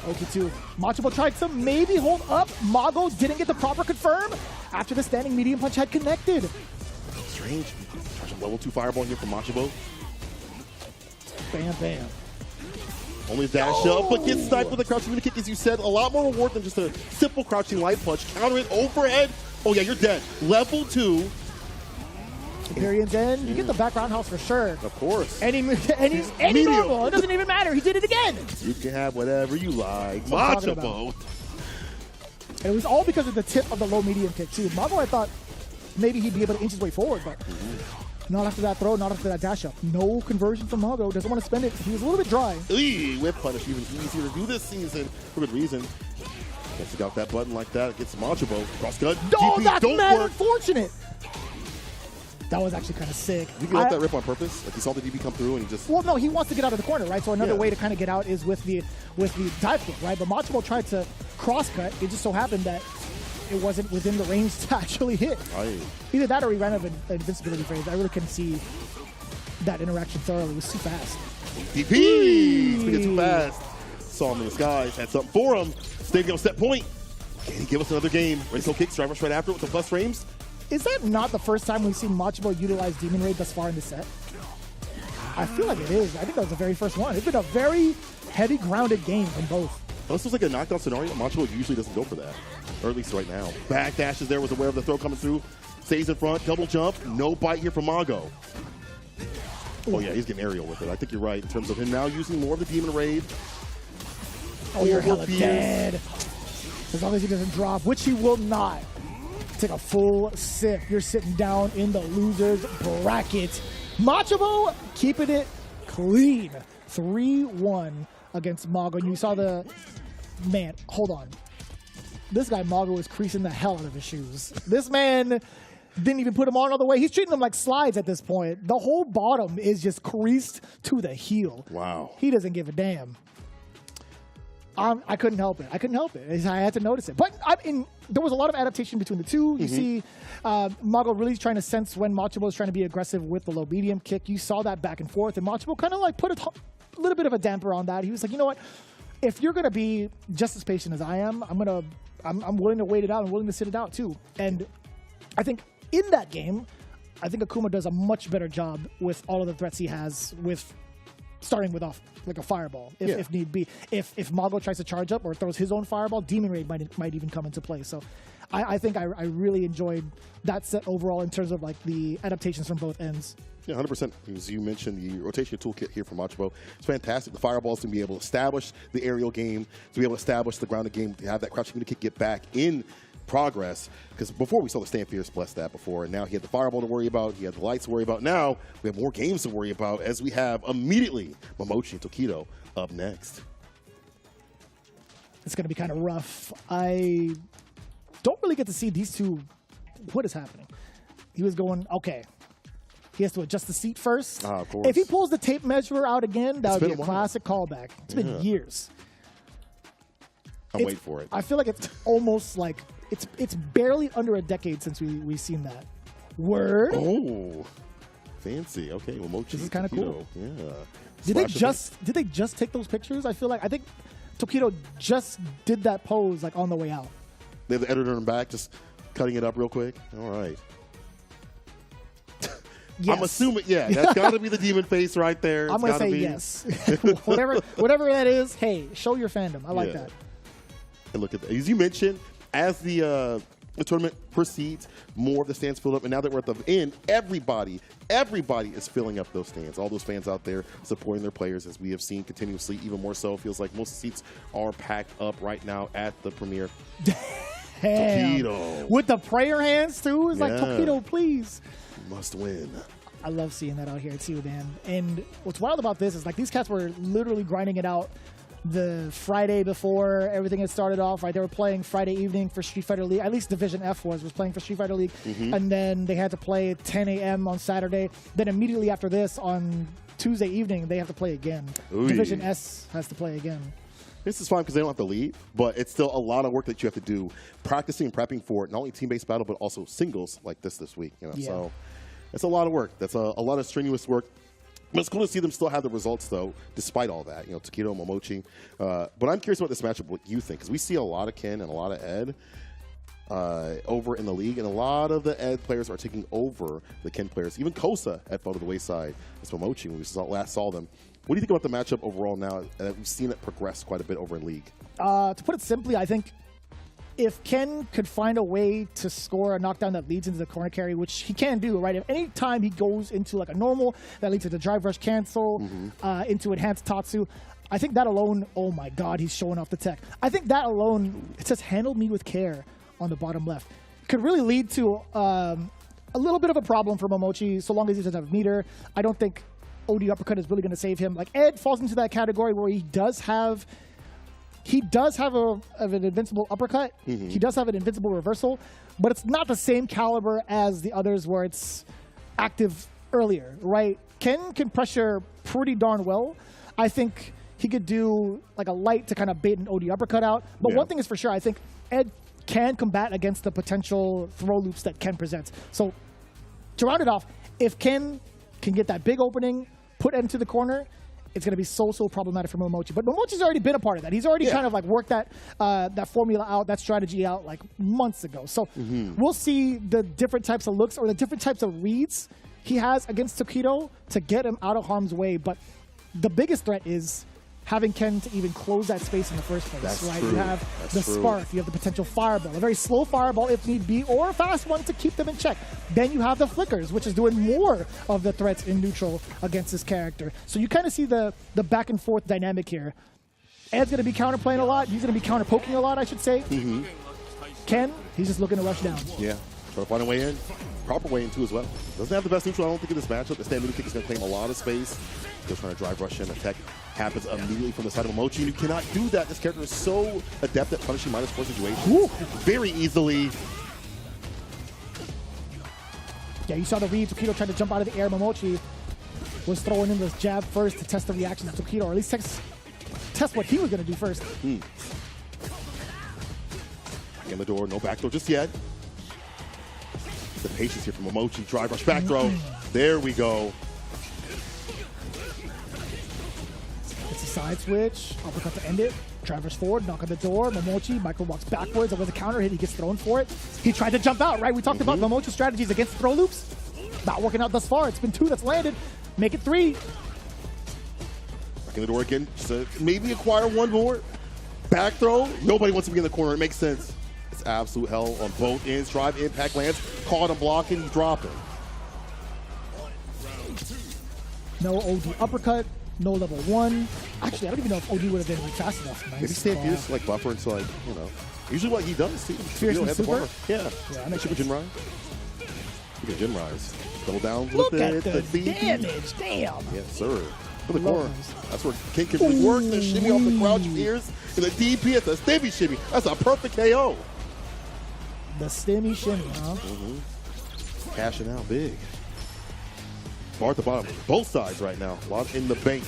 Oki 2. Machabo tried to maybe hold up. Mago didn't get the proper confirm after the standing medium punch had connected. Strange. Level 2 fireball here from Machabo. Bam, bam. Only dash up, but gets sniped with a crouching mini kick, as you said. A lot more reward than just a simple crouching light punch. Counter it overhead. Oh yeah, you're dead. Level 2. Imperium's in. You get the back roundhouse for sure. Of course. Any normal. It doesn't even matter. He did it again. You can have whatever you like. Machabo. And it was all because of the tip of the low medium kick too. Mago, I thought maybe he'd be able to inch his way forward, but not after that throw, not after that dash up. No conversion from Mago. Doesn't want to spend it. He was a little bit dry. Whip punish even easier to do this season for good reason. Gets it out that button like that. Gets Machabo. Cross cut. Oh, DP, that's don't mad work. Unfortunate. That was actually kind of sick. You can let that rip on purpose. Like he saw the DB come through and he just. Well, no, he wants to get out of the corner, right? So another way to kind of get out is with the dive kick, right? But Machabo tried to cross cut. It just so happened that it wasn't within the range to actually hit. Either that or he ran out of invincibility phase. I really couldn't see that interaction thoroughly. It was too fast. DP! Speaking too fast. Saw him in the skies. Had something for him. Stayed on set point. Can he give us another game? Ready to go kick, drive rush right after with the plus frames? Is that not the first time we've seen Machabo utilize Demon Raid thus far in this set? I feel like it is. I think that was the very first one. It's been a very heavy grounded game from both. This was like a knockdown scenario. Machabo usually doesn't go for that, or at least right now. Back dashes there, was aware of the throw coming through. Stays in front, double jump. No bite here from Mago. Oh yeah, he's getting aerial with it. I think you're right in terms of him now using more of the Demon Raid. Oh, you're hella dead. As long as he doesn't drop, which he will not. Take a full sip. You're sitting down in the loser's bracket. Machabo keeping it clean. 3-1 against Mago. And you saw the... Man, hold on. This guy, Mago, is creasing the hell out of his shoes. This man didn't even put him on all the way. He's treating them like slides at this point. The whole bottom is just creased to the heel. Wow. He doesn't give a damn. I couldn't help it. I had to notice it. But there was a lot of adaptation between the two. You see Mago really trying to sense when Machabo is trying to be aggressive with the low medium kick. You saw that back and forth, and Machabo kind of like put a little bit of a damper on that. He was like, you know what? If you're gonna be just as patient as I am, I'm willing to wait it out and willing to sit it out too. And I think in that game, I think Akuma does a much better job with all of the threats he has with starting with off like a fireball if need be. If Mago tries to charge up or throws his own fireball, Demon Raid might even come into play. So I think I really enjoyed that set overall in terms of like the adaptations from both ends. Yeah, 100%. As you mentioned, the rotation toolkit here for Machabo, it's fantastic. The fireballs to be able to establish the aerial game, to be able to establish the grounded game, to have that crouching mini kick get back in progress. Because before we saw the stand fierce bless that before, and now he had the fireball to worry about, he had the lights to worry about. Now we have more games to worry about as we have immediately Momochi and Tokido up next. It's going to be kind of rough. I don't really get to see these two. What is happening? He was going, okay. He has to adjust the seat first. Of course. If he pulls the tape measure out again, that would be a classic callback. It's been years. I'm waiting for it. I feel like it's almost like it's barely under a decade since we've seen that. Word. Oh, fancy. Okay, well, Mochi. This is kind of cool. Yeah. Did they just take those pictures? I think Tokido just did that pose like on the way out. They have the editor in the back just cutting it up real quick. All right. Yes. I'm assuming, yeah, that's got to be the demon face right there. I'm going to say yes. whatever that is, hey, show your fandom. I like that. And look at that. As you mentioned, as the tournament proceeds, more of the stands fill up. And now that we're at the end, everybody is filling up those stands. All those fans out there supporting their players, as we have seen continuously, even more so. It feels like most seats are packed up right now at the premiere. Tokido. With the prayer hands, too. It's like, Tokido, please. Must win. I love seeing that out here, too, man. And what's wild about this is, like, these cats were literally grinding it out the Friday before everything had started off, right? They were playing Friday evening for Street Fighter League. At least Division F was playing for Street Fighter League. And then they had to play at 10 a.m. on Saturday. Then immediately after this, on Tuesday evening, they have to play again. Division S has to play again. This is fine because they don't have to leave, but it's still a lot of work that you have to do, practicing and prepping for not only team-based battle, but also singles like this week. You know? So it's a lot of work. That's a lot of strenuous work. But it's cool to see them still have the results, though, despite all that. You know, Tokido, Momochi. But I'm curious about this matchup, what you think, because we see a lot of Ken and a lot of Ed over in the league, and a lot of the Ed players are taking over the Ken players. Even Kosa had fell to the wayside as Momochi when we last saw them. What do you think about the matchup overall now that we've seen it progress quite a bit over in league? To put it simply, I think if Ken could find a way to score a knockdown that leads into the corner carry, which he can do, right? If any time he goes into like a normal that leads to the drive rush cancel, into enhanced Tatsu, I think that alone, oh my God, he's showing off the tech. I think that alone, it says handle me with care on the bottom left, could really lead to a little bit of a problem for Momochi so long as he doesn't have meter. I don't think OD uppercut is really going to save him. Like Ed falls into that category where he does have an invincible uppercut. He does have an invincible reversal, but it's not the same caliber as the others where it's active earlier, right? Ken can pressure pretty darn well. I think he could do like a light to kind of bait an OD uppercut out. But one thing is for sure, I think Ed can combat against the potential throw loops that Ken presents. So to round it off, if Ken can get that big opening, put Ed into the corner, it's going to be so problematic for Momochi. But Momochi's already been a part of that. He's already kind of like worked that that formula out, that strategy out like months ago. So we'll see the different types of looks or the different types of reads he has against Tokido to get him out of harm's way. But the biggest threat is having Ken to even close that space in the first place. That's right? true. You have the spark, you have the potential fireball, a very slow fireball if need be, or a fast one to keep them in check. Then you have the flickers, which is doing more of the threats in neutral against this character. So you kind of see the back and forth dynamic here. Ed's going to be counterplaying a lot. He's going to be counter-poking a lot, I should say. Ken, he's just looking to rush down. Yeah, trying to find a way in. Proper way in, too, as well. Doesn't have the best neutral, I don't think, in this matchup. The stand kick is going to claim a lot of space. Just trying to drive rush in. Attack happens immediately from the side of Mochi. You cannot do that. This character is so adept at punishing -4 situations very easily. Yeah, you saw the read. Tokido tried to jump out of the air. Momochi was throwing in this jab first to test the reaction of Tokido, or at least test what he was going to do first. In the door, no back throw just yet. The patience here from Momochi. Drive rush, back throw. There we go. It's a side switch. Uppercut to end it. Drivers forward, knock on the door. Momochi, micro walks backwards. Over the counter hit, he gets thrown for it. He tried to jump out, right? We talked about Momochi's strategies against throw loops. Not working out thus far. It's been 2 that's landed. Make it 3. Back in the door again. So maybe acquire 1 more. Back throw. Nobody wants to be in the corner. It makes sense. It's absolute hell on both ends. Drive, impact, lands. Caught him blocking. He's dropping. No OD uppercut. No level 1. Actually, I don't even know if OD would have been fast enough. Nice. Maybe stay fierce to like buffer until like, you know. Usually what he does, too. Fierce and super? Yeah. Yeah, Super Jin Rise. Look at Jin Rise. Double down Look with at it. the damage. Damn. Yes, sir. To the corner. That's where Ken can really work the shimmy off the crouch ears and the DP at the stimmy shimmy. That's a perfect KO. The stimmy shimmy, huh? Cashing out big. Bar at the bottom. Both sides right now. A lot in the bank.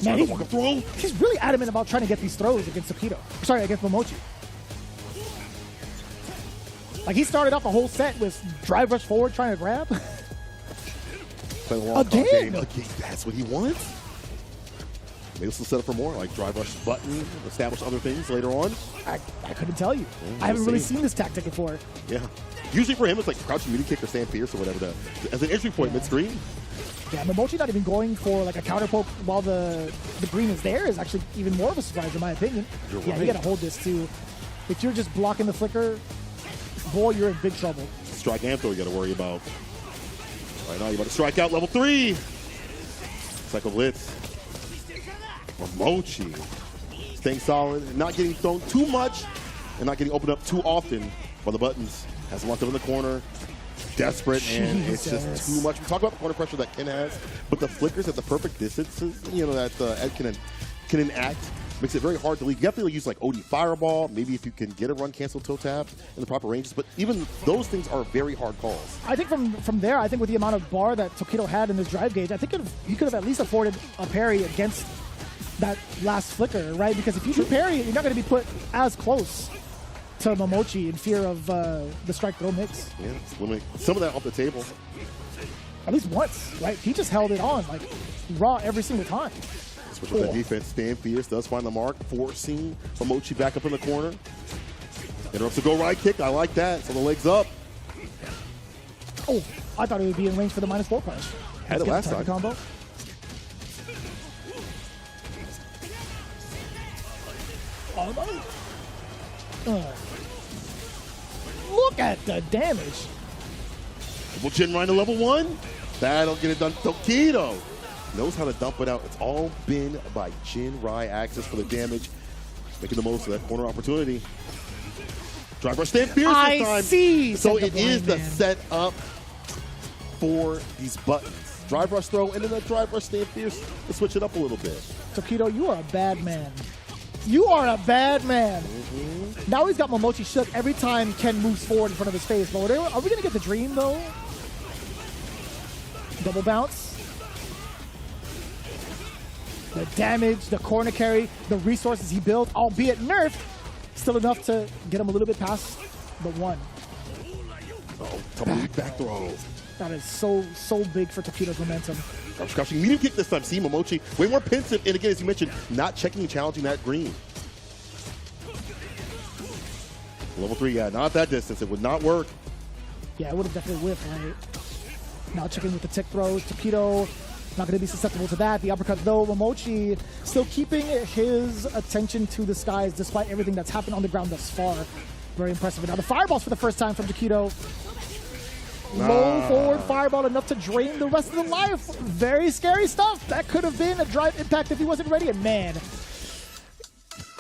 Man, he's really adamant about trying to get these throws against Tokido. Sorry, against Momochi. Like, he started off a whole set with drive rush forward trying to grab. Again? That's what he wants? Maybe this will set up for more, like drive rush button, establish other things later on. I couldn't tell you. I haven't really seen this tactic before. Yeah. Usually for him, it's like crouching midi kick or stand pierce or whatever as an entry point mid-screen. Yeah, Momochi not even going for like a counter poke while the green is there is actually even more of a surprise in my opinion. You're right. You gotta hold this too. If you're just blocking the flicker, boy, you're in big trouble. Strike and throw you gotta worry about. Right now, you're about to strike out level 3. Cycle blitz. Mochi staying solid, not getting thrown too much, and not getting opened up too often by the buttons. Has locked up in the corner. Desperate, and it's just too much. We talk about the corner pressure that Ken has, but the flickers at the perfect distances, you know, that Ed can enact, makes it very hard to lead. You have to use like OD Fireball, maybe if you can get a run cancel toe tap in the proper ranges, but even those things are very hard calls. I think from there, I think with the amount of bar that Tokido had in his drive gauge, I think he could have at least afforded a parry against that last flicker, right? Because if you do parry it, you're not going to be put as close to Momochi in fear of the strike throw mix. Yeah, some of that off the table. At least once, right? He just held it on like raw every single time. Switch up that defense. Stand fierce, does find the mark, forcing Momochi back up in the corner. Interrupts the go right kick. I like that. So the legs up. Oh, I thought it would be in range for the -4 punch. Had it last time. Combo. Look at the damage. Double chin right to level 1. That'll get it done. Tokido knows how to dump it out. It's all been by Jinrai access for the damage. Making the most of that corner opportunity. Drive rush stand fierce this time. I see. So it is the setup for these buttons. Drive rush throw and then a drive rush stand fierce to switch it up a little bit. Tokido, you are a bad man. You are a bad man. Now he's got Momochi shook every time Ken moves forward in front of his face. But are we going to get the dream, though? Double bounce. The damage, the corner carry, the resources he built, albeit nerfed, still enough to get him a little bit past the 1. Oh, back throw. That is so big for Tokido's momentum. Crouching medium kick this time. See Momochi way more pensive, and again, as you mentioned, not checking and challenging that green. Level 3, yeah, not that distance. It would not work. Yeah, it would have definitely whiffed, right? Now checking with the tick throws. Tokido not going to be susceptible to that. The uppercut, though, Momochi still keeping his attention to the skies despite everything that's happened on the ground thus far. Very impressive. And now the fireballs for the first time from Tokido. Low forward fireball enough to drain the rest of the life. Very scary stuff. That could have been a drive impact if he wasn't ready. And man,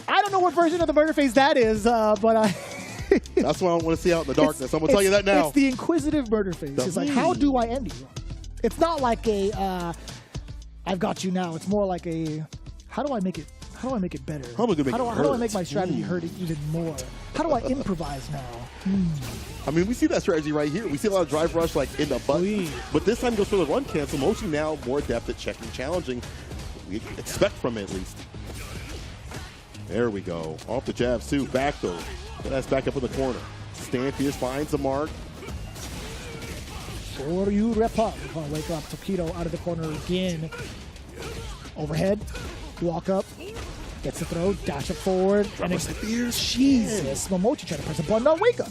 I don't know what version of the murder phase that is, but that's what I want to see out in the darkness. I'm going to tell you that now. It's the inquisitive murder phase. It's like, how do I end you? It's not like a, I've got you now. It's more like a, how do I make it better? How do I make my strategy hurt even more? How do I improvise now? I mean, we see that strategy right here. We see a lot of drive rush like in the butt. But this time goes for the run cancel. Mochi now more adept at checking, challenging. We expect from it at least. There we go. Off the jabs too. Back though. That's back up in the corner. Stand fierce finds the mark. For you, Repa. Wake up. Tokido out of the corner again. Overhead. Walk up. Gets the throw. Dash it forward. And it's Jesus. Momochi trying to press a button on wake up.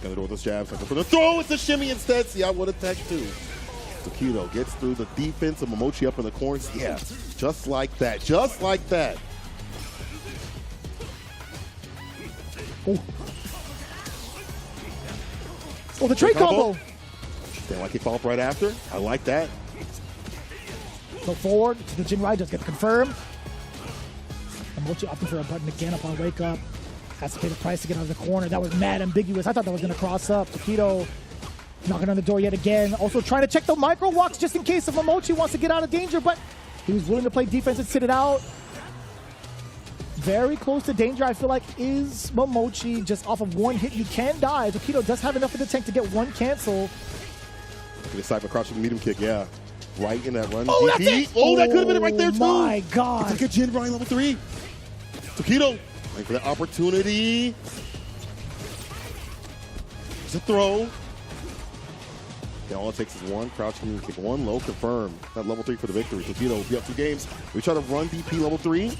Gonna throw those jabs. For the throw, it's a shimmy instead. See, I would attack too. Tokido gets through the defense of Momochi up in the corners. Yeah, just like that. Just like that. Oh, the trade combo. Stand like he follow up right after. I like that. Go forward to the Jinrai, just get confirmed. Momochi opting for a button again upon wake up. Has to pay the price to get out of the corner. That was mad ambiguous. I thought that was going to cross up. Tokido knocking on the door yet again. Also trying to check the micro walks just in case if Momochi wants to get out of danger, but he was willing to play defense and sit it out. Very close to danger, I feel like, is Momochi. Just off of one hit, you can die. Tokido does have enough in the tank to get one cancel. The cypher cross with the medium kick, yeah. Right in that run. Oh, that's it! Oh, that could have been it right there, too. My God. It's like a Jinrai level 3. Tokido, waiting for that opportunity. There's a throw. And all it takes is one crouching kick, one low confirm. That level 3 for the victory. Tokido will be up 2 games. We try to run DP level 3. He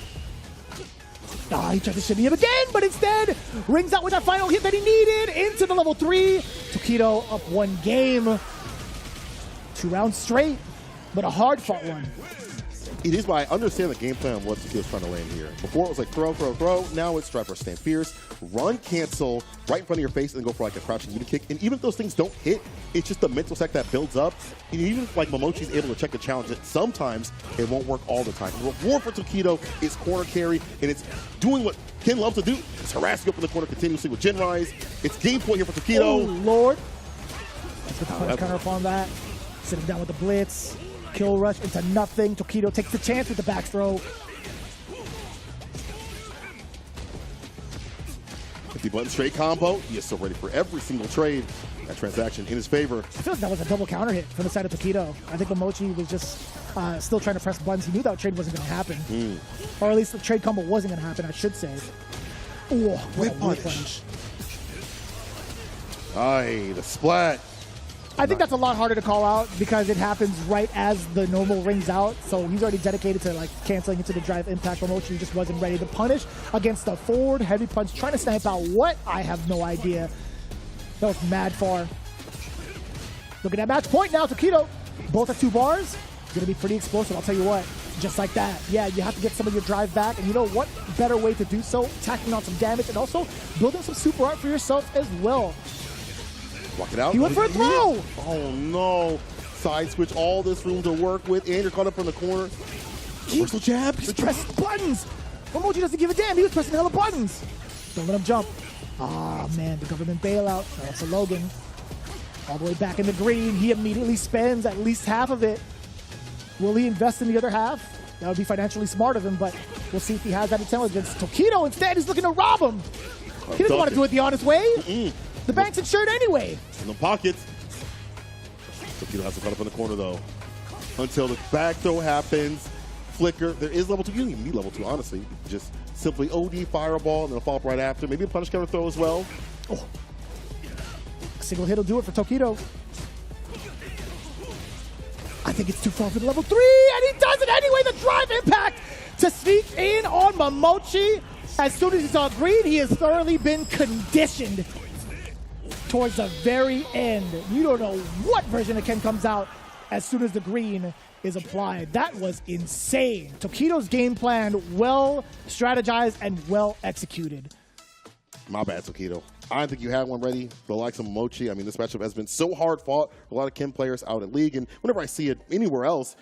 tried to shimmy him again, but instead rings out with that final hit that he needed into the level 3. Tokido up 1 game. 2 rounds straight, but a hard-fought one. It is, but I understand the game plan of what Tokido's trying to land here. Before it was like throw, throw, throw. Now it's try for stand fierce, run, cancel, right in front of your face, and then go for like a crouching unit kick. And even if those things don't hit, it's just the mental stack that builds up. And even if like Momochi's able to check the challenge, sometimes it won't work all the time. The reward for Tokido is corner carry, and it's doing what Ken loves to do. It's harassing up in the corner continuously with Gen Rise. It's game point here for Tokido. Oh, Lord. Let's get the punch counter up on that. Sitting down with the blitz. Kill rush into nothing. Tokido takes the chance with the back throw. 50-button straight combo. He is so ready for every single trade. That transaction in his favor. I feel like that was a double counter hit from the side of Tokido. I think Momochi was just still trying to press buttons. He knew that trade wasn't going to happen. Or at least the trade combo wasn't going to happen, I should say. Ooh, what a punish. Aye, the splat. I think that's a lot harder to call out because it happens right as the normal rings out. So he's already dedicated to like canceling into the drive impact. Momochi just wasn't ready to punish against the forward heavy punch, trying to snipe out what? I have no idea. That was mad far. Look at that match point now, Tokido. Both at 2 bars. Gonna be pretty explosive, I'll tell you what. Just like that. Yeah, you have to get some of your drive back. And you know what better way to do so? Tacking on some damage and also building some super art for yourself as well. Walk it out. He went for a throw. Oh, no. Side switch, all this room to work with, and you're caught up in the corner. Reversal jab. He's pressing buttons. Momochi doesn't give a damn. He was pressing hella buttons. Don't let him jump. Ah, man, the government bailout. That's a Logan. All the way back in the green. He immediately spends at least half of it. Will he invest in the other half? That would be financially smart of him, but we'll see if he has that intelligence. Tokido instead is looking to rob him. He doesn't want to do it the honest way. The bank's insured anyway. In the pockets. Tokido has to cut up in the corner, though. Until the back throw happens. Flicker. There is level 2. You don't even need level 2, honestly. Just simply OD, fireball, and then a follow-up right after. Maybe a punish counter throw as well. Oh. A single hit will do it for Tokido. I think it's too far for the level 3, and he does it anyway. The drive impact to sneak in on Momochi. As soon as he saw green, he has thoroughly been conditioned towards the very end. You don't know what version of Ken comes out as soon as the green is applied. That was insane. Tokido's game plan, well strategized and well executed. My bad, Tokido. I don't think you had one ready. The likes of Mochi. I mean, this matchup has been so hard fought for a lot of Ken players out in League, and whenever I see it anywhere else,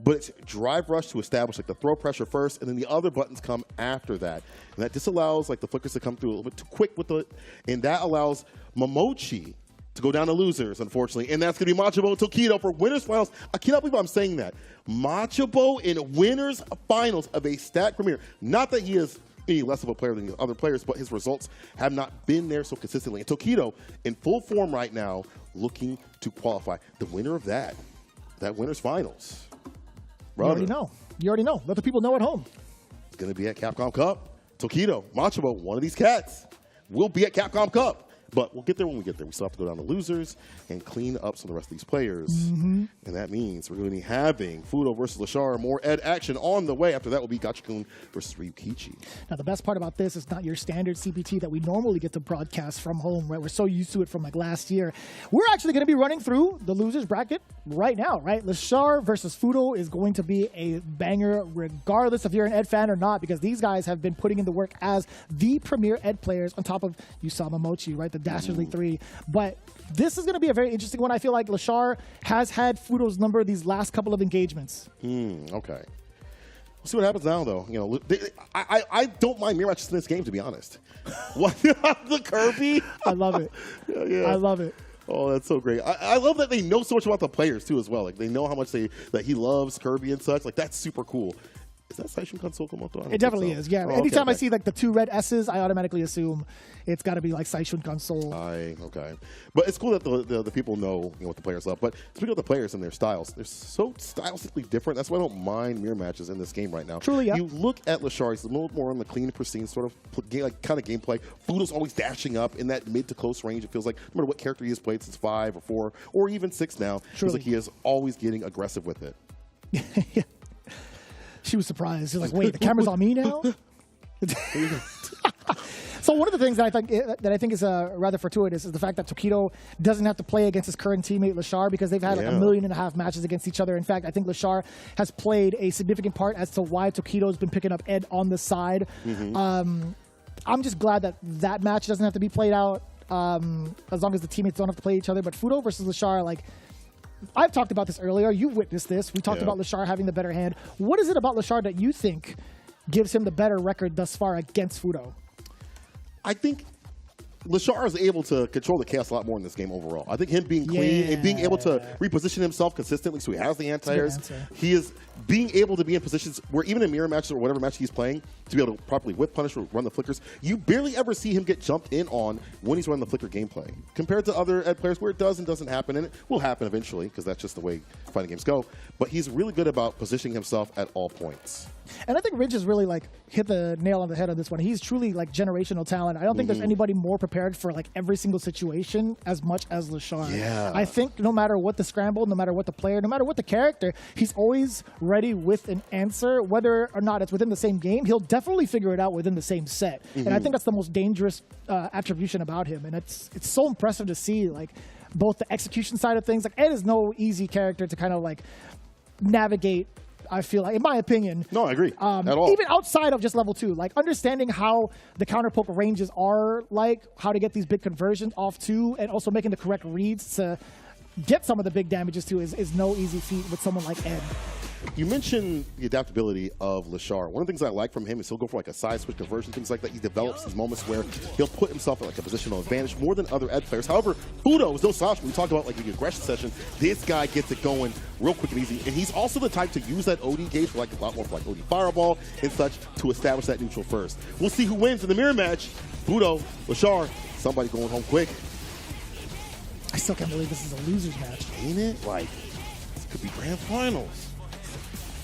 but it's drive rush to establish like the throw pressure first, and then the other buttons come after that. And that disallows like the flickers to come through a little bit too quick with it, and that allows Momochi to go down to losers, unfortunately. And that's going to be Machabo and Tokido for winners finals. I cannot believe I'm saying that. Machabo in winners finals of a stat premier. Not that he is any less of a player than the other players, but his results have not been there so consistently. And Tokido in full form right now, looking to qualify. The winner of that winners finals. Brother. You already know. You already know. Let the people know at home. It's going to be at Capcom Cup. Tokido, Machabo, one of these cats will be at Capcom Cup. But we'll get there when we get there. We still have to go down to losers and clean up some of the rest of these players. And that means we're going to be having Fudo versus Lashar, more Ed action on the way. After that will be Gachikun versus Ryukichi. Now, the best part about this is not your standard CPT that we normally get to broadcast from home, right? We're so used to it from like last year. We're actually going to be running through the losers bracket right now, right? Lashar versus Fudo is going to be a banger regardless if you're an Ed fan or not, because these guys have been putting in the work as the premier Ed players on top of, you saw Momochi, right? The Dastardly 3. But this is going to be a very interesting one. I feel like Lashar has had Fudo's number these last couple of engagements. Okay. We'll see what happens now, though. You know, I don't mind mirror matches in this game, to be honest. What the Kirby? I love it. Yeah. I love it. Oh, that's so great. I love that they know so much about the players, too, as well. Like, they know how much that he loves Kirby and such. Like, that's super cool. Is that Saishun Console Komoto? It definitely is, yeah. Oh, Anytime okay. I see like the 2 red S's, I automatically assume it's got to be like Saishun Console. Okay. But it's cool that the people know what the players love. But speaking of the players and their styles, they're so stylistically different. That's why I don't mind mirror matches in this game right now. Truly, yeah. You look at Lashar, he's a little more on the clean, pristine sort of kind of gameplay. Fudo's always dashing up in that mid to close range. It feels like no matter what character he has played since 5 or 4 or even 6 now, it feels like he is always getting aggressive with it. She was surprised. She's like, wait, the camera's on me now? So one of the things that I think is rather fortuitous is the fact that Tokido doesn't have to play against his current teammate Lashar because they've had like 1.5 million matches against each other. In fact, I think Lashar has played a significant part as to why Tokido's been picking up Ed on the side. I'm just glad that match doesn't have to be played out as long as the teammates don't have to play each other. But Fudo versus Lashar, like, I've talked about this earlier. You've witnessed this. We talked about Lashar having the better hand. What is it about Lashar that you think gives him the better record thus far against Fudo? I think Lashar is able to control the chaos a lot more in this game overall. I think him being clean and being able to reposition himself consistently so he has the anti-airs. He is being able to be in positions where even in mirror matches or whatever match he's playing, to be able to properly whip punish or run the flickers, you barely ever see him get jumped in on when he's running the flicker gameplay. Compared to other Ed players where it does and doesn't happen, and it will happen eventually because that's just the way fighting games go. But he's really good about positioning himself at all points. And I think Ridge has really like hit the nail on the head on this one. He's truly like generational talent. I don't think there's anybody more prepared for like every single situation as much as Lashar. Yeah. I think no matter what the scramble, no matter what the player, no matter what the character, he's always ready with an answer. Whether or not it's within the same game, he'll definitely figure it out within the same set. And I think that's the most dangerous attribution about him. And it's so impressive to see like both the execution side of things. Like Ed is no easy character to kind of like navigate. I feel like, in my opinion. No, I agree. At all. Even outside of just level 2, like understanding how the counter poke ranges are, like how to get these big conversions off too, and also making the correct reads to get some of the big damages too is no easy feat with someone like Ed. You mentioned the adaptability of Lashar. One of the things I like from him is he'll go for like a side switch conversion, things like that. He develops these moments where he'll put himself at like a positional advantage more than other Ed players. However, Fudo is no slouch. When we talk about like the aggression session, this guy gets it going real quick and easy. And he's also the type to use that OD gauge for like a lot more for like OD fireball and such to establish that neutral first. We'll see who wins in the mirror match. Fudo, Lashar, somebody going home quick. I still can't believe this is a loser's match. Ain't it? Like, this could be grand finals.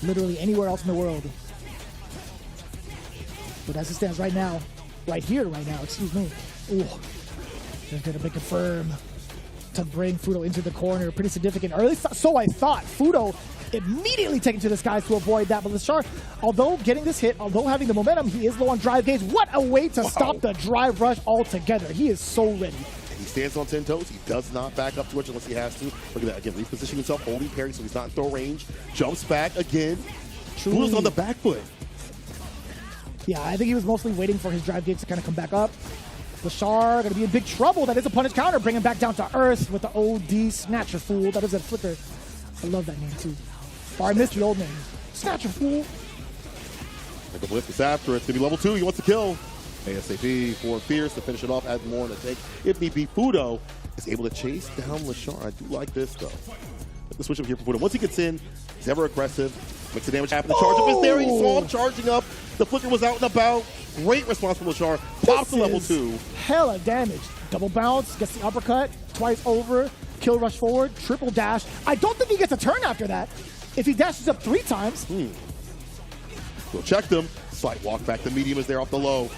Literally anywhere else in the world. But as it stands right now, right here, right now, excuse me. Ooh, they're going to make it firm to bring Fudo into the corner. Pretty significant. Or at least so I thought. Fudo immediately taken to the skies to avoid that. But Lashar, although getting this hit, although having the momentum, he is low on drive gauge. What a way to stop the drive rush altogether. He is so ready. He stands on 10 toes. He does not back up too much unless he has to. Look at that. Again, repositioning himself, holding parry so he's not in throw range. Jumps back again. Fudo's on the back foot. Yeah, I think he was mostly waiting for his drive gauge to kind of come back up. Lashar going to be in big trouble. That is a punish counter. Bring him back down to earth with the OD Snatcher Fool. That is a flicker. I love that name too. Or I missed the old name. Snatcher Fool. Like a blitz is after. It's going to be level 2. He wants to kill. ASAP for Fierce to finish it off, add more in the tank. If need be, Fudo is able to chase down Lashar. I do like this, though. Let's switch up here for Fudo. Once he gets in, he's ever aggressive. Makes the damage happen. The charge up is there. You saw him charging up. The flicker was out and about. Great response from Lashar. Pops to level 2. Hella damage. Double bounce, gets the uppercut, twice over, kill rush forward, triple dash. I don't think he gets a turn after that. If he dashes up 3 times. We'll check them. Slight walk back. The medium is there off the low.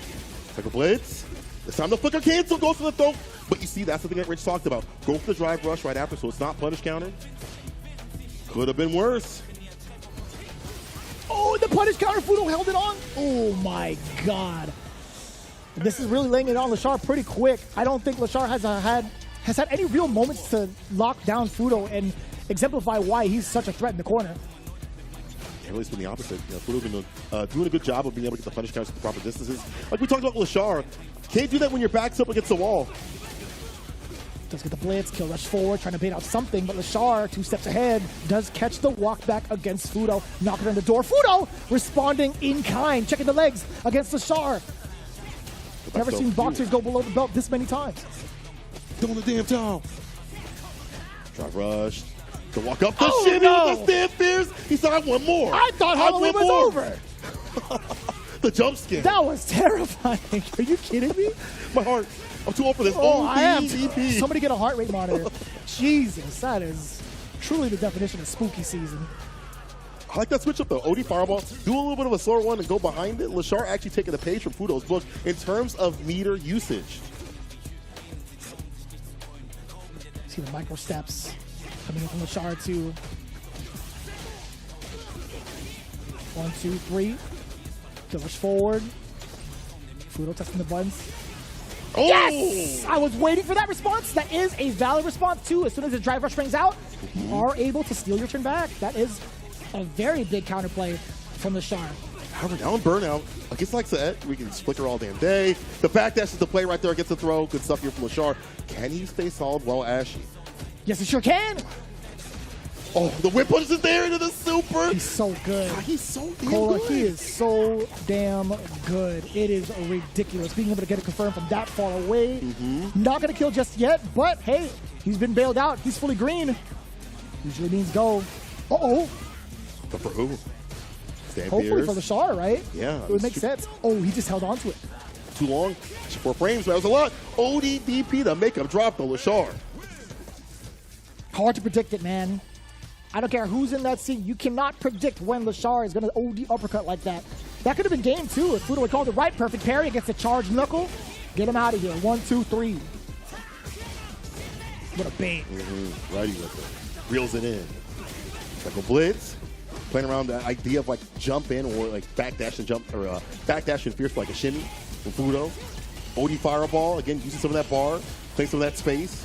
Like a blitz. This time the flicker cancel, goes for the throat. But you see, that's the thing that Rich talked about. Go for the drive rush right after, so it's not punish counter. Could have been worse. Oh, the punish counter, Fudo held it on. Oh my God. This is really laying it on Lashar pretty quick. I don't think Lashar has had any real moments to lock down Fudo and exemplify why he's such a threat in the corner. Yeah, really, it's been the opposite. You know, Fudo's been doing a good job of being able to get the punish counters at the proper distances. Like we talked about Lashar, can't do that when your back's up against the wall. Does get the blitz, kill rush forward, trying to bait out something, but Lashar, 2 steps ahead, does catch the walk back against Fudo, knocking on the door. Fudo responding in kind, checking the legs against Lashar. Never seen boxers go below the belt this many times. Doing the damn time. Drive rush. The walk up the shimmy with the stand fierce. He said, I want more. I thought Halloween was over. The jump skin. That was terrifying. Are you kidding me? My heart. I'm too old for this. Oh, I am. DP. Somebody get a heart rate monitor. Jesus, that is truly the definition of spooky season. I like that switch up though. OD Fireball, do a little bit of a slower one and go behind it. Lashar actually taking a page from Fudo's book in terms of meter usage. See the micro steps coming in from Lashar too. 1, 2, 3. Push forward. Fudo testing the buttons. Oh! Yes! I was waiting for that response. That is a valid response too. As soon as the drive rush rings out, you are able to steal your turn back. That is a very big counterplay from Lashar. However, down burnout against like that, we can flicker all damn day. The backdash is the play right there against the throw. Good stuff here from Lashar. Can he stay solid while ashy? Yes, he sure can. Oh, the whip punch is there into the super. He's so good. God, he's so damn Cola, good. he is so damn good. It is ridiculous. Being able to get it confirmed from that far away. Not going to kill just yet, but hey, he's been bailed out. He's fully green. Usually means go. Uh-oh. But for who? Hopefully for Lashar, right? Yeah. It would make sense. Oh, he just held on to it. Too long. 4 frames. That was a lot. ODDP to make him drop the Lashar. Hard to predict it, man. I don't care who's in that scene. You cannot predict when Lashar is going to OD uppercut like that. That could have been game 2 if Fudo had called it right. Perfect parry against the charged knuckle. Get him out of here. 1, 2, 3. What a bait. Righty with it. Reels it in. Like a blitz. Playing around the idea of like jump in or like backdash and jump or backdash and fierce like a shimmy from Fudo. OD Fireball, again, using some of that bar, playing some of that space.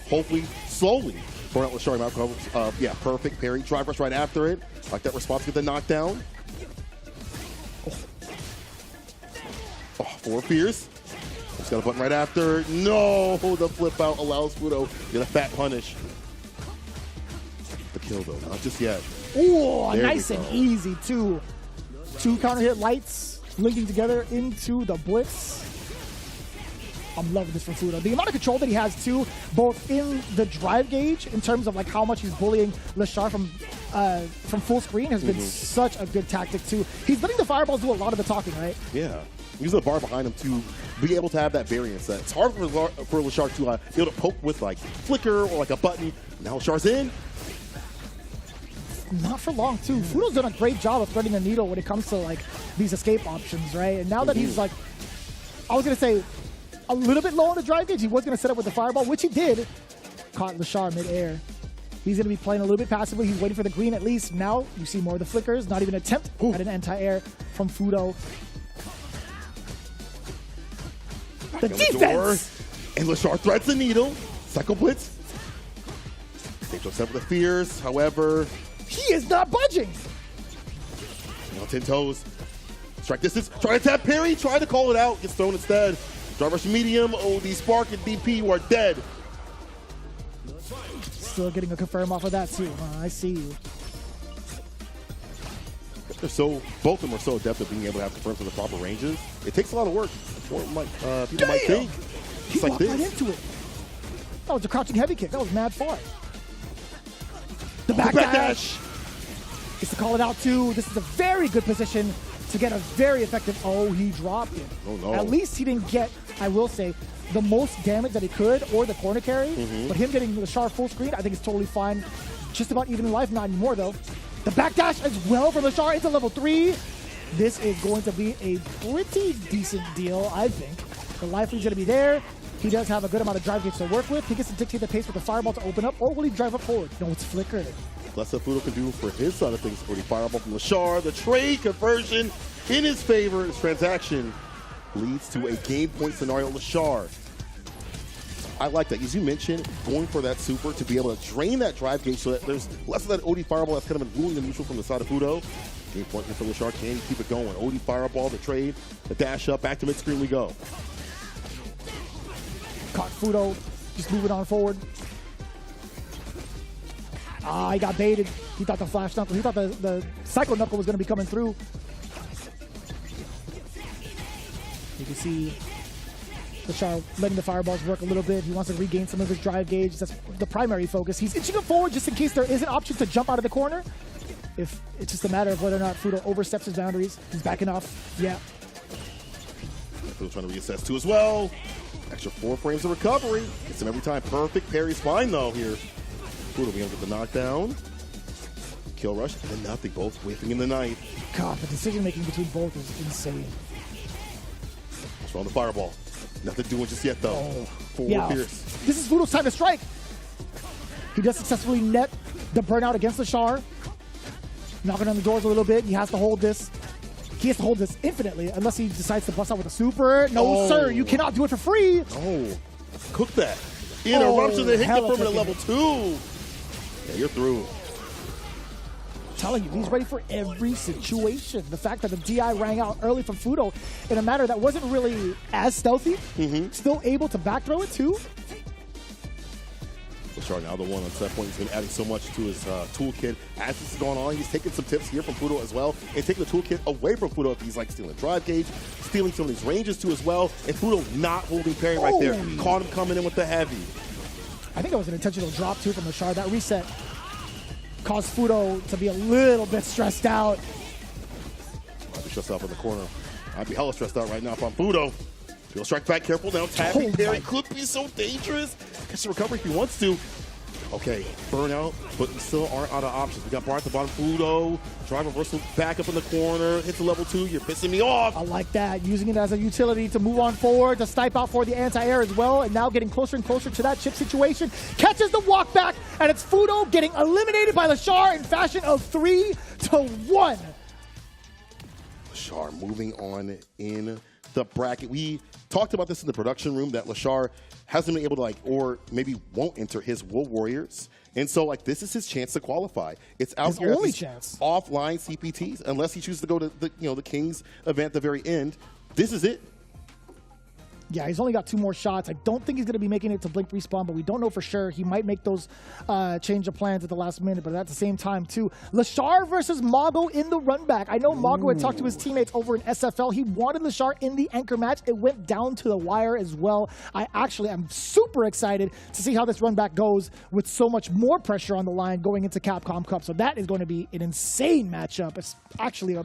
Hopefully, slowly. Going out with Lashar. Yeah, perfect parry. Drive rush right after it. Like that response to get the knockdown. Oh, 4 fierce. Just got a button right after. No, the flip out allows Fudo to get a fat punish. The kill though, not just yet. Ooh, nice and easy too. 2 counter hit lights linking together into the blitz. I'm loving this from Fudo. The amount of control that he has too, both in the drive gauge in terms of like how much he's bullying Lashar from full screen has been such a good tactic too. He's letting the fireballs do a lot of the talking, right? Yeah. Use the bar behind him to be able to have that variance. It's hard for Lashar to be able to poke with like flicker or like a button. Now Lashar's in. Not for long too. Fudo's done a great job of threading the needle when it comes to like these escape options, right? And now that he's like, I was gonna say a little bit low on the drive gauge, he was gonna set up with the fireball, which he did. Caught Lashar mid-air. He's gonna be playing a little bit passively. He's waiting for the green at least. Now you see more of the flickers. Not even an attempt at an anti-air from Fudo. The defense! And Lashar threads the needle. Cycle blitz. Stage up with the fears. However, he is not budging. Now 10 toes. Strike distance. Try to tap parry. Try to call it out. Gets thrown instead. Drive rush medium. OD Spark and DP. You are dead. Still getting a confirm off of that too. I see you. They're both of them are so adept at being able to have confirms in the proper ranges. It takes a lot of work. People might think. He It's like walked this. right into it. That was a crouching heavy kick. That was mad far. The backdash. Gets to call it out too. This is a very good position to get a very effective. Oh, he dropped it. Oh no. At least he didn't get, I will say, the most damage that he could or the corner carry. But him getting the Lashar full screen, I think is totally fine. Just about even in life, not anymore though. The backdash as well from Lashar into level 3. This is going to be a pretty decent deal, I think. The life lead's going to be there. He does have a good amount of drive gauge to work with. He gets to dictate the pace with the fireball to open up, or will he drive up forward? No, it's flickered. Less that Fudo can do for his side of things. For the fireball from Lashar. The trade conversion in his favor. This transaction leads to a game point scenario. Lashar. I like that. As you mentioned, going for that super to be able to drain that drive gauge so that there's less of that OD fireball that's kind of been ruling the neutral from the side of Fudo. Game point here for Lashar. Can he keep it going? OD fireball, the trade, the dash up, back to mid-screen we go. Caught Fudo, just moving on forward. He got baited. He thought the flash knuckle, he thought the cycle knuckle was going to be coming through. You can see Lashar letting the fireballs work a little bit. He wants to regain some of his drive gauge. That's the primary focus. He's inching up forward just in case there is an option to jump out of the corner. If it's just a matter of whether or not Fudo oversteps his boundaries, he's backing off. Yeah. Fudo trying to reassess too as well. Extra 4 frames of recovery. Gets him every time. Perfect parry's fine though here. Fudo being able to get the knockdown. Kill rush, and then nothing. Both whiffing in the night. God, the decision making between both is insane. Throwing the fireball. Nothing doing just yet though. Forward Pierce. This is Fudo's time to strike. He does successfully net the burnout against Lashar. Knocking on the doors a little bit. He has to hold this. He has to hold this infinitely unless he decides to bust out with a super. No, sir, you cannot do it for free. Oh, cook that. Interruption that hit the permanent level 2. Yeah, you're through. I'm telling you, he's ready for every situation. The fact that the DI rang out early from Fudo in a manner that wasn't really as stealthy, still able to back throw it too. Lashar now the one on set point. He's been adding so much to his toolkit. As this is going on, he's taking some tips here from Fudo as well, and taking the toolkit away from Fudo if he's like stealing drive gauge, stealing some of these ranges too as well, and Fudo not holding parry right there. Caught him coming in with the heavy. I think that was an intentional drop too from Lashar. That reset caused Fudo to be a little bit stressed out. I'd be stressed out in the corner. I'd be hella stressed out right now if I'm Fudo. He'll strike back, careful now. Tapping parry could be so dangerous. Gets the recovery if he wants to. Okay, burnout, but we still aren't out of options. We got bar at the bottom. Fudo, drive reversal back up in the corner, hits the level 2. You're pissing me off. I like that. Using it as a utility to move on forward, to snipe out for the anti-air as well, and now getting closer and closer to that chip situation. Catches the walk back, and it's Fudo getting eliminated by Lashar in fashion of 3-1. Lashar moving on in the bracket. We talked about this in the production room that Lashar hasn't been able to or maybe won't enter his World Warriors. And so this is his chance to qualify. It's out here only chance. Offline CPTs, unless he chooses to go to the Kings event at the very end. This is it. Yeah, he's only got 2 more shots. I don't think he's going to be making it to Blink Respawn, but we don't know for sure. He might make those change of plans at the last minute, but at the same time, too. Lashar versus Mago in the run back. I know Mago had talked to his teammates over in SFL. He wanted Lashar in the anchor match. It went down to the wire as well. I'm super excited to see how this run back goes with so much more pressure on the line going into Capcom Cup. So that is going to be an insane matchup. It's actually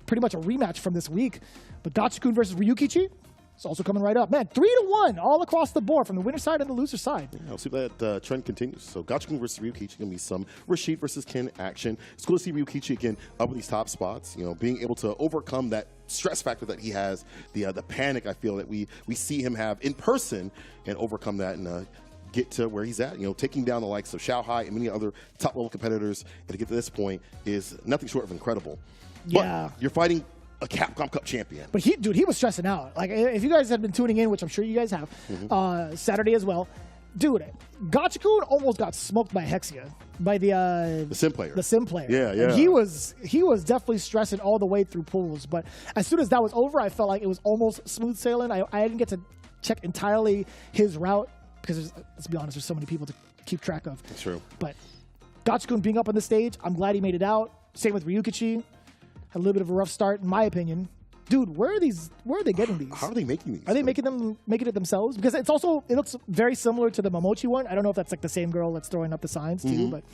pretty much a rematch from this week. But Gachikun versus Ryukichi, it's also coming right up. Man, 3-1 all across the board from the winner side and the loser side. Yeah, I'll see if that trend continues. So Gachikun versus Ryukichi, going to be some Rashid versus Ken action. It's cool to see Ryukichi again up in these top spots, being able to overcome that stress factor that he has, the panic I feel that we see him have in person, and overcome that and get to where he's at. Taking down the likes of Xiaohai and many other top-level competitors, and to get to this point is nothing short of incredible. Yeah. But you're fighting a Capcom Cup champion. But he was stressing out. Like, if you guys have been tuning in, which I'm sure you guys have, Saturday as well, dude, Gachikun almost got smoked by Hexia, by the sim player. The sim player. Yeah, yeah. And he was definitely stressing all the way through pools. But as soon as that was over, I felt like it was almost smooth sailing. I didn't get to check entirely his route because, let's be honest, there's so many people to keep track of. That's true. But Gachikun being up on the stage, I'm glad he made it out. Same with Ryukichi. Had a little bit of a rough start, in my opinion. Dude, where are they getting these? How are they making these? Are they making it themselves? Because it looks very similar to the Momochi one. I don't know if that's like the same girl that's throwing up the signs too, but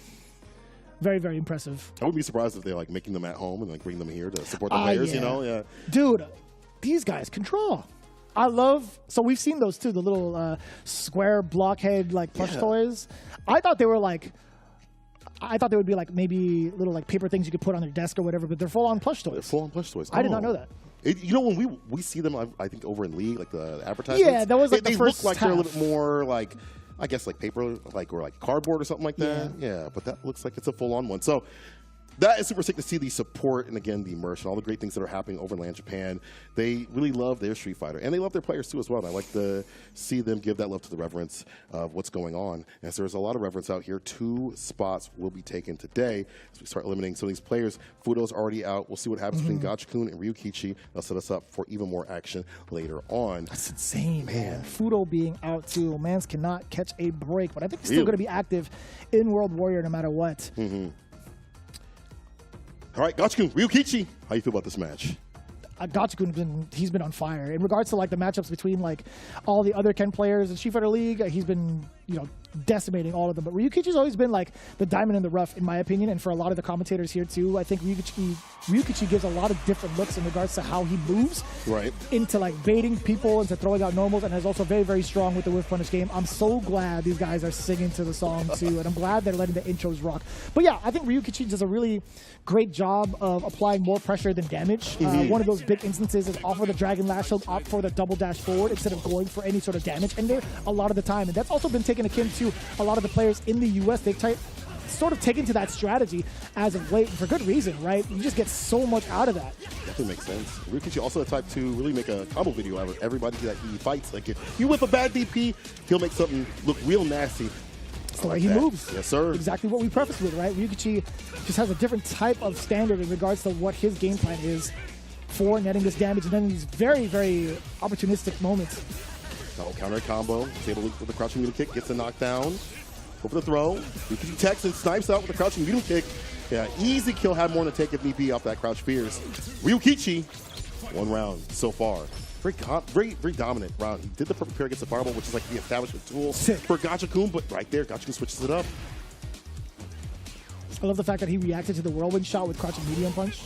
very, very impressive. I would be surprised if they're making them at home and bring them here to support the players. Yeah. Yeah. Dude, these guys can draw. So we've seen those too, the little square blockhead plush toys. I thought they were they would be maybe little paper things you could put on your desk or whatever, but they're full-on plush toys. They're full-on plush toys. I did not know that. When we see them, I think over in League, the advertisements. Yeah, that was the first look half. They're a little bit more I guess paper, or cardboard or something like that. Yeah, but that looks like it's a full-on one. So that is super sick to see the support and, again, the immersion, all the great things that are happening over in LAN Japan. They really love their Street Fighter, and they love their players, too, as well. And I like to see them give that love to the reverence of what's going on. As there's a lot of reverence out here, 2 spots will be taken today as we start eliminating some of these players. Fudo's already out. We'll see what happens between Gachikun and Ryukichi. They'll set us up for even more action later on. That's insane, man. Fudo being out, too. Mans cannot catch a break, but I think he's still going to be active in World Warrior no matter what. All right, Gachikun, Ryukichi, how you feel about this match? Gachikun, he's been on fire. In regards to the matchups between all the other Ken players in Street Fighter League, he's been decimating all of them. But Ryukichi's always been like the diamond in the rough, in my opinion, and for a lot of the commentators here too. I think Ryukichi gives a lot of different looks in regards to how he moves into like baiting people, into throwing out normals, and is also very, very strong with the whiff punish game. I'm so glad these guys are singing to the song too, and I'm glad they're letting the intros rock. But yeah, I think Ryukichi does a really great job of applying more pressure than damage. One of those big instances is off of the Dragon Lash, he'll opt for the double dash forward instead of going for any sort of damage in there a lot of the time. And that's also been taken akin to a lot of the players in the US. They've sort of taken to that strategy as of late, and for good reason, right? You just get so much out of that. Definitely makes sense. Ryukichi also the type to really make a combo video out of everybody that he fights. Like if you whip a bad DP, he'll make something look real nasty. That's the way he moves. Yes, sir. Exactly what we prefaced with, right? Ryukichi just has a different type of standard in regards to what his game plan is for netting this damage, and then these very, very opportunistic moments. Oh, counter combo. He's able to with the crouching medium kick, gets a knockdown. Go for the throw. Ryukichi techs and snipes out with the crouching medium kick. Yeah, easy kill. Had more to take if need be off that crouch fierce. Ryukichi, 1 round so far. Very dominant round. He did the perfect pair against the fireball, which is like the establishment tool for Gachikun, but right there, Gachikun switches it up. I love the fact that he reacted to the whirlwind shot with crouching medium punch.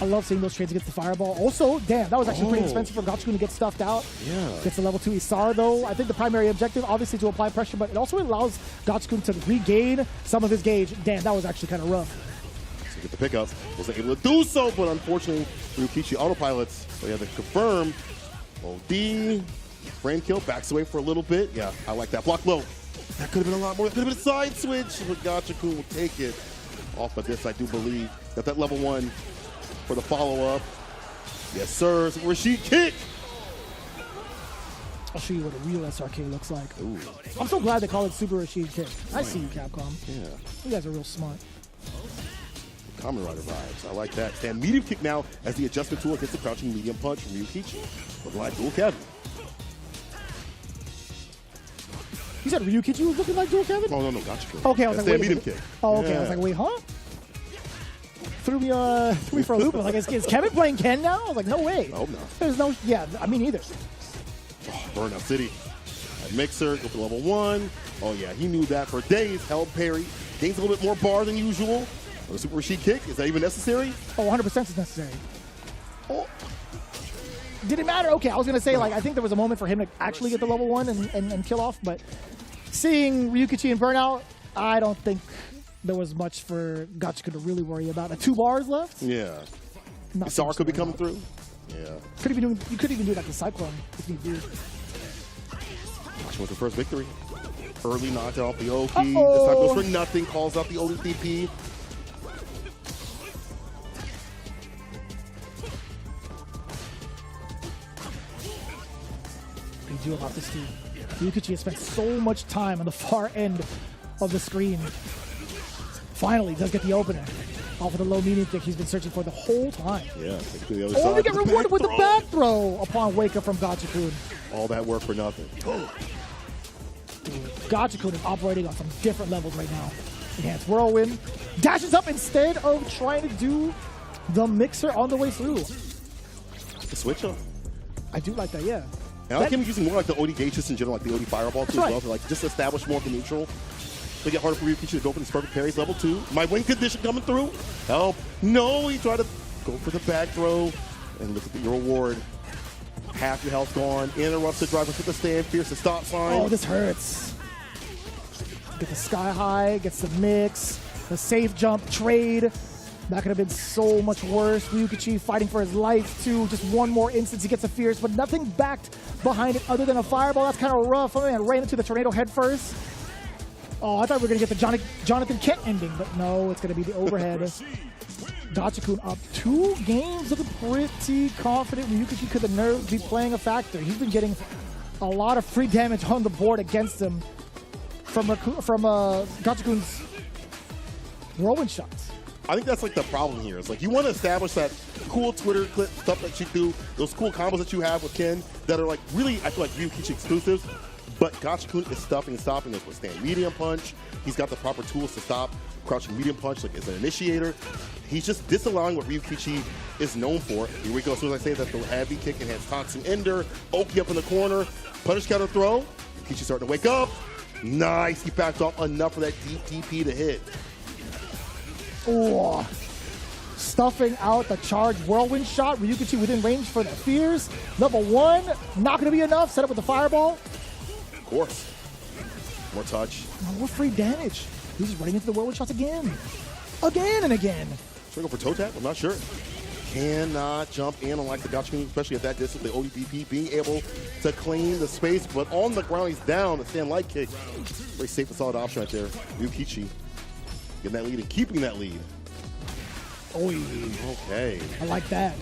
I love seeing those trades against the fireball. Also, damn, that was actually pretty expensive for Gachikun to get stuffed out. Yeah. Gets a level 2 Isara, though. I think the primary objective, obviously, to apply pressure, but it also allows Gachikun to regain some of his gauge. Damn, that was actually kind of rough. So get the pickup. Wasn't able to do so, but unfortunately, Ryukichi autopilots. So he had to confirm. OD. Frame kill. Backs away for a little bit. Yeah, I like that. Block low. That could have been a lot more. That could have been a side switch, but Gachikun will take it off of this, I do believe. Got that level 1 for the follow-up. Yes, sir. Rashid kick. I'll show you what a real SRK looks like. Ooh. I'm so glad they call it Super Rashid kick. I see you, Capcom. Yeah. You guys are real smart. Kamen Rider vibes. I like that. Stand medium kick now as the adjustment tool against the crouching medium punch from Ryukichi. Looking like dual Kevin. You said Ryukichi was looking like dual Kevin? Oh, no, Gachikun. Okay, I was like, stand wait. medium kick. Oh, okay. Yeah. I was like, wait, huh? Threw me for a loop. I was like, is Kevin playing Ken now? I was like, no way. Oh, no. There's no, yeah, I mean, either. Oh, Burnout City. That mixer, go for level 1. Oh, yeah, he knew that for days. Held parry. Gains a little bit more bar than usual. The Super Rashid kick, is that even necessary? Oh, 100% is necessary. Oh. Did it matter? Okay, I was going to say, like, I think there was a moment for him to actually get the level 1 and kill off, but seeing Ryukichi and Burnout, I don't think there was much for Gachikun to really worry about. 2 bars left? Yeah. Isara could be coming through. Yeah. You could even do like the Cyclone if you do. Gachikun with the first victory. Early knockdown off the Oki. This time goes for nothing. Calls out the ODP. They do about this team. Ryukichi has spent so much time on the far end of the screen. Finally, does get the opener. Off of the low medium kick he's been searching for the whole time. Yeah, take it to the other Only side. get rewarded with the back throw upon wake up from Gachikun. All that work for nothing. Gachikun is operating on some different levels right now. Enhanced whirlwind. Dashes up instead of trying to do the mixer on the way through. The switch up. I do like that, yeah. And I like him using more like the OD gauge just in general, like the OD fireball too as well, to like just establish more of the neutral. They get harder for Ryukichi to go for these perfect parries. Level 2. My win condition coming through. Help. No, he tried to go for the back throw. And look at your reward. Half your health gone. Interrupts the driver with the stand. Fierce the stop sign. Oh, this hurts. Get the sky high. Gets the mix. The safe jump trade. That could have been so much worse. Ryukichi fighting for his life too. Just one more instance. He gets a fierce, but nothing backed behind it other than a fireball. That's kind of rough. Oh, man, ran into the tornado head first. Oh, I thought we were going to get the Jonathan Kent ending, but no, it's going to be the overhead. Gachikun up 2 games, looking pretty confident. Ryukichi could the nerves be playing a factor. He's been getting a lot of free damage on the board against him from Gachikun's whirlwind shots. I think that's like the problem here. It's like you want to establish that cool Twitter clip stuff that you do, those cool combos that you have with Ken that are like really, I feel like Ryukichi exclusives. But Gachikun is stuffing and stopping this with stand medium punch. He's got the proper tools to stop crouching medium punch, like as an initiator. He's just disallowing what Ryukichi is known for. Here we go. As soon as I say that, the heavy kick enhanced toxin ender. Oki up in the corner. Punish counter throw. Ryukichi starting to wake up. Nice. He backed off enough for that deep DP to hit. Oh. Stuffing out the charge whirlwind shot. Ryukichi within range for the fears. Level 1, not going to be enough. Set up with the fireball. Of course. More touch. More free damage. He's just running into the whirlwind shots again. Again and again. Should I go for toe tap? I'm not sure. Cannot jump in unlike the Gachikun, especially at that distance. The ODPP being able to claim the space, but on the ground, he's down. The stand light kick. Very safe and solid option right there. Ryukichi getting that lead and keeping that lead. Okay. I like that.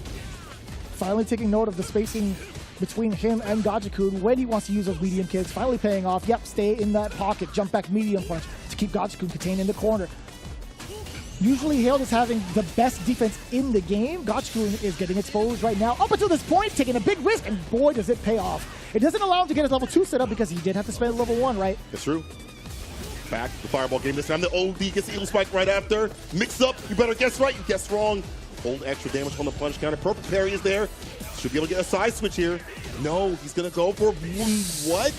Finally taking note of the spacing between him and Gachikun when he wants to use those medium kicks. Finally paying off. Yep, stay in that pocket. Jump back medium punch to keep Gachikun contained in the corner. Usually hailed as having the best defense in the game. Gachikun is getting exposed right now. Up until this point, taking a big risk, and boy, does it pay off. It doesn't allow him to get his level 2 set up because he did have to spend level 1, right? That's true. Back the fireball game this time. The OD gets the Eagle Spike right after. Mix up. You better guess right. You guessed wrong. Hold extra damage on the punch counter. Perfect parry is there. Should be able to get a side switch here. No, he's going to go for what?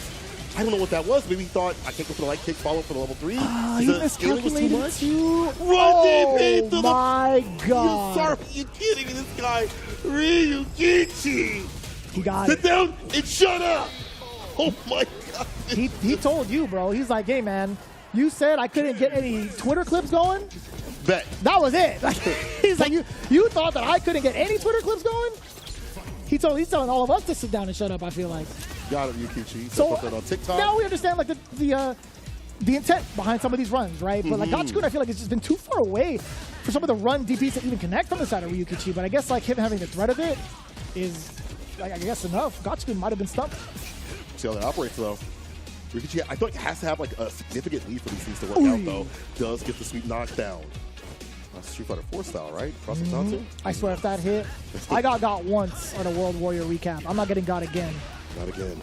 I don't know what that was. Maybe he thought, I can't go for the light kick, follow for the level 3. He miscalculated too. Oh my God. Sorry, you kidding me? This guy, Ryukichi. He got Sit down and shut up. Oh my God. He told you, bro. He's like, hey, man, you said I couldn't get any Twitter clips going? Bet. That was it. He's like, you thought that I couldn't get any Twitter clips going? He's telling all of us to sit down and shut up, I feel like. Got it, Ryukichi. So put that on TikTok. Now we understand like the intent behind some of these runs, right? But like Gachikun, I feel like it's just been too far away for some of the run DPs to even connect from the side of Ryukichi. But I guess like him having the threat of it is, like, I guess enough. Gachikun might have been stumped. See how that operates though. Ryukichi, I feel like has to have like a significant lead for these things to work out though. Does get the sweet knockdown. That's Street Fighter 4 style, right? Cross the down too? I swear if that hit, I got once on a World Warrior recap. I'm not getting got again. Not again.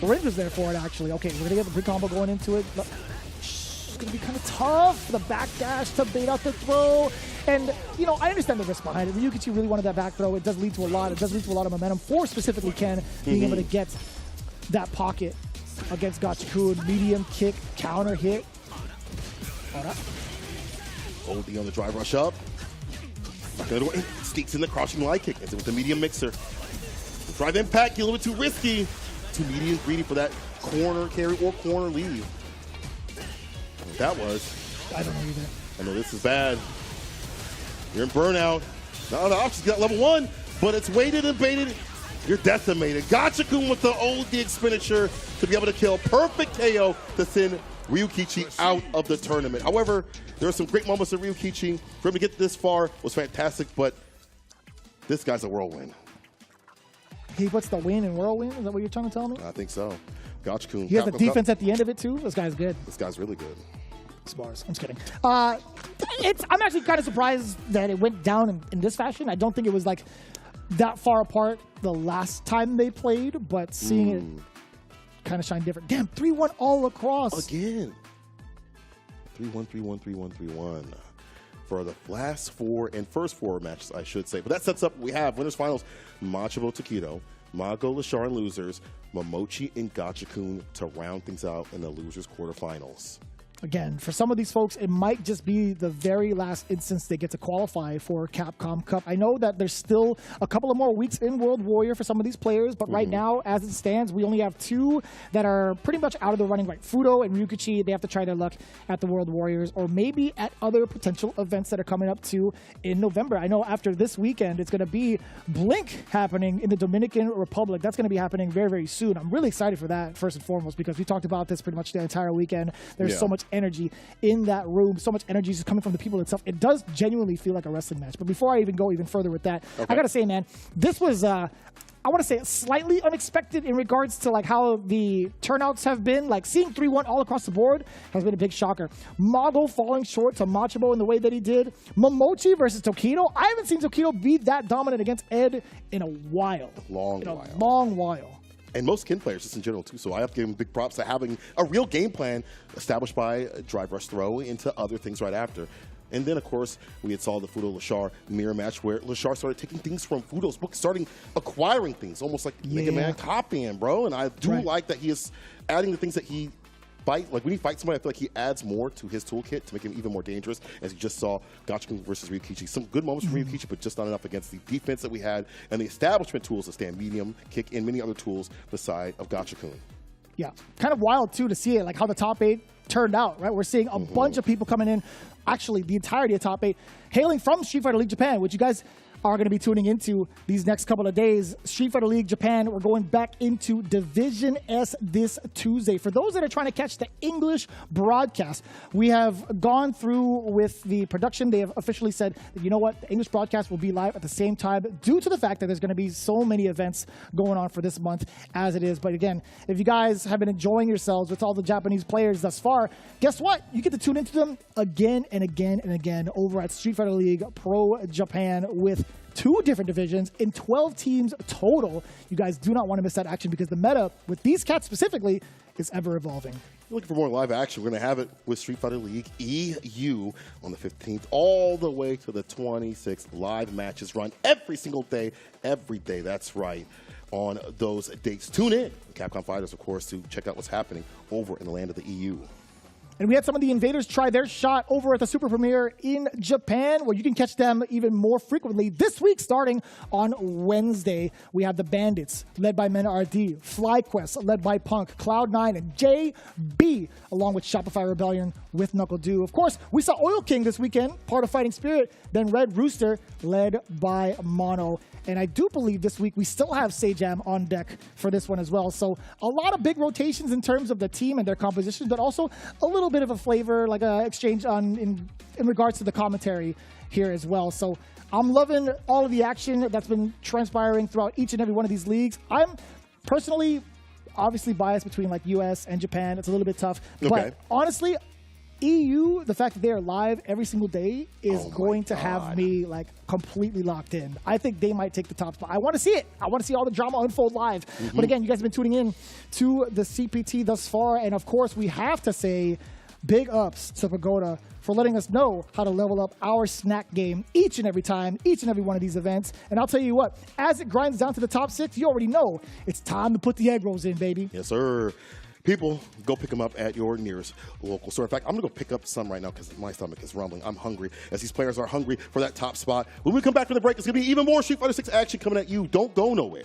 The range was there for it, actually. Okay, we're going to get the pre-combo going into it. But it's going to be kind of tough. The back dash to bait out the throw. And, you know, I understand the risk behind it. Ryukichi really wanted that back throw. It does lead to a lot. It does lead to a lot of momentum for specifically Ken being able to get that pocket against Gachikun. Medium kick, counter hit. Hold up. OD on the drive rush up. Not gonna do it. Sneaks in the crouching light kick. Ends it with the medium mixer. The drive impact, a little bit too risky. Too medium greedy for that corner carry or corner lead. What that was. I don't know either. I know this is bad. You're in burnout. No, the option's got level 1, but it's weighted and baited. You're decimated. Gachikun with the OD expenditure to be able to kill. Perfect KO to send Ryukichi out of the tournament. However, there are some great moments of Ryukichi. For him to get this far was fantastic, but this guy's a whirlwind. He puts the win in whirlwind? Is that what you're trying to tell me? I think so. Gachikun. He has the defense at the end of it, too? This guy's good. This guy's really good. Bars. I'm just kidding. I'm actually kind of surprised that it went down in this fashion. I don't think it was like that far apart the last time they played, but seeing it kind of shine different. Damn, 3-1 all across. Again. 3-1, 3-1, 3-1, 3-1. For the last 4 and first 4 matches, I should say. But that sets up, we have winners finals, Machabo, Tokido, Mago, Lashar, and losers, Momochi, and Gachikun to round things out in the losers quarterfinals. Again, for some of these folks, it might just be the very last instance they get to qualify for Capcom Cup. I know that there's still a couple of more weeks in World Warrior for some of these players, but right now, as it stands, we only have 2 that are pretty much out of the running, right? Fudo and Ryukichi, they have to try their luck at the World Warriors or maybe at other potential events that are coming up too in November. I know after this weekend, it's going to be Blink happening in the Dominican Republic. That's going to be happening very, very soon. I'm really excited for that, first and foremost, because we talked about this pretty much the entire weekend. There's so much energy in that room, so much energy just coming from the people itself. It does genuinely feel like a wrestling match. But before I even go even further with that, I gotta say, man, this was I want to say slightly unexpected in regards to like how the turnouts have been. Like seeing 3-1 all across the board has been a big shocker. Mago falling short to Machabo in the way that he did. Momochi versus Tokido. I haven't seen Tokido be that dominant against Ed in a while. Long while. And most Ken players, just in general, too. So I have to give him big props to having a real game plan established by drive, rush, throw into other things right after. And then, of course, we had saw the Fudo-Lashar mirror match where Lashar started taking things from Fudo's book, starting acquiring things, almost like Mega Man copying, bro. And I do like that he is adding the things that he fight. Like when he fights somebody, I feel like he adds more to his toolkit to make him even more dangerous, as you just saw Gachikun versus Ryukichi. Some good moments from Ryukichi, but just not enough against the defense that we had and the establishment tools to stand medium, kick, and many other tools beside of Gachikun. Yeah, kind of wild, too, to see it, like how the top 8 turned out, right? We're seeing a bunch of people coming in, actually the entirety of top 8, hailing from Street Fighter League Japan, which you guys are going to be tuning into these next couple of days. Street Fighter League Japan, we're going back into Division S this Tuesday. For those that are trying to catch the English broadcast, we have gone through with the production. They have officially said that, you know what, the English broadcast will be live at the same time due to the fact that there's going to be so many events going on for this month as it is. But again, if you guys have been enjoying yourselves with all the Japanese players thus far, guess what? You get to tune into them again and again and again over at Street Fighter League Pro Japan with 2 different divisions in 12 teams total. You guys do not want to miss that action because the meta with these cats specifically is ever evolving. You're looking for more live action, we're going to have it with Street Fighter League EU on the 15th all the way to the 26th. Live matches run every single day, every day. That's right. On those dates. Tune in, Capcom Fighters, of course, to check out what's happening over in the land of the EU. And we had some of the Invaders try their shot over at the Super Premiere in Japan, where you can catch them even more frequently. This week, starting on Wednesday, we have the Bandits, led by Mena RD, FlyQuest, led by Punk, Cloud9, and JB, along with Shopify Rebellion with Knuckle Dew. Of course, we saw Oil King this weekend, part of Fighting Spirit, then Red Rooster, led by Mono. And I do believe this week we still have Sajam on deck for this one as well. So a lot of big rotations in terms of the team and their compositions, but also a little bit of a flavor, like a exchange in regards to the commentary here as well. So I'm loving all of the action that's been transpiring throughout each and every one of these leagues. I'm personally obviously biased between like US and Japan. It's a little bit tough. But honestly, EU, the fact that they are live every single day is going to have me like completely locked in. I think they might take the top spot. I want to see it. I want to see all the drama unfold live. But again, you guys have been tuning in to the CPT thus far. And of course, we have to say big ups to Pagoda for letting us know how to level up our snack game each and every time, each and every one of these events. And I'll tell you what, as it grinds down to the top 6, you already know it's time to put the egg rolls in, baby. Yes, sir. People, go pick them up at your nearest local store. In fact, I'm going to go pick up some right now because my stomach is rumbling. I'm hungry, as these players are hungry for that top spot. When we come back from the break, it's going to be even more Street Fighter 6 action coming at you. Don't go nowhere.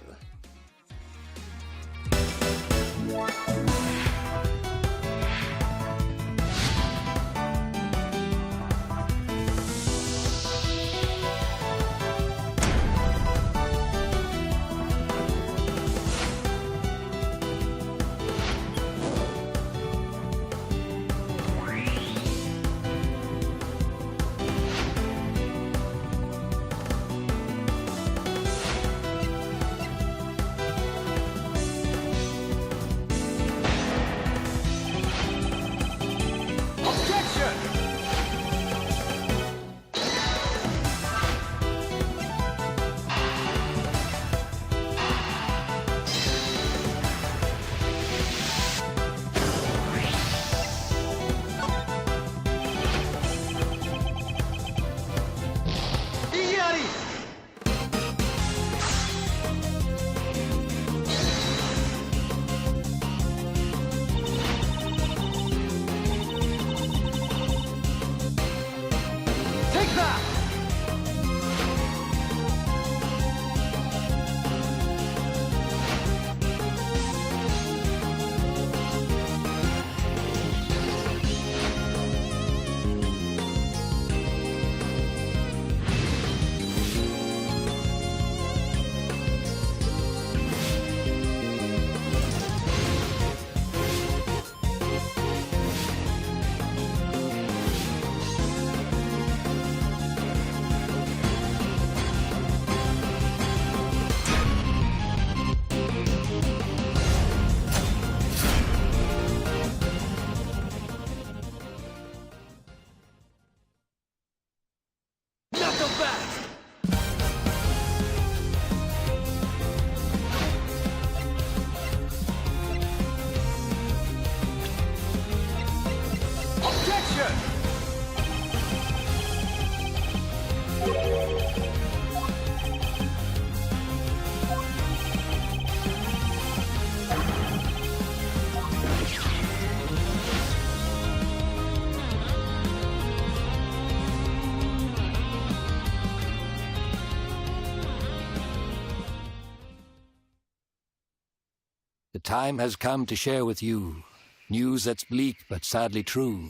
The time has come to share with you news that's bleak but sadly true.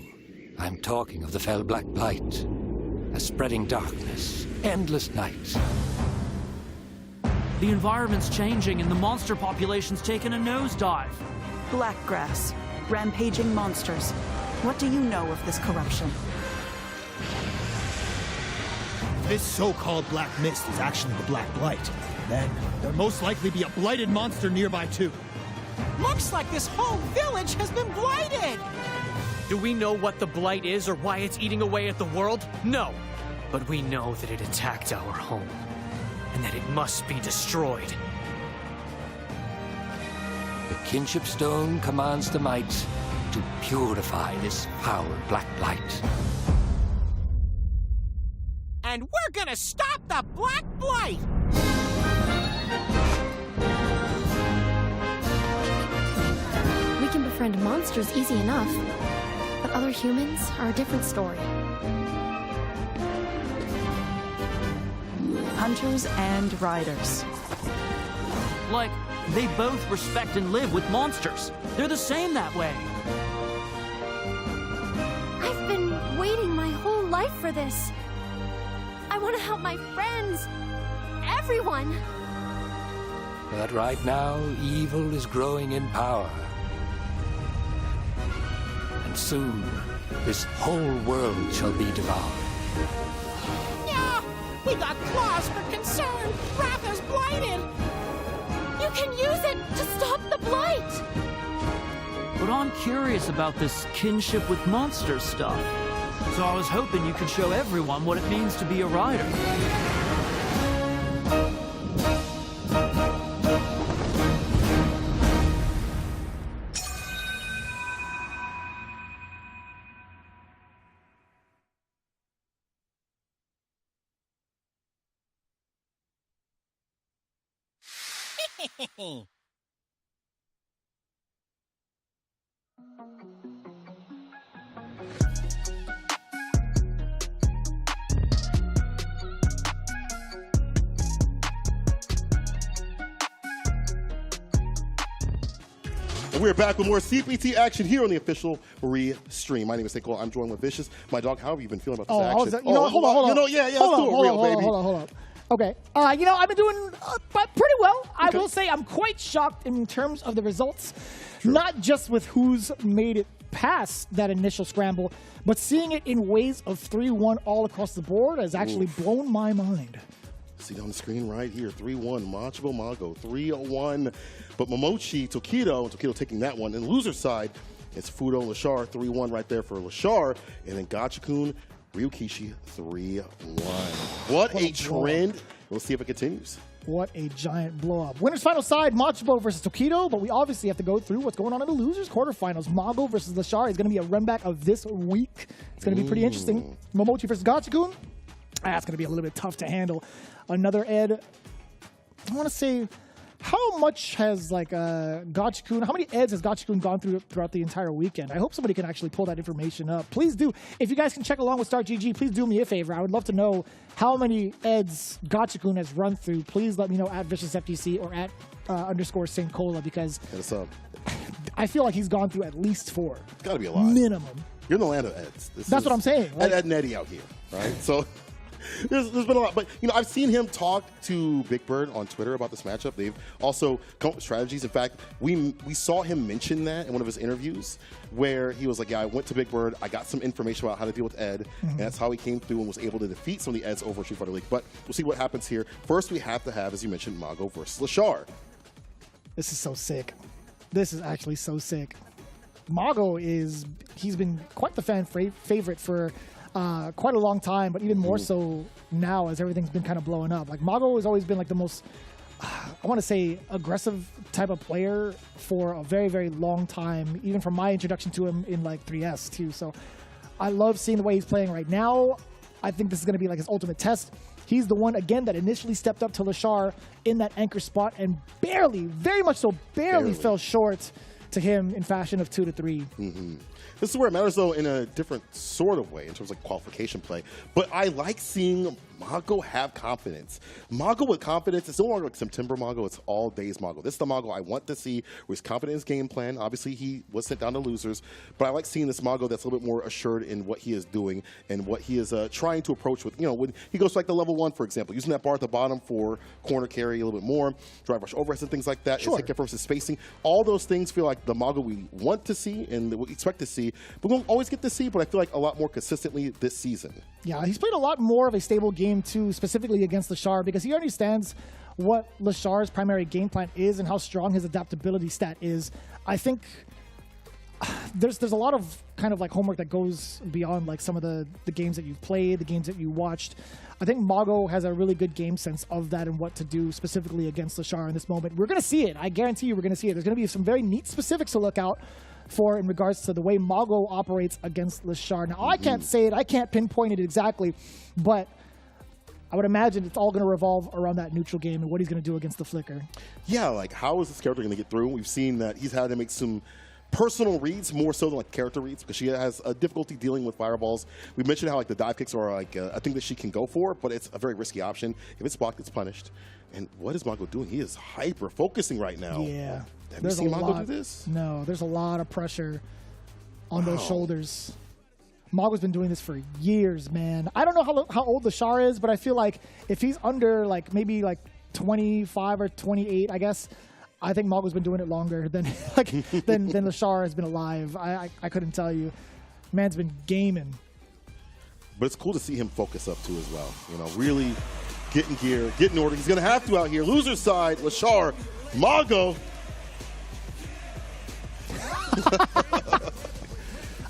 I'm talking of the fell Black Blight, a spreading darkness, endless night. The environment's changing and the monster population's taken a nosedive. Blackgrass, rampaging monsters. What do you know of this corruption? This so-called black mist is actually the Black Blight. Then, there'll most likely be a blighted monster nearby too. Looks like this whole village has been blighted! Do we know what the blight is or why it's eating away at the world? No. But we know that it attacked our home, and that it must be destroyed. The kinship stone commands the might to purify this foul Black Blight. And we're gonna stop the Black Blight! We can befriend monsters easy enough, but other humans are a different story. Hunters and riders. Like, they both respect and live with monsters. They're the same that way. I've been waiting my whole life for this. I want to help my friends, everyone. But right now, evil is growing in power. And soon, this whole world shall be devoured. Yeah, we got claws for concern. Wrath is blighted. You can use it to stop the blight. But I'm curious about this kinship with monsters stuff. So I was hoping you could show everyone what it means to be a rider. And we're back with more CPT action here on the official stream. My name is Nicole. I'm joined with Vicious. My dog, how have you been feeling about this action? Hold on. Let's do it real, baby. Hold on. Okay. I've been doing pretty well. Okay. I will say I'm quite shocked in terms of the results, not just with who's made it past that initial scramble, but seeing it in waves of 3-1 all across the board has actually blown my mind. See on the screen right here, 3-1, Machabo, Mago, 3-1. But Momochi, Tokido taking that one. And the loser side, it's Fudo, Lashar, 3-1 right there for Lashar. And then Gachikun, Ryukichi, 3-1. What a trend. We'll see if it continues. What a giant blow-up. Winners final side, Machabo versus Tokido, but we obviously have to go through what's going on in the losers quarterfinals. Mago versus Lashar is going to be a run back of this week. It's going to be pretty interesting. Momochi versus Gachikun. That's going to be a little bit tough to handle. Another Ed. I want to say, how much has Gachikun, how many Eds has Gachikun gone through throughout the entire weekend? I hope somebody can actually pull that information up. Please do. If you guys can check along with StartGG, please do me a favor. I would love to know how many Eds Gachikun has run through. Please let me know at ViciousFTC or at _ St. Cola, because I feel like he's gone through at least 4. It's got to be a lot. Minimum. You're in the land of Eds. That's what I'm saying. Ed and Eddie out here, right? So there's been a lot. But, I've seen him talk to Big Bird on Twitter about this matchup. They've also come up with strategies. In fact, we saw him mention that in one of his interviews where he was like, yeah, I went to Big Bird. I got some information about how to deal with Ed. And that's how he came through and was able to defeat some of the Eds over Street Fighter League. But we'll see what happens here. First, we have to have, as you mentioned, Mago versus Lashar. This is so sick. This is actually so sick. Mago he's been quite the fan favorite for quite a long time, but even more so now as everything's been kind of blowing up. Like, Mago has always been like the most, I want to say, aggressive type of player for a very, very long time, even from my introduction to him in 3S too. So I love seeing the way he's playing right now. I think this is going to be like his ultimate test. He's the one, again, that initially stepped up to Lashar in that anchor spot and barely, very much so, barely fell short to him in fashion of 2-3. This is where it matters, though, in a different sort of way in terms of qualification play. But I like seeing Mago have confidence. Mago with confidence, it's no longer like September Mago, it's all days Mago. This is the Mago I want to see, where he's confident in his game plan. Obviously, he was sent down to losers, but I like seeing this Mago that's a little bit more assured in what he is doing and what he is trying to approach with, when he goes to like the level 1, for example, using that bar at the bottom for corner carry a little bit more, drive rush overheads and things like that, and take it versus spacing. All those things feel like the Mago we want to see and we expect to see, but we won't always get to see, but I feel like a lot more consistently this season. Yeah, he's played a lot more of a stable game, too, specifically against Lashar, because he understands what Lashar's primary game plan is and how strong his adaptability stat is. I think there's a lot of kind of like homework that goes beyond like some of the games that you've played, the games that you watched. I think Mago has a really good game sense of that and what to do specifically against Lashar in this moment. We're going to see it. I guarantee you we're going to see it. There's going to be some very neat specifics to look out for in regards to the way Mago operates against Lashar. Now, I can't say it, I can't pinpoint it exactly, but I would imagine it's all going to revolve around that neutral game and what he's going to do against the Flicker. Yeah, like how is this character going to get through? We've seen that he's had to make some personal reads more so than like character reads because she has a difficulty dealing with fireballs. We mentioned how like the dive kicks are like a thing that she can go for, but it's a very risky option. If it's blocked, it's punished. And what is Mago doing? He is hyper focusing right now. Yeah. Have you seen Mago do this? No, there's a lot of pressure on those shoulders. Mago's been doing this for years, man. I don't know how old Lashar is, but I feel like if he's under like maybe like 25 or 28, I guess, I think Mago's been doing it longer than than Lashar has been alive. I couldn't tell you. Man's been gaming. But it's cool to see him focus up too as well. Really getting gear, getting order. He's going to have to out here. Loser's side, Lashar, Mago.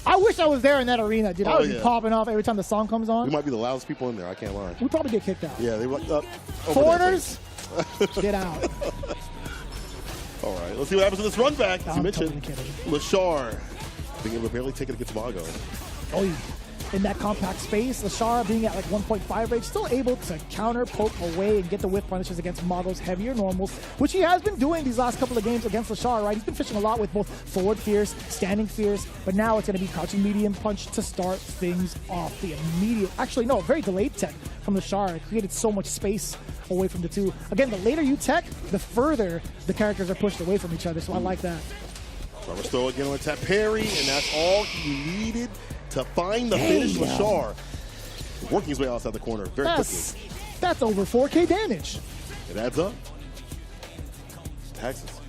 I wish I was there in that arena, dude. I would be popping off every time the song comes on. We might be the loudest people in there. I can't lie. We'd probably get kicked out. Yeah, they were foreigners, get out. All right, let's see what happens in this run back. As you mentioned, Lashar being able to barely take it against Mago. Oh, in that compact space, Lashar being at like 1.5 range, still able to counter, poke away, and get the whiff punishes against Mago's heavier normals, which he has been doing these last couple of games against Lashar, right? He's been fishing a lot with both forward fierce, standing fierce, but now it's going to be crouching medium punch to start things off. The immediate, actually no, very delayed tech from Lashar. It created so much space away from the two. Again, the later you tech, the further the characters are pushed away from each other, so I like that. Rubber still again on tap parry, and that's all he needed to find the finish. Lashar working his way outside the corner very quickly. That's over 4K damage. It adds up. Taxes.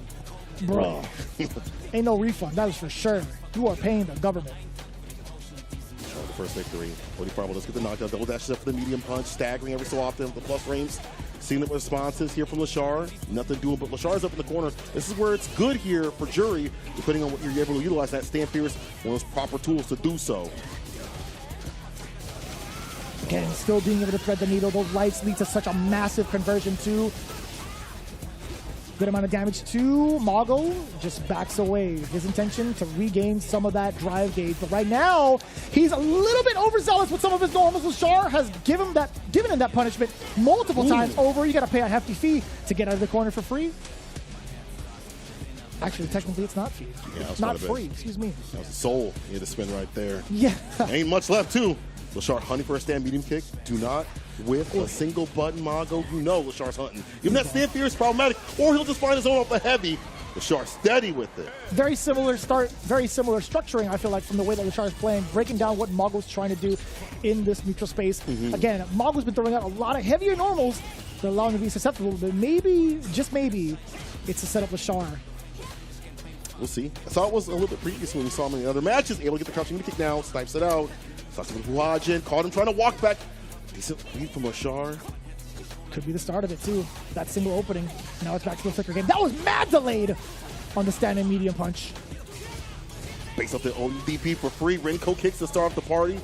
Bro. Ain't no refund, that is for sure. You are paying the government. The first victory. Woody Farwell does get the knockdown. Double dashes up for the medium punch, staggering every so often with the plus frames. Seeing the responses here from Lashar. Nothing doing, but Lashar's up in the corner. This is where it's good here for Jury, depending on what you're able to utilize. That stand fierce, one of those proper tools to do so. Again, still being able to thread the needle. Those lights lead to such a massive conversion too. Good amount of damage to Mago. Just backs away. His intention to regain some of that drive gauge. But right now, he's a little bit overzealous with some of his normals. Lashar has given him that punishment multiple times over. You got to pay a hefty fee to get out of the corner for free. Actually, technically, it's not free. Yeah, it's not free. Excuse me. That was a soul he had to spin right there. Yeah. Ain't much left, too. Lashar hunting for a stand medium kick. Do not whiff a single button, Mago. You know Lashar's hunting. Even that stand fear is problematic, or he'll just find his own off the heavy. Lashar steady with it. Very similar start, very similar structuring, I feel like, from the way that Lashar is playing, breaking down what Mago's trying to do in this neutral space. Again, Mago's been throwing out a lot of heavier normals that allow him to be susceptible, but maybe, just maybe, it's to set up Lashar. We'll see. I saw it was a little bit previous when we saw him in the other matches. Able to get the crouching kick now, snipes it out. Starts with Huajin, caught him trying to walk back. Decent lead from Lashar. Could be the start of it too. That single opening. Now it's back to the flicker again. That was mad delayed on the standing medium punch. Base up the DP for free. Renko kicks to start off the party.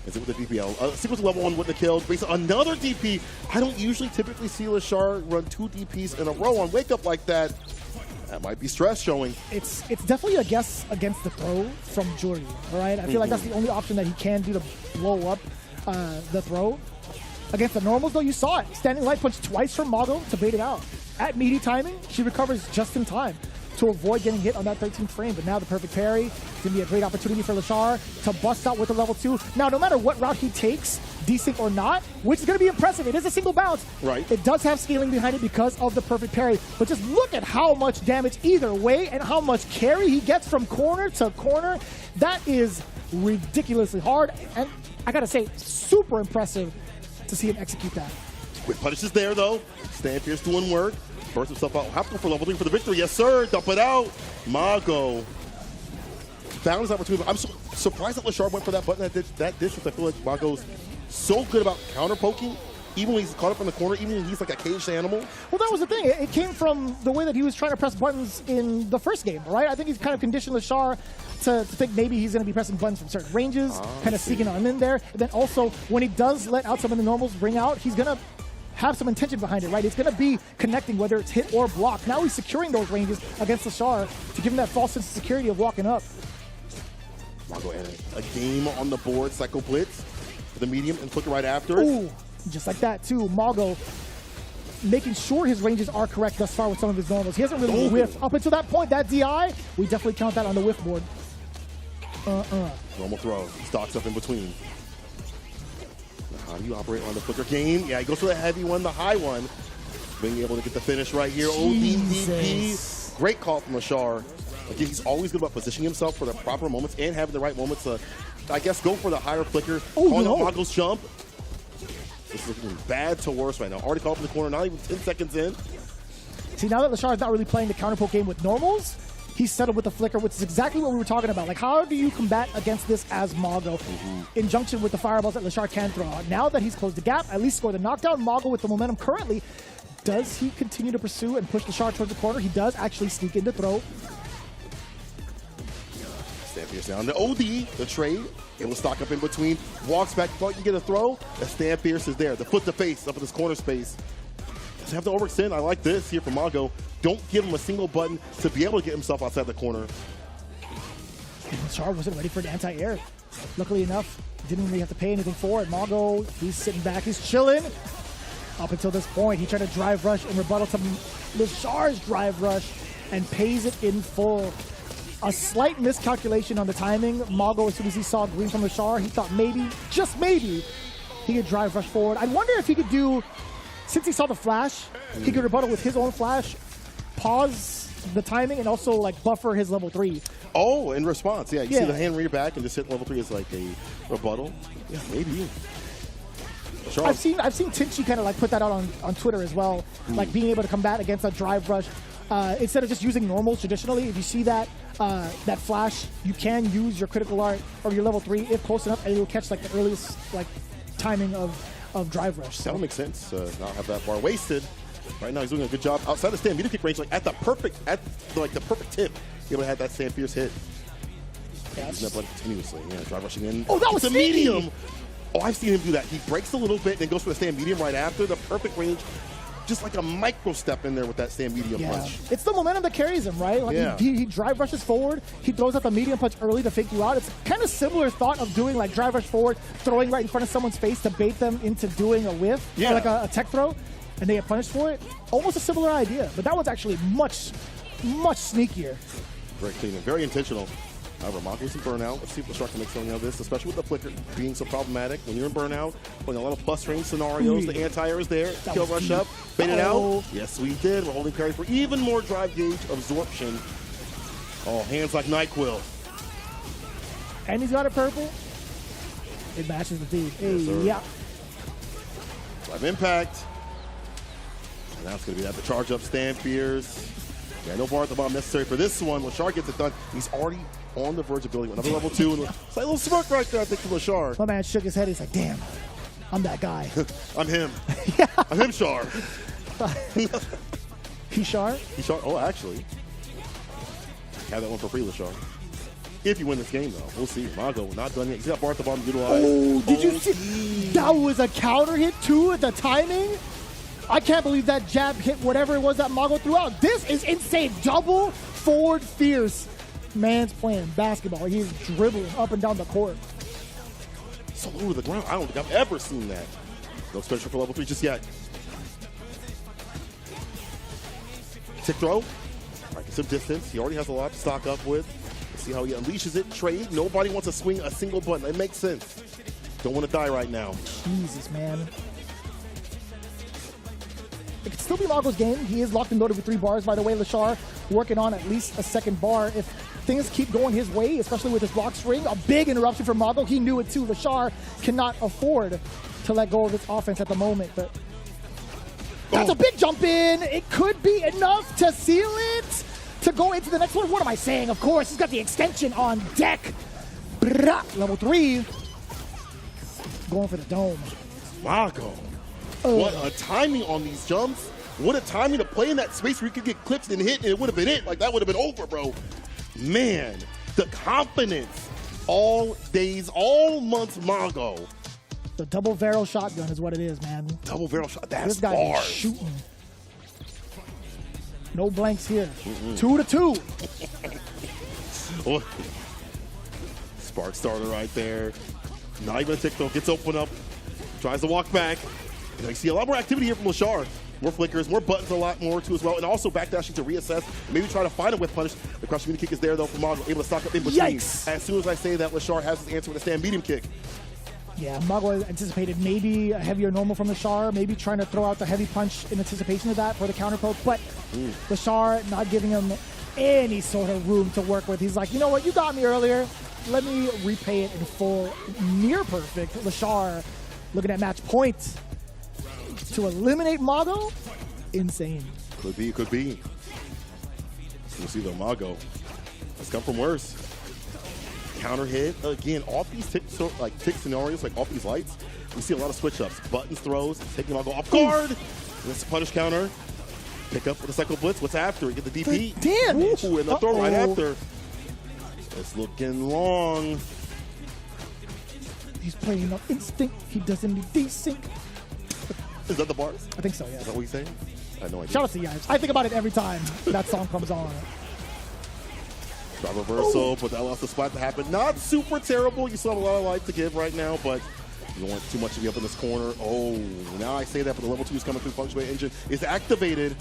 Is it with the DPL? Sequence level 1 wouldn't have killed. Base another DP. I don't usually typically see Lashar run 2 DPs in a row on wake up like that. That might be stress showing. It's definitely a guess against the throw from Jury, all right? I feel like that's the only option that he can do to blow up the throw. Against the normals, though, you saw it. Standing light punch twice from Mago to bait it out. At meaty timing, she recovers just in time. to avoid getting hit on that 13th frame. But now the perfect parry. It's going to be a great opportunity for Lashar to bust out with the level 2. Now, no matter what route he takes, desync or not, which is going to be impressive. It is a single bounce. Right. It does have scaling behind it because of the perfect parry. But just look at how much damage either way and how much carry he gets from corner to corner. That is ridiculously hard. And I got to say, super impressive to see him execute that. Quick punish is there, though. Stampier's doing work. Burst himself out. Have to go for level 3 for the victory. Yes, sir. Dump it out. Mago found his opportunity. I'm so surprised that Lashar went for that button that distance. I feel like Mago's so good about counter poking, even when he's caught up in the corner, even when he's like a caged animal. Well, that was the thing. It came from the way that he was trying to press buttons in the first game, right? I think he's kind of conditioned Lashar to think maybe he's going to be pressing buttons from certain ranges, kind of sneaking on in there. And then also, when he does let out some of the normals ring out, he's going to have some intention behind it, right? It's going to be connecting, whether it's hit or block. Now he's securing those ranges against Lashar to give him that false sense of security of walking up. Mago and a game on the board. Psycho Blitz for the medium and flicker right after. Ooh, just like that too. Mago making sure his ranges are correct thus far with some of his normals. He hasn't really whiffed up until that point. That DI, we definitely count that on the whiff board. Normal throw. Stocks up in between. How do you operate on the flicker game? Yeah, he goes for the heavy one, the high one. Being able to get the finish right here. ODDP. Great call from Lashar. Again, he's always good about positioning himself for the proper moments and having the right moments to, I guess, go for the higher flicker. Calling out Mago's jump. It's looking bad to worse right now. Already caught up in the corner, not even 10 seconds in. See, now that Lashar is not really playing the counter poke game with normals, he's settled with the flicker, which is exactly what we were talking about. Like, how do you combat against this as Mago in junction with the fireballs that Lashar can throw out? Now that he's closed the gap, at least score the knockdown. Mago with the momentum currently. Does he continue to pursue and push Lashar towards the corner? He does actually sneak in to throw. Stampierce down the OD, the trade. Able to stock up in between. Walks back, thought you get a throw. The Stampierce is there. The foot to face up in this corner space. Doesn't have to overextend. I like this here from Mago. Don't give him a single button to be able to get himself outside the corner. Lashar wasn't ready for the anti-air. Luckily enough, didn't really have to pay anything for it. Mago, he's sitting back, he's chilling. Up until this point, he tried to drive rush in rebuttal to Lashar's drive rush and pays it in full. A slight miscalculation on the timing. Mago, as soon as he saw green from Lashar, he thought maybe, just maybe, he could drive rush forward. I wonder if he could do, since he saw the flash, he could rebuttal with his own flash, pause the timing, and also like buffer his level 3. Oh, in response, yeah. You see the hand rear back and just hit level 3 as like a rebuttal. Yeah, maybe. Sure. I've seen Tinchi kind of like put that out on Twitter as well, like being able to combat against a drive rush instead of just using normals traditionally. If you see that that flash, you can use your critical art or your level 3 if close enough, and it will catch like the earliest like timing of drive rush. So. That would make sense. Not have that bar wasted. Right now he's doing a good job outside the stand meter kick range, like at the perfect tip. Able to have that Stampierce hit. Using that blood continuously. Yeah, drive rushing in. Oh, that was the medium. Oh, I've seen him do that. He breaks a little bit, then goes for the stand medium right after. The perfect range. Just like a micro step in there with that stand medium punch. It's the momentum that carries him, right? Like he drive rushes forward. He throws out the medium punch early to fake you out. It's kind of similar thought of doing like drive rush forward, throwing right in front of someone's face to bait them into doing a whiff, or like a tech throw, and they get punished for it. Almost a similar idea, but that one's actually much, much sneakier. Very clean and very intentional. However, Mago's in burnout. Let's see if Lashar can make something out of this, especially with the flicker being so problematic. When you're in burnout, playing a lot of plus range scenarios, the anti-air is there. Kill rush up, bait it out. Yes, we did. We're holding parry for even more drive gauge absorption. Oh, hands like NyQuil. And he's got it purple. It matches the theme. Hey, Drive impact. And now it's going to be at the charge up Stampierce. Yeah, no bar at the bottom necessary for this one. Lashar gets it done. He's already on the verge of building another level 2. And it's like a little smirk right there, I think, from Lashar. My man shook his head. He's like, damn, I'm that guy. I'm him. I'm him, Shar. He Shar? He Shar. Oh, actually. Have that one for free, Lashar. If you win this game, though. We'll see. Mago not done yet. He's got bar at the bottom utilized. Oh, did you see? That was a counter hit, too, at the timing. I can't believe that jab hit whatever it was that Mago threw out. This is insane. Double forward fierce. Man's playing basketball. He's dribbling up and down the court. So low to the ground. I don't think I've ever seen that. No special for level 3 just yet. Tick throw. Right, some distance. He already has a lot to stock up with. Let's see how he unleashes it. Trade. Nobody wants to swing a single button. It makes sense. Don't want to die right now. Jesus, man. It could still be Mago's game. He is locked and loaded with 3 bars. By the way, Lashar working on at least a second bar. If things keep going his way, especially with his block string, a big interruption from Mago. He knew it too. Lashar cannot afford to let go of his offense at the moment. But that's a big jump in. It could be enough to seal it, to go into the next one. What am I saying? Of course, he's got the extension on deck. Level 3. Going for the dome. Mago. What a timing on these jumps. What a timing to play in that space where you could get clipped and hit, and it would have been it. Like, that would have been over, bro. Man, the confidence. All days, all months, Mago. The double barrel shotgun is what it is, man. Double barrel shot. That's this guy bars. is shooting. No blanks here. 2-2. Spark starter right there. Not even a tick though. Gets open up. Tries to walk back. And you see a lot more activity here from Lashar. More flickers, more buttons, a lot more too as well. And also backdashing to reassess. Maybe try to find him with punish. The crush mini kick is there though for Mago. Able to stock up in between. Yikes. As soon as I say that, Lashar has his answer with a stand medium kick. Yeah, Mago anticipated maybe a heavier normal from Lashar, maybe trying to throw out the heavy punch in anticipation of that for the counter poke, but Lashar not giving him any sort of room to work with. He's like, you know what, you got me earlier. Let me repay it in full. Near perfect. Lashar looking at match point to eliminate Mago. Insane. Could be, could be. We'll see though, Mago has come from worse. Counter hit again off these tick scenarios, like off these lights. We see a lot of switch ups, buttons, throws, taking Mago off guard. That's a punish counter. Pick up with a cycle blitz. What's after? Get the DP. Damn! Ooh, and the throw right after. It's looking long. He's playing on instinct. He doesn't need desync. Is that the bars? I think so, yeah. Is that what he's saying? I had no idea. Shout out to you guys. I think about it every time that song comes on. Drop reversal, but that allows the splat to happen. Not super terrible. You still have a lot of life to give right now, but you don't want too much to be up in this corner. Oh, now I say that, but the level 2 is coming through. Punctuate engine is activated.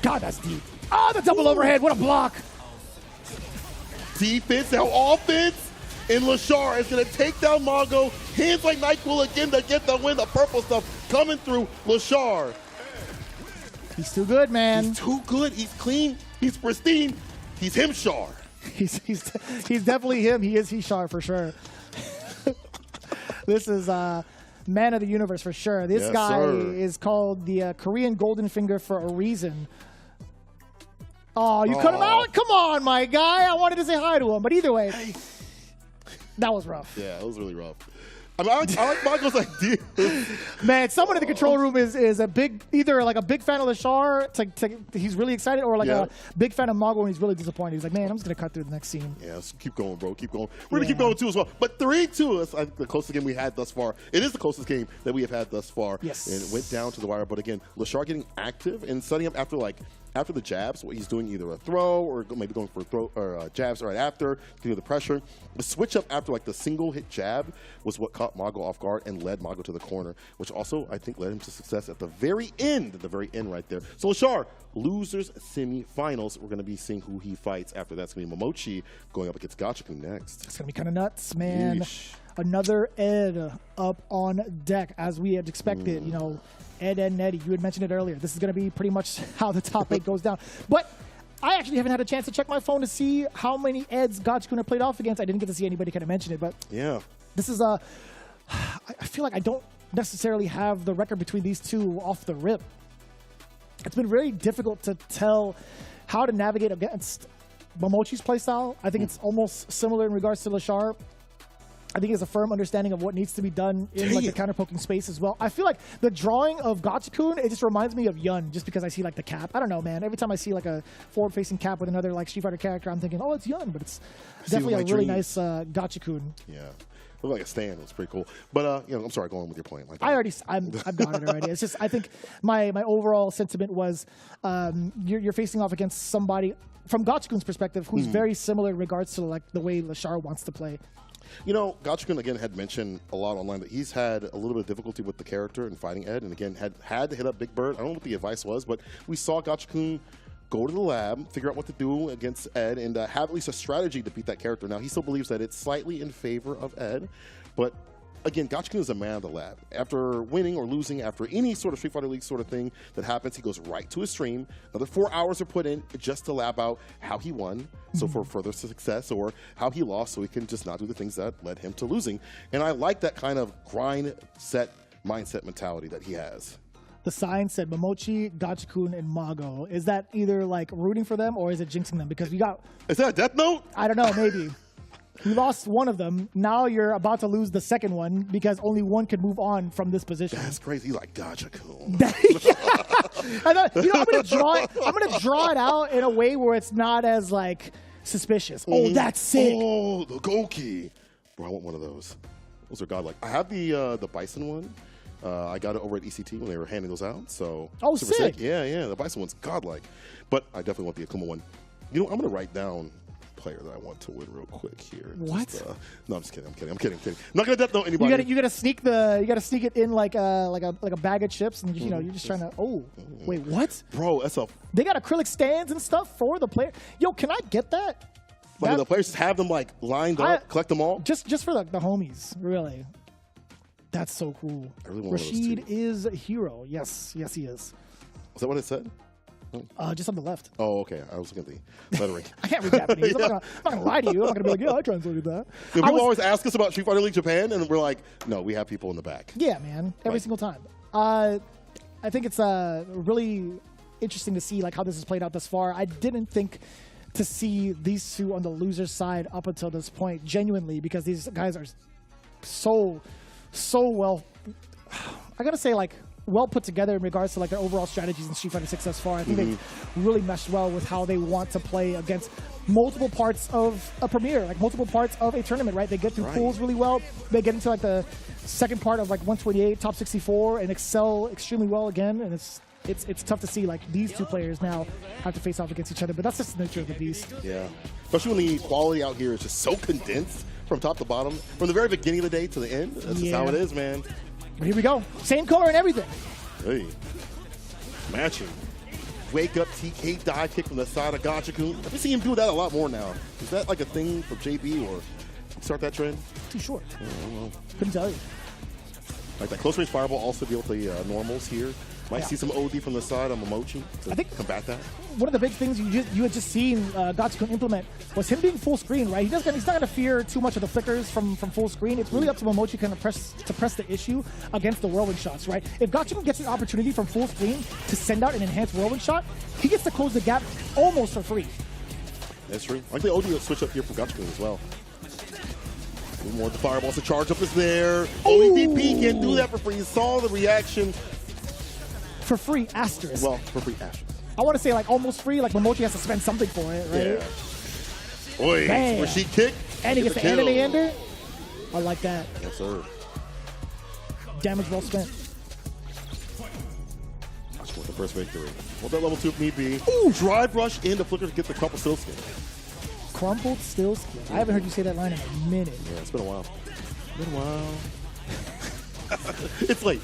God, that's deep. Oh, the double overhead. What a block. Defense, now offense. And Lashar is going to take down Mago. Hands like NyQuil again to get the win. The purple stuff coming through Lashar. He's too good, man. He's too good. He's clean. He's pristine. He's him, Shar. He's definitely him. He is Shar for sure. This is man of the universe for sure. This guy is called the Korean Golden Finger for a reason. Oh, you cut him out? Come on, my guy. I wanted to say hi to him, but either way, that was rough. Yeah, it was really rough. I mean, I like Mago's idea. Man, someone in the control room is a big, either like a big fan of Lashar, he's really excited, or like a big fan of Mago and he's really disappointed. He's like, man, I'm just going to cut through the next scene. Yeah, let's keep going, bro. Keep going. We're going to keep going, too, as well. But 3-2 is the closest game we had thus far. It is the closest game that we have had thus far. Yes. And it went down to the wire. But again, Lashar getting active and setting up after the jabs, what he's doing either a throw or maybe going for a throw or jabs right after, through the pressure. The switch up after like the single hit jab was what caught Mago off guard and led Mago to the corner, which also I think led him to success at the very end right there. So Lashar, losers semi-finals. We're going to be seeing who he fights after. That's going to be Momochi going up against Gachikun next. It's going to be kind of nuts, man. Yeesh. Another Ed up on deck as we had expected, you know. Ed and Nettie, you had mentioned it earlier. This is going to be pretty much how the top 8 goes down. But I actually haven't had a chance to check my phone to see how many Eds Gachikun have played off against. I didn't get to see anybody kind of mention it, but yeah, this is I feel like I don't necessarily have the record between these two off the rip. It's been very difficult to tell how to navigate against Momochi's playstyle. I think it's almost similar in regards to Lashar. I think he has a firm understanding of what needs to be done in like the counter-poking space as well. I feel like the drawing of Gachikun, it just reminds me of Yun, just because I see like the cap. I don't know, man. Every time I see like a forward-facing cap with another like Street Fighter character, I'm thinking, oh, it's Yun, but it's definitely a really nice Gachikun. Yeah. Looked like a stand. It was pretty cool. But, you know, I'm sorry, go on with your point. Like I've got it already. It's just, I think my overall sentiment was you're facing off against somebody, from Gachikun's perspective, who's very similar in regards to like the way Lashar wants to play. You know, Gachikun, again, had mentioned a lot online that he's had a little bit of difficulty with the character and fighting Ed, and again, had to hit up Big Bird. I don't know what the advice was, but we saw Gachikun go to the lab, figure out what to do against Ed, and have at least a strategy to beat that character. Now, he still believes that it's slightly in favor of Ed, but again, Gachikun is a man of the lab. After winning or losing, after any sort of Street Fighter League sort of thing that happens, he goes right to his stream. Another 4 hours are put in just to lab out how he won, so for further success, or how he lost, so he can just not do the things that led him to losing. And I like that kind of grind set mindset mentality that he has. The sign said Momochi, Gachikun, and Mago. Is that either like rooting for them or is it jinxing them? Because we got... Is that a death note? I don't know, maybe. You lost one of them. Now you're about to lose the second one because only one could move on from this position. That's crazy. He's like, Gachikun. I'm gonna draw it out in a way where it's not as like suspicious. Oh, that's sick. Oh, the Goki. Bro, I want one of those. Those are godlike. I have the Bison one. I got it over at ECT when they were handing those out. So super sick. Yeah, the Bison one's godlike. But I definitely want the Akuma one. You know, I'm gonna write down player that I want to win real quick here. What? No, I'm just kidding. I'm kidding. I'm not gonna death note anybody. You gotta sneak it in like a bag of chips, and you know you're just trying to. Oh, wait, what? Bro, that's a. They got acrylic stands and stuff for the player. Yo, can I get that? Like the players just have them like lined up, collect them all. Just for the homies, really. That's so cool. Rashid is a hero. Yes, he is. Is that what it said? Just on the left. Oh, okay. I was looking at the lettering. I can't read Japanese. I'm not going to lie to you. I'm not going to be like, yeah, I translated that. Yeah, people always ask us about Street Fighter League Japan, and we're like, no, we have people in the back. Yeah, man. Every single time. I think it's really interesting to see like how this has played out thus far. I didn't think to see these two on the loser's side up until this point, genuinely, because these guys are so well, I got to say, like, well put together in regards to like their overall strategies in Street Fighter 6 thus far. I think they've really meshed well with how they want to play against multiple parts of a premiere, like multiple parts of a tournament, right? They get through pools really well. They get into like the second part of like 128, top 64, and excel extremely well again. And it's tough to see like these two players now have to face off against each other, but that's just the nature of the beast. Yeah, especially when the quality out here is just so condensed from top to bottom, from the very beginning of the day to the end. That's just how it is, man. But here we go. Same color and everything. Hey. Matching. Wake up TK dive kick from the side of Gachikun. I've been seeing him do that a lot more now. Is that like a thing for JB or start that trend? Too short. I don't know. Couldn't tell you. Like that close range fireball also deal with the normals here. Might see some OD from the side on Momochi to combat that. One of the big things you had just seen Gachikun implement was him being full screen, right? He's not going to fear too much of the flickers from full screen. It's really up to Momochi kind of to press the issue against the whirlwind shots, right? If Gachikun gets the opportunity from full screen to send out an enhanced whirlwind shot, he gets to close the gap almost for free. That's true. I think the OD will switch up here for Gachikun as well. More the fireballs, the charge up is there. Only DP can't do that for free. You saw the reaction. For free, asterisk. Well, for free, asterisk. I want to say like almost free, like Momochi has to spend something for it, right? Yeah. Oi, where she kick. And he gets the anime ender. I like that. Yes, sir. Damage well spent. That's what the first victory. What that level 2 if need be. Ooh, drive rush into flicker to get the crumpled still skin. Crumpled still skin. I haven't heard you say that line in a minute. Yeah, it's been a while. It's late.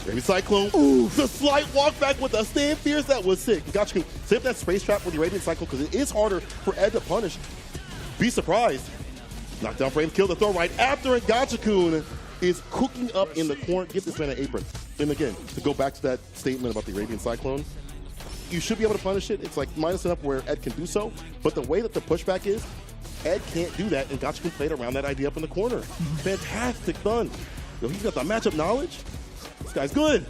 Baby Cyclone. Ooh, the slight walk back with a stand fierce. That was sick. Gachikun, save that space trap with the Arabian Cyclone because it is harder for Ed to punish. Be surprised. Knockdown frame, kill the throw right after it. Gachikun is cooking up in the corner. Give this man an apron. And again, to go back to that statement about the Arabian Cyclone, you should be able to punish it. It's like minus enough where Ed can do so. But the way that the pushback is, Ed can't do that. And Gachikun played around that idea up in the corner. Fantastic done. Yo, he's got the matchup knowledge. This guy's good.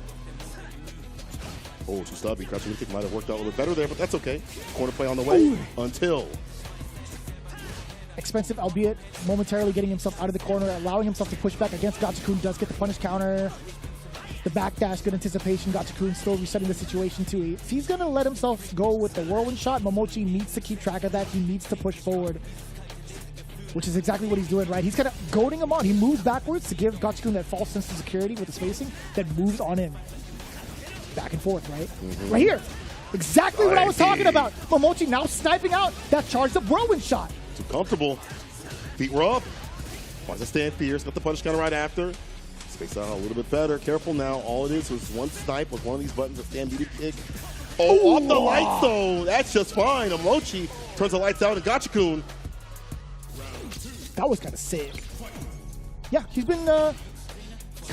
Oh, too stubby. Crouching kick might have worked out a little bit better there, but that's okay. Corner play on the way until. Expensive, albeit momentarily getting himself out of the corner, allowing himself to push back against Gachikun. Does get the punish counter. The backdash, good anticipation. Gachikun still resetting the situation too. If he's going to let himself go with the whirlwind shot, Momochi needs to keep track of that. He needs to push forward, which is exactly what he's doing, right? He's kind of goading him on. He moves backwards to give Gachikun that false sense of security with the spacing, then moves on in. Back and forth, right? Right here. Exactly what I was talking about. Momochi now sniping out that charged up whirlwind shot. Too comfortable. Feet were up. Wants to stand fierce. Got the punish counter right after. Space out a little bit better. Careful now. All it is was one snipe with one of these buttons, a stand beating kick. Oh, off the lights though. That's just fine. Mochi turns the lights out and Gachikun. That was kind of sick. Yeah, he's been kind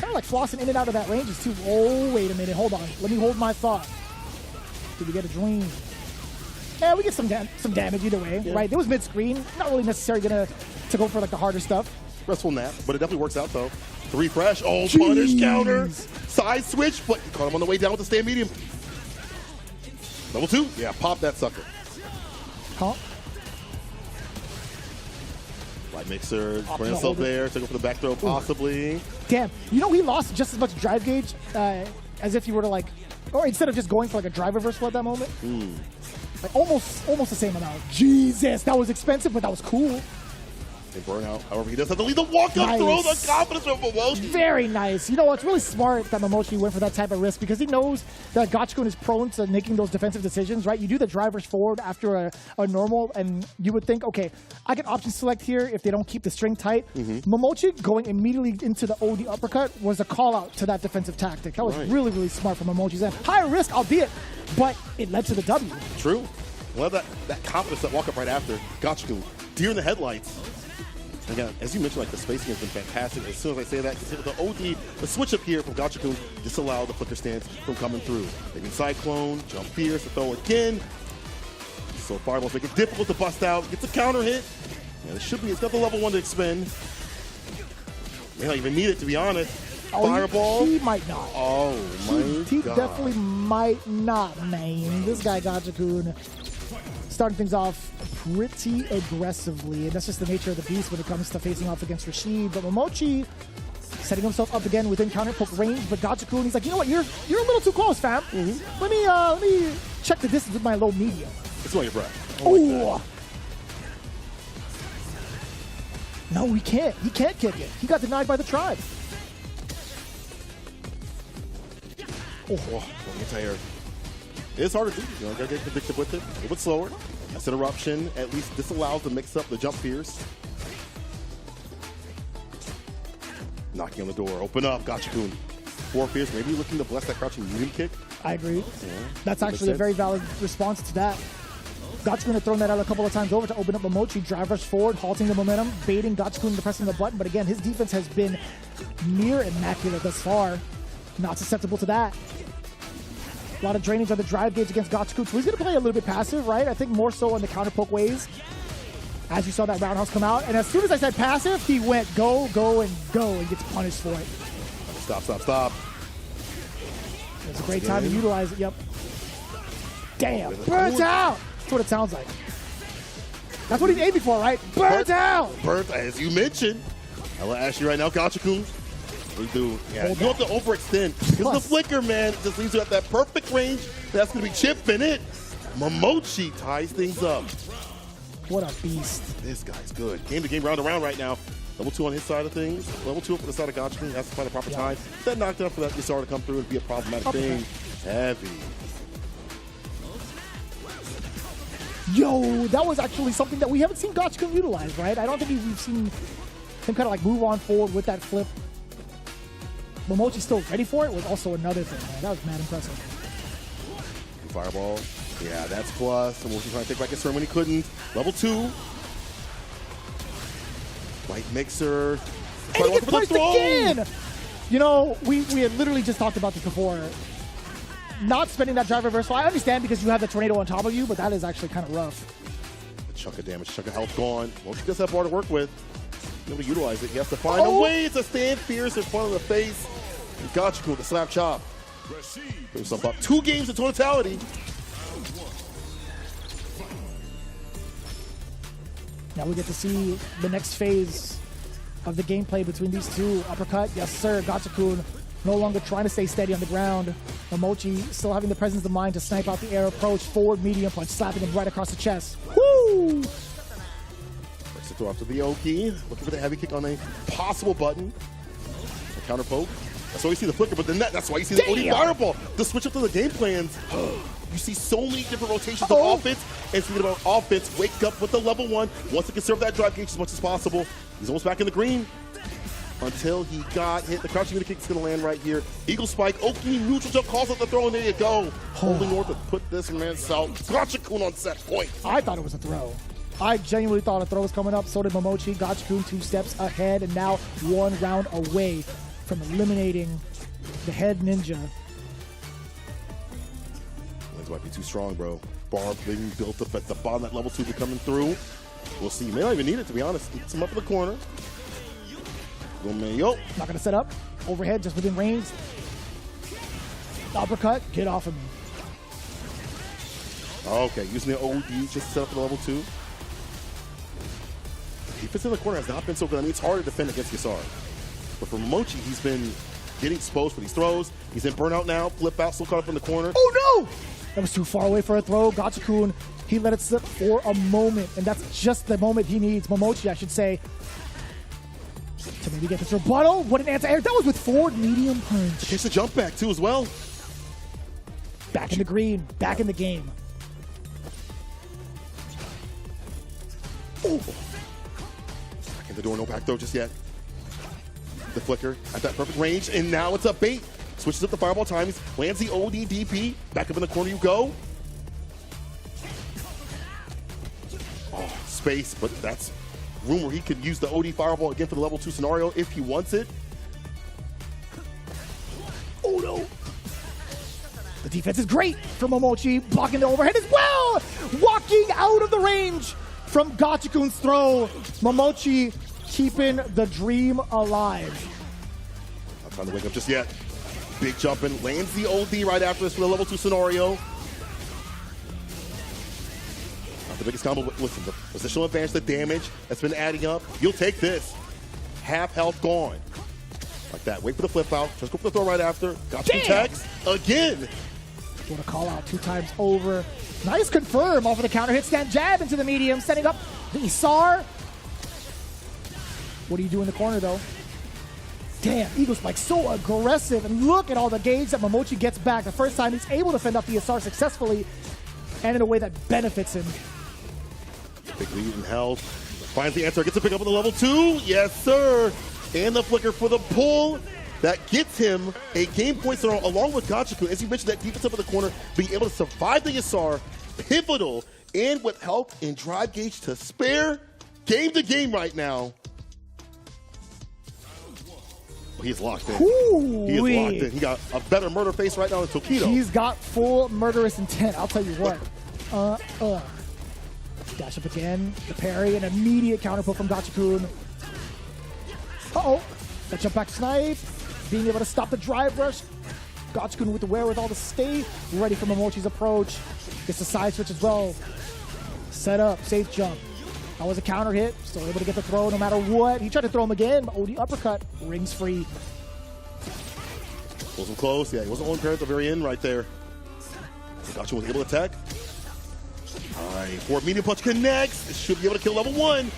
of like flossing in and out of that range too. Oh, wait a minute. Hold on. Let me hold my thought. Did we get a dream? Yeah, we get some damage either way, right? It was mid-screen. Not really necessarily going to go for like the harder stuff. Restful nap, but it definitely works out though. The refresh. Oh, punish counter. Side switch, but caught him on the way down with the stand medium. Level 2. Yeah, pop that sucker. Huh? Light mixer, put himself there, take it for the back throw, possibly. Damn, you know he lost just as much drive gauge as if he were to like, or instead of just going for like a drive reversal at that moment. Like almost the same amount. Jesus, that was expensive, but that was cool. They burn out. However, he does have to lead the walk-up throw, the confidence of Momochi. Very nice. You know, it's really smart that Momochi went for that type of risk because he knows that Gachikun is prone to making those defensive decisions, right? You do the drivers forward after a normal, and you would think, okay, I can option select here if they don't keep the string tight. Momochi going immediately into the OD uppercut was a call-out to that defensive tactic. That was really, really smart from Momochi's end. High risk, albeit, but it led to the W. True. Well, that confidence, that walk-up right after. Gachikun, deer in the headlights. Again, as you mentioned, like the spacing has been fantastic. As soon as I say that, the OD, the switch up here from Gachikun disallowed the flicker stance from coming through. Maybe Cyclone, jump fierce, to throw again. So fireballs make it difficult to bust out. Gets a counter hit. And it should be, it's got the level 1 to expend. May not even need it, to be honest. Fireball. He might not. Oh, my He God. definitely might not, man. This guy, Gachikun, starting things off pretty aggressively, and that's just the nature of the beast when it comes to facing off against Rashid. But Momochi setting himself up again within counter poke range, but Gachikun, he's like, you know what, you're a little too close, fam. Let me check the distance with my low medium. It's on your breath. Oh! No, he can't. He can't kick it. He got denied by the tribe. Let me tell you, it's hard to do. You know, gotta get predictive with it. A little bit slower. This interruption at least disallows to mix up the jump fierce. Knocking on the door. Open up, Gachikun. 4 fierce, maybe looking to bless that crouching medium kick. I agree. Yeah, That's actually a very valid response to that. Gachikun had thrown that out a couple of times over to open up Momochi, drive rush forward, halting the momentum, baiting Gachikun into pressing the button. But again, his defense has been near immaculate thus far. Not susceptible to that. A lot of drainage on the drive gauge against Gachikun, so he's going to play a little bit passive, right? I think more so on the counter poke ways. As you saw that roundhouse come out, and as soon as I said passive, he went go, and gets punished for it. Stop. It's a great time to utilize it, yep. Damn, burnt out! That's what it sounds like. That's what he's aiming for, right? Burnt out! Burnt, as you mentioned. I'll ask you right now, Gachikun. We do. Yeah, you don't have to overextend. Because the flicker, man, just leaves you at that perfect range. That's going to be chipping it. Momochi ties things up. What a beast. This guy's good. Game to game, round to round right now. Level 2 on his side of things. Level 2 up on the side of Gachikun. Has to find a proper time. That knockdown for that Lashar to come through and be a problematic thing. Heavy. Yo, that was actually something that we haven't seen Gachikun utilize, right? I don't think we've seen him kind of like move on forward with that flip. Momochi's still ready for it was also another thing, man. That was mad impressive. Fireball. Yeah, that's plus. Momochi trying to take back his turn when he couldn't. Level 2. Light mixer. And he gets punched again! You know, we had literally just talked about this before. Not spending that drive reversal. I understand because you have the tornado on top of you, but that is actually kind of rough. A chunk of damage, chunk of health gone. Momochi does have more to work with. Able to utilize it. He has to find a way to stand fierce in front of the face. And Gachikun with the slap chop. There's some about 2 games in totality. Now we get to see the next phase of the gameplay between these two. Uppercut, yes sir. Gachikun no longer trying to stay steady on the ground. Momochi still having the presence of mind to snipe out the air approach, forward medium punch, slapping him right across the chest. Woo! First to throw after the Oki, looking for the heavy kick on a possible button. A counter poke. That's why you see the flicker, but then that's why you see the OD fireball. The switch up to the game plans. You see so many different rotations of offense. And speaking about offense, wake up with the level 1. Wants to conserve that drive gauge as much as possible. He's almost back in the green. until he got hit. The crouching kick is going to land right here. Eagle Spike, Oki, neutral jump, calls up the throw, and there you go. Holding north to put this man's out. Gachikun on set point. I thought it was a throw. I genuinely thought a throw was coming up. So did Momochi. Gachikun 2 steps ahead, and now 1 round away from eliminating the head ninja. Legs might be too strong, bro. Bar being built up at the bottom. That level 2 be coming through. We'll see. May not even need it, to be honest. Gets him up in the corner. Yo. Not going to set up. Overhead, just within range. Uppercut. Get off of me. Okay, using the OD just to set up for the level 2. Defense in the corner has not been so good. I mean, it's hard to defend against Yasar. But for Mochi, he's been getting exposed for these throws. He's in burnout now. Flip out, still caught up in the corner. Oh, no! That was too far away for a throw. Gachikun, he let it slip for a moment, and that's just the moment he needs. Momochi, I should say, to maybe get this rebuttal. What an anti-air. That was with forward medium punch. Takes a jump back, too, as well. Back in the green. Back in the game. Oh. Back in the door. No back throw just yet. The flicker at that perfect range, and now it's a bait. Switches up the fireball times, lands the OD DP. Back up in the corner you go. Oh, space, but that's room where he could use the OD fireball again for the level 2 scenario if he wants it. Oh no! The defense is great from Momochi, blocking the overhead as well! Walking out of the range from Gachikun's throw. Momochi keeping the dream alive. Not time to wake up just yet. Big jumping, lands the OD right after this for the level 2 scenario. Not the biggest combo, but listen, the positional advantage, the damage that's been adding up. You'll take this. Half health gone. Like that. Wait for the flip out. Just go for the throw right after. Got you text again. What a call out 2 times over. Nice confirm off of the counter hit stand jab into the medium, setting up the Isar. What do you do in the corner though? Damn, Eagle Spike so aggressive, and look at all the gauge that Momochi gets back. The first time he's able to fend off the Isar successfully, and in a way that benefits him. Big lead in health. Finds the answer, gets a pick up on the level 2. Yes, sir. And the flicker for the pull. That gets him a game point scenario along with Gachikun. As you mentioned, that defense up in the corner, being able to survive the Isar, pivotal, and with health and drive gauge to spare. Game to game right now. He's locked in. He is locked in. He got a better murder face right now than Tokido. He's got full murderous intent, I'll tell you what. Dash up again, the parry, an immediate counter pull from Gachikun. Uh-oh, that jump back snipe, being able to stop the drive rush. Gachikun with the wherewithal to stay ready for Momochi's approach. Gets the side switch as well. Set up, safe jump. That was a counter hit, still able to get the throw no matter what. He tried to throw him again, but OD uppercut, rings free. Pulls him close, yeah, he wasn't on pair at the very end right there. Gachikun was able to attack. All right, forward medium punch connects. Should be able to kill level 1.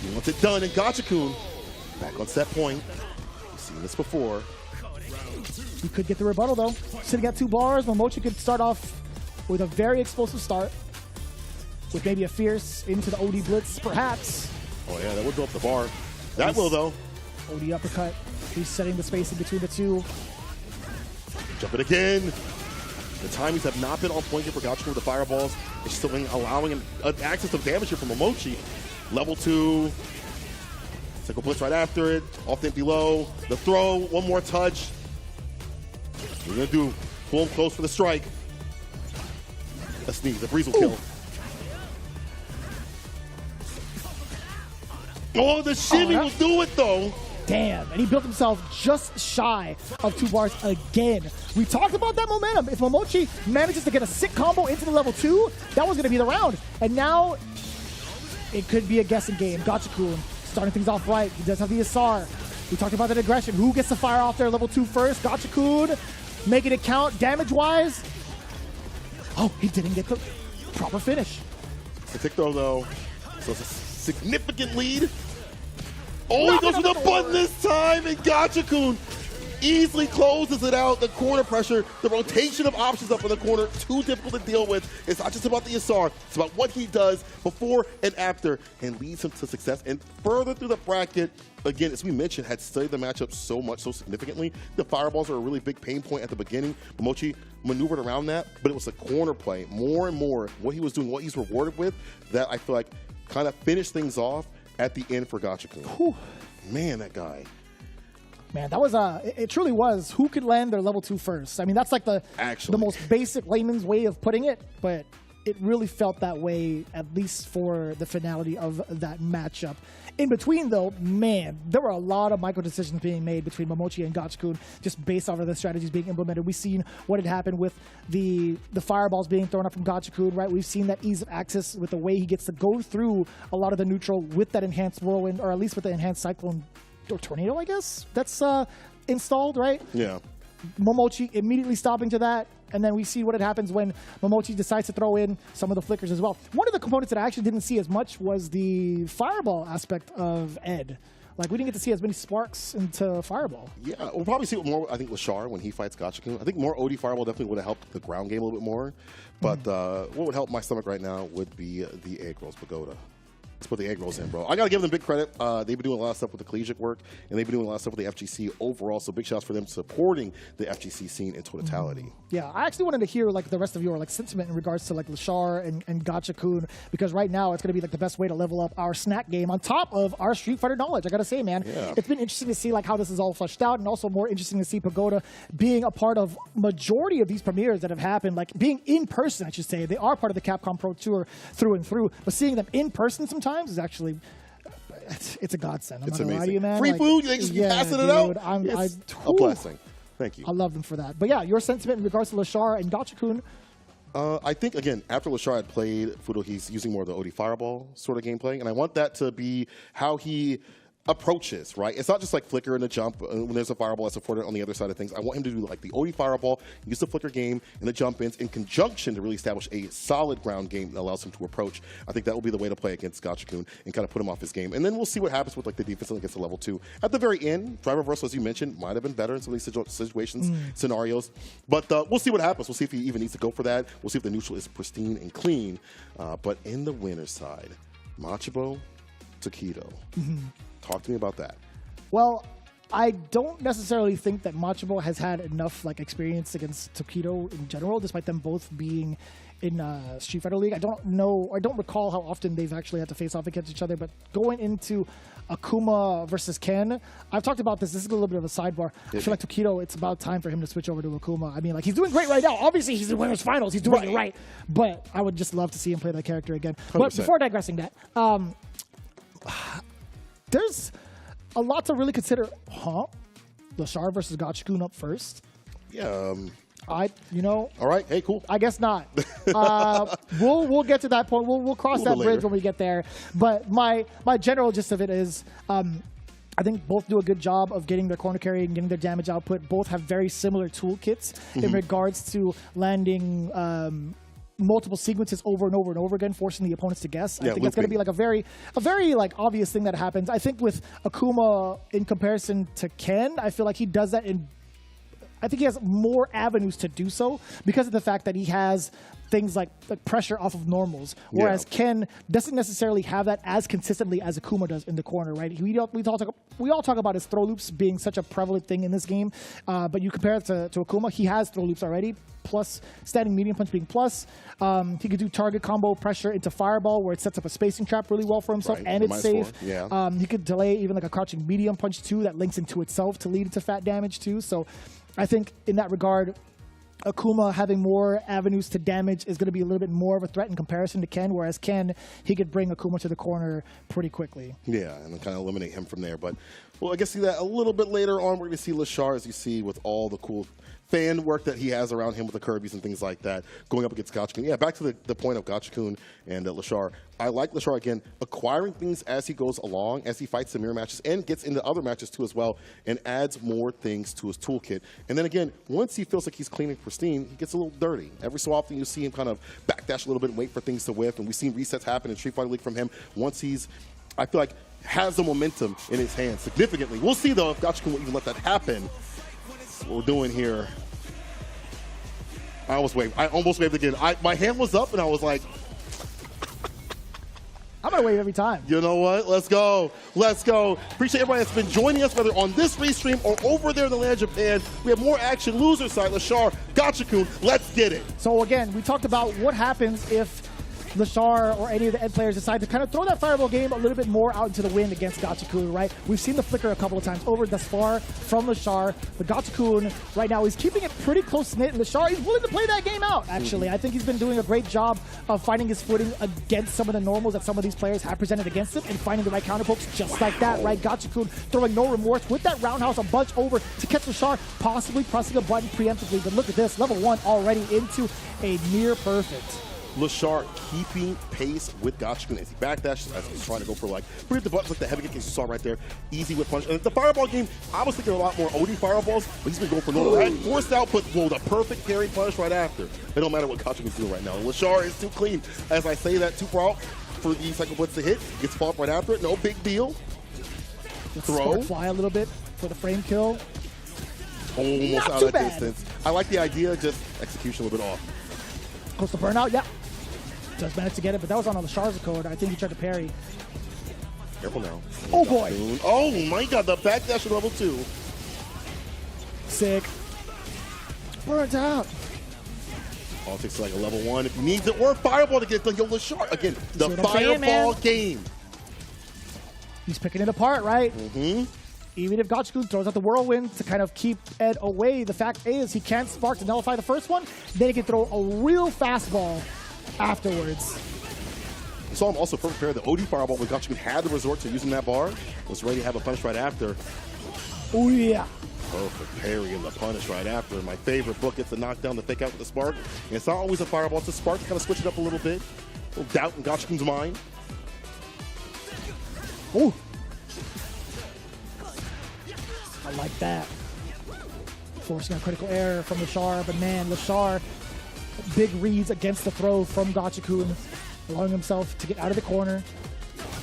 He wants it done, and Gachikun back on set point. We've seen this before. He could get the rebuttal though. Sitting at 2 bars, Momochi could start off with a very explosive start. With maybe a fierce into the OD blitz, perhaps. Oh yeah, that would go up the bar. That will though. OD uppercut. He's setting the space in between the 2. Jump it again. The timings have not been on point here for Gachikun with the fireballs. It's still allowing him access to damage here from Momochi. Level 2. Single blitz right after it. Off the below. The throw. One more touch. We're gonna do pull him close for the strike. A sneeze. The breeze will kill. Oh, the shimmy will do it though. Damn, and he built himself just shy of 2 bars again. We talked about that momentum. If Momochi manages to get a sick combo into the level 2, that was going to be the round. And now it could be a guessing game. Gachikun starting things off right. He does have the Isar. We talked about that aggression. Who gets to fire off their level 2 first? Gachikun making it count damage-wise. Oh, he didn't get the proper finish. It's a tick throw though. So it's a significant lead. Oh, he goes for the button this time, and Gachikun easily closes it out. The corner pressure, the rotation of options up in the corner, too difficult to deal with. It's not just about the SR, it's about what he does before and after, and leads him to success. And further through the bracket, again, as we mentioned, had studied the matchup so much, so significantly. The fireballs are a really big pain point at the beginning. Momochi maneuvered around that, but it was the corner play more and more, what he was doing, what he's rewarded with, that I feel like kind of finished things off at the end for Gachikun. Whew. Man, that guy. Man, that was it truly was who could land their level 2 first. I mean, that's like the most basic layman's way of putting it, but it really felt that way, at least for the finality of that matchup. In between, though, man, there were a lot of micro decisions being made between Momochi and Gachikun just based off of the strategies being implemented. We've seen what had happened with the fireballs being thrown up from Gachikun, right? We've seen that ease of access with the way he gets to go through a lot of the neutral with that enhanced whirlwind, or at least with the enhanced cyclone or tornado, I guess, that's installed, right? Yeah. Momochi immediately stopping to that, and then we see what happens when Momochi decides to throw in some of the flickers as well. One of the components that I actually didn't see as much was the fireball aspect of Ed. Like, we didn't get to see as many sparks into fireball. Yeah, we'll probably see it more, I think, Lashar when he fights Gachikun. I think more OD fireball definitely would have helped the ground game a little bit more. But what would help my stomach right now would be the egg rolls pagoda. Let's put the egg rolls in, bro. I got to give them big credit. They've been doing a lot of stuff with the collegiate work, and they've been doing a lot of stuff with the FGC overall, so big shouts for them supporting the FGC scene in totality. Yeah, I actually wanted to hear like the rest of your sentiment in regards to like Lashar and Gachikun, because right now it's going to be like the best way to level up our snack game on top of our Street Fighter knowledge. I got to say, man, it's been interesting to see like how this is all fleshed out, and also more interesting to see Pagoda being a part of majority of these premieres that have happened, like being in person, I should say. They are part of the Capcom Pro Tour through and through, but seeing them in person sometimes is actually it's a godsend. I'm not gonna lie to you, man. Free food, they just passing it out. It's a blessing. Thank you. I love them for that. But yeah, your sentiment in regards to Lashar and Gachikun. I think, again, after Lashar had played Fudo, he's using more of the OD Fireball sort of gameplay, and I want that to be how he approaches, right? It's not just like flicker and the jump when there's a fireball that's afforded on the other side of things. I want him to do like the OD Fireball, use the flicker game and the jump ins in conjunction to really establish a solid ground game that allows him to approach. I think that will be the way to play against Gachikun and kind of put him off his game. And then we'll see what happens with like the defense against the level 2. At the very end, drive reversal, as you mentioned, might have been better in some of these situations, scenarios. But we'll see what happens. We'll see if he even needs to go for that. We'll see if the neutral is pristine and clean. But in the winner's side, Machabo, Tokido. Talk to me about that. Well, I don't necessarily think that Machabo has had enough like experience against Tokido in general, despite them both being in Street Fighter League. I don't know, I don't recall how often they've actually had to face off against each other, but going into Akuma versus Ken, I've talked about this. This is a little bit of a sidebar. I feel like Tokido, it's about time for him to switch over to Akuma. I mean, like, he's doing great right now. Obviously, he's in Winners Finals. He's doing it right. But I would just love to see him play that character again. 100%. But before digressing that, there's a lot to really consider. Lashar versus Gachikun up first. Yeah. All right. Hey, cool. I guess not. We'll get to that point. We'll cross that bridge when we get there. But my general gist of it is, I think both do a good job of getting their corner carry and getting their damage output. Both have very similar toolkits in regards to landing multiple sequences over and over and over again, forcing the opponents to guess. I think it's going to be like a very like obvious thing that happens. I think with Akuma in comparison to Ken, I feel like he does that I think he has more avenues to do so because of the fact that he has things like pressure off of normals, whereas Ken doesn't necessarily have that as consistently as Akuma does in the corner, right? We all talk about his throw loops being such a prevalent thing in this game, but you compare it to Akuma, he has throw loops already, plus standing medium punch being plus. He could do target combo pressure into fireball where it sets up a spacing trap really well for himself, and it's safe. He could delay even like a crouching medium punch too that links into itself to lead into fat damage too. So I think in that regard, Akuma having more avenues to damage is going to be a little bit more of a threat in comparison to Ken, whereas Ken, he could bring Akuma to the corner pretty quickly. Yeah, and then kind of eliminate him from there. But well, I guess see that a little bit later on. We're going to see Lashar, as you see, with all the cool fan work that he has around him with the Kirby's and things like that, going up against Gachikun. Yeah, back to the point of Gachikun and Lashar. I like Lashar, again, acquiring things as he goes along, as he fights the mirror matches and gets into other matches too as well, and adds more things to his toolkit. And then again, once he feels like he's clean and pristine, he gets a little dirty. Every so often you see him kind of backdash a little bit and wait for things to whiff, and we've seen resets happen in Street Fighter League from him once he's, I feel like, has the momentum in his hands significantly. We'll see, though, if Gachikun will even let that happen. what we're doing here. I almost waved again. My hand was up and I was like, I'm going to wave every time. You know what? Let's go. Let's go. Appreciate everybody that's been joining us, whether on this restream or over there in the land of Japan. We have more action. Loser side, Lashar, Gachikun. Let's get it. So again, we talked about what happens if Lashar or any of the Ed players decide to kind of throw that fireball game a little bit more out into the wind against Gachikun, right? We've seen the flicker a couple of times over thus far from Lashar. But Gachikun right now is keeping it pretty close-knit, and Lashar, he's willing to play that game out, actually. I think he's been doing a great job of finding his footing against some of the normals that some of these players have presented against him and finding the right counterpokes just like that, right? Gachikun throwing no remorse with that roundhouse a bunch over to catch Lashar, possibly pressing a button preemptively. But look at this, level 1 already into a near perfect. Lashar keeping pace with Gachikun as he backdashes, as he's trying to go for like pretty the buttons like the heavy kick you saw right there. Easy with punch. And the fireball game, I was thinking a lot more OD fireballs, but he's been going for normal. Forced out, but the perfect parry punish right after. It don't matter what Gachikun's doing right now. Lashar is too clean. As I say that, too far out for the cycle blitz to hit. Gets fought right after it. No big deal. Throw. Fly a little bit for the frame kill. Almost Not out too of bad. distance. I like the idea, just execution a little bit off. Close to burnout, yeah. Does manage to get it, but that was on Lashar's code. I think he tried to parry. Careful now. Oh boy. Oh my god, the backdash at level 2. Sick. Burnt out. Politics like a level 1. If he needs it, or fireball to get done. Yo, Lashar, again, the See what I'm saying, fireball man? game. He's picking it apart, right? Even if Gachikun throws out the whirlwind to kind of keep Ed away, the fact is he can't spark to nullify the first one, then he can throw a real fastball afterwards. You saw him also prepare the OD fireball when Gachikun had to resort to using that bar. Was ready to have a punish right after. Oh yeah. Perfect parry and the punish right after. My favorite book gets the knockdown, the fake out with the spark. And it's not always a fireball, it's a spark to kind of switch it up a little bit. A little doubt in Gachikun's mind. Ooh. I like that. Forcing a critical error from Lashar, but man, Lashar, big reads against the throw from Gachikun, allowing himself to get out of the corner.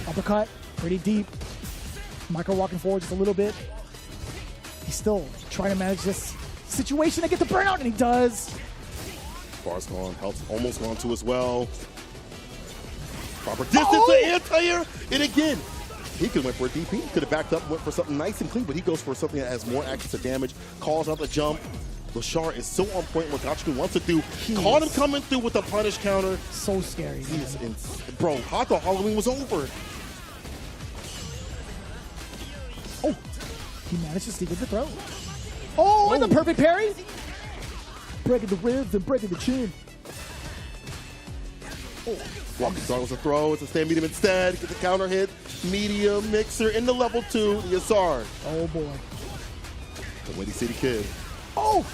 Uppercut, pretty deep. Micro walking forward just a little bit. He's still trying to manage this situation to get the burnout, and he does. Bar's gone, health's almost gone too as well. Proper distance to anti-air, and again, he could have went for a DP, could have backed up, went for something nice and clean, but he goes for something that has more access to damage, calls out the jump. Lashar is so on point what Gachikun wants to do. Caught him coming through with a punish counter. So scary. Bro, I thought Halloween was over. Oh, he managed to sneak in the throw. Oh, and the perfect parry. Breaking the ribs and breaking the chin. Walking thought it was a throw, it's a stand medium instead. Get the counter hit, medium, mixer, into level 2, the Asar. Oh boy. The Windy City Kid. Oh!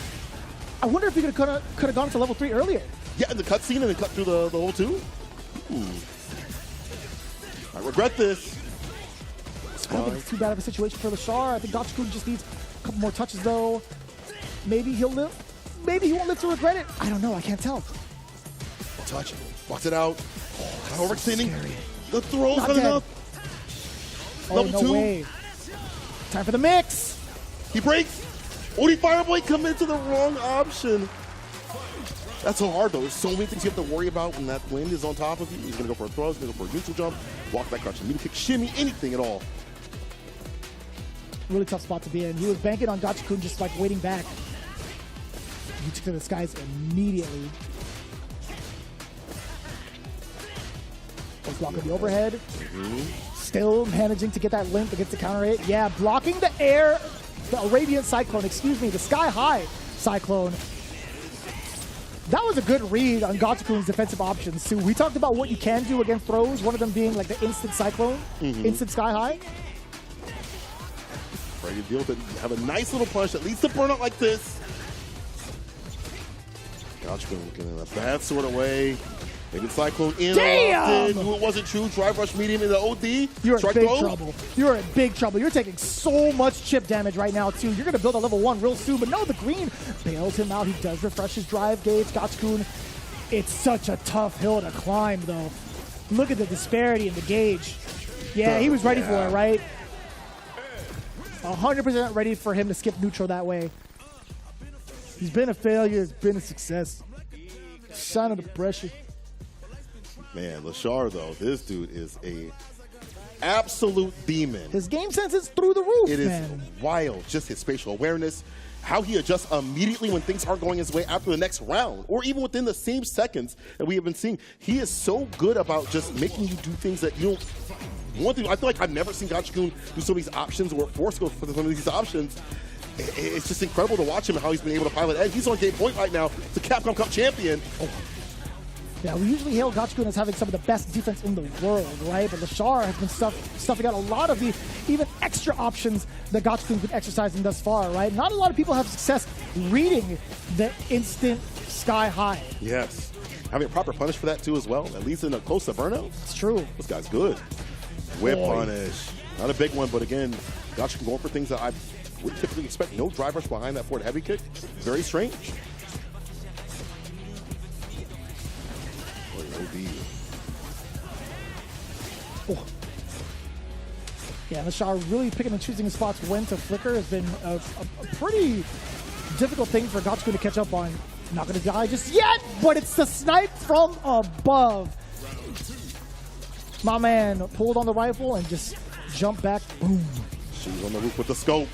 I wonder if he could have gone to level 3 earlier. Yeah, in the cutscene and then cut through the level 2. I regret this. I don't think it's too bad of a situation for Lashar. I think Gachikun just needs a couple more touches though. Maybe he'll live. Maybe he won't live to regret it. I don't know. I can't tell. Touch it. Box it out. Oh, overextending. The throw's Not not dead. enough. Oh, Level no 2. way. Time for the mix. He breaks. Odie Fireboy come into the wrong option. That's so hard though. There's so many things you have to worry about when that wind is on top of you. He's gonna go for a throw, he's gonna go for a neutral jump, walk back crouch, medium kick, shimmy, anything at all. Really tough spot to be in. He was banking on Gachikun just like waiting back. He took to the skies immediately. Was blocking the overhead. Still managing to get that limp against the counter hit. Yeah, blocking the air, the Arabian Cyclone, excuse me, the Sky High Cyclone. That was a good read on Gachikun's defensive options too. We talked about what you can do against throws, one of them being like the instant Cyclone, instant Sky High. Ready to deal with it. Have a nice little punch that leads to burnout like this. Gachikun looking in a bad sort of way. Maybe Cyclone in. Damn! It wasn't true. Drive rush medium in the OD. You're Strike in big throw. trouble. You're in big trouble. You're taking so much chip damage right now, too. You're going to build a level 1 real soon, but no, the green bails him out. He does refresh his drive gauge. Gachikun, it's such a tough hill to climb, though. Look at the disparity in the gauge. Yeah, he was ready for it, right? 100% ready for him to skip neutral that way. He's been a failure. He's been a success. Shine under pressure. Man, Lashar, though, this dude is a absolute demon. His game sense is through the roof, It is man. wild. Just his spatial awareness, how he adjusts immediately when things aren't going his way after the next round, or even within the same seconds that we have been seeing. He is so good about just making you do things that you don't want to do. I feel like I've never seen Gachikun do some of these options or force go for some of these options. It's just incredible to watch him and how he's been able to pilot. And he's on game point right now. The Capcom Cup champion. Yeah, we usually hail Gachikun as having some of the best defense in the world, right? But Lashar has been stuffing out a lot of the even extra options that Gachikun's been exercising thus far, right? Not a lot of people have success reading the instant sky high. Yes. Having a proper punish for that too as well. At least in a close to burnout. It's true. This guy's good. Whip punish. Not a big one, but again, Gachikun going for things that I would typically expect. No drive rush behind that forward heavy kick. Very strange. Oh. Yeah, Lashar really picking and choosing his spots when to flicker has been a pretty difficult thing for Gachikun to catch up on. Not going to die just yet, but it's the snipe from above. My man pulled on the rifle and just jumped back. Boom. She's on the roof with the scope.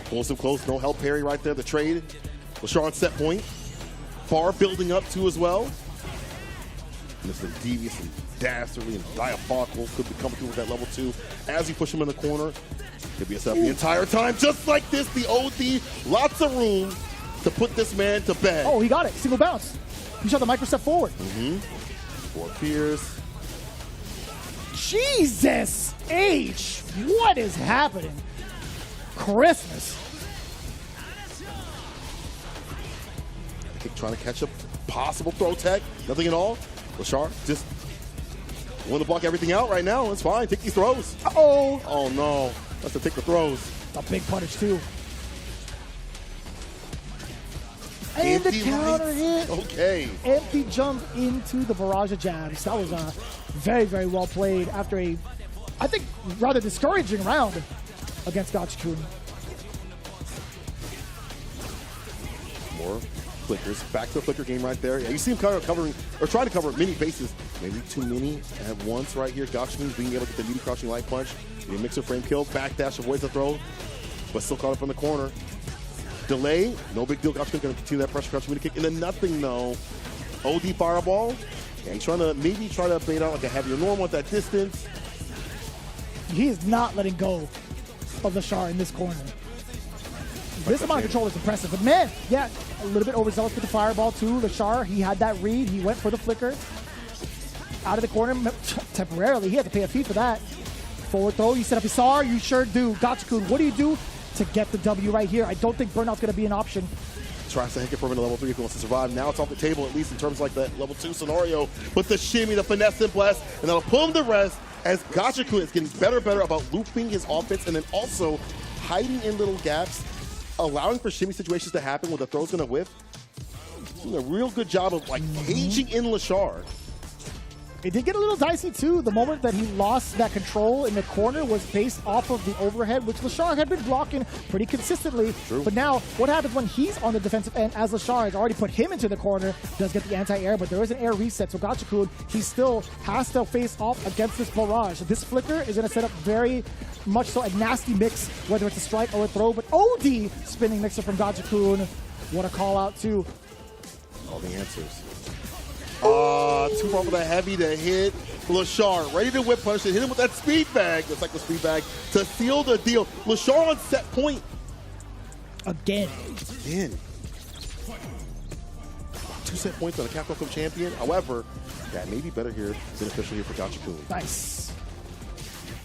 Pulls him close. No help parry right there. The trade. Lashar on set point. Bar building up too as well. And it's been devious and dastardly and diabolical. Could be coming through with that level 2. As you push him in the corner, could be a setup the entire time. Just like this, the OD. Lots of room to put this man to bed. Oh, he got it. Single bounce. He shot the micro step forward. Four Pierce. Jesus H. What is happening? Christmas. I think trying to catch a possible throw tech. Nothing at all. Lashar just want to block everything out right now. It's fine. Take these throws. Uh-oh. Oh, no. That's to take the throws. A big punish, too. And the counter hit. Okay. Empty jump into the barrage of jabs. That was very, very well played after a, I think, rather discouraging round against Gachikun. More flickers. Back to the flicker game right there. Yeah, you see him covering, or trying to cover many bases. Maybe too many at once right here. Gachikun being able to get the meaty crouching light punch. The mixer frame kill. Backdash avoids the throw, but still caught up in the corner. Delay. No big deal. Gachikun going to continue that pressure crouching meaty kick. And then nothing, though. OD fireball. Yeah, he's trying to maybe try to bait out like a heavier normal at that distance. He is not letting go of Lashar in this corner. This amount of control is impressive. But man, yeah, a little bit overzealous with the fireball too. Lashar, he had that read. He went for the flicker. Out of the corner temporarily. He had to pay a fee for that. Forward throw, you set up his SAR. You sure do. Gachikun, what do you do to get the W right here? I don't think burnout's going to be an option. Tries to hit it from into level 3 if he wants to survive. Now it's off the table, at least in terms of like that level 2 scenario. With the shimmy, the finesse and blast, and that'll pull him to rest as Gachikun is getting better and better about looping his offense and then also hiding in little gaps, allowing for shimmy situations to happen when the throw's going to whiff. Doing a real good job of like caging in Lashar. It did get a little dicey too. The moment that he lost that control in the corner was based off of the overhead, which Lashar had been blocking pretty consistently. True. But now, what happens when he's on the defensive end, as Lashar has already put him into the corner, does get the anti-air, but there is an air reset, so Gachikun, he still has to face off against this barrage. This flicker is going to set up very much so a nasty mix, whether it's a strike or a throw, but OD spinning mixer from Gachikun. What a call out too. All the answers. Too far for the heavy to hit Lashar. Ready to whip punish and hit him with that speed bag. That's like the speed bag to seal the deal. Lashar on set point. Again. 2 set points on a Capcom Cup champion. However, that may be better here, beneficial here for Gachikun. Nice.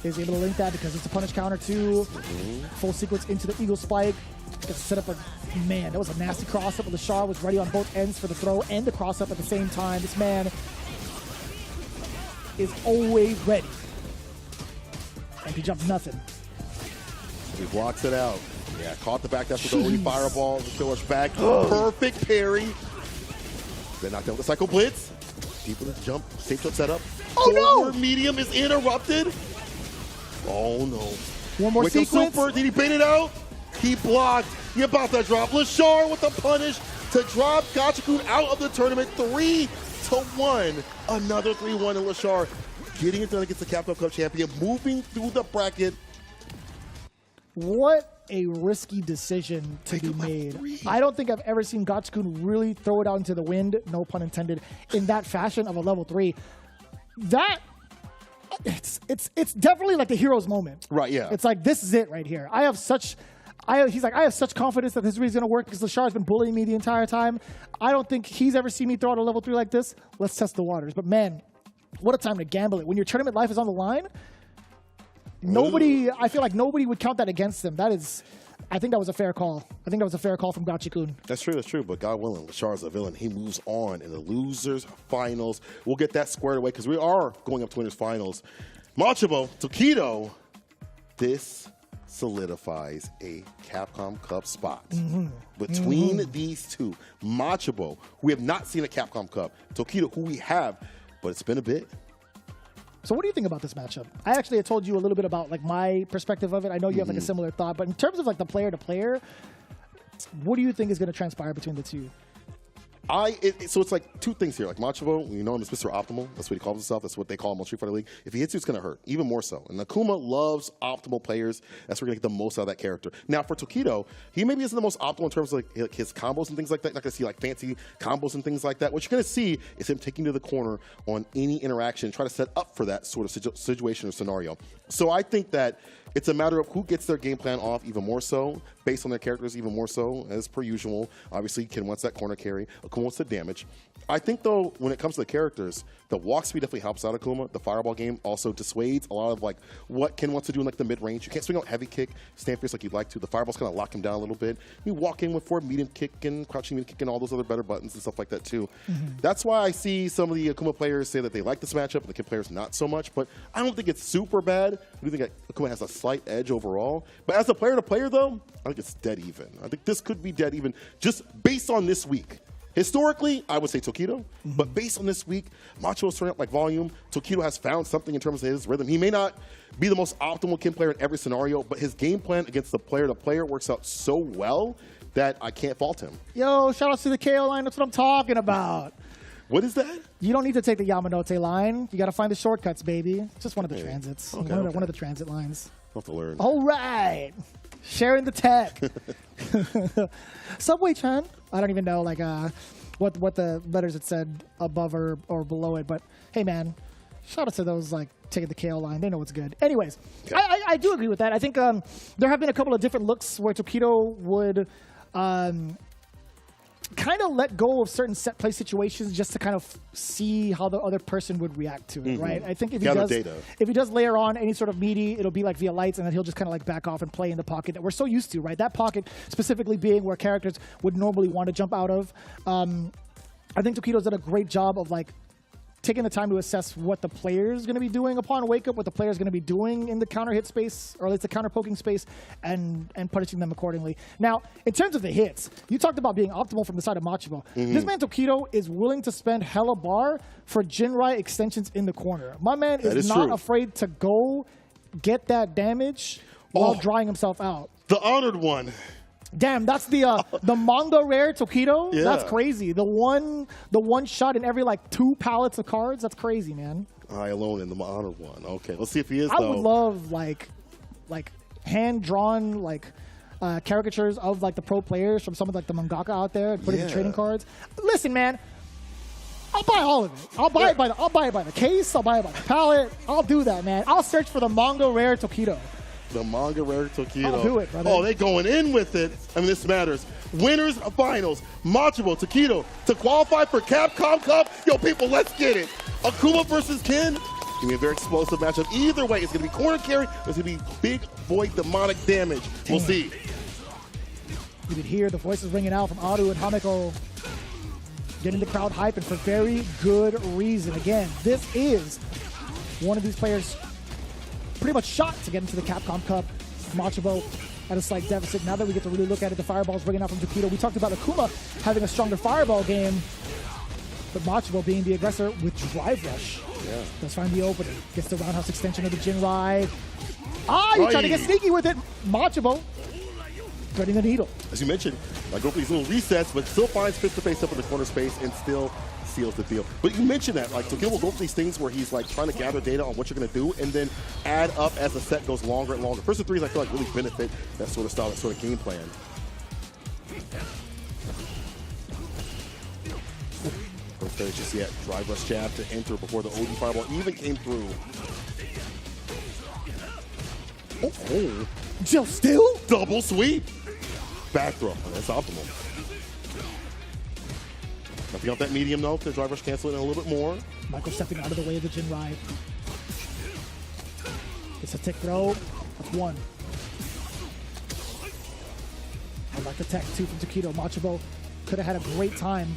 Is able to link that because it's a punish counter too. Full sequence into the Eagle Spike. Gets set up a, man, that was a nasty cross-up. Lashar was ready on both ends for the throw and the cross-up at the same time. This man is always ready. And he jumped nothing. He blocks it out. Yeah, caught the back dash with the OD fireball. The killer's back. Perfect parry. Then knocked down with the Psycho Blitz. Deep with the jump. Safe jump setup. Oh no! Medium is interrupted. Oh no. One more sequence. Super. Did he bait it out? He blocked. He about to drop. Lashar with the punish to drop Gachikun out of the tournament 3-1. Another 3-1 in Lashar, getting it done against the Capcom Cup champion, moving through the bracket. What a risky decision to be made. I don't think I've ever seen Gachikun really throw it out into the wind, no pun intended, in that fashion of a level 3. That it's definitely like the hero's moment. Right, yeah. It's like, this is it right here. He's like, I have such confidence that this is going to work because Lashar's been bullying me the entire time. I don't think he's ever seen me throw out a level 3 like this. Let's test the waters. But man, what a time to gamble it. When your tournament life is on the line, I feel like nobody would count that against him. I think that was a fair call. I think that was a fair call from Gachikun. That's true. But God willing, Lashar's a villain. He moves on in the losers finals. We'll get that squared away because we are going up to winners finals. Machabo, Tokido, this solidifies a Capcom Cup spot. Between these two, Machabo, who we have not seen at Capcom Cup, Tokido, who we have, but it's been a bit. So what do you think about this matchup? I actually had told you a little bit about like my perspective of it. I know you have like a similar thought, but in terms of like the player to player, what do you think is going to transpire between the two? So it's like two things here. Like Machabo, you know him as Mr. Optimal. That's what he calls himself. That's what they call him on Street Fighter League. If he hits you, it's going to hurt, even more so. And Akuma loves optimal players. That's where we're going to get the most out of that character. Now, for Tokido, he maybe isn't the most optimal in terms of like his combos and things like that. You're not going to see like fancy combos and things like that. What you're going to see is him taking to the corner on any interaction, try to set up for that sort of situation or scenario. So I think that it's a matter of who gets their game plan off even more so, based on their characters even more so, as per usual. Obviously, Ken wants that corner carry. Akuma wants the damage. I think, though, when it comes to the characters, the walk speed definitely helps out Akuma. The fireball game also dissuades a lot of like what Ken wants to do in like the mid-range. You can't swing out heavy kick, stand fierce like you'd like to. The fireball's kind of lock him down a little bit. You walk in with forward medium kick and crouching medium kick and all those other better buttons and stuff like that, too. That's why I see some of the Akuma players say that they like this matchup and the Ken players not so much. But I don't think it's super bad. I do think that Akuma has a slight edge overall. But as a player-to-player, though, I think it's dead even. I think this could be dead even just based on this week. Historically, I would say Tokido, but based on this week, Machabo's turning up like volume. Tokido has found something in terms of his rhythm. He may not be the most optimal Ken player in every scenario, but his game plan against the player-to-player works out so well that I can't fault him. Yo, shout out to the KO line. That's what I'm talking about. What is that? You don't need to take the Yamanote line. You got to find the shortcuts, baby. It's just one of the transits. Okay, one of the transit lines. I'll have to learn. All right. Sharing the tech. Subway-chan. I don't even know like what the letters it said above or below it, but hey, man, shout out to those like taking the KO line. They know what's good. Anyways, I do agree with that. I think there have been a couple of different looks where Tokido would kind of let go of certain set play situations just to kind of see how the other person would react to it, right? I think if he does layer on any sort of meaty, it'll be like via lights, and then he'll just kind of like back off and play in the pocket that we're so used to, right? That pocket specifically being where characters would normally want to jump out of. I think Tokido's done a great job of like taking the time to assess what the player is going to be doing upon wake up, what the player is going to be doing in the counter hit space, or at least the counter poking space, and punishing them accordingly. Now, in terms of the hits, you talked about being optimal from the side of Machabo. This man Tokido is willing to spend hella bar for Jinrai extensions in the corner. My man is not afraid to go get that damage while drying himself out. The honored one. Damn, that's the manga rare Tokido. Yeah. That's crazy. The one shot in every like 2 pallets of cards. That's crazy, man. I alone in the honored one. Okay, let's see if he is. I would love like hand drawn like caricatures of like the pro players from some of like the mangaka out there and putting the trading cards. Listen, man. I'll buy all of it. I'll buy it by the case. I'll buy it by the palette. I'll do that, man. I'll search for the manga rare Tokido. The manga rare Tokido. I'll do it, brother. Oh, they going in with it. I mean, this matters. Winners of finals. Machabo, Tokido to qualify for Capcom Cup. Yo, people, let's get it. Akuma versus Ken. It's going to be a very explosive matchup. Either way, it's going to be corner carry. It's going to be big void demonic damage. We'll see. You can hear the voices ringing out from Aru and Hameko, getting the crowd hyping for very good reason. Again, this is one of these players pretty much shot to get into the Capcom Cup. Machabo at a slight deficit. Now that we get to really look at it, the fireball's bringing out from Tokido. We talked about Akuma having a stronger fireball game, but Machabo being the aggressor with Drive Rush. Yeah. Does find the opening. Gets the roundhouse extension of the Jinrai. You're trying to get sneaky with it. Machabo threading the needle. As you mentioned, like go for these little resets, but still finds face-to-face up in the corner space and still seals the deal. But you mentioned that, like, Tokido will go for these things where he's like trying to gather data on what you're going to do and then add up as the set goes longer and longer. First of threes, I feel like really benefit that sort of style, that sort of game plan. First there just yet. Drive rush jab to enter before the OD fireball even came through. Oh. Jill still? Double sweep. Back throw. Oh, that's optimal. Nothing off that medium though. The drive rush cancel it in a little bit more. Michael stepping out of the way of the Jinrai. It's a tick throw. That's one. I like the tech two from Tokido. Machabo could have had a great time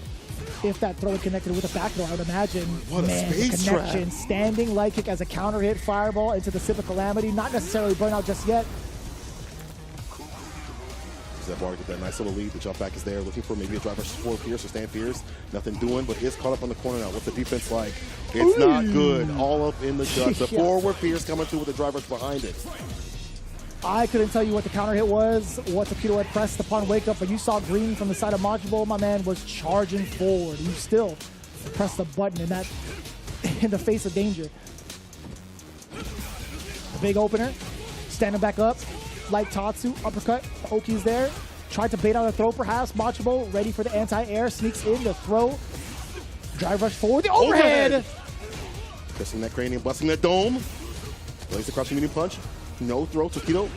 if that throw had connected with a back throw. I would imagine. What a space the connection. trap. Standing light kick as a counter hit fireball into the Sip of Calamity. Not necessarily burnout just yet. That bar to get that nice little lead. The jump back is there, looking for maybe a driver for Pierce or stand Pierce. Nothing doing, but is caught up on the corner now. What's the defense like? It's not good. All up in the guts. The forward Pierce coming through with the drivers behind it. I couldn't tell you what the counter hit was, what Tokido had pressed upon wake up, but you saw green from the side of Machabo. My man was charging forward. You still pressed the button in the face of danger. The big opener, standing back up. Like Tatsu, uppercut, Oki's there. Tried to bait out a throw perhaps. Machabo ready for the anti-air, sneaks in the throw. Drive rush forward, the overhead! Pressing that cranium, busting that dome. Lays the crouching medium punch. No throw, Tokido.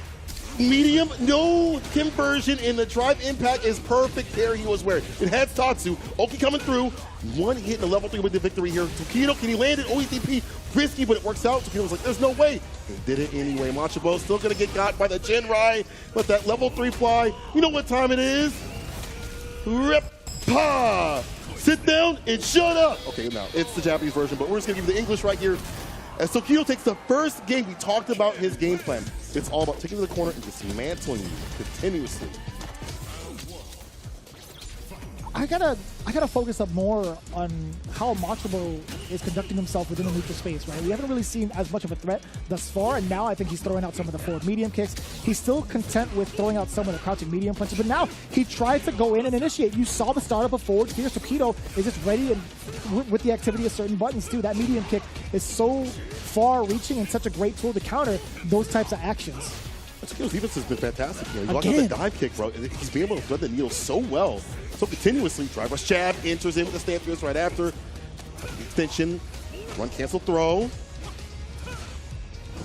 Medium, no conversion, and the drive impact is perfect there. He was wearing. It had Tatsu. Oki coming through. One hit in the level 3 with the victory here. Tokido, can he land it? OETP, risky, but it works out. Tokido was like, there's no way. He did it anyway. Machabo still going to get got by the Jinrai. Let that level 3 fly. You know what time it is? Rip-pa! Sit down and shut up. Okay, now it's the Japanese version, but we're just going to give you the English right here. As Tokido takes the first game, we talked about his game plan. It's all about taking to the corner and dismantling you continuously. I gotta focus up more on how Machabo is conducting himself within the neutral space, right? We haven't really seen as much of a threat thus far, and now I think he's throwing out some of the forward medium kicks. He's still content with throwing out some of the crouching medium punches, but now he tried to go in and initiate. You saw the startup of forward. Here's Tokido is just ready and with the activity of certain buttons too. That medium kick is so far-reaching and such a great tool to counter those types of actions. Tokido's defense has been fantastic. You know, you look at the dive kick, bro. He's been able to thread the needle so well, so continuously. Drive rush jab, enters in with the stand pierce right after. Extension, run cancel throw. Look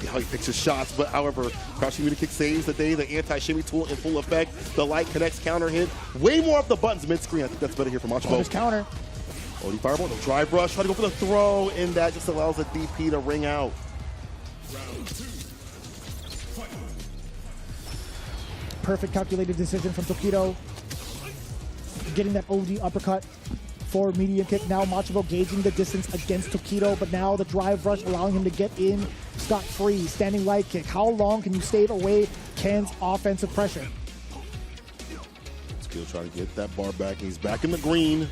at how he picks his shots, but however, crouching medium kick saves the day. The anti-shimmy tool in full effect. The light connects, counter hit. Way more off the buttons mid-screen. I think that's better here for Machabo. His counter. OD fireball, no drive rush. Try to go for the throw, and that just allows the DP to ring out. Perfect calculated decision from Tokido. Getting that OD uppercut for medium kick. Now Machabo gauging the distance against Tokido, but now the drive rush allowing him to get in scot-free. Standing light kick. How long can you stave away Ken's offensive pressure? Tokido trying to get that bar back. He's back in the green.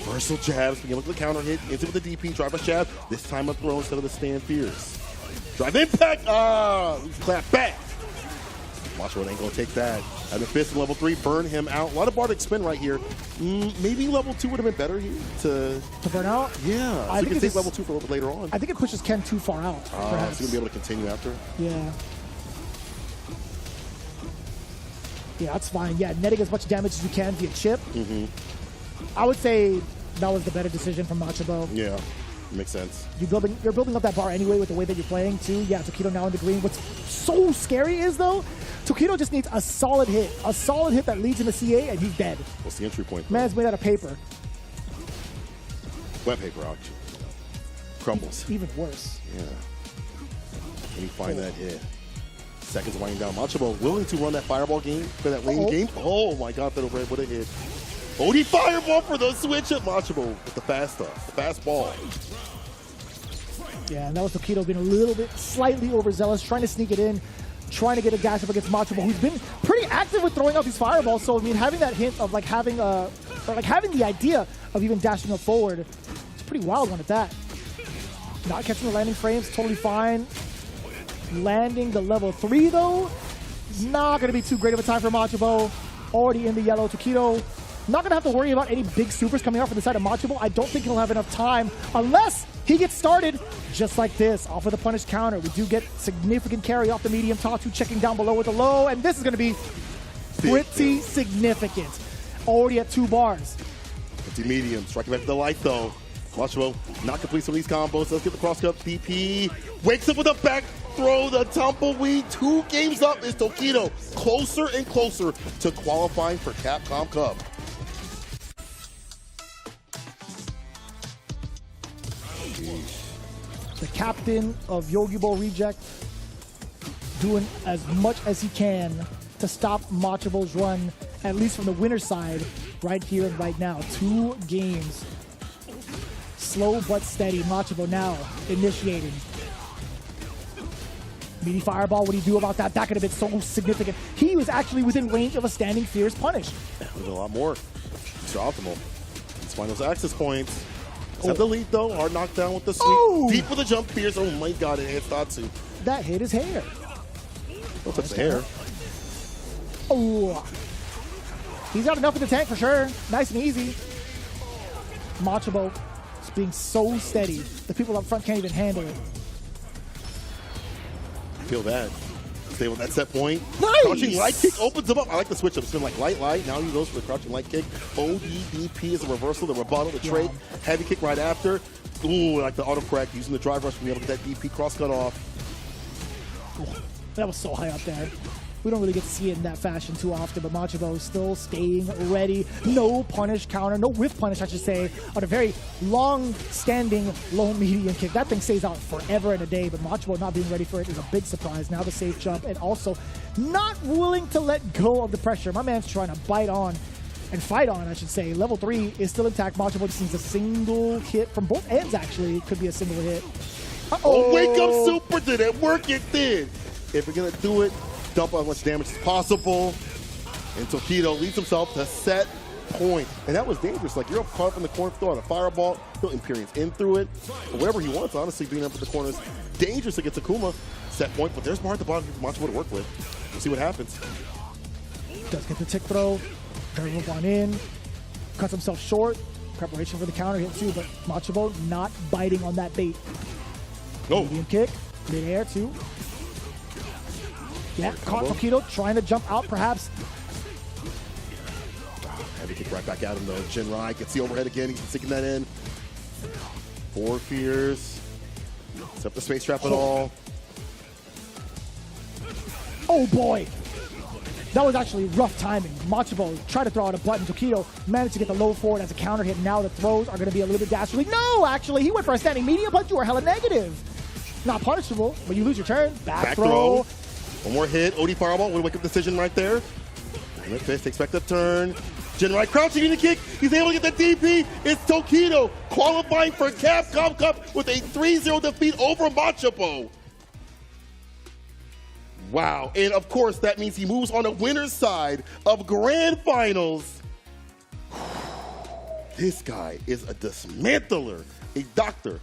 Reversal jabs, being able to counter hit, into with the DP, drive a jab. This time a throw instead of the stand fierce. Drive impact, clap back. Machabo ain't gonna take that. And the fist in level 3, burn him out. A lot of Bardic spin right here. Maybe level 2 would have been better here to burn out? Yeah, so you can take level 2 for a little bit later on. I think it pushes Ken too far out, perhaps. So you're gonna be able to continue after? Yeah. Yeah, that's fine. Yeah, netting as much damage as you can via chip. I would say that was the better decision from Machabo. Yeah, makes sense. You're building up that bar anyway with the way that you're playing too. Yeah, Tokido now in the green. What's so scary is though, Tokido just needs a solid hit that leads into CA, and he's dead. What's the entry point? Man's made out of paper. Wet paper, actually. Crumbles. It's even worse. Yeah. Can you find that hit? Seconds winding down. Machabo willing to run that fireball game for that lane game. Oh my God, that overhead would have hit. OD fireball for the switch at Machabo with the fast stuff, the fast ball. Yeah, and that was Tokido being a little bit slightly overzealous, trying to sneak it in, trying to get a dash up against Machabo, who's been pretty active with throwing out these fireballs. So I mean, having that hint of like having the idea of even dashing up forward, it's a pretty wild one at that. Not catching the landing frames, totally fine. Landing the level 3 though. Not going to be too great of a time for Machabo. Already in the yellow. Tokido not going to have to worry about any big supers coming out from the side of Machabo. I don't think he'll have enough time unless he gets started just like this. Off with a punish counter. We do get significant carry off the medium. Tatu checking down below with the low. And this is going to be pretty significant. Already at 2 bars. Empty medium. Striking back to the light though. Machabo not complete some of these combos. Let's get the cross cup. DP wakes up with a back throw. The tumbleweed. 2 games up is Tokido. Closer and closer to qualifying for Capcom Cup. The captain of Yogibo Reject doing as much as he can to stop Machabo's run, at least from the winner's side, right here and right now. 2 games. Slow but steady. Machabo now initiating. Meaty fireball, what do you do about that? That could have been so significant. He was actually within range of a standing fierce punish. There's a lot more. Mr. Optimal. Let's find those access points. Set the lead though. Hard knockdown with the sweep. Deep with the jump fierce. Oh my god, it hits Tatsu. That hit his hair. Don't touch the hair. Oh. He's got enough in the tank for sure. Nice and easy. Machabo is being so steady. The people up front can't even handle it. Feel that. Stay with that set point. Nice! Crouching light kick opens him up. I like the switch up. It's been like light. Now he goes for the crouching light kick. ODDP is a reversal, the rebuttal, the trade. Heavy kick right after. Ooh, like the auto correct. Using the drive rush to be able to get that DP cross cut off. That was so high up there. We don't really get to see it in that fashion too often, but Machabo still staying ready. No punish counter, no whiff punish, I should say, on a very long-standing low medium kick. That thing stays out forever and a day, but Machabo not being ready for it is a big surprise. Now the safe jump, and also not willing to let go of the pressure. My man's trying to bite on and fight on, I should say. Level 3 is still intact. Machabo just needs a single hit from both ends, actually. Could be a single hit. Oh, wake up super did it. Work it then. If we're going to do it, dump as much damage as possible. And Tokido leads himself to set point. And that was dangerous. Like, you're up caught up in the corner, throwing a fireball, he'll Imperience in through it. Or whatever he wants, honestly, being up at the corner is dangerous against Akuma. Set point, but there's more at the bottom for Machabo to work with. We'll see what happens. Does get the tick throw. Move on in. Cuts himself short. Preparation for the counter hit too, but Machabo not biting on that bait. No. Medium kick. Mid-air too. Yeah, caught Tokido trying to jump out perhaps. Heavy kick right back at him though. Jinrai gets the overhead again. He's sticking that in. 4 fears. Set up the space trap at all. Oh boy. That was actually rough timing. Machabo tried to throw out a button. Tokido managed to get the low forward as a counter hit. Now the throws are going to be a little bit dastardly. No, actually, he went for a standing medium, but you are hella negative. Not punishable, but you lose your turn. Back throw. One more hit. OD fireball. What a wake up decision right there. Limit fist. Expect a turn. Jinrai crouching in the kick. He's able to get the DP. It's Tokido qualifying for Capcom Cup with a 3-0 defeat over Machabo. Wow. And of course, that means he moves on the winner's side of Grand Finals. This guy is a dismantler, a doctor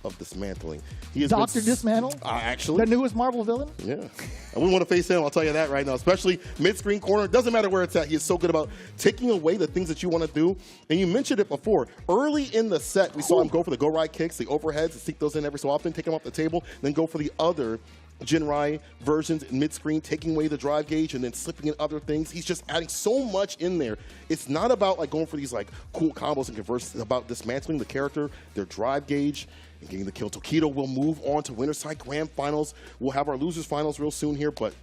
of dismantling. He is Dr. Dismantle? Actually. The newest Marvel villain? Yeah. I wouldn't want to face him, I'll tell you that right now. Especially mid-screen corner. It doesn't matter where it's at. He is so good about taking away the things that you want to do. And you mentioned it before. Early in the set, we saw him go for the go-right kicks, the overheads, and sneak those in every so often, take them off the table, then go for the other Jinrai versions in mid-screen, taking away the drive gauge and then slipping in other things. He's just adding so much in there. It's not about like going for these like cool combos and converts. It's about dismantling the character, their drive gauge, and getting the kill. Tokido will move on to winner's side grand finals. We'll have our losers finals real soon here, but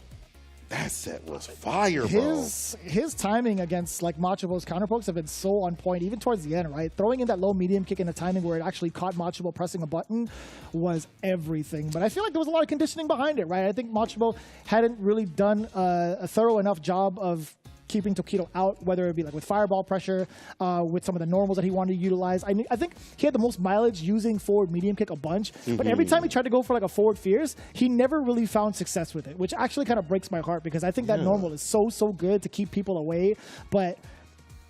that set was fire, bro. His timing against like Machabo's counterpokes have been so on point, even towards the end, right? Throwing in that low medium kick in the timing where it actually caught Machabo pressing a button was everything. But I feel like there was a lot of conditioning behind it, right? I think Machabo hadn't really done a thorough enough job of keeping Tokido out, whether it be like with fireball pressure, with some of the normals that he wanted to utilize. I think he had the most mileage using forward medium kick a bunch, but every time he tried to go for like a forward fierce, he never really found success with it, which actually kind of breaks my heart because I think that normal is so good to keep people away. But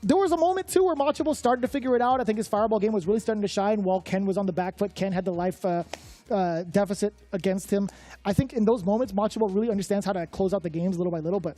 there was a moment too where Machabo started to figure it out. I think his fireball game was really starting to shine while Ken was on the back foot. Ken had the life deficit against him. I think in those moments, Machabo really understands how to close out the games little by little, but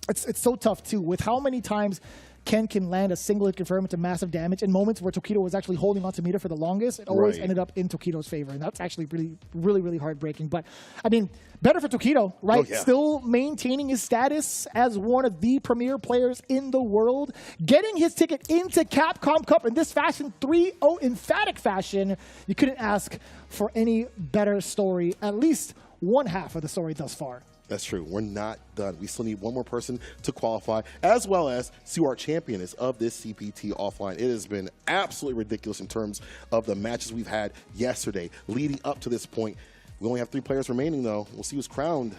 it's so tough too. With how many times Ken can land a single hit confirm into massive damage in moments where Tokido was actually holding on to meter for the longest, it always ended up in Tokido's favor. And that's actually really heartbreaking. But I mean, better for Tokido, right? Oh, yeah. Still maintaining his status as one of the premier players in the world, getting his ticket into Capcom Cup in this fashion, 3-0 emphatic fashion. You couldn't ask for any better story, at least one half of the story thus far. That's true. We're not done. We still need one more person to qualify, as well as see who our champion is of this CPT offline. It has been absolutely ridiculous in terms of the matches we've had yesterday leading up to this point. We only have 3 players remaining, though. We'll see who's crowned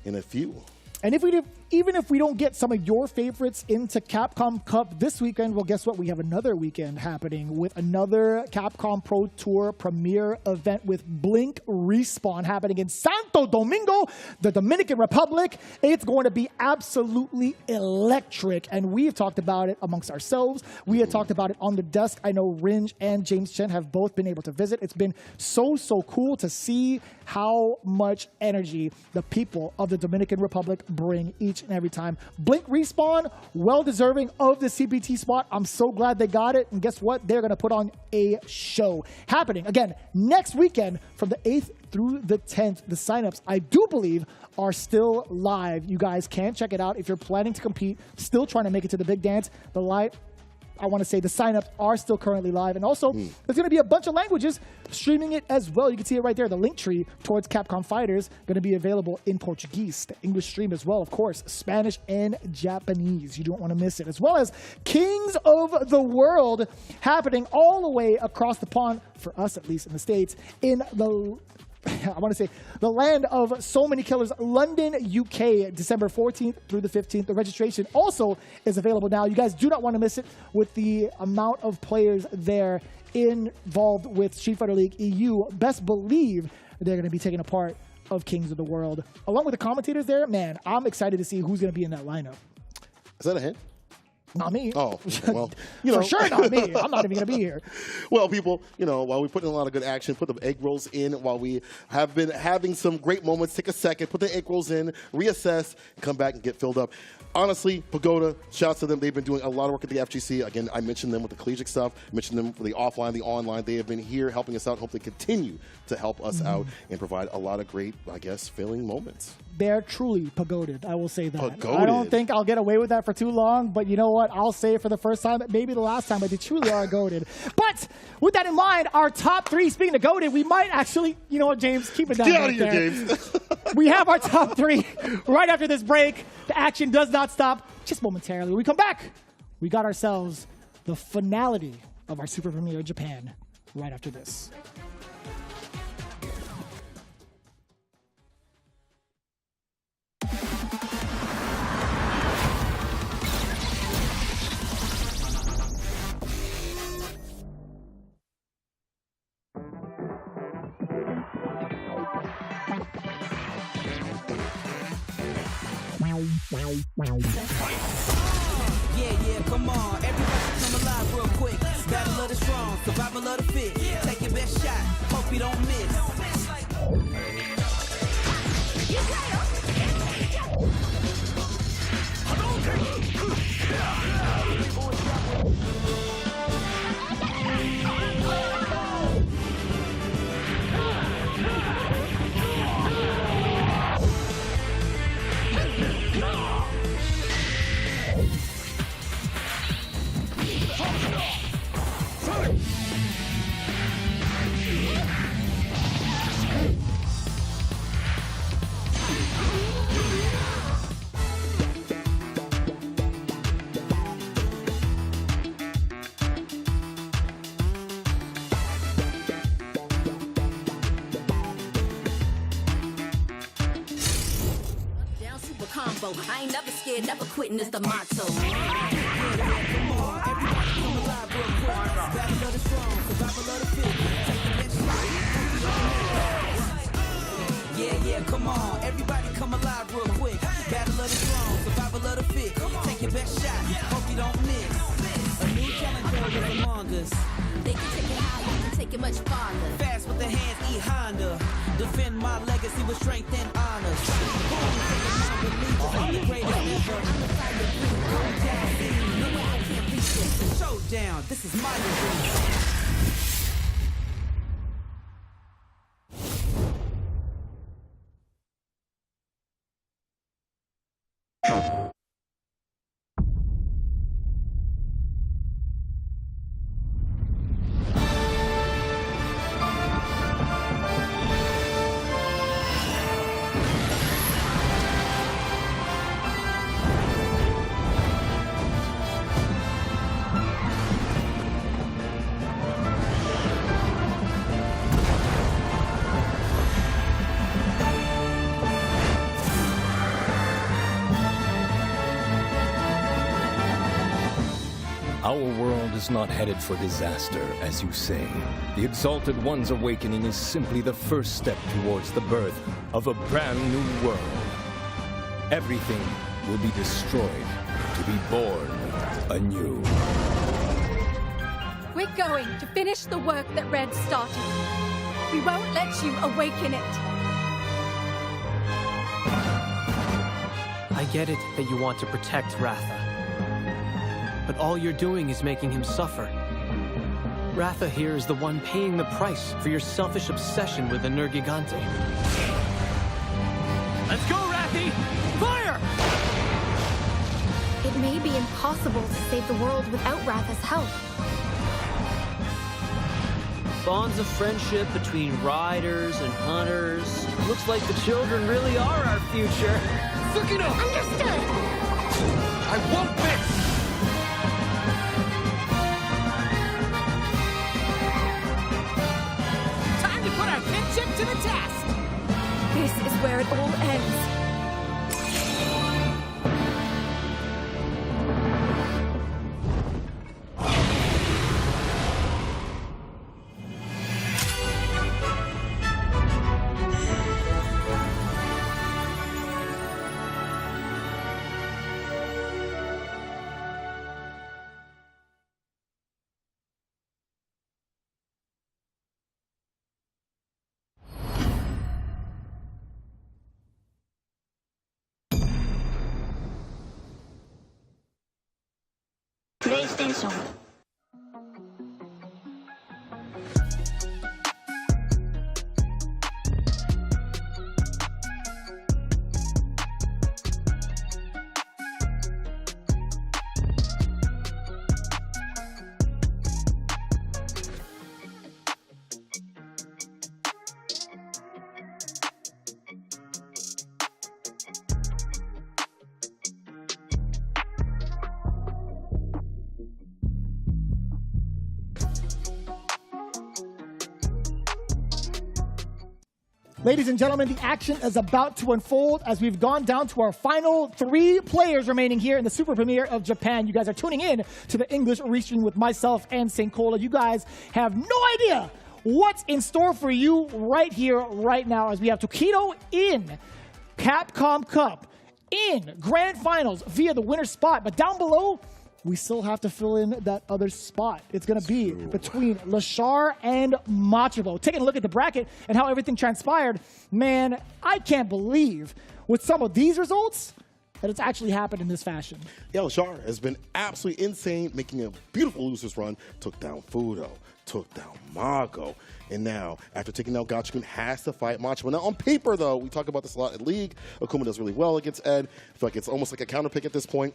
in a few. And even if we don't get some of your favorites into Capcom Cup this weekend, well, guess what? We have another weekend happening with another Capcom Pro Tour premiere event with Blink Respawn happening in Santo Domingo, the Dominican Republic. It's going to be absolutely electric. And we've talked about it amongst ourselves. We had talked about it on the desk. I know Ringe and James Chen have both been able to visit. It's been so cool to see how much energy the people of the Dominican Republic bring each and every time. Blink Respawn, well deserving of the CPT spot. I'm so glad they got it. And guess what? They're going to put on a show happening again next weekend from the 8th through the 10th. The signups, I do believe, are still live. You guys can check it out if you're planning to compete, still trying to make it to the big dance. I want to say the signups are still currently live. And also, there's going to be a bunch of languages streaming it as well. You can see it right there. The link tree towards Capcom Fighters going to be available in Portuguese, the English stream as well, of course, Spanish and Japanese. You don't want to miss it. As well as Kings of the World happening all the way across the pond, for us at least in the States, in the I want to say the land of so many killers, London, UK, December 14th through the 15th. The registration also is available now. You guys do not want to miss it with the amount of players there involved with Street Fighter League EU. Best believe they're going to be taking a part of Kings of the World. Along with the commentators there, man, I'm excited to see who's going to be in that lineup. Is that a hint? Not me. Oh, well, you know. For sure not me. I'm not even going to be here. Well, people, while we put in a lot of good action, put the egg rolls in while we have been having some great moments. Take a second, put the egg rolls in, reassess, come back and get filled up. Honestly, Pagoda, shouts to them. They've been doing a lot of work at the FGC. Again, I mentioned them with the collegiate stuff, mentioned them for the offline, the online. They have been here helping us out. Hope they continue to help us out and provide a lot of great, I guess, filling moments. They're truly pagoded, I will say that. Pagoded. I don't think I'll get away with that for too long, but you know what? I'll say it for the first time, maybe the last time, but they truly are goated. But with that in mind, our top 3, speaking of goated, we might actually, you know what, James, keep it down. Get out of here, James. We have our top 3 right after this break. The action does not stop just momentarily. When we come back, we got ourselves the finality of our Super Premiere Japan right after this. Yeah, come on. Everybody come alive real quick. Battle of the strong, survival of the fit. Take your best shot, hope you don't miss. I ain't never scared, never quitting is the motto. Yeah, come on. Everybody come alive real quick. Battle of the strong, survival of the fit. Take your best shot, hope you don't miss. A new challenger is among us. They can take it high, you can take take it much farther. Fast with the hands, E Honda. Defend my legacy with strength and honor. I'm the greatest ever. Come down, see, no one can't reach this. Showdown, this is my arena. Our world is not headed for disaster, as you say. The Exalted One's awakening is simply the first step towards the birth of a brand new world. Everything will be destroyed to be born anew. We're going to finish the work that Red started. We won't let you awaken it. I get it that you want to protect Ratha. But all you're doing is making him suffer. Ratha here is the one paying the price for your selfish obsession with the Nergigante. Let's go, Rathi! Fire! It may be impossible to save the world without Ratha's help. Bonds of friendship between riders and hunters. Looks like the children really are our future. Tokido! Understood! I won't miss! To the task. This is where it all ends. PlayStation. Ladies and gentlemen, the action is about to unfold as we've gone down to our final 3 players remaining here in the Super Premiere of Japan. You guys are tuning in to the English restream with myself and St. Cola. You guys have no idea what's in store for you right here, right now, as we have Tokido in Capcom Cup in Grand Finals via the winner's spot. But down below, we still have to fill in that other spot. It's going to be between Lashar and Machabo. Taking a look at the bracket and how everything transpired, man, I can't believe with some of these results that it's actually happened in this fashion. Yeah, Lashar has been absolutely insane, making a beautiful losers run. Took down Fudo, took down Mago. And now, after taking down Gachikun, has to fight Machabo. Now, on paper, though, we talk about this a lot in League. Akuma does really well against Ed. I feel like it's almost like a counter pick at this point.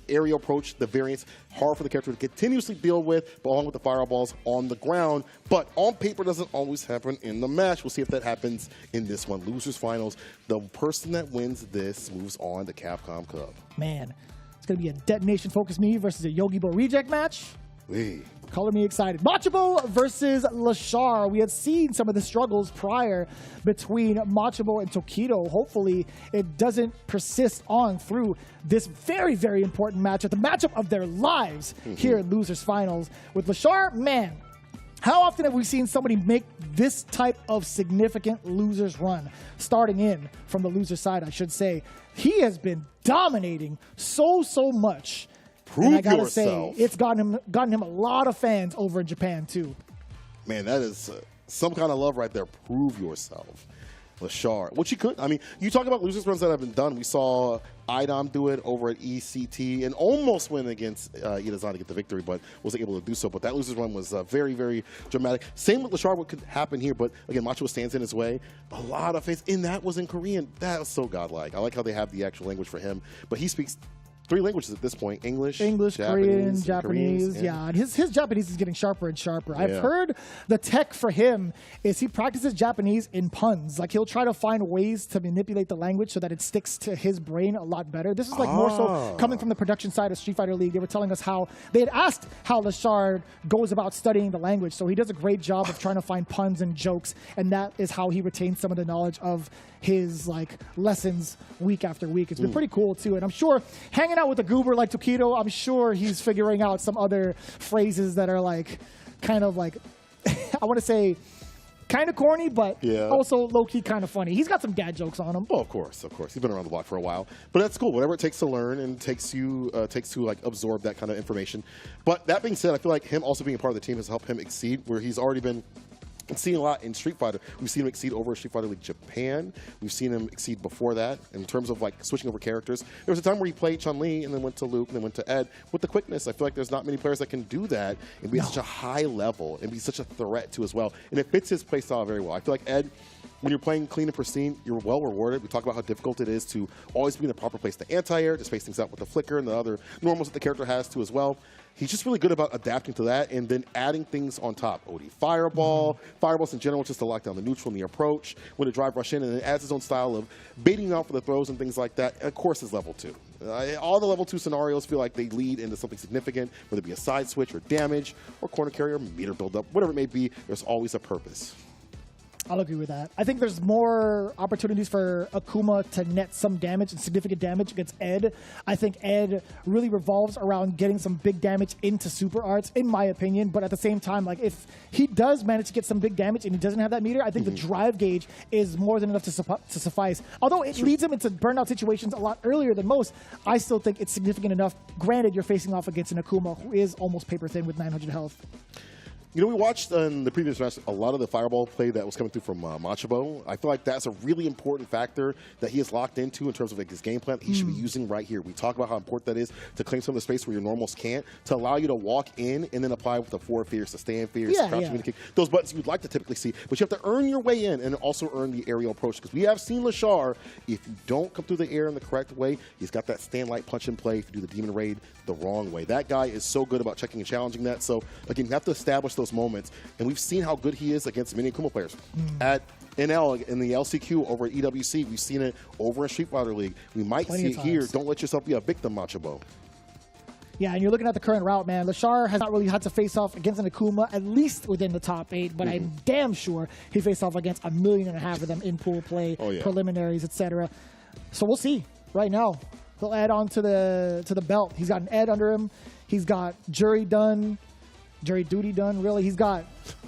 Aerial approach, the variance, hard for the character to continuously deal with, but along with the fireballs on the ground. But on paper doesn't always happen in the match. We'll see if that happens in this one. Losers finals. The person that wins this moves on to Capcom Cup. Man, it's going to be a Detonation Focus Me versus a Yogi-Bo reject match. Color me excited. Machabo versus Lashar. We had seen some of the struggles prior between Machabo and Tokido. Hopefully, it doesn't persist on through this very, very important matchup. The matchup of their lives here at Losers Finals. With Lashar, man, how often have we seen somebody make this type of significant losers run? Starting in from the loser side, I should say. He has been dominating so much. Prove and I gotta yourself. say, it's gotten him a lot of fans over in Japan too. Man, that is some kind of love right there. Prove yourself. Lashar, which he could. I mean, you talk about losers runs that have been done. We saw Idom do it over at ECT and almost win against Itazan to get the victory, but wasn't able to do so. But that losers run was very, very dramatic. Same with Lashar, what could happen here, but again, Macho stands in his way. A lot of faith, and that was in Korean. That was so godlike. I like how they have the actual language for him, but he speaks 3 languages at this point: English, Korean, Japanese. Yeah, and his Japanese is getting sharper and sharper. Yeah. I've heard the tech for him is he practices Japanese in puns. Like he'll try to find ways to manipulate the language so that it sticks to his brain a lot better. This is like more so coming from the production side of Street Fighter League. They were telling us how they had asked how Lashar goes about studying the language. So he does a great job of trying to find puns and jokes, and that is how he retains some of the knowledge of his like lessons week after week. It's been pretty cool too, and I'm sure hanging out with a goober like Tokido, I'm sure he's figuring out some other phrases that are like kind of like I want to say kind of corny, but also low-key kind of funny. He's got some dad jokes on him. Oh, of course. He's been around the block for a while, but that's cool. Whatever it takes to learn and takes to like absorb that kind of information. But that being said, I feel like him also being a part of the team has helped him exceed where he's already been. And seeing a lot in Street Fighter. We've seen him exceed over Street Fighter League Japan. We've seen him exceed before that in terms of like switching over characters. There was a time where he played Chun-Li and then went to Luke and then went to Ed with the quickness. I feel like there's not many players that can do that and be at such a high level and be such a threat to as well. And it fits his play style very well. I feel like Ed, when you're playing clean and pristine, you're well rewarded. We talk about how difficult it is to always be in the proper place to anti-air, to space things out with the flicker and the other normals that the character has too as well. He's just really good about adapting to that and then adding things on top. OD Fireball, Fireballs in general, just to lock down the neutral and the approach, when to drive rush in, and then adds his own style of baiting out for the throws and things like that. And of course, is level 2. All the level 2 scenarios feel like they lead into something significant, whether it be a side switch or damage or corner carrier, meter buildup, whatever it may be, there's always a purpose. I'll agree with that. I think there's more opportunities for Akuma to net some damage and significant damage against Ed. I think Ed really revolves around getting some big damage into super arts, in my opinion. But at the same time, like if he does manage to get some big damage and he doesn't have that meter, I think the drive gauge is more than enough to suffice. Although it leads him into burnout situations a lot earlier than most, I still think it's significant enough. Granted, you're facing off against an Akuma who is almost paper thin with 900 health. You know, we watched in the previous match a lot of the fireball play that was coming through from Machabo. I feel like that's a really important factor that he is locked into in terms of like his game plan that he should be using right here. We talk about how important that is to claim some of the space where your normals can't, to allow you to walk in and then apply with the forward fears, the stand fears, crouching kick, those buttons you'd like to typically see. But you have to earn your way in and also earn the aerial approach, because we have seen Lashar, if you don't come through the air in the correct way, he's got that stand light punch and play if you do the Demon Raid the wrong way. That guy is so good about checking and challenging that. So again, you have to establish those moments. And we've seen how good he is against many Akuma players. At NL, in the LCQ over at EWC, we've seen it over in Street Fighter League. We might see it here. Don't let yourself be a victim, Machabo. Yeah, and you're looking at the current route, man. Lashar has not really had to face off against an Akuma, at least within the top 8, but I'm damn sure he faced off against 1.5 million of them in pool play, preliminaries, etc. So we'll see right now. He'll add on to the belt. He's got an Ed under him. He's got Jury Duty done, really. He's got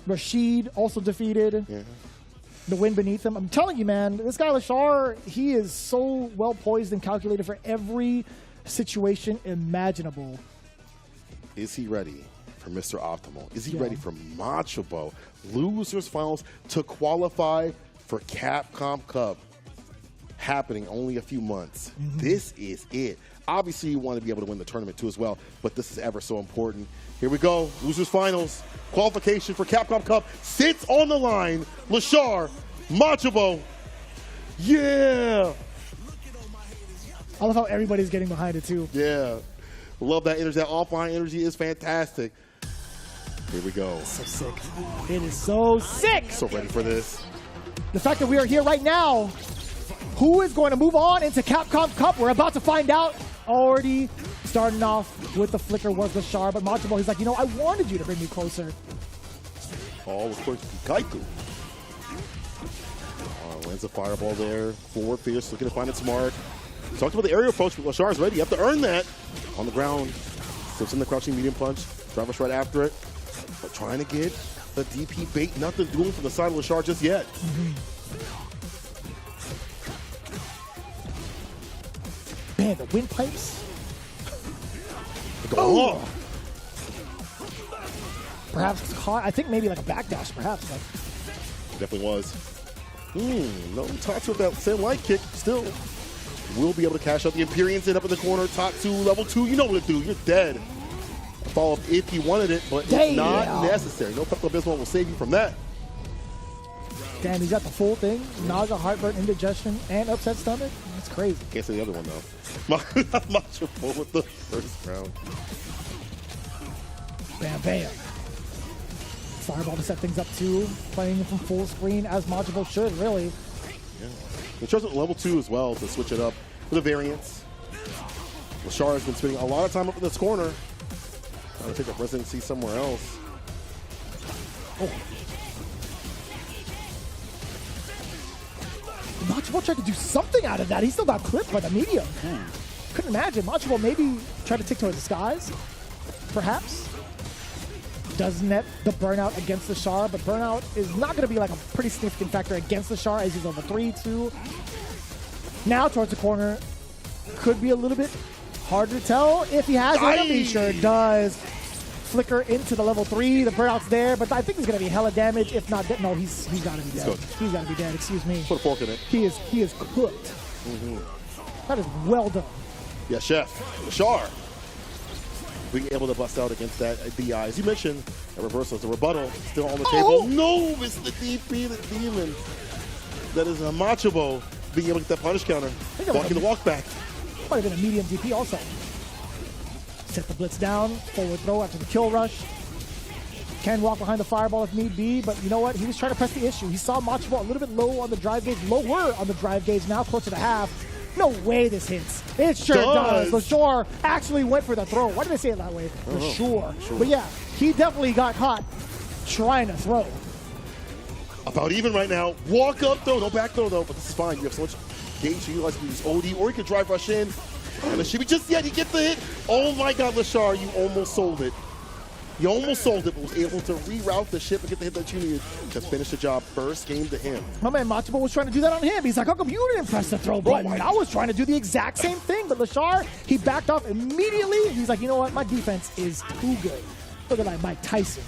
Rashid also defeated. The win beneath him. I'm telling you, man, this guy Lashar, he is so well poised and calculated for every situation imaginable. Is he ready for Mr. Optimal? Is he ready for Machabo? Losers finals to qualify for Capcom Cup, happening only a few months. This is it. Obviously, you want to be able to win the tournament too as well, but this is ever so important. Here we go. Losers finals. Qualification for Capcom Cup sits on the line. Lashar, Machabo. Yeah. I love how everybody's getting behind it too. Yeah. Love that energy. That offline energy is fantastic. Here we go. So sick. It is so sick. So ready for this. The fact that we are here right now, who is going to move on into Capcom Cup? We're about to find out. Already starting off with the flicker was Lashar, but Machabo, he's like, you know, I wanted you to bring me closer. Oh, of course, Hikaru. Lands a fireball there. Forward fierce, looking to find it smart. We talked about the aerial approach, but Lashar's ready. You have to earn that. On the ground, slips in the crouching medium punch. Driver's right after it. But trying to get the DP bait. Nothing doing from the side of Lashar just yet. Man, the windpipes. perhaps caught. I think maybe like a backdash, perhaps. But. Definitely was. No Tatsu with that same light kick. Still will be able to cash out the Imperium's in up in the corner. Tatsu level 2. You know what to do. You're dead. A follow-up if you wanted it, but it's not necessary. No Pepto-Bismol will save you from that. Damn, he's got the full thing. Nausea, heartburn, indigestion, and upset stomach. That's crazy. Can't say the other one, though. Machabo with the first round. Bam, bam. Fireball to set things up, too. Playing from full screen, as Machabo should, really. Yeah. It shows at level 2 as well to switch it up for the variants. Lashar has been spending a lot of time up in this corner. Trying to pick up residency somewhere else. Oh. Machabo tried to do something out of that. He still got clipped by the medium. Couldn't imagine. Machabo maybe tried to take towards the skies, perhaps. Does net the burnout against Lashar, but burnout is not going to be like a pretty significant factor against Lashar as he's over 3-2. Now towards the corner. Could be a little bit hard to tell if he has it. He sure does. Flicker into the level 3. The burnout's there, but I think he's going to be hella damage. If not dead. No, he's got to be dead. He's got to be dead. Excuse me. Put a fork in it. He is cooked. That is well done. Yeah, Chef. Lashar being able to bust out against that DI. As you mentioned, a reversal is a rebuttal. Still on the table. No, it's the DP, the demon. That is a Machabo being able to get that punish counter. Walking the walk back. Might have been a medium DP also. Set the blitz down. Forward throw after the kill rush. Can walk behind the fireball if need be, but you know what? He was trying to press the issue. He saw Machabo a little bit low on the drive gauge, lower on the drive gauge, now closer to half. No way this hits. It sure does. Lashar actually went for the throw. Why did I say it that way? For sure. But yeah, he definitely got caught trying to throw. About even right now. Walk up throw. No back throw though, but this is fine. You have so much gauge to utilize to use OD, or you could drive rush in. And it should be just yet. You get the hit. Oh my God, Lashar, you almost sold it. You almost sold it, but was able to reroute the ship and get the hit that you needed to finish the job. First game to him. My man Machabo was trying to do that on him. He's like, how come you didn't press the throw button? I was trying to do the exact same thing, but Lashar, he backed off immediately. He's like, you know what? My defense is too good. Look at that Mike Tyson.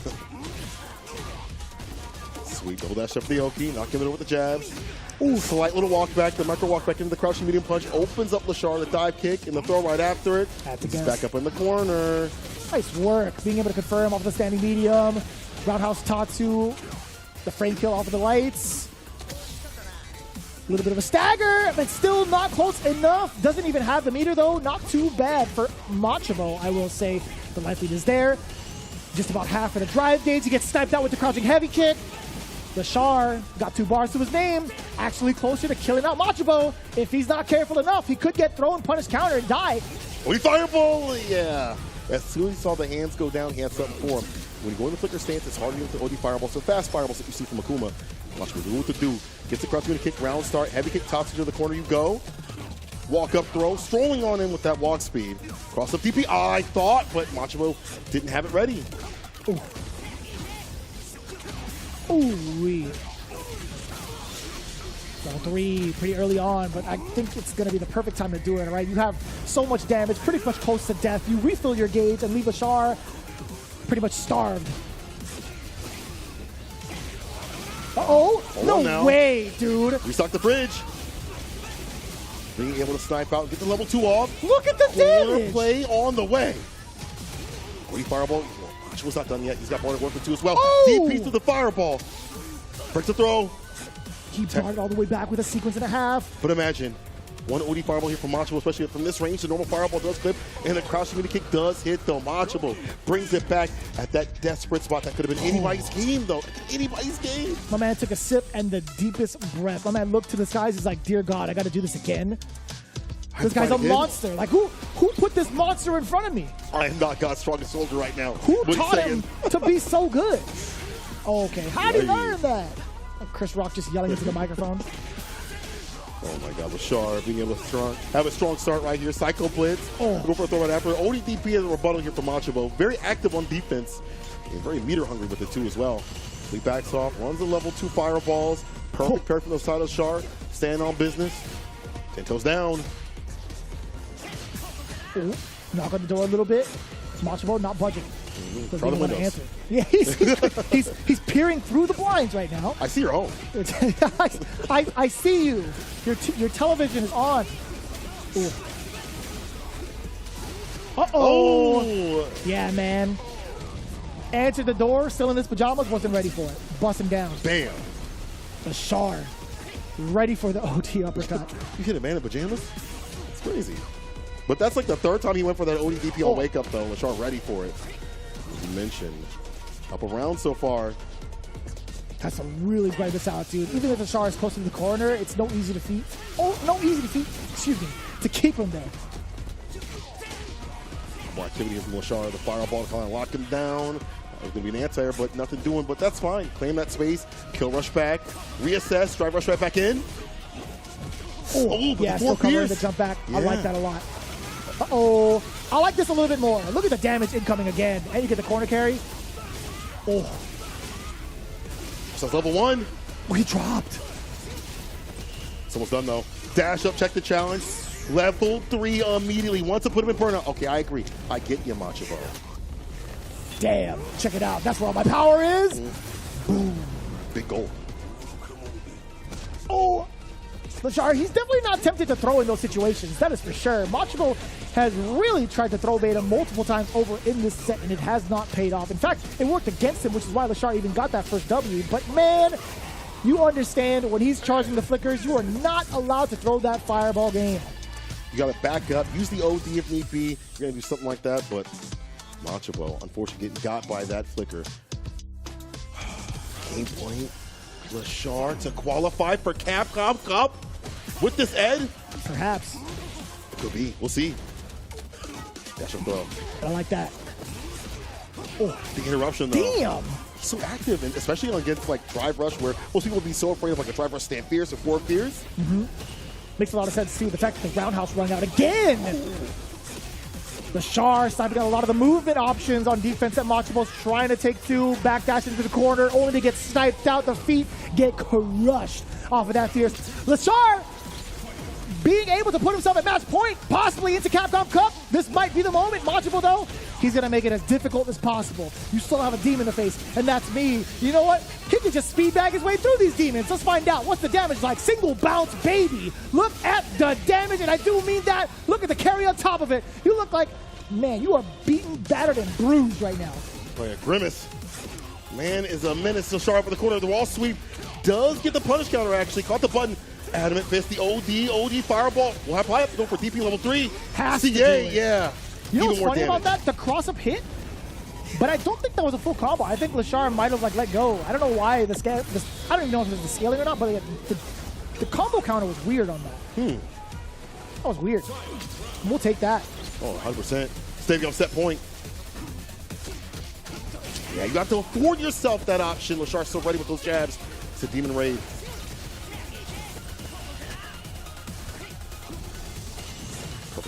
Sweet double dash up the Oki, knocking it over with the jabs. Ooh, slight little walk back. The micro walk back into the crouching medium punch opens up Lashar, the dive kick, and the throw right after it. He's back up in the corner. Nice work, being able to confirm off the standing medium. Roundhouse Tatsu, the frame kill off of the lights. A little bit of a stagger, but still not close enough. Doesn't even have the meter though. Not too bad for Machabo, I will say. The life lead is there. Just about half of the drive gauge. He gets sniped out with the crouching heavy kick. Lashar got 2 bars to his name. Actually closer to killing out Machabo. If he's not careful enough, he could get thrown, punish counter, and die. We fireball, yeah. As soon as he saw the hands go down, he had something for him. When you go in the flicker stance, it's harder to get the OD fireball. So fast fireballs that you see from Akuma. Watch me do what to do. Gets the crouching kick, round start, heavy kick, tops to the corner you go. Walk up throw, strolling on in with that walk speed. Cross up DP, I thought, but Machabo didn't have it ready. Ooh. Ooh-wee. Level 3 pretty early on, but I think it's going to be the perfect time to do it, right? You have so much damage, pretty much close to death. You refill your gauge and leave Lashar pretty much starved. Uh-oh! No way, dude! Restock the fridge. Being able to snipe out and get the level 2 off. Look at the damage! Play on the way. Great fireball. Machabo's not done yet. He's got more to work with too as well. Oh! DP to the fireball. Breaks the throw. He brought it all the way back with a sequence and a half. But imagine, one OD fireball here from Machabo, especially from this range. The normal fireball does clip, and the crouching mini kick does hit, though. Machabo brings it back at that desperate spot. That could have been anybody's game, though. Anybody's game. My man took a sip and the deepest breath. My man looked to the skies. He's like, dear God, I got to do this again. This guy's a monster. Like, who put this monster in front of me? I am not God's strongest soldier right now. Who taught him to be so good? Okay, how did he learn that? Chris Rock just yelling into the microphone. Oh my God, Lashar being able to have a strong start right here. Psycho Blitz. Go for a throw right after. ODDP as a rebuttal here from Machabo. Very active on defense. And very meter hungry with it too as well. He backs off, runs the level 2 fireballs. Perfect pair from the side of Lashar. Stand on business. 10 toes down. Ooh, knock on the door a little bit. Machabo not budging. Try the windows. Yeah, he's peering through the blinds right now. I see your home. I see you. Your television is on. Ooh. Uh-oh. Yeah, man. Answered the door, still in his pajamas, wasn't ready for it. Bust him down. Bam. Lashar, ready for the OT uppercut. You hit a man in pajamas? It's crazy. But that's like the third time he went for that OD DPL wake up, though. Lashar ready for it. As you mentioned, up around so far. Has to really grind this out, dude. Even if Lashar is close to the corner, it's no easy defeat. Excuse me, to keep him there. More activity from Lashar. The fireball to kind of lock him down. There's going to be an anti-air, but nothing doing, but that's fine. Claim that space, kill rush back, reassess, drive rush right back in. Yeah, still covering the jump back. Yeah. I like that a lot. Uh-oh. I like this a little bit more. Look at the damage incoming again. And you get the corner carry. Oh. So it's level 1. Oh, he dropped. It's almost done, though. Dash up, check the challenge. Level 3 immediately. Wants to put him in burnout. Okay, I agree. I get you, Machabo. Damn. Check it out. That's where all my power is. Boom. Big goal. Oh. Lashar, he's definitely not tempted to throw in those situations. That is for sure. Machabo has really tried to throw bait him multiple times over in this set, and it has not paid off. In fact, it worked against him, which is why Lashar even got that first W. But, man, you understand when he's charging the flickers, you are not allowed to throw that fireball game. You got to back up. Use the OD if need be. You're going to do something like that, but Machabo, unfortunately, getting got by that flicker. Game point. Lashar to qualify for Capcom Cup with this Ed? Perhaps. It could be. We'll see. Dash and throw. I like that. Oh, big interruption, though. Damn! He's so active, and especially against like drive rush, where most people would be so afraid of like a drive rush stand fierce or forward fierce. Makes a lot of sense, too. The fact that the roundhouse run out again! Lashar starting to get a lot of the movement options on defense that Machabo's trying to take two. Backdash into the corner, only to get sniped out. The feet get crushed off of that fierce. Lashar being able to put himself at match point, possibly into Capcom Cup. This might be the moment. Machabo, though, he's going to make it as difficult as possible. You still have a demon in the face, and that's me. You know what? He can just speed bag his way through these demons. Let's find out. What's the damage like? Single bounce, baby. Look at the damage, and I do mean that. Look at the carry on top of it. You look like, man, you are beaten, battered, and bruised right now. Oh, yeah, Grimace. Man is a menace. Still sharp for the corner of the wall sweep. Does get the punish counter, actually. Caught the button. Adamant Fist, the OD fireball. We'll probably have to go for DP level 3. Has to CA, do it. yeah. You know what's Even more funny damage. about that? The cross-up hit, but I don't think that was a full combo. I think Lashar might have like let go. I don't know why I don't even know if it was the scaling or not, but the combo counter was weird on that. That was weird. We'll take that. Oh, 100%. Staying on set point. Yeah, you have to afford yourself that option. Lashar's so ready with those jabs. It's a Demon Raid.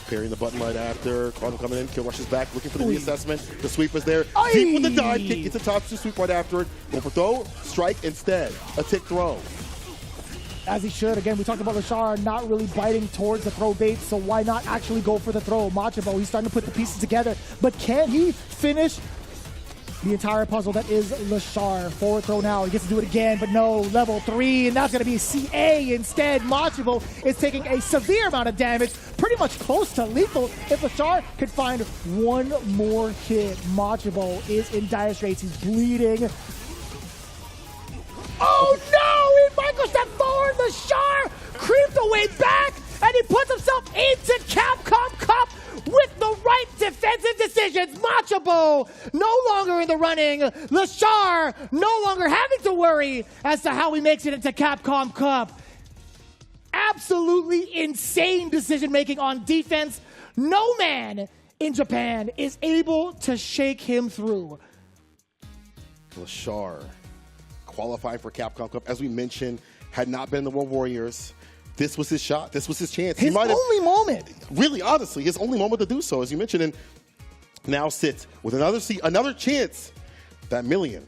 Parrying the button right after. Cardinal coming in. Kill rushes back, looking for the reassessment. The sweep is there. Aye. Deep with the dive kick. Gets a top two sweep right after it. Go for throw. Strike instead. A tick throw. As he should. Again, we talked about Lashar not really biting towards the throw bait, so why not actually go for the throw? Machabo, he's starting to put the pieces together, but can he finish the entire puzzle that is Lashar? Forward throw now. He gets to do it again, but no. Level 3, and that's going to be CA instead. Machabo is taking a severe amount of damage, pretty much close to lethal. If Lashar could find one more hit, Machabo is in dire straits. He's bleeding. Oh no! He micro-stepped forward. Lashar creeped away back, and he puts himself into Capcom Cup with the right defensive decisions. Machabo no longer in the running. Lashar no longer having to worry as to how he makes it into Capcom Cup. Absolutely insane decision-making on defense. No man in Japan is able to shake him through. Lashar qualifying for Capcom Cup, as we mentioned, had not been the World Warriors. This was his shot. This was his chance. His only moment. Really, honestly, his only moment to do so, as you mentioned, and now sits with another chance. That million.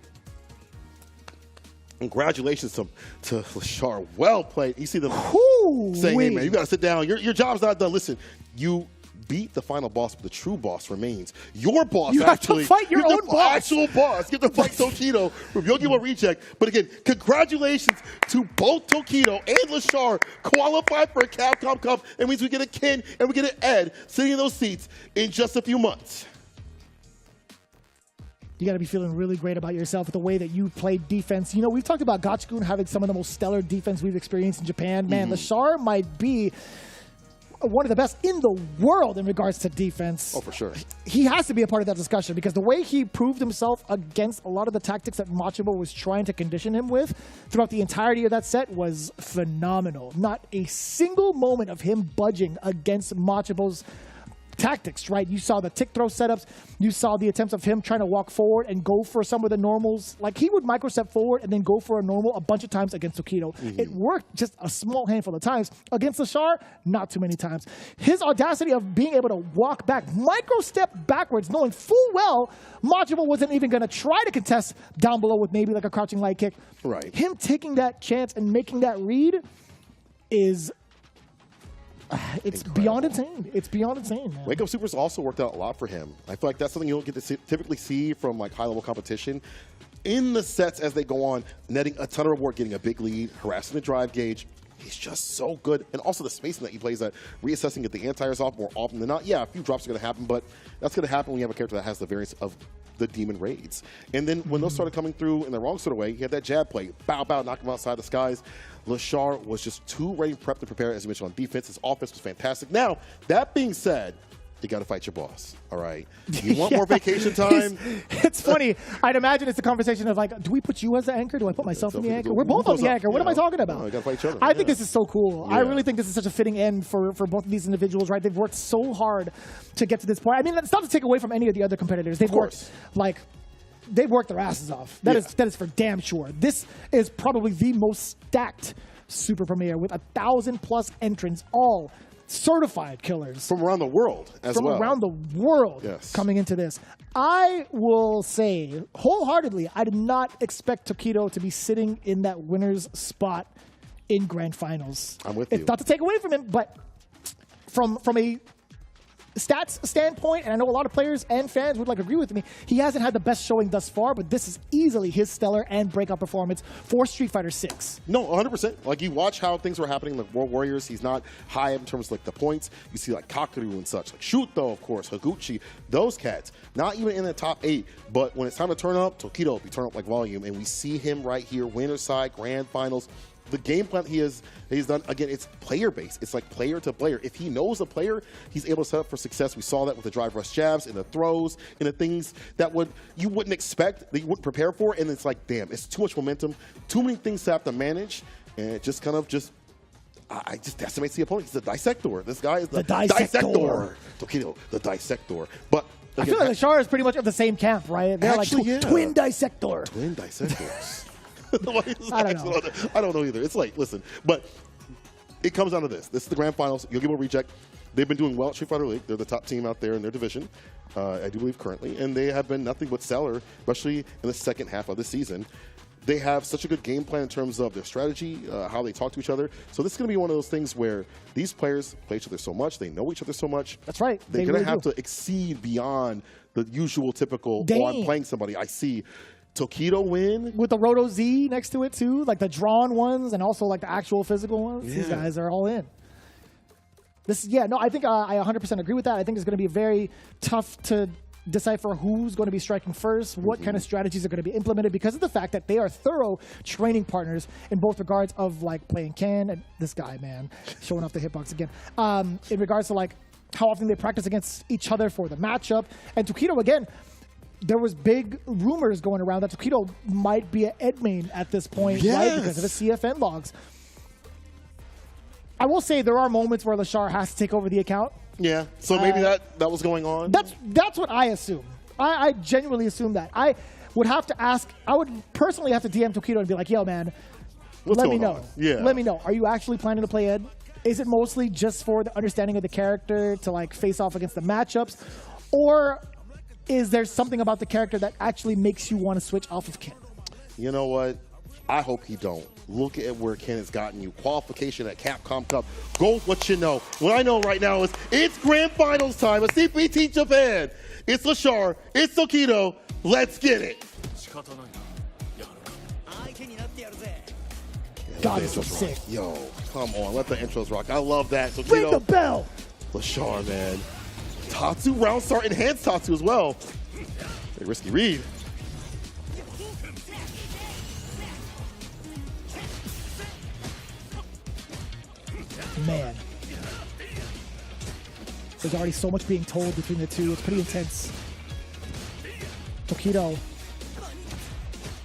Congratulations to Lashar. Well played. You see them saying, hey, man, you got to sit down. Your job's not done. Listen, you beat the final boss, but the true boss remains. Your boss, you actually. You have to fight your own boss. Actual boss. Get to fight Tokido from Yogi Reject. But again, congratulations to both Tokido and Lashar qualified for a Capcom Cup. It means we get a Ken and we get an Ed sitting in those seats in just a few months. You got to be feeling really great about yourself with the way that you played defense. You know, we've talked about Gachikun having some of the most stellar defense we've experienced in Japan. Man, Lashar might be one of the best in the world in regards to defense. Oh, for sure. He has to be a part of that discussion because the way he proved himself against a lot of the tactics that Machabo was trying to condition him with throughout the entirety of that set was phenomenal. Not a single moment of him budging against Machabo's tactics, right? You saw the tick throw setups. You saw the attempts of him trying to walk forward and go for some of the normals. Like, he would micro-step forward and then go for a normal a bunch of times against Tokido. It worked just a small handful of times. Against Lashar, not too many times. His audacity of being able to walk back, micro-step backwards, knowing full well Machabo wasn't even going to try to contest down below with maybe like a crouching light kick. Right. Him taking that chance and making that read is... it's incredible. Beyond insane. It's beyond insane, man. Wake Up Supers also worked out a lot for him. I feel like that's something you don't get to typically see from like high-level competition. In the sets as they go on, netting a ton of reward, getting a big lead, harassing the drive gauge. He's just so good. And also the spacing that he plays at, reassessing get the anti-airs off more often than not. Yeah, a few drops are going to happen, but that's going to happen when you have a character that has the variance of the demon raids. And then when those started coming through in the wrong sort of way, he had that jab play. Bow, bow, knock him outside the skies. Lashar was just too ready, prepped, and prepared, as you mentioned, on defense. His offense was fantastic. Now, that being said, you got to fight your boss, all right? You want more vacation time? It's funny. I'd imagine it's a conversation of like, do we put you as the anchor? Do I put myself in the anchor? We're both on the anchor. What am I talking about? You got to fight each other. I think this is so cool. I really think this is such a fitting end for both of these individuals, right? They've worked so hard to get to this point. I mean, that's not to take away from any of the other competitors. They've worked like... They've worked their asses off. That is for damn sure. This is probably the most stacked Super Premiere with 1,000+ entrants, all certified killers. From around the world as well. From around the world coming into this. I will say, wholeheartedly, I did not expect Tokido to be sitting in that winner's spot in Grand Finals. I'm with you. It's not to take away from him, but from a stats standpoint, and I know a lot of players and fans would like agree with me, he hasn't had the best showing thus far, but this is easily his stellar and breakout performance for Street Fighter 6. No, 100%. Like, you watch how things were happening, like World Warriors, he's not high in terms of like the points. You see like Hikaru and such, like Shuto, of course, Higuchi, those cats, not even in the top 8, but when it's time to turn up, Tokido will be turned up like volume, and we see him right here, winner side, grand finals. The game plan he's done, again, it's player-based. It's like player to player. If he knows a player, he's able to set up for success. We saw that with the drive rush jabs and the throws and the things that you wouldn't expect, that you wouldn't prepare for. And it's like, damn, it's too much momentum, too many things to have to manage, and it just kind of I just decimates the opponent. He's the dissector. This guy is the dissector. Tokido, the dissector. But again, I feel like Lashar is pretty much of the same camp, right? They're actually, like twin dissector. Twin dissectors. I don't know. I don't know either. It's like, listen, but it comes down to this. This is the grand finals. You'll give a reject. They've been doing well at Street Fighter League. They're the top team out there in their division, I do believe currently, and they have been nothing but stellar, especially in the second half of the season. They have such a good game plan in terms of their strategy, how they talk to each other. So this is going to be one of those things where these players play each other so much, they know each other so much. That's right. They're going to have to exceed beyond the usual typical, oh, I'm playing somebody. I see Tokido win. With the Roto Z next to it too, like the drawn ones and also like the actual physical ones. Yeah. These guys are all in. I think I 100% agree with that. I think it's going to be very tough to decipher who's going to be striking first, what kind of strategies are going to be implemented because of the fact that they are thorough training partners in both regards of like playing Ken and this guy, man, showing off the hitbox again. In regards to like how often they practice against each other for the matchup. And Tokido, again, there was big rumors going around that Tokido might be an Ed main at this point, right? Because of the CFN logs. I will say there are moments where Lashar has to take over the account. Yeah, so maybe that was going on. That's what I assume. I genuinely assume that. I would have to ask, I would personally have to DM Tokido and be like, yo, man, let me know. Yeah. Let me know. Are you actually planning to play Ed? Is it mostly just for the understanding of the character to like face off against the matchups? Or is there something about the character that actually makes you want to switch off of Ken? You know what? I hope he don't. look at where Ken has gotten you. Qualification at Capcom Cup. Go with what you know. What I know right now is it's grand finals time at CPT Japan. It's Lashar. It's Tokido. Let's get it. God, it's so sick. Yo, come on. Let the intros rock. I love that. Tokido. Ring the bell. Lashar, man. Tatsu, round start, enhanced Tatsu as well. Very risky read. Man. There's already so much being told between the two. It's pretty intense. Tokido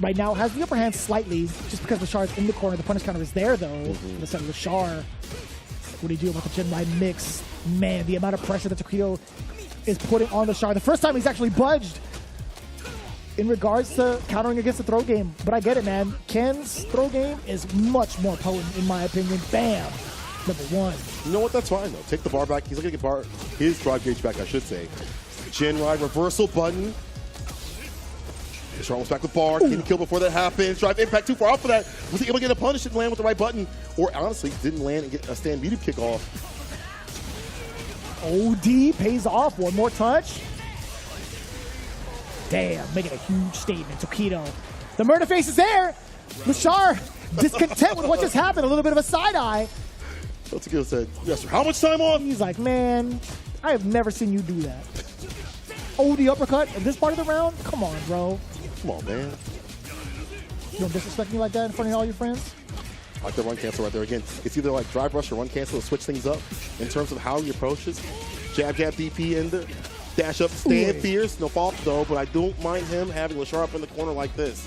right now has the upper hand slightly, just because Lashar is in the corner. The punish counter is there, though. Instead of Lashar, what do you do about the Gen Ride mix? Man, the amount of pressure that Tokido is putting on Lashar. The first time he's actually budged in regards to countering against the throw game. But I get it, man. Ken's throw game is much more potent, in my opinion. Bam! Number one. You know what? That's fine, though. Take the bar back. He's going to get his drive gauge back, I should say. Gen Ride reversal button. Lashar almost back with bar. Didn't kill before that happens. Drive impact too far off of that. Was he able to get a punish and land with the right button? Or honestly, didn't land and get a stand medium kick off. OD pays off. One more touch. Damn, making a huge statement. Tokido. The murder face is there. Lashar discontent with what just happened. A little bit of a side eye. Tokido said, yes, sir. How much time on? He's like, man, I have never seen you do that. OD uppercut in this part of the round? Come on, bro. Come on, man. You don't disrespect me like that in front of all your friends? I like the run cancel right there. Again, it's either like drive rush or run cancel to switch things up in terms of how he approaches. Jab, jab, DP in the dash up, stand fierce. No fault though, but I don't mind him having Lashar up in the corner like this.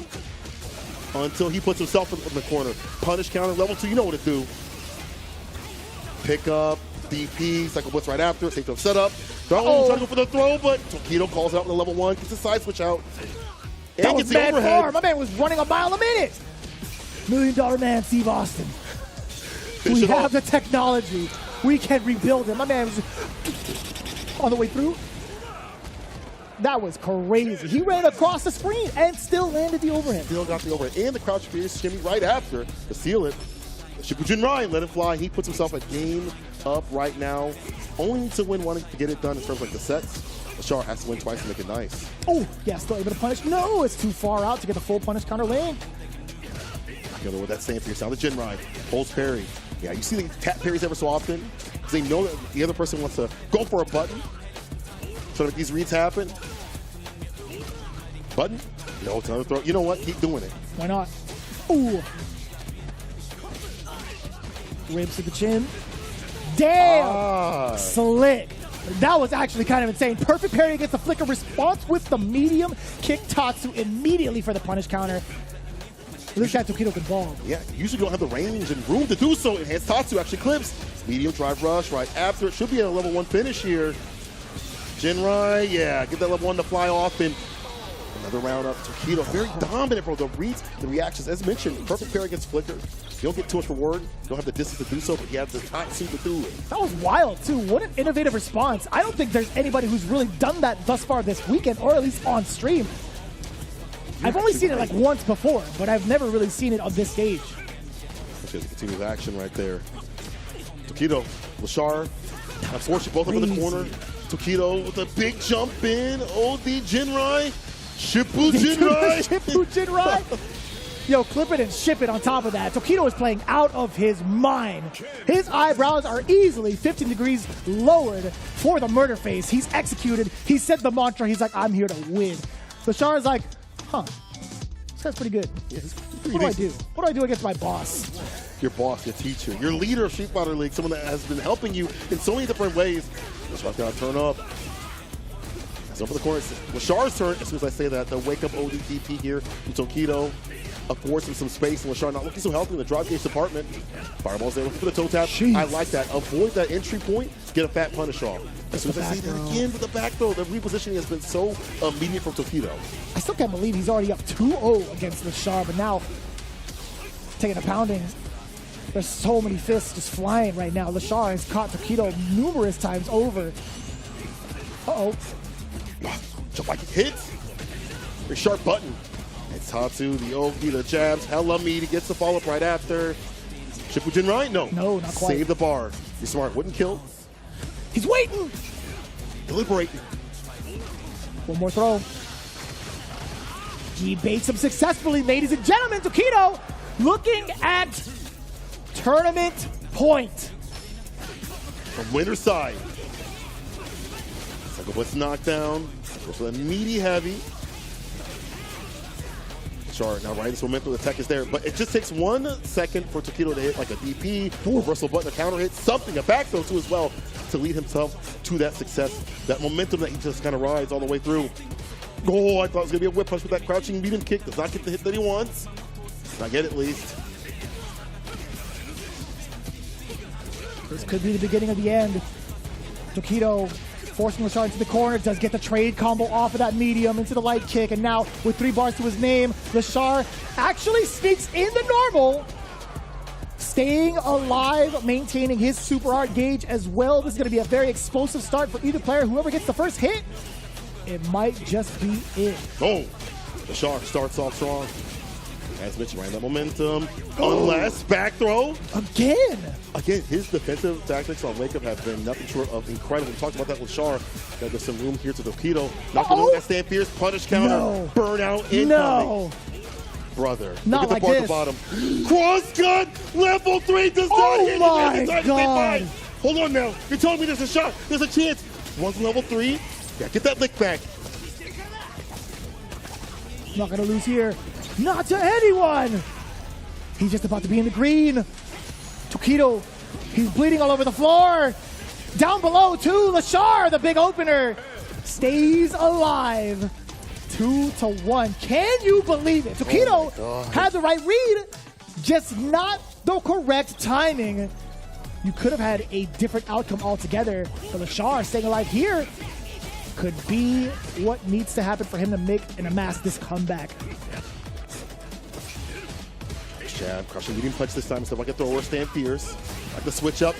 Until he puts himself in the corner. Punish counter, level 2, you know what to do. Pick up, DP, cycle blitz right after, safe to set up. Trying to go for the throw, but Tokido calls out in the level 1, gets the side switch out. And that gets was the bad overhead. form. My man was running a mile a minute. $1 Million Man Steve Austin. We have the technology. We can rebuild him. My man was on the way through. That was crazy. He ran across the screen and still landed the overhead. Still got the overhead. And the crouch fierce shimmy right after to seal it. Shikujin Ryan let it fly. He puts himself a game up right now. Only needs to win one to get it done in terms of like the sets. Lashar has to win twice to make it nice. Oh, yeah, still able to punish. No, it's too far out to get the full punish counter lane. Together with that same fierce. Now the Gen Ride. Holds parry. Yeah, you see the tap parries ever so often because they know that the other person wants to go for a button. So that these reads happen. Button? No, it's another throw. You know what? Keep doing it. Why not? Ooh. Ribs to the chin. Damn! Slick. That was actually kind of insane. Perfect parry against the flicker response with the medium kick Tatsu immediately for the punish counter. This guy Tokido can ball. Yeah, usually don't have the range and room to do so. Enhanced Tatsu actually clips. Medium drive rush right after it. Should be a level 1 finish here. Jinrai, yeah, get that level 1 to fly off and another round up. Tokido, very dominant, bro. The reads, the reactions, as mentioned, perfect parry against flicker. You don't get too much reward. You don't have the distance to do so, but you have the Tatsu to do it. That was wild, too. What an innovative response. I don't think there's anybody who's really done that thus far this weekend, or at least on stream. I've only seen it like once before, but I've never really seen it on this stage. Just continued action right there. Tokido, Lashar, unfortunately both of them in the corner. Tokido with a big jump in. OD Jinrai. Shippu Jinrai. Shippu Jinrai. Yo, clip it and ship it on top of that. Tokido is playing out of his mind. His eyebrows are easily 15 degrees lowered for the murder face. He's executed. He said the mantra. He's like, I'm here to win. Lashar is like, huh, this guy's pretty good. Yeah, what do I do? What do I do against my boss? Your boss, your teacher, your leader of Street Fighter League, someone that has been helping you in so many different ways. Lashar's got to turn up. It's over the corner. It's Lashar's turn. As soon as I say that, the wake up OD DP here from Tokido. Forcing some space, and Lashar not looking so healthy in the drive gauge department. Fireball's there for the toe tap. Jeez. I like that. Avoid that entry point. Get a fat punish off. As soon as I say that again with the back throw, the repositioning has been so immediate from Tokido. I still can't believe he's already up 2-0 against Lashar, but now taking a pounding. There's so many fists just flying right now. Lashar has caught Tokido numerous times over. Uh-oh. Jump like it hits. Very sharp button. It's Tatsu, the Oki, the jabs, hella meaty, gets the follow-up right after. Shipujin right? No. No, not quite. Save the bar. You're smart. Wouldn't kill. He's waiting. Deliberating. One more throw. He baits him successfully, ladies and gentlemen. Tokido looking at tournament point. From winner's side. Second blitz knockdown. Goes for the meaty heavy. Lashar now riding this momentum. The tech is there, but it just takes 1 second for Tokido to hit like a DP, reversal button, a counter hit, something, a back throw too as well, to lead himself to that success, that momentum that he just kind of rides all the way through. Oh, I thought it was going to be a whip punch with that crouching medium kick. Does not get the hit that he wants. Not yet, at least. This could be the beginning of the end. Tokido forcing Lashar into the corner, does get the trade combo off of that medium into the light kick, and now with 3 bars to his name, Lashar actually sneaks in the normal, staying alive, maintaining his super art gauge as well. This is going to be a very explosive start for either player. Whoever gets the first hit, it might just be it. Oh, Lashar starts off strong. As mentioned, right, that momentum. Unless back throw. Again, his defensive tactics on Wake Up have been nothing short of incredible. We talked about that with Lashar. There's some room here to Tokido. Not going to move that stand fierce, punish counter, burnout incoming. No. Brother, Not look at like the bar at this. the bottom. Cross cut, level 3 does not hit. My God. Hold on now. You're telling me there's a shot, there's a chance. One's level 3. Yeah, get that lick back. Not going to lose here. Not to anyone. He's just about to be in the green. Tokido, he's bleeding all over the floor. Down below too, Lashar, the big opener, stays alive. 2-1. Can you believe it? Tokido had the right read, just not the correct timing. You could have had a different outcome altogether. But Lashar staying alive here could be what needs to happen for him to make and amass this comeback. Jab, crushing medium punch this time, so if I can throw or stand fierce. Like the switch up,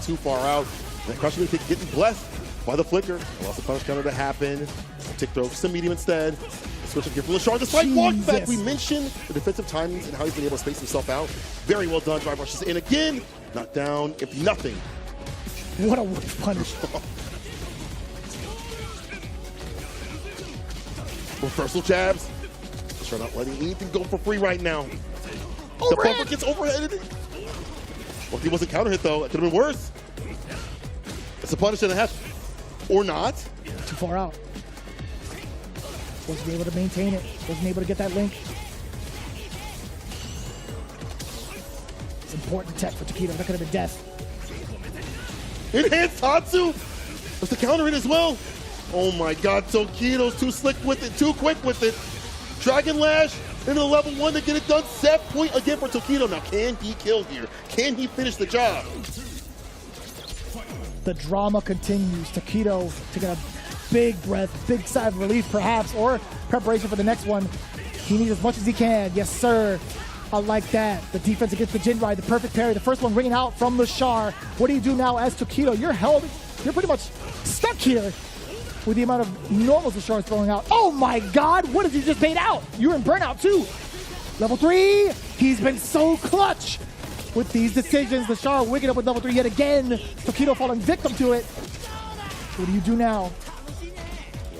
too far out. And then crushing medium kick, getting blessed by the flicker. Allows the punish counter to happen. Tick throw for some medium instead. Switch up here for Lashar. The slight walk back. We mentioned the defensive timings and how he's been able to space himself out. Very well done. Drive rushes in again. Knocked down, if nothing. What a whip punish. Reversal jabs. Lashar not letting anything go for free right now. Overhead. The bumper gets overheaded. Well, if he wasn't counter hit though, it could have been worse. It's a punish and a half. Or not. Too far out. Wasn't able to maintain it. Wasn't able to get that link. It's important tech for Tokido. That could have been death. Enhanced Tatsu. There's the counter hit as well. Oh my God, Tokido's too slick with it, too quick with it. Dragon Lash into the level 1 to get it done. Set point again for Tokido. Now, can he kill here? Can he finish the job? The drama continues. Tokido taking a big breath, big sigh of relief perhaps, or preparation for the next one. He needs as much as he can. Yes, sir. I like that. The defense against the Jinrai, the perfect parry. The first one ringing out from Lashar. What do you do now as Tokido? You're held. You're pretty much stuck here with the amount of normals Lashar is throwing out. Oh my God, what did he just bait out? You're in burnout too. Level 3, he's been so clutch with these decisions. Lashar wicked up with level 3 yet again. Tokido falling victim to it. What do you do now?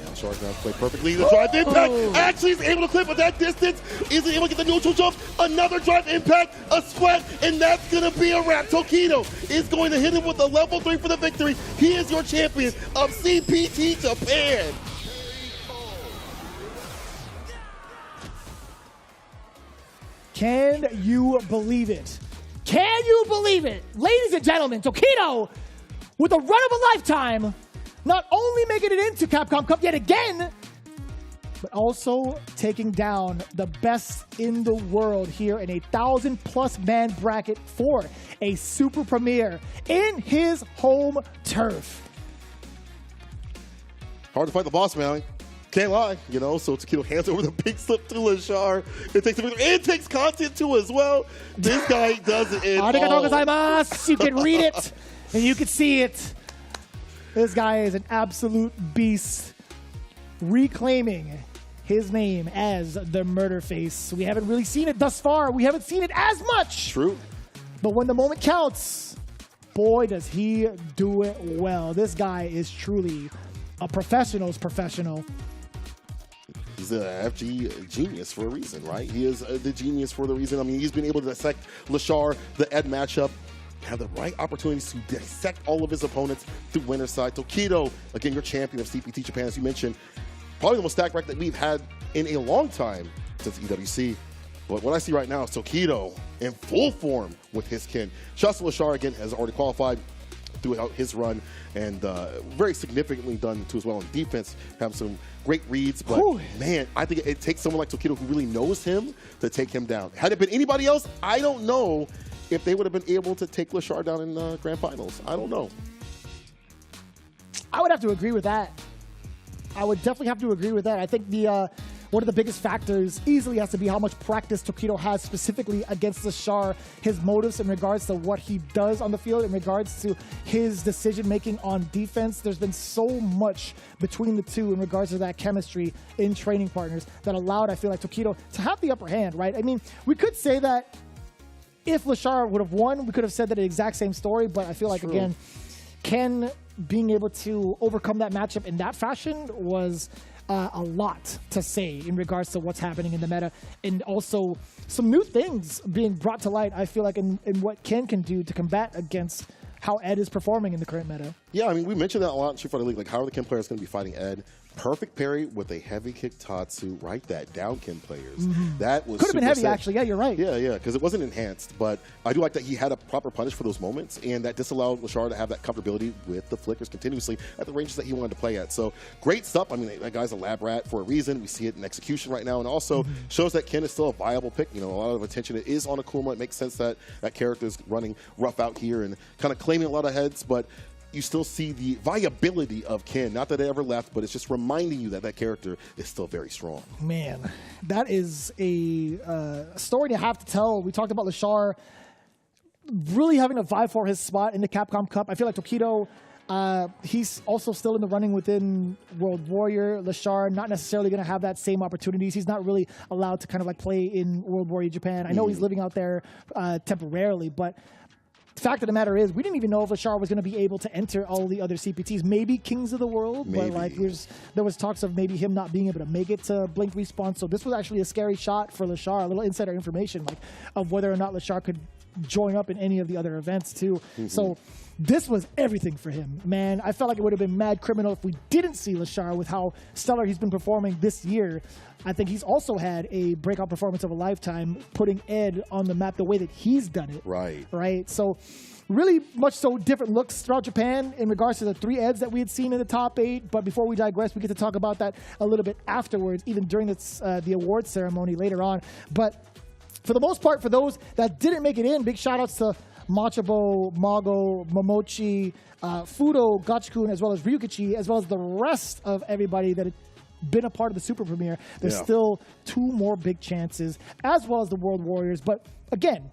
Lashar now played perfectly. The drive impact actually is able to clip at that distance. Isn't able to get the neutral jump. Another drive impact, a splat, and that's going to be a wrap. Tokido is going to hit him with a level 3 for the victory. He is your champion of CPT Japan. Can you believe it? Can you believe it? Ladies and gentlemen, Tokido, with a run of a lifetime, not only making it into Capcom Cup yet again, but also taking down the best in the world here in a 1,000+ man bracket for a super premiere in his home turf. Hard to fight the boss, man. Can't lie, you know. So Tokido hands over the big slip to Lashar. It takes content too as well. This guy does it all. Arigatou gozaimasu. You can read it and you can see it. This guy is an absolute beast, reclaiming his name as the Murder Face. We haven't really seen it thus far. We haven't seen it as much. True. But when the moment counts, boy, does he do it well. This guy is truly a professional's professional. He's an FG genius for a reason, right? He is the genius for the reason. I mean, he's been able to dissect Lashar, the Ed matchup, have the right opportunities to dissect all of his opponents through winner's side. Tokido, again, your champion of CPT Japan, as you mentioned, probably the most stacked rack that we've had in a long time since EWC. But what I see right now is Tokido in full form with his kin. Shouts to Lashar, again, has already qualified throughout his run, and very significantly done too as well on defense. Have some great reads, but man, I think it takes someone like Tokido who really knows him to take him down. Had it been anybody else, I don't know if they would have been able to take Lashar down in grand finals. I don't know. I would have to agree with that. I would definitely have to agree with that. I think the one of the biggest factors easily has to be how much practice Tokido has specifically against Lashar, his motives in regards to what he does on the field, in regards to his decision-making on defense. There's been so much between the two in regards to that chemistry in training partners that allowed, I feel like, Tokido to have the upper hand, right? I mean, we could say that if Lashar would have won, we could have said that the exact same story, but I feel like, again, Ken being able to overcome that matchup in that fashion was a lot to say in regards to what's happening in the meta, and also some new things being brought to light, I feel like, in what Ken can do to combat against how Ed is performing in the current meta. Yeah, I mean, we mentioned that a lot in Street Fighter League. Like, how are the Ken players going to be fighting Ed? Perfect parry with a heavy kick Tatsu, right? That down Ken players. That was could have been heavy, sick. actually. Yeah, you're right. Yeah, because it wasn't enhanced, but I do like that he had a proper punish for those moments, and that disallowed Lashar to have that comfortability with the flickers continuously at the ranges that he wanted to play at. So great stuff. I mean, that guy's a lab rat for a reason. We see it in execution right now, and also shows that Ken is still a viable pick. You know, a lot of attention is on Akuma. It makes sense that that character is running rough out here and kind of claiming a lot of heads, but you still see the viability of Ken. Not that it ever left, but it's just reminding you that that character is still very strong. Man, that is a story to have to tell. We talked about Lashar really having to vie for his spot in the Capcom Cup. I feel like Tokido, he's also still in the running within World Warrior. Lashar not necessarily going to have that same opportunities. He's not really allowed to kind of like play in World Warrior Japan. I know he's living out there temporarily, but the fact of the matter is, we didn't even know if Lashar was going to be able to enter all the other CPTs. Maybe Kings of the World, but like there was talks of maybe him not being able to make it to Blink Respawn. So this was actually a scary shot for Lashar. A little insider information, like of whether or not Lashar could join up in any of the other events too. So this was everything for him, man. I felt like it would have been mad criminal if we didn't see Lashar with how stellar he's been performing this year. I think he's also had a breakout performance of a lifetime, putting Ed on the map the way that he's done it. Right. So really much so different looks throughout Japan in regards to the 3 Eds that we had seen in the top 8. But before we digress, we get to talk about that a little bit afterwards, even during the awards ceremony later on. But for the most part, for those that didn't make it in, big shout outs to Machabo, Mago, Momochi, Fudo, Gachikun, as well as Ryukichi, as well as the rest of everybody that had been a part of the Super Premiere. There's still 2 more big chances, as well as the World Warriors. But again,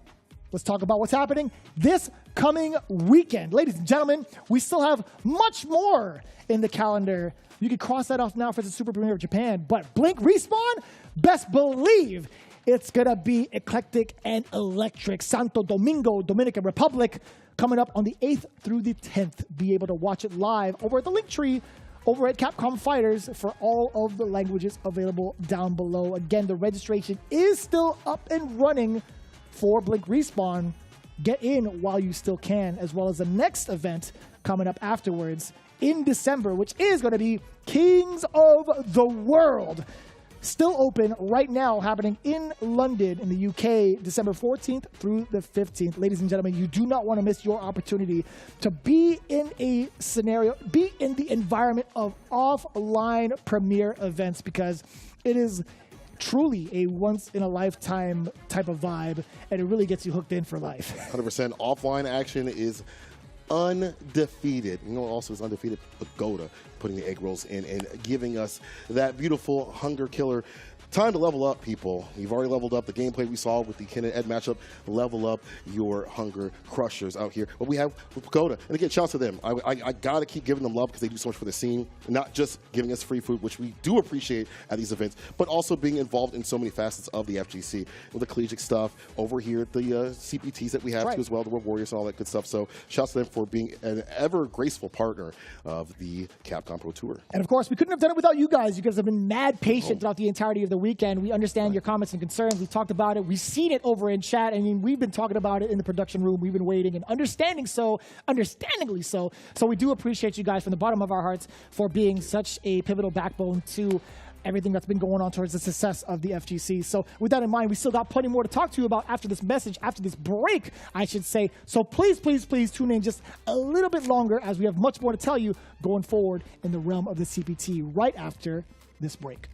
let's talk about what's happening this coming weekend. Ladies and gentlemen, we still have much more in the calendar. You can cross that off now for the Super Premiere of Japan. But Blink Respawn, best believe it's going to be eclectic and electric. Santo Domingo, Dominican Republic, coming up on the 8th through the 10th. Be able to watch it live over at the Linktree over at Capcom Fighters for all of the languages available down below. Again, the registration is still up and running for Blink Respawn. Get in while you still can, as well as the next event coming up afterwards in December, which is going to be Kings of the World. Still open right now, happening in London in the UK, December 14th through the 15th. Ladies and gentlemen, you do not want to miss your opportunity to be in a scenario, be in the environment of offline premiere events, because it is truly a once-in-a-lifetime type of vibe, and it really gets you hooked in for life. 100% offline action is undefeated. You know, also is undefeated Pagoda, putting the egg rolls in and giving us that beautiful hunger killer Time to level up, people. You've already leveled up the gameplay we saw with the Ken and Ed matchup. Level up your hunger crushers out here. What we have with Pagoda. And again, shout out to them. I got to keep giving them love because they do so much for the scene. Not just giving us free food, which we do appreciate at these events, but also being involved in so many facets of the FGC with the collegiate stuff over here at the CPTs that we have too as well, the World Warriors and all that good stuff. So shout out to them for being an ever graceful partner of the Capcom Pro Tour. And of course, we couldn't have done it without you guys. You guys have been mad patient throughout the entirety of the weekend. We understand your comments and concerns. We've talked about it. We've seen it over in chat. I mean, we've been talking about it in the production room. We've been waiting and understandingly so. So we do appreciate you guys from the bottom of our hearts for being such a pivotal backbone to everything that's been going on towards the success of the FGC. So with that in mind, we still got plenty more to talk to you about after this message, after this break, I should say. So please, please, please tune in just a little bit longer as we have much more to tell you going forward in the realm of the CPT right after this break.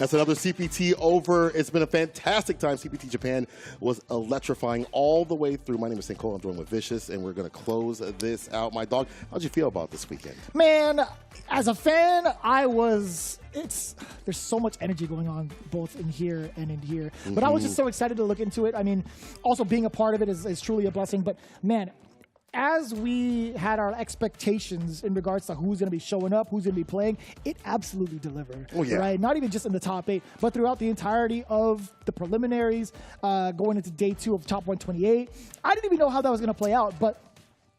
That's another CPT over. It's been a fantastic time. CPT Japan was electrifying all the way through. My name is St. Cole. I'm joined with Vicious, and we're going to close this out. My dog, how'd you feel about this weekend? Man, as a fan, there's so much energy going on both in here and in here. But I was just so excited to look into it. I mean, also being a part of it is truly a blessing. But man, as we had our expectations in regards to who's going to be showing up, who's going to be playing, it absolutely delivered. Oh, yeah. Right? Not even just in the top 8, but throughout the entirety of the preliminaries, going into day 2 of top 128. I didn't even know how that was going to play out, but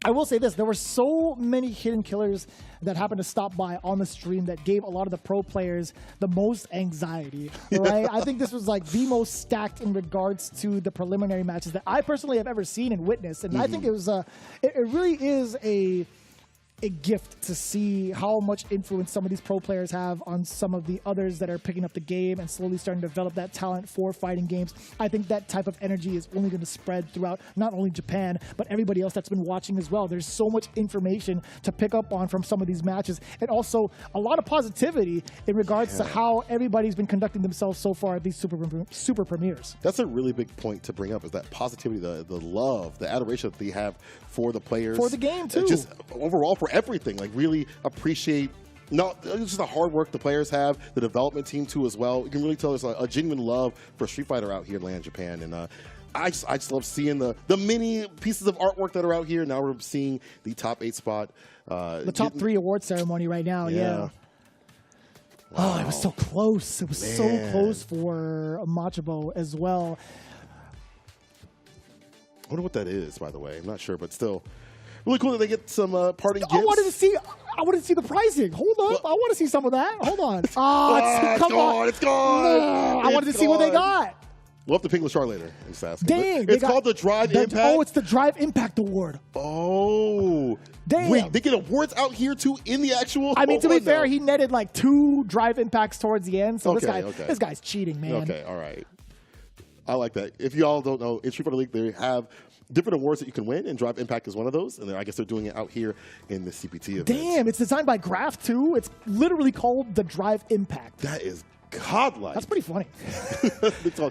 I will say this, there were so many hidden killers that happened to stop by on the stream that gave a lot of the pro players the most anxiety, right? I think this was like the most stacked in regards to the preliminary matches that I personally have ever seen and witnessed. And I think it was it really is a gift to see how much influence some of these pro players have on some of the others that are picking up the game and slowly starting to develop that talent for fighting games. I think that type of energy is only going to spread throughout not only Japan, but everybody else that's been watching as well. There's so much information to pick up on from some of these matches, and also a lot of positivity in regards to how everybody's been conducting themselves so far at these super premieres. That's a really big point to bring up, is that positivity, the love, the adoration that they have for the players. For the game, too. Just overall for everything. Like, really appreciate just the hard work the players have, the development team, too, as well. You can really tell there's a genuine love for Street Fighter out here in Land Japan. And I just love seeing the many pieces of artwork that are out here. Now we're seeing the top 8 spot. The top 3 award ceremony right now, yeah. Wow. Oh, it was so close. It was so close for Machabo as well. I wonder what that is, by the way. I'm not sure, but still. Really cool that they get some parting gifts. I wanted to see the pricing. Hold up. I want to see some of that. Hold on. It's gone. It's gone. No, I wanted to see what they got. We'll have to ping Lashar later. Dang. It's called the Drive Impact. Oh, it's the Drive Impact Award. Oh. Damn. Wait, they get awards out here, too, in the actual... I mean, to be fair, he netted like 2 Drive Impacts towards the end. So this guy's cheating, man. Okay, all right. I like that. If you all don't know, in Street Fighter League, they have different awards that you can win, and Drive Impact is one of those. And I guess they're doing it out here in the CPT event. Damn, it's designed by Graph, too. It's literally called the Drive Impact. That is godlike. That's pretty funny.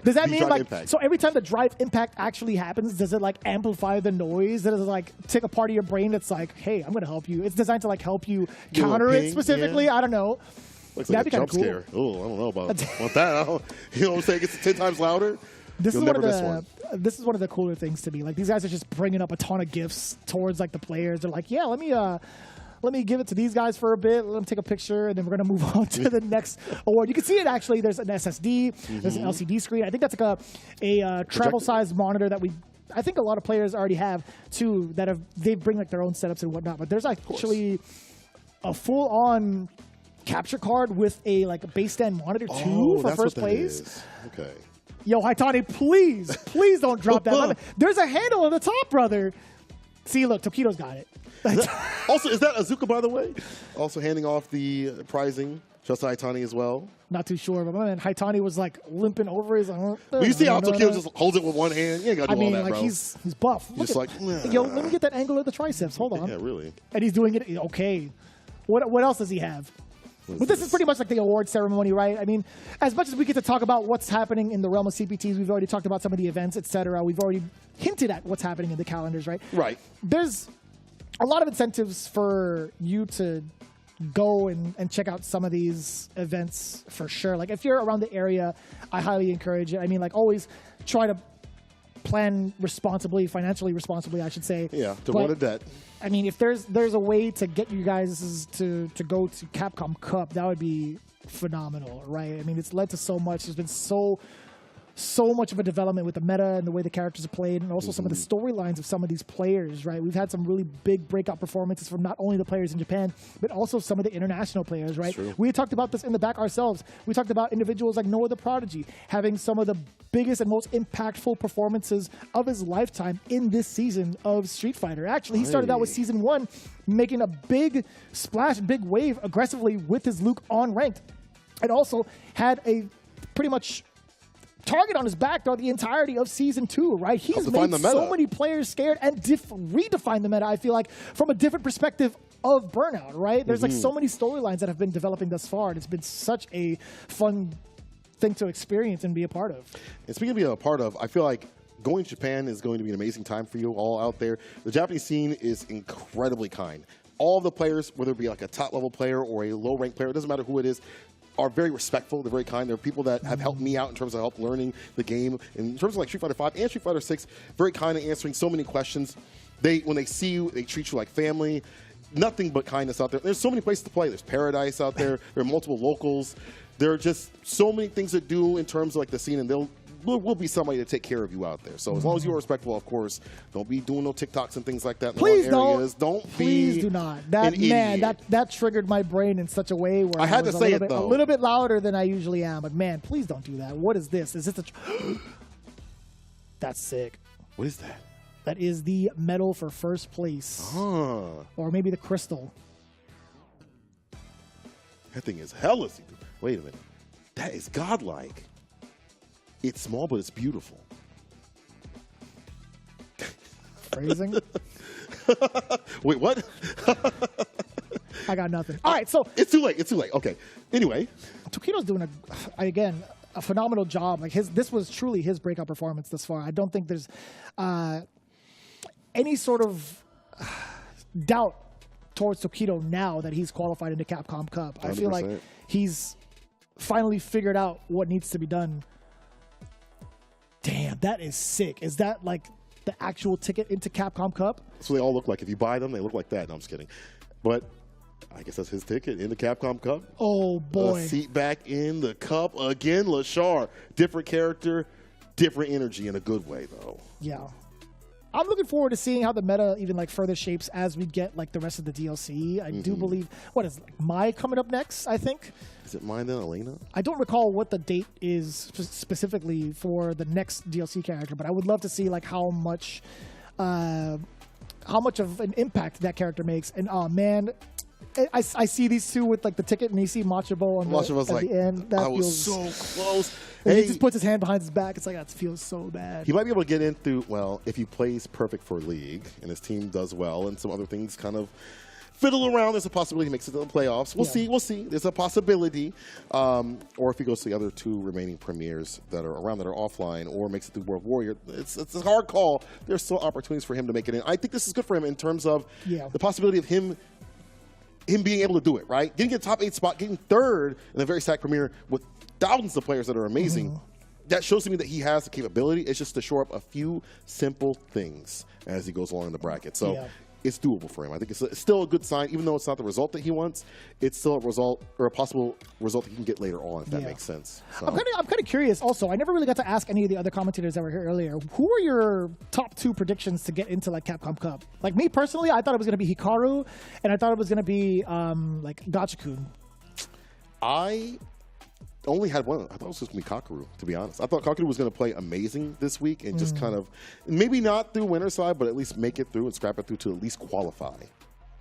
Does that mean, like, so every time the Drive Impact actually happens, does it, like, amplify the noise? Does it, like, take a part of your brain that's like, hey, I'm going to help you? It's designed to, like, help you counter it specifically? Yeah. I don't know. Looks like a jump scare. Oh, I don't know about that. You know what I'm saying? It's 10 times louder. This is one of the cooler things to me. Like, these guys are just bringing up a ton of gifts towards, like, the players. They're like, yeah, let me give it to these guys for a bit. Let them take a picture, and then we're going to move on to the next award. You can see it, actually. There's an SSD. There's an LCD screen. I think that's like a travel-sized monitor that I think a lot of players already have, too, that they bring, like, their own setups and whatnot. But there's actually a full-on capture card with a base stand monitor, too, for first place. Okay. Yo, Haitani, please don't drop that. There's a handle on the top, brother. See, look, Tokido's got it. Also, is that Azuka, by the way? Also handing off the prizing just to Haitani as well? Not too sure, but man, Haitani was like limping over his own. But you see how Tokido just holds it with one hand? You ain't got to do all that, bro. He's buff. Just like, yo, let me get that angle of the triceps. Hold on. Yeah, really. And he's doing it. Okay. What else does he have? But this is pretty much like the award ceremony, right? I mean, as much as we get to talk about what's happening in the realm of CPTs, we've already talked about some of the events, etc. We've already hinted at what's happening in the calendars, right? Right. There's a lot of incentives for you to go and check out some of these events for sure. Like, if you're around the area, I highly encourage it. I mean, like, always try to plan responsibly, financially responsibly, I should say. Yeah, to avoid a debt. I mean, if there's a way to get you guys to go to Capcom Cup, that would be phenomenal, right? I mean, it's led to so much. There's been so much of a development with the meta and the way the characters are played, and also some of the storylines of some of these players, right? We've had some really big breakout performances from not only the players in Japan, but also some of the international players, right? We had talked about this in the back ourselves. We talked about individuals like Noah the Prodigy having some of the biggest and most impactful performances of his lifetime in this season of Street Fighter. Actually, he started out with Season 1 making a big splash, big wave aggressively with his Luke on ranked, and also had a pretty much target on his back throughout the entirety of Season 2, right? He's made so many players scared and redefined the meta, I feel like, from a different perspective of Burnout, right? There's like so many storylines that have been developing thus far, and it's been such a fun thing to experience and be a part of. And speaking of being a part of, I feel like going to Japan is going to be an amazing time for you all out there. The Japanese scene is incredibly kind. All of the players, whether it be like a top-level player or a low-ranked player, it doesn't matter who it is, are very respectful. They're very kind. There are people that have helped me out in terms of help learning the game. In terms of like Street Fighter 5 and Street Fighter 6, very kind of answering so many questions. When they see you, they treat you like family. Nothing but kindness out there. There's so many places to play. There's Paradise out there. There are multiple locals. There are just so many things to do in terms of like the scene, and will be somebody to take care of you out there. So as long as you're respectful, of course, don't be doing no TikToks and things like that in Please the wrong areas. Don't Please do not. That man, that triggered my brain in such a way where I had to say it a little bit louder than I usually am. But man, please don't do that. What is this? Is this a? That's sick. What is that? That is the medal for first place, or maybe the crystal. That thing is hella. Wait a minute. That is godlike. It's small, but it's beautiful. Phrasing? Wait, what? I got nothing. All right, so it's too late. It's too late. Okay. Anyway, Tokido's doing a phenomenal job. Like this was truly his breakout performance thus far. I don't think there's any sort of doubt towards Tokido now that he's qualified into Capcom Cup. 100%. I feel like he's finally figured out what needs to be done. Damn, that is sick. Is that like the actual ticket into Capcom Cup? So they all look like, if you buy them, they look like that. No, I'm just kidding. But I guess that's his ticket in the Capcom Cup. Oh, boy. A seat back in the cup again. Lashar, different character, different energy in a good way, though. Yeah. I'm looking forward to seeing how the meta even like further shapes as we get like the rest of the DLC. I do believe, what is Mai coming up next, I think? Is it Mai then Elena? I don't recall what the date is specifically for the next DLC character, but I would love to see like how much of an impact that character makes. And oh man, I see these two with like the ticket, and you see Machabo at the end. That feels so close. He just puts his hand behind his back. It's like, that feels so bad. He might be able to get in through, well, if he plays perfect for League and his team does well and some other things kind of fiddle around, there's a possibility he makes it to the playoffs. We'll see. There's a possibility. Or if he goes to the other two remaining premieres that are around that are offline, or makes it through World Warrior, it's a hard call. There's still opportunities for him to make it in. I think this is good for him in terms of the possibility of him being able to do it, right? Getting a top 8 spot, getting third in a very stacked premiere with thousands of players that are amazing. That shows to me that he has the capability. It's just to shore up a few simple things as he goes along in the bracket. So it's doable for him. I think it's still a good sign, even though it's not the result that he wants. It's still a result, or a possible result that he can get later on, if that makes sense. So. I'm kind of curious. Also, I never really got to ask any of the other commentators that were here earlier. Who are your top 2 predictions to get into like Capcom Cup? Like me personally, I thought it was going to be Hikaru, and I thought it was going to be like Gachikun. I only had one. I thought it was just going to be Hikaru, to be honest. I thought Hikaru was going to play amazing this week and just kind of, maybe not through winner's side, but at least make it through and scrap it through to at least qualify.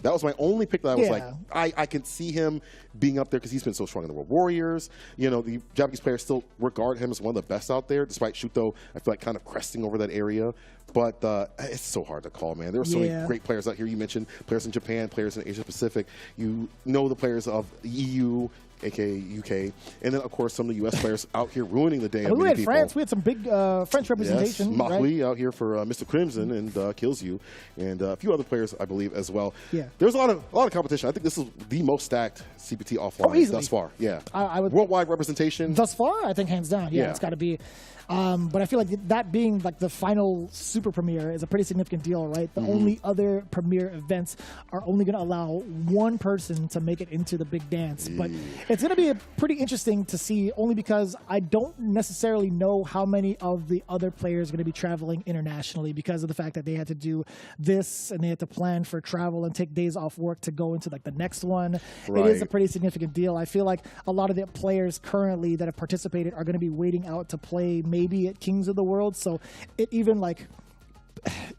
That was my only pick that I was like, I can see him being up there because he's been so strong in the World Warriors. You know, the Japanese players still regard him as one of the best out there, despite Shuto, I feel like, kind of cresting over that area. But it's so hard to call, man. There are so many great players out here. You mentioned players in Japan, players in Asia Pacific. You know the players of the EU, aka UK, and then of course some of the US players out here ruining the day. We had France. We had some big French representation. Yes, Mago out here for Mr. Crimson and Kills You, and a few other players I believe as well. Yeah, there's a lot of competition. I think this is the most stacked CPT offline thus far. Yeah, I would worldwide representation thus far. I think hands down. Yeah, it's got to be. But I feel like that being like the final super premiere is a pretty significant deal, right? The only other premiere events are only going to allow one person to make it into the big dance. But it's going to be pretty interesting to see, only because I don't necessarily know how many of the other players are going to be traveling internationally because of the fact that they had to do this and they had to plan for travel and take days off work to go into like the next one. It is a pretty significant deal. I feel like a lot of the players currently that have participated are going to be waiting out to play maybe at Kings of the World, so it even like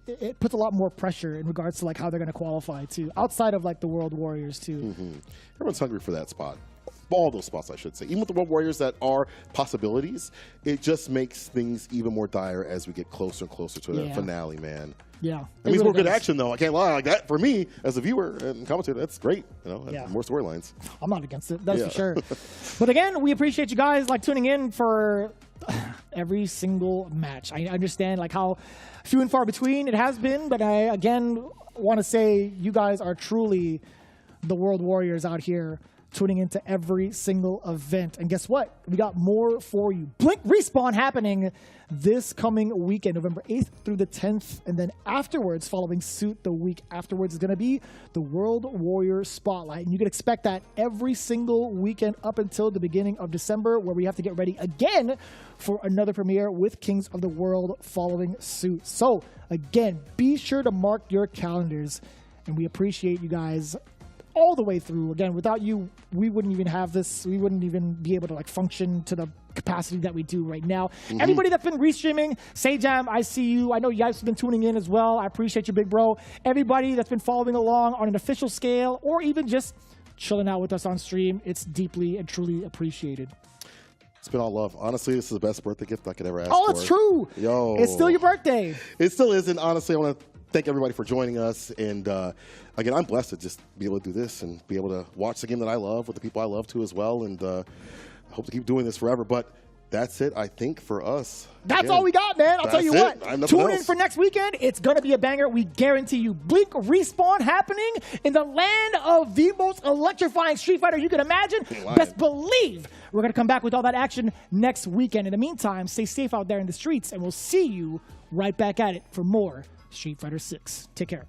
it puts a lot more pressure in regards to like how they're going to qualify too, outside of like the World Warriors too. Everyone's hungry for that spot. all those spots, I should say. Even with the World Warriors that are possibilities, it just makes things even more dire as we get closer and closer to the finale, man. Yeah. It means more good action, though. I can't lie. Like that, for me, as a viewer and commentator, that's great. You know, more storylines. I'm not against it. That's for sure. But again, we appreciate you guys like tuning in for every single match. I understand like how few and far between it has been, but I again want to say you guys are truly the World Warriors out here tuning into every single event. And guess what? We got more for you. Blink Respawn happening this coming weekend, November 8th through the 10th. And then afterwards, following suit the week afterwards, is going to be the World Warrior Spotlight. And you can expect that every single weekend up until the beginning of December, where we have to get ready again for another premiere with Kings of the World following suit. So again, be sure to mark your calendars. And we appreciate you guys all the way through. Again, without you, we wouldn't even have this. We wouldn't even be able to like function to the capacity that we do right now. Everybody that's been restreaming, Sayjam, I see you. I know you guys have been tuning in as well. I appreciate you, big bro. Everybody that's been following along on an official scale or even just chilling out with us on stream, it's deeply and truly appreciated. It's been all love. Honestly, this is the best birthday gift I could ever ask for. Oh, it's true. Yo. It's still your birthday. It still is. And honestly, I want to thank everybody for joining us. And again, I'm blessed to just be able to do this and be able to watch the game that I love with the people I love too as well. And I hope to keep doing this forever. But that's it, I think, for us. That's all we got, man. I'll tell you what. Tune in for next weekend. It's going to be a banger. We guarantee you. Blink Respawn happening in the land of the most electrifying Street Fighter you can imagine. Best believe we're going to come back with all that action next weekend. In the meantime, stay safe out there in the streets, and we'll see you right back at it for more Street Fighter 6. Take care.